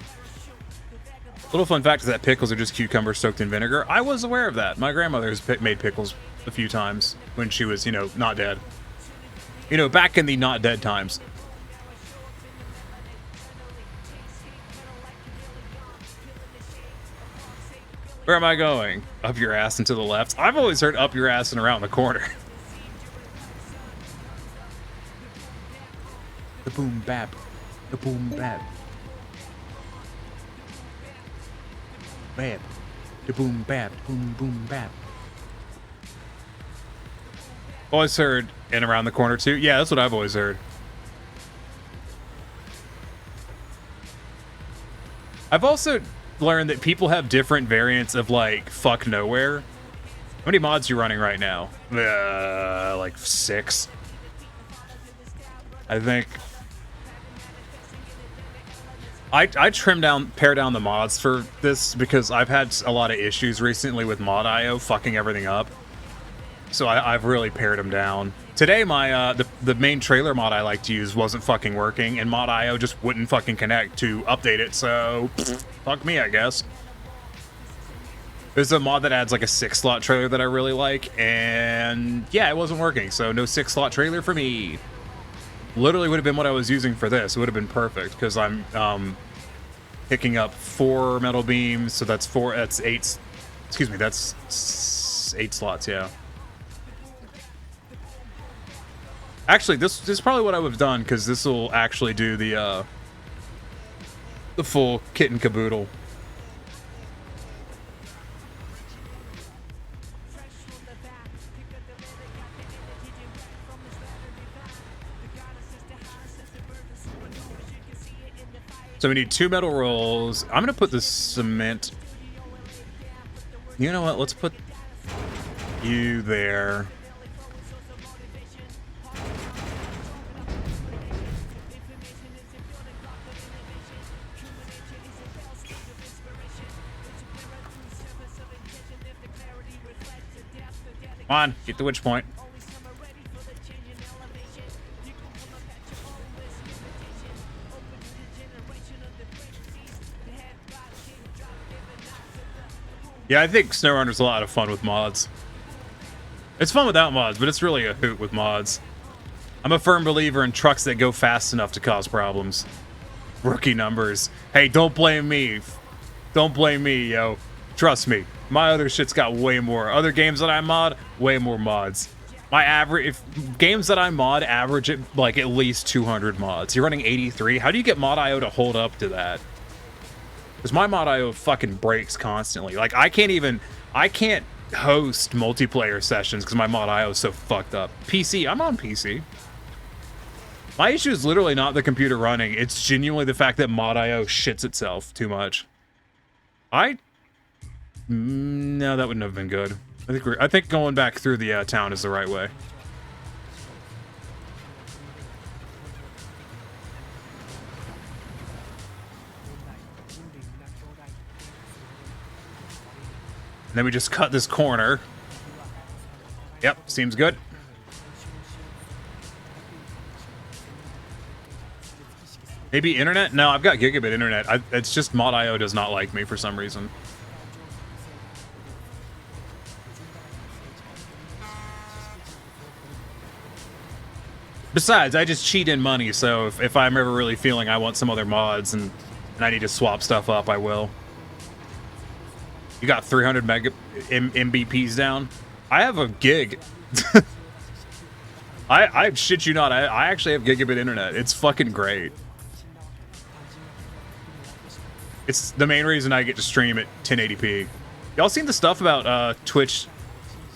Little fun fact is that pickles are just cucumbers soaked in vinegar. I was aware of that. My grandmother has made pickles a few times when she was, you know, not dead. You know, back in the not dead times. Where am I going? Up your ass and to the left. I've always heard up your ass and around the corner. The boom bap. The boom bap. Bap. The boom bap. Boom boom bap. Always heard and around the corner too. Yeah, that's what I've always heard. I've also learned that people have different variants of like fuck nowhere. How many mods are you running right now? Like 6. I think. I pare down the mods for this because I've had a lot of issues recently with mod.io fucking everything up. So I've really pared them down. Today, my the main trailer mod I like to use wasn't fucking working, and mod.io just wouldn't fucking connect to update it, so fuck me, I guess. There's a mod that adds like a 6-slot trailer that I really like, and yeah, it wasn't working, so no 6-slot trailer for me. Literally would have been what I was using for this. It would have been perfect, because I'm picking up 4 metal beams, so that's 8, excuse me, that's 8 slots, yeah. Actually, this is probably what I would have done, because this will actually do the full kit and caboodle. So we need 2 metal rolls. I'm gonna put the cement. You know what? Let's put you there. Come on, get the witch point. Yeah, I think Snowrunner's a lot of fun with mods. It's fun without mods, but it's really a hoot with mods. I'm a firm believer in trucks that go fast enough to cause problems. Rookie numbers. Hey, don't blame me. Don't blame me, yo. Trust me. My other shit's got way more. Other games that I mod, way more mods. My average, if games that I mod average at like at least 200 mods. You're running 83. How do you get mod.io to hold up to that? Because my mod.io fucking breaks constantly. Like I can't host multiplayer sessions because my mod.io is so fucked up. PC, I'm on PC. My issue is literally not the computer running. It's genuinely the fact that mod.io shits itself too much. No, that wouldn't have been good. I think going back through the town is the right way. And then we just cut this corner. Yep, seems good. Maybe internet? No, I've got gigabit internet. It's just mod.io does not like me for some reason. Besides, I just cheat in money, so if I'm ever really feeling I want some other mods and I need to swap stuff up, I will. You got 300 MBPs down? I have a gig. I shit you not, I actually have gigabit internet. It's fucking great. It's the main reason I get to stream at 1080p. Y'all seen the stuff about Twitch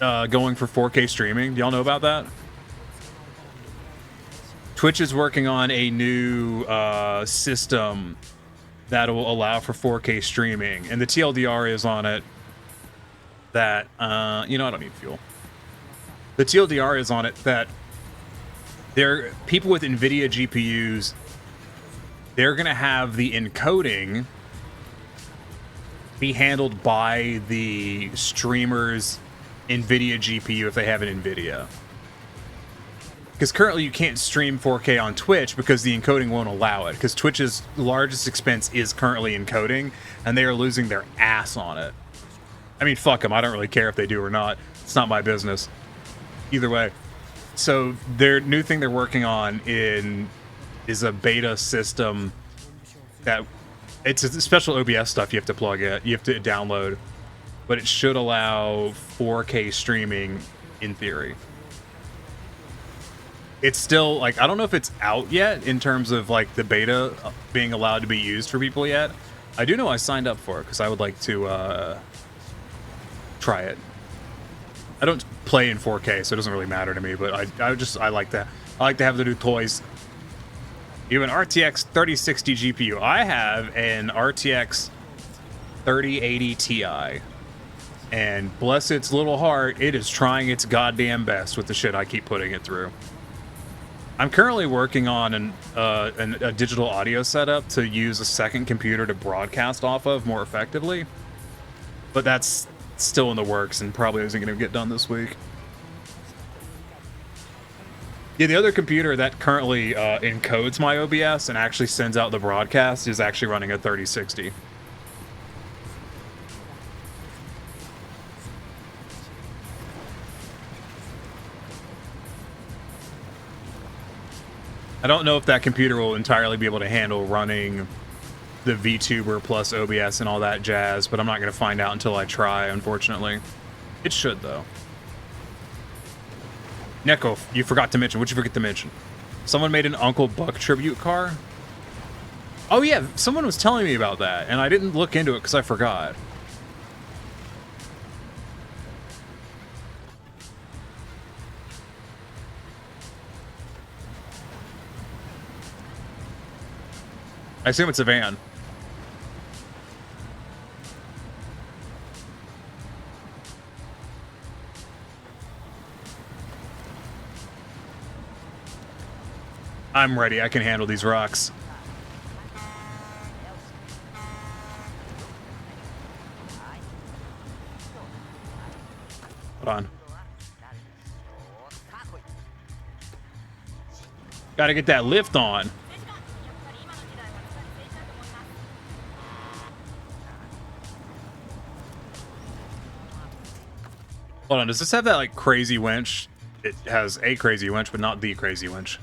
going for 4K streaming? Do y'all know about that? Twitch is working on a new system that will allow for 4K streaming, and the TLDR is on it that, you know, I don't need fuel. The TLDR is on it that people with NVIDIA GPUs, they're going to have the encoding be handled by the streamer's NVIDIA GPU if they have an NVIDIA. Because currently you can't stream 4K on Twitch because the encoding won't allow it. Because Twitch's largest expense is currently encoding, and they are losing their ass on it. I mean, fuck them. I don't really care if they do or not. It's not my business. Either way. So their new thing they're working on is a beta system that it's a special OBS stuff you have to plug in. You have to download, but it should allow 4K streaming in theory. It's still, like, I don't know if it's out yet in terms of, like, the beta being allowed to be used for people yet. I do know I signed up for it because I would like to try it. I don't play in 4K, so it doesn't really matter to me, but I like that. I like to have the new toys. You have an RTX 3060 GPU. I have an RTX 3080 Ti. And bless its little heart, it is trying its goddamn best with the shit I keep putting it through. I'm currently working on a digital audio setup to use a second computer to broadcast off of more effectively. But that's still in the works and probably isn't going to get done this week. Yeah, the other computer that currently encodes my OBS and actually sends out the broadcast is actually running a 3060. I don't know if that computer will entirely be able to handle running the VTuber plus OBS and all that jazz, but I'm not going to find out until I try, unfortunately. It should, though. Neko, you forgot to mention. What'd you forget to mention? Someone made an Uncle Buck tribute car? Oh, yeah, someone was telling me about that, and I didn't look into it because I forgot. I assume it's a van. I'm ready. I can handle these rocks. Hold on. Gotta get that lift on. Hold on, does this have that like crazy winch? It has a crazy winch, but not the crazy winch.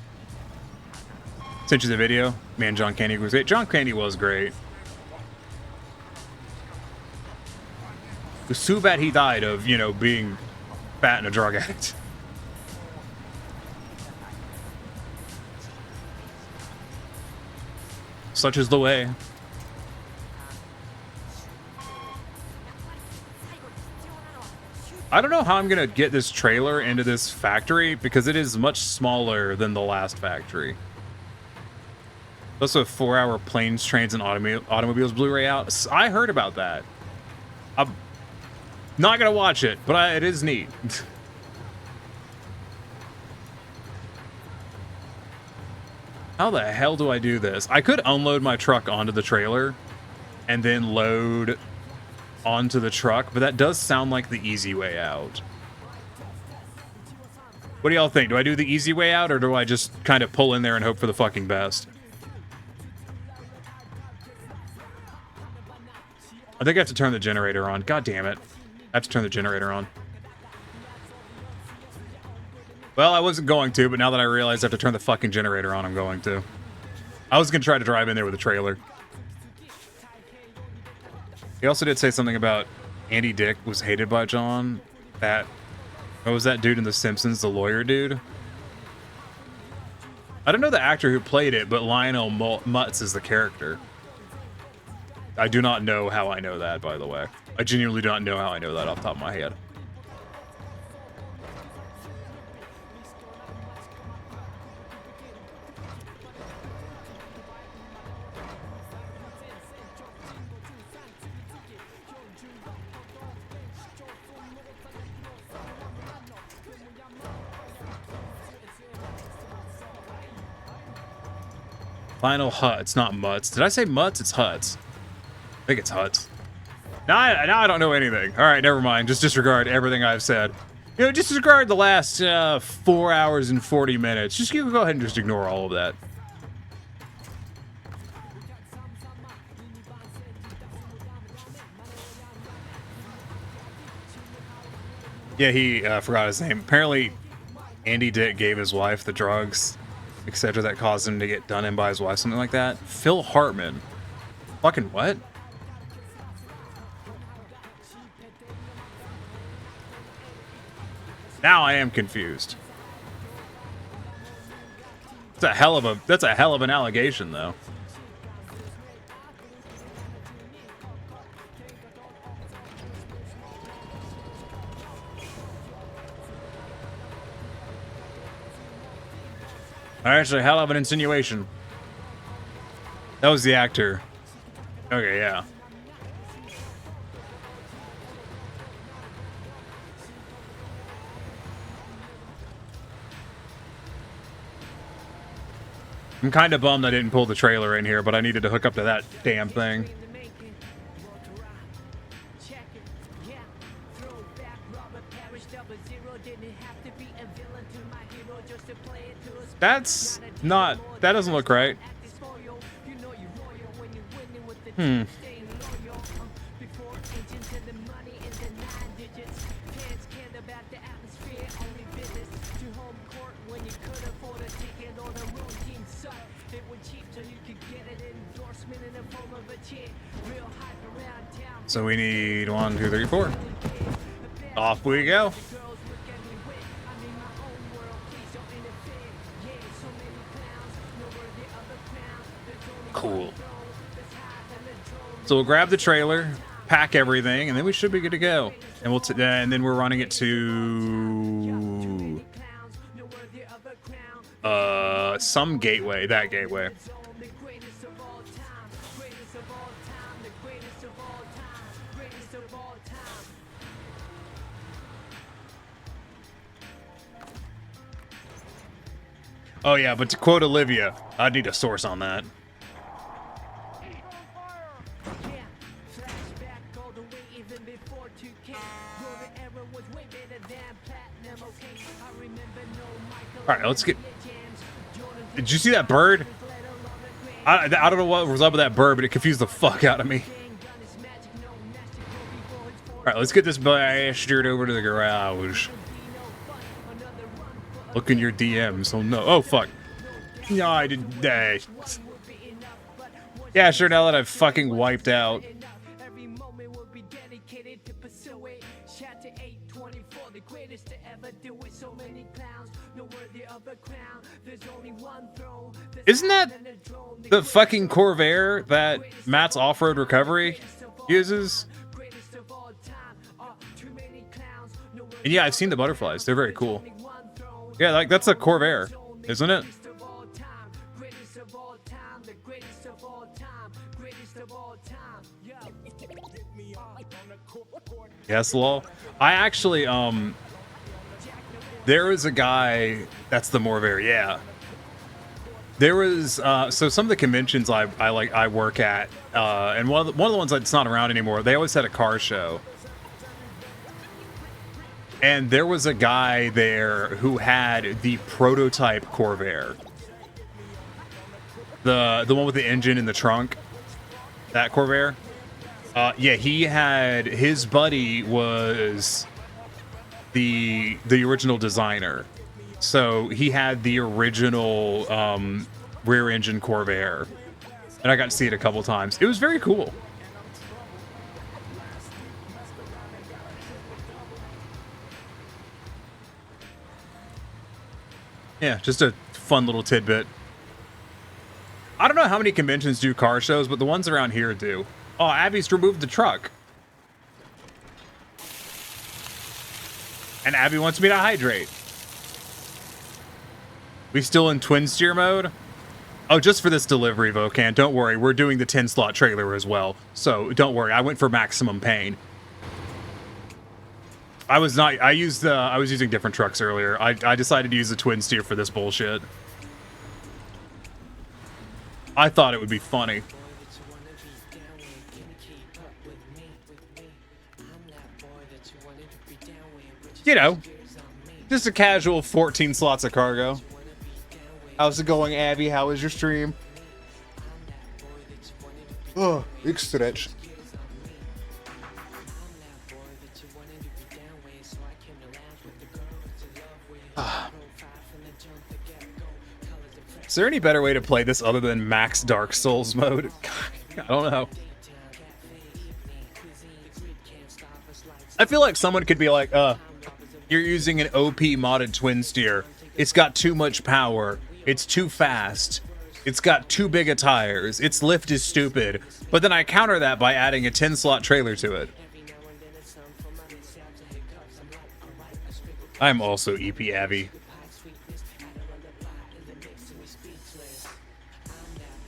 Sent you the video. Man, John Candy was great. John Candy was great. It was too bad he died of, you know, being fat and a drug addict. Such is the way. I don't know how I'm gonna get this trailer into this factory because it is much smaller than the last factory. Also, 4-hour planes, trains, and automobiles Blu-ray out. I heard about that. I'm not gonna watch it, but it is neat. How the hell do I do this? I could unload my truck onto the trailer and then load onto the truck, but that does sound like the easy way out. What do y'all think? Do I do the easy way out, or do I just kind of pull in there and hope for the fucking best? I think I have to turn the generator on. God damn it. I have to turn the generator on. Well, I wasn't going to, but now that I realize I have to turn the fucking generator on, I'm going to. I was going to try to drive in there with a trailer. He also did say something about Andy Dick was hated by John. What was that dude in The Simpsons, the lawyer dude? I don't know the actor who played it, but Lionel Mutz is the character. I do not know how I know that, by the way. I genuinely do not know how I know that off the top of my head. Final Hut. It's not Mutz. Did I say Mutz? It's Huts. I think it's Huts. Now I don't know anything. All right, never mind. Just disregard everything I've said. You know, disregard the last 4 hours and 40 minutes. Just go ahead and just ignore all of that. Yeah, he forgot his name. Apparently, Andy Dick gave his wife the drugs, etc., that caused him to get done in by his wife, something like that. Phil Hartman. Fucking what? Now I am confused. That's a hell of an allegation, though. Actually, a hell of an insinuation. That was the actor. Okay, yeah. I'm kind of bummed I didn't pull the trailer in here, but I needed to hook up to that damn thing. That's not... That doesn't look right. Hmm. So we need 1, 2, 3, 4. Off we go. Cool. So we'll grab the trailer, pack everything, and then we should be good to go. And and then we're running it to some gateway, that gateway. Oh yeah, but to quote Olivia, I'd need a source on that. All right, let's get. Did you see that bird? I don't know what was up with that bird, but it confused the fuck out of me. All right, let's get this bastard over to the garage. Look in your DMs. Oh no! Oh fuck! No, I didn't. Yeah, sure. Now that I've fucking wiped out. Isn't that the fucking Corvair that Matt's Off-Road Recovery uses? And yeah, I've seen the butterflies. They're very cool. Yeah, like that's a Corvair, isn't it? Yes, lol. I actually, there was a guy that's the Morvair, yeah. There was so some of the conventions I work at, and one of the ones that's not around anymore. They always had a car show, and there was a guy there who had the prototype Corvair, the one with the engine in the trunk, that Corvair. Yeah, he had, his buddy was the original designer. So he had the original rear engine Corvair, and I got to see it a couple times. It was very cool. Yeah, just a fun little tidbit. I don't know how many conventions do car shows, but the ones around here do. Oh, Abby's removed the truck. And Abby wants me to hydrate. We still in twin steer mode? Oh, just for this delivery, Vocan. Don't worry, we're doing the 10-slot trailer as well. So don't worry, I went for maximum pain. I was using different trucks earlier. I decided to use the twin steer for this bullshit. I thought it would be funny. You know, just a casual 14 slots of cargo. How's it going, Abby? How was your stream? Oh, big stretch. Is there any better way to play this other than max Dark Souls mode? I don't know. I feel like someone could be like, you're using an OP modded twin steer. It's got too much power. It's too fast. It's got too big of tires. Its lift is stupid. But then I counter that by adding a 10-slot trailer to it. I'm also EP Abby.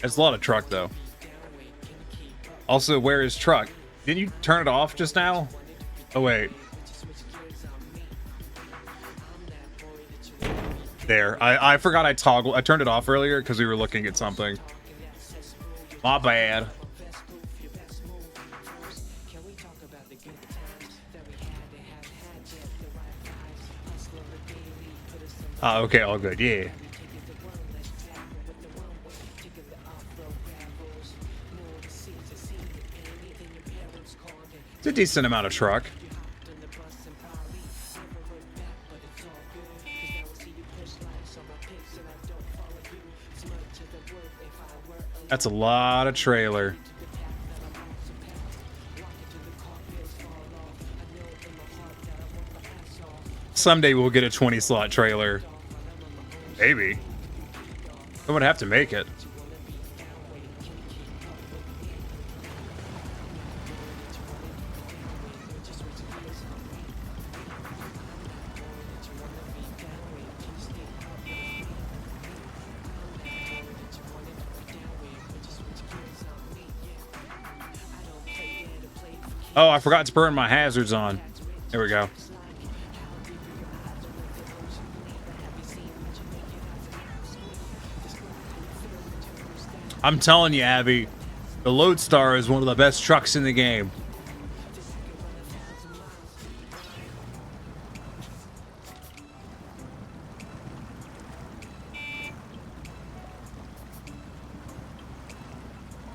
It's a lot of truck, though. Also, where is truck? Didn't you turn it off just now? Oh, wait. There. I forgot I turned it off earlier because we were looking at something. My bad. Okay, all good. Yeah. It's a decent amount of truck. That's a lot of trailer. Someday we'll get a 20-slot trailer. Maybe. I would have to make it. Oh, I forgot to burn my hazards on. There we go. I'm telling you, Abby, the Lodestar is one of the best trucks in the game.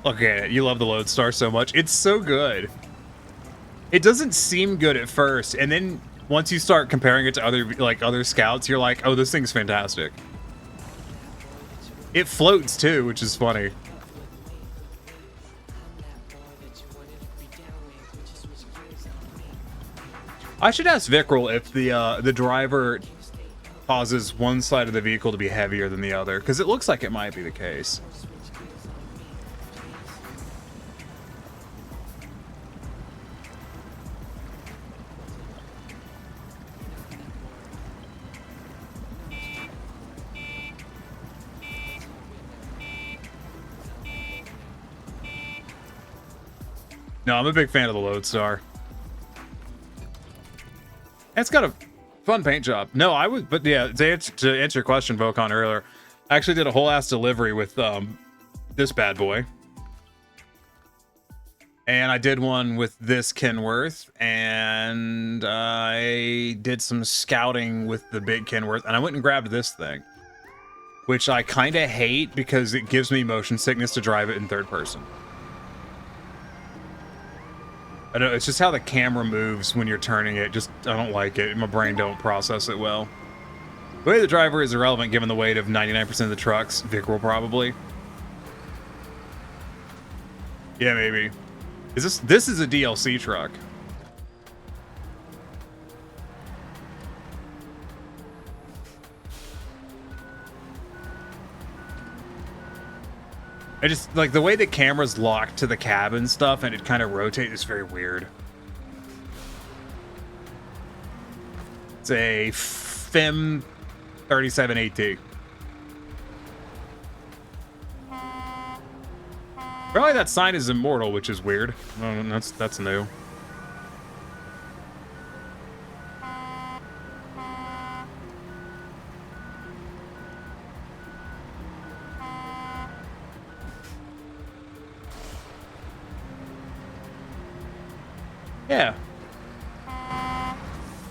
Look at it. You love the Lodestar so much. It's so good. It doesn't seem good at first, and then once you start comparing it to other scouts, you're like, oh, this thing's fantastic. It floats too, which is funny. I should ask Vickrell if the driver causes one side of the vehicle to be heavier than the other, because it looks like it might be the case. No, I'm a big fan of the Lodestar. It's got a fun paint job. No, I would, but yeah, to answer your question, Vocon, earlier, I actually did a whole ass delivery with this bad boy. And I did one with this Kenworth, and I did some scouting with the big Kenworth, and I went and grabbed this thing, which I kind of hate because it gives me motion sickness to drive it in third person. I don't know, it's just how the camera moves when you're turning it. Just, I don't like it. My brain don't process it well. The way the driver is irrelevant given the weight of 99% of the trucks. Vickrell probably. Yeah, maybe. This is a DLC truck. I just, like, the way the camera's locked to the cab and stuff, and it kind of rotates, is very weird. It's a FIM 37AT. Probably that sign is immortal, which is weird. That's new. Yeah.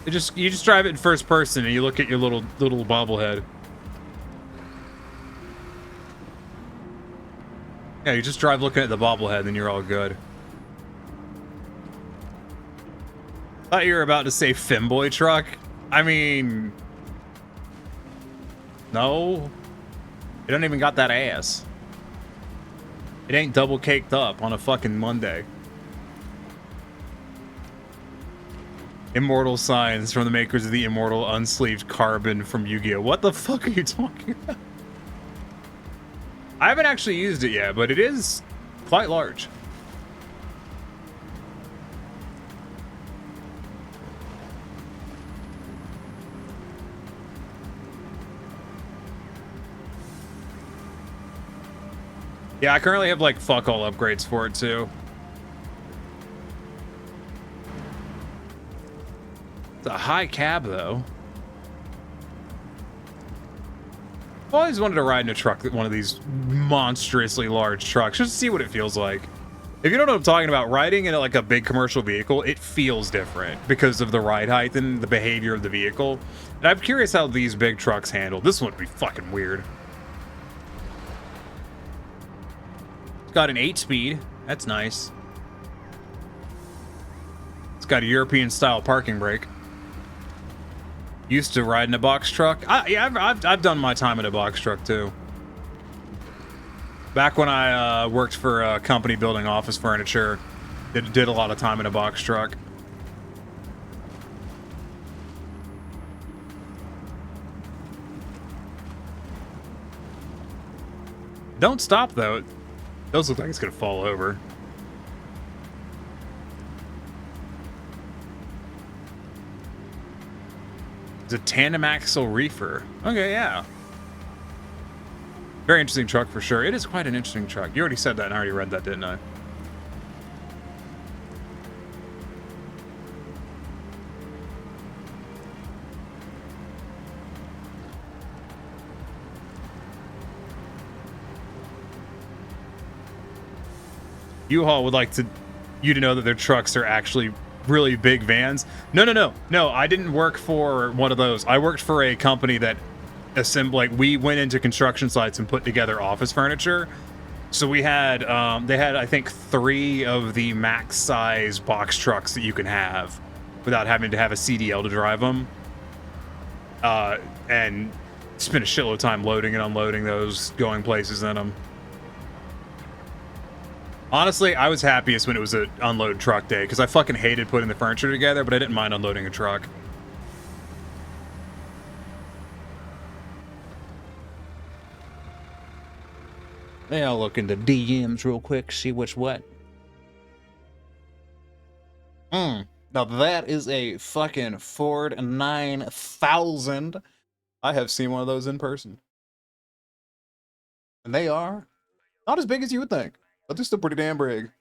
You just drive it in first person and you look at your little bobblehead. Yeah, you just drive looking at the bobblehead and you're all good. Thought you were about to say femboy truck. I mean, no. It don't even got that ass. It ain't double caked up on a fucking Monday. Immortal signs from the makers of the immortal unsleeved carbon from Yu-Gi-Oh! What the fuck are you talking about? I haven't actually used it yet, but it is quite large. Yeah, I currently have like fuck all upgrades for it too. It's a high cab, though. I've always wanted to ride in a truck, one of these monstrously large trucks, just to see what it feels like. If you don't know what I'm talking about, riding in like a big commercial vehicle, it feels different because of the ride height and the behavior of the vehicle. And I'm curious how these big trucks handle. This one would be fucking weird. It's got an 8-speed. That's nice. It's got a European-style parking brake. Used to ride in a box truck. Yeah, I've done my time in a box truck too. Back when I worked for a company building office furniture, did a lot of time in a box truck. Don't stop though. Those look like it's gonna fall over. It's a tandem axle reefer. Okay, yeah. Very interesting truck for sure. It is quite an interesting truck. You already said that and I already read that, didn't I? U-Haul would like you to know that their trucks are actually really big vans. No. I didn't work for one of those. I worked for a company that we went into construction sites and put together office furniture. So we had, they had, I think, 3 of the max size box trucks that you can have without having to have a CDL to drive them. And spent a shitload of time loading and unloading those, going places in them. Honestly, I was happiest when it was an unload truck day, because I fucking hated putting the furniture together, but I didn't mind unloading a truck. Yeah, I'll look into DMs real quick, see what's what. Now that is a fucking Ford 9000. I have seen one of those in person. And they are not as big as you would think, but they're still pretty damn big.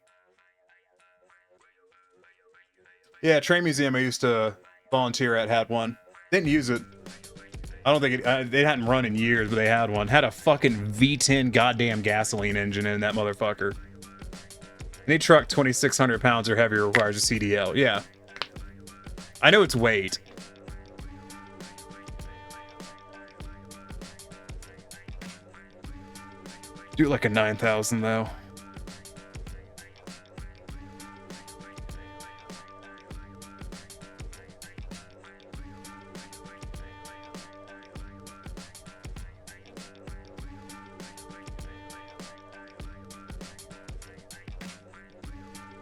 Yeah, train museum I used to volunteer at had one. Didn't use it. I don't think they hadn't run in years, but they had one. Had a fucking V10 goddamn gasoline engine in that motherfucker. Any truck 2,600 pounds or heavier requires a CDL. Yeah. I know its weight. Do like a 9,000 though.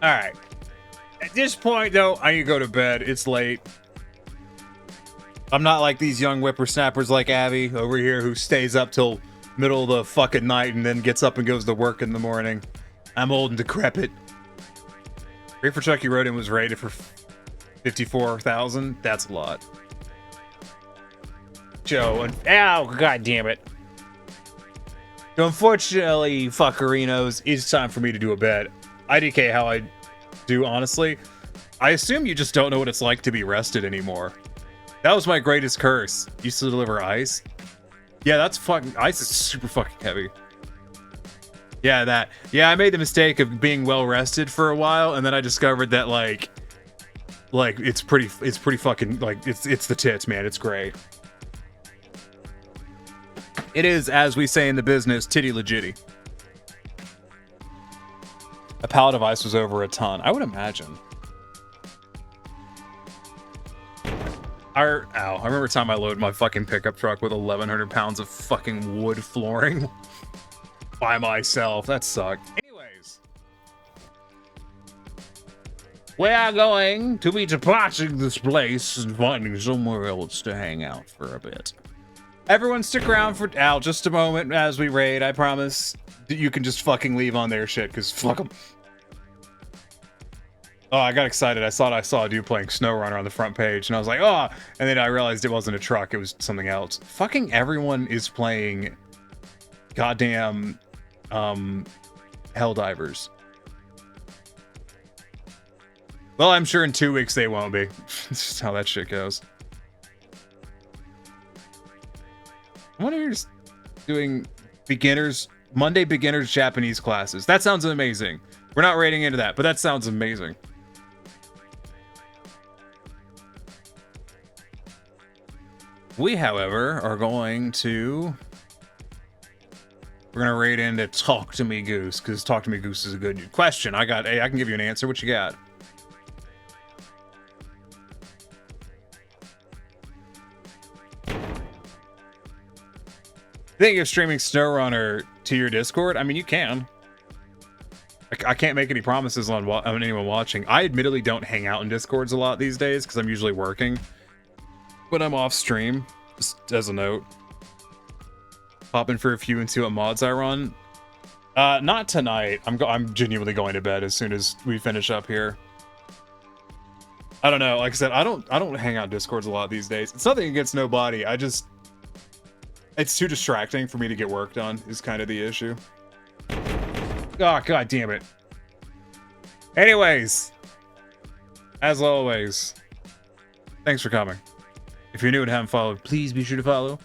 All right. At this point, though, I need to go to bed. It's late. I'm not like these young whippersnappers like Abby over here who stays up till middle of the fucking night and then gets up and goes to work in the morning. I'm old and decrepit. Reefer Truck you rode in was rated for 54,000. That's a lot. Joe, and ow, god damn it. So unfortunately, fuckerinos, it's time for me to do a bed. IDK how I do, honestly. I assume you just don't know what it's like to be rested anymore. That was my greatest curse. Used to deliver ice. Yeah, that's fucking... Ice is super fucking heavy. Yeah, that. Yeah, I made the mistake of being well rested for a while, and then I discovered that, like it's pretty fucking, like, it's the tits, man. It's great. It is, as we say in the business, titty legitty. A pallet of ice was over a ton. I would imagine. I remember the time I loaded my fucking pickup truck with 1,100 pounds of fucking wood flooring by myself. That sucked. Anyways. We are going to be departing this place and finding somewhere else to hang out for a bit. Everyone stick around for just a moment as we raid, I promise. You can just fucking leave on their shit, because fuck them. Oh, I got excited. I thought I saw a dude playing Snowrunner on the front page, and I was like, oh! And then I realized it wasn't a truck, it was something else. Fucking everyone is playing goddamn Helldivers. Well, I'm sure in 2 weeks they won't be. It's just how that shit goes. I wonder if you're just doing Monday beginners Japanese classes. That sounds amazing. We're not rating into that, but that sounds amazing. We, however, are going to... We're going to raid into Talk to Me Goose, because Talk to Me Goose is a good question. I can give you an answer. What you got? Think of streaming Snowrunner to your Discord? I mean, you can. I can't make any promises on anyone watching. I admittedly don't hang out in Discords a lot these days because I'm usually working. When I'm off stream, just as a note. Pop in for a few and see what mods I run. Not tonight. I'm genuinely going to bed as soon as we finish up here. I don't know. Like I said, I don't hang out in Discords a lot these days. It's nothing against nobody. It's too distracting for me to get work done, is kind of the issue. Oh, god damn it. Anyways, as always, thanks for coming. If you're new and haven't followed, please be sure to follow.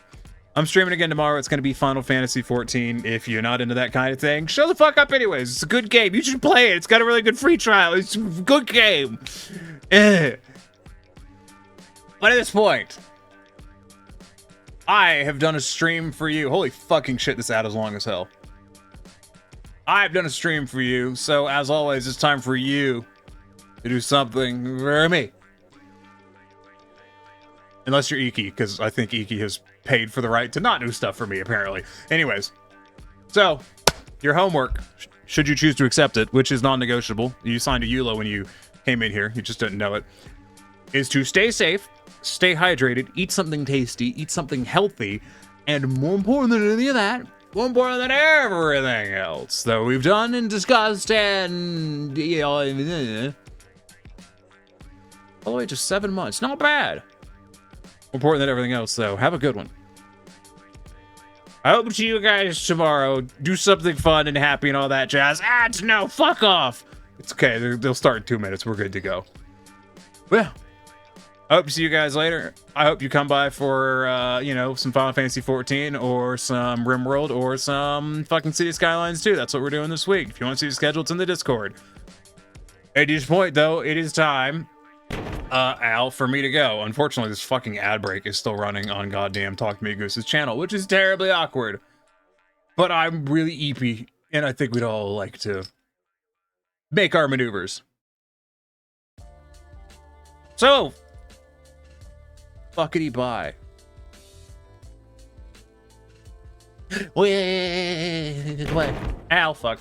I'm streaming again tomorrow. It's going to be Final Fantasy 14. If you're not into that kind of thing, show the fuck up anyways. It's a good game. You should play it. It's got a really good free trial. It's a good game. But at this point, I have done a stream for you. Holy fucking shit, this ad is long as hell. I've done a stream for you. So as always, it's time for you to do something for me. Unless you're Iki, because I think Iki has paid for the right to not do stuff for me, apparently. Anyways, so, your homework, should you choose to accept it, which is non-negotiable, you signed a EULA when you came in here, you just didn't know it, is to stay safe, stay hydrated, eat something tasty, eat something healthy, and more important than any of that, more important than everything else that we've done and discussed and... all the way to 7 months, not bad. More important than everything else, though. Have a good one. I hope to see you guys tomorrow. Do something fun and happy and all that jazz. Ads, no, fuck off. It's okay. They'll start in 2 minutes. We're good to go. Well, I hope to see you guys later. I hope you come by for, you know, some Final Fantasy 14 or some RimWorld or some fucking City Skylines 2. That's what we're doing this week. If you want to see the schedule, it's in the Discord. At this point, though, it is time... Al, for me to go. Unfortunately, this fucking ad break is still running on goddamn Talk to Me Goose's channel, which is terribly awkward. But I'm really eepy, and I think we'd all like to make our maneuvers. So, fuckity bye. Wait, what? Al, fuck.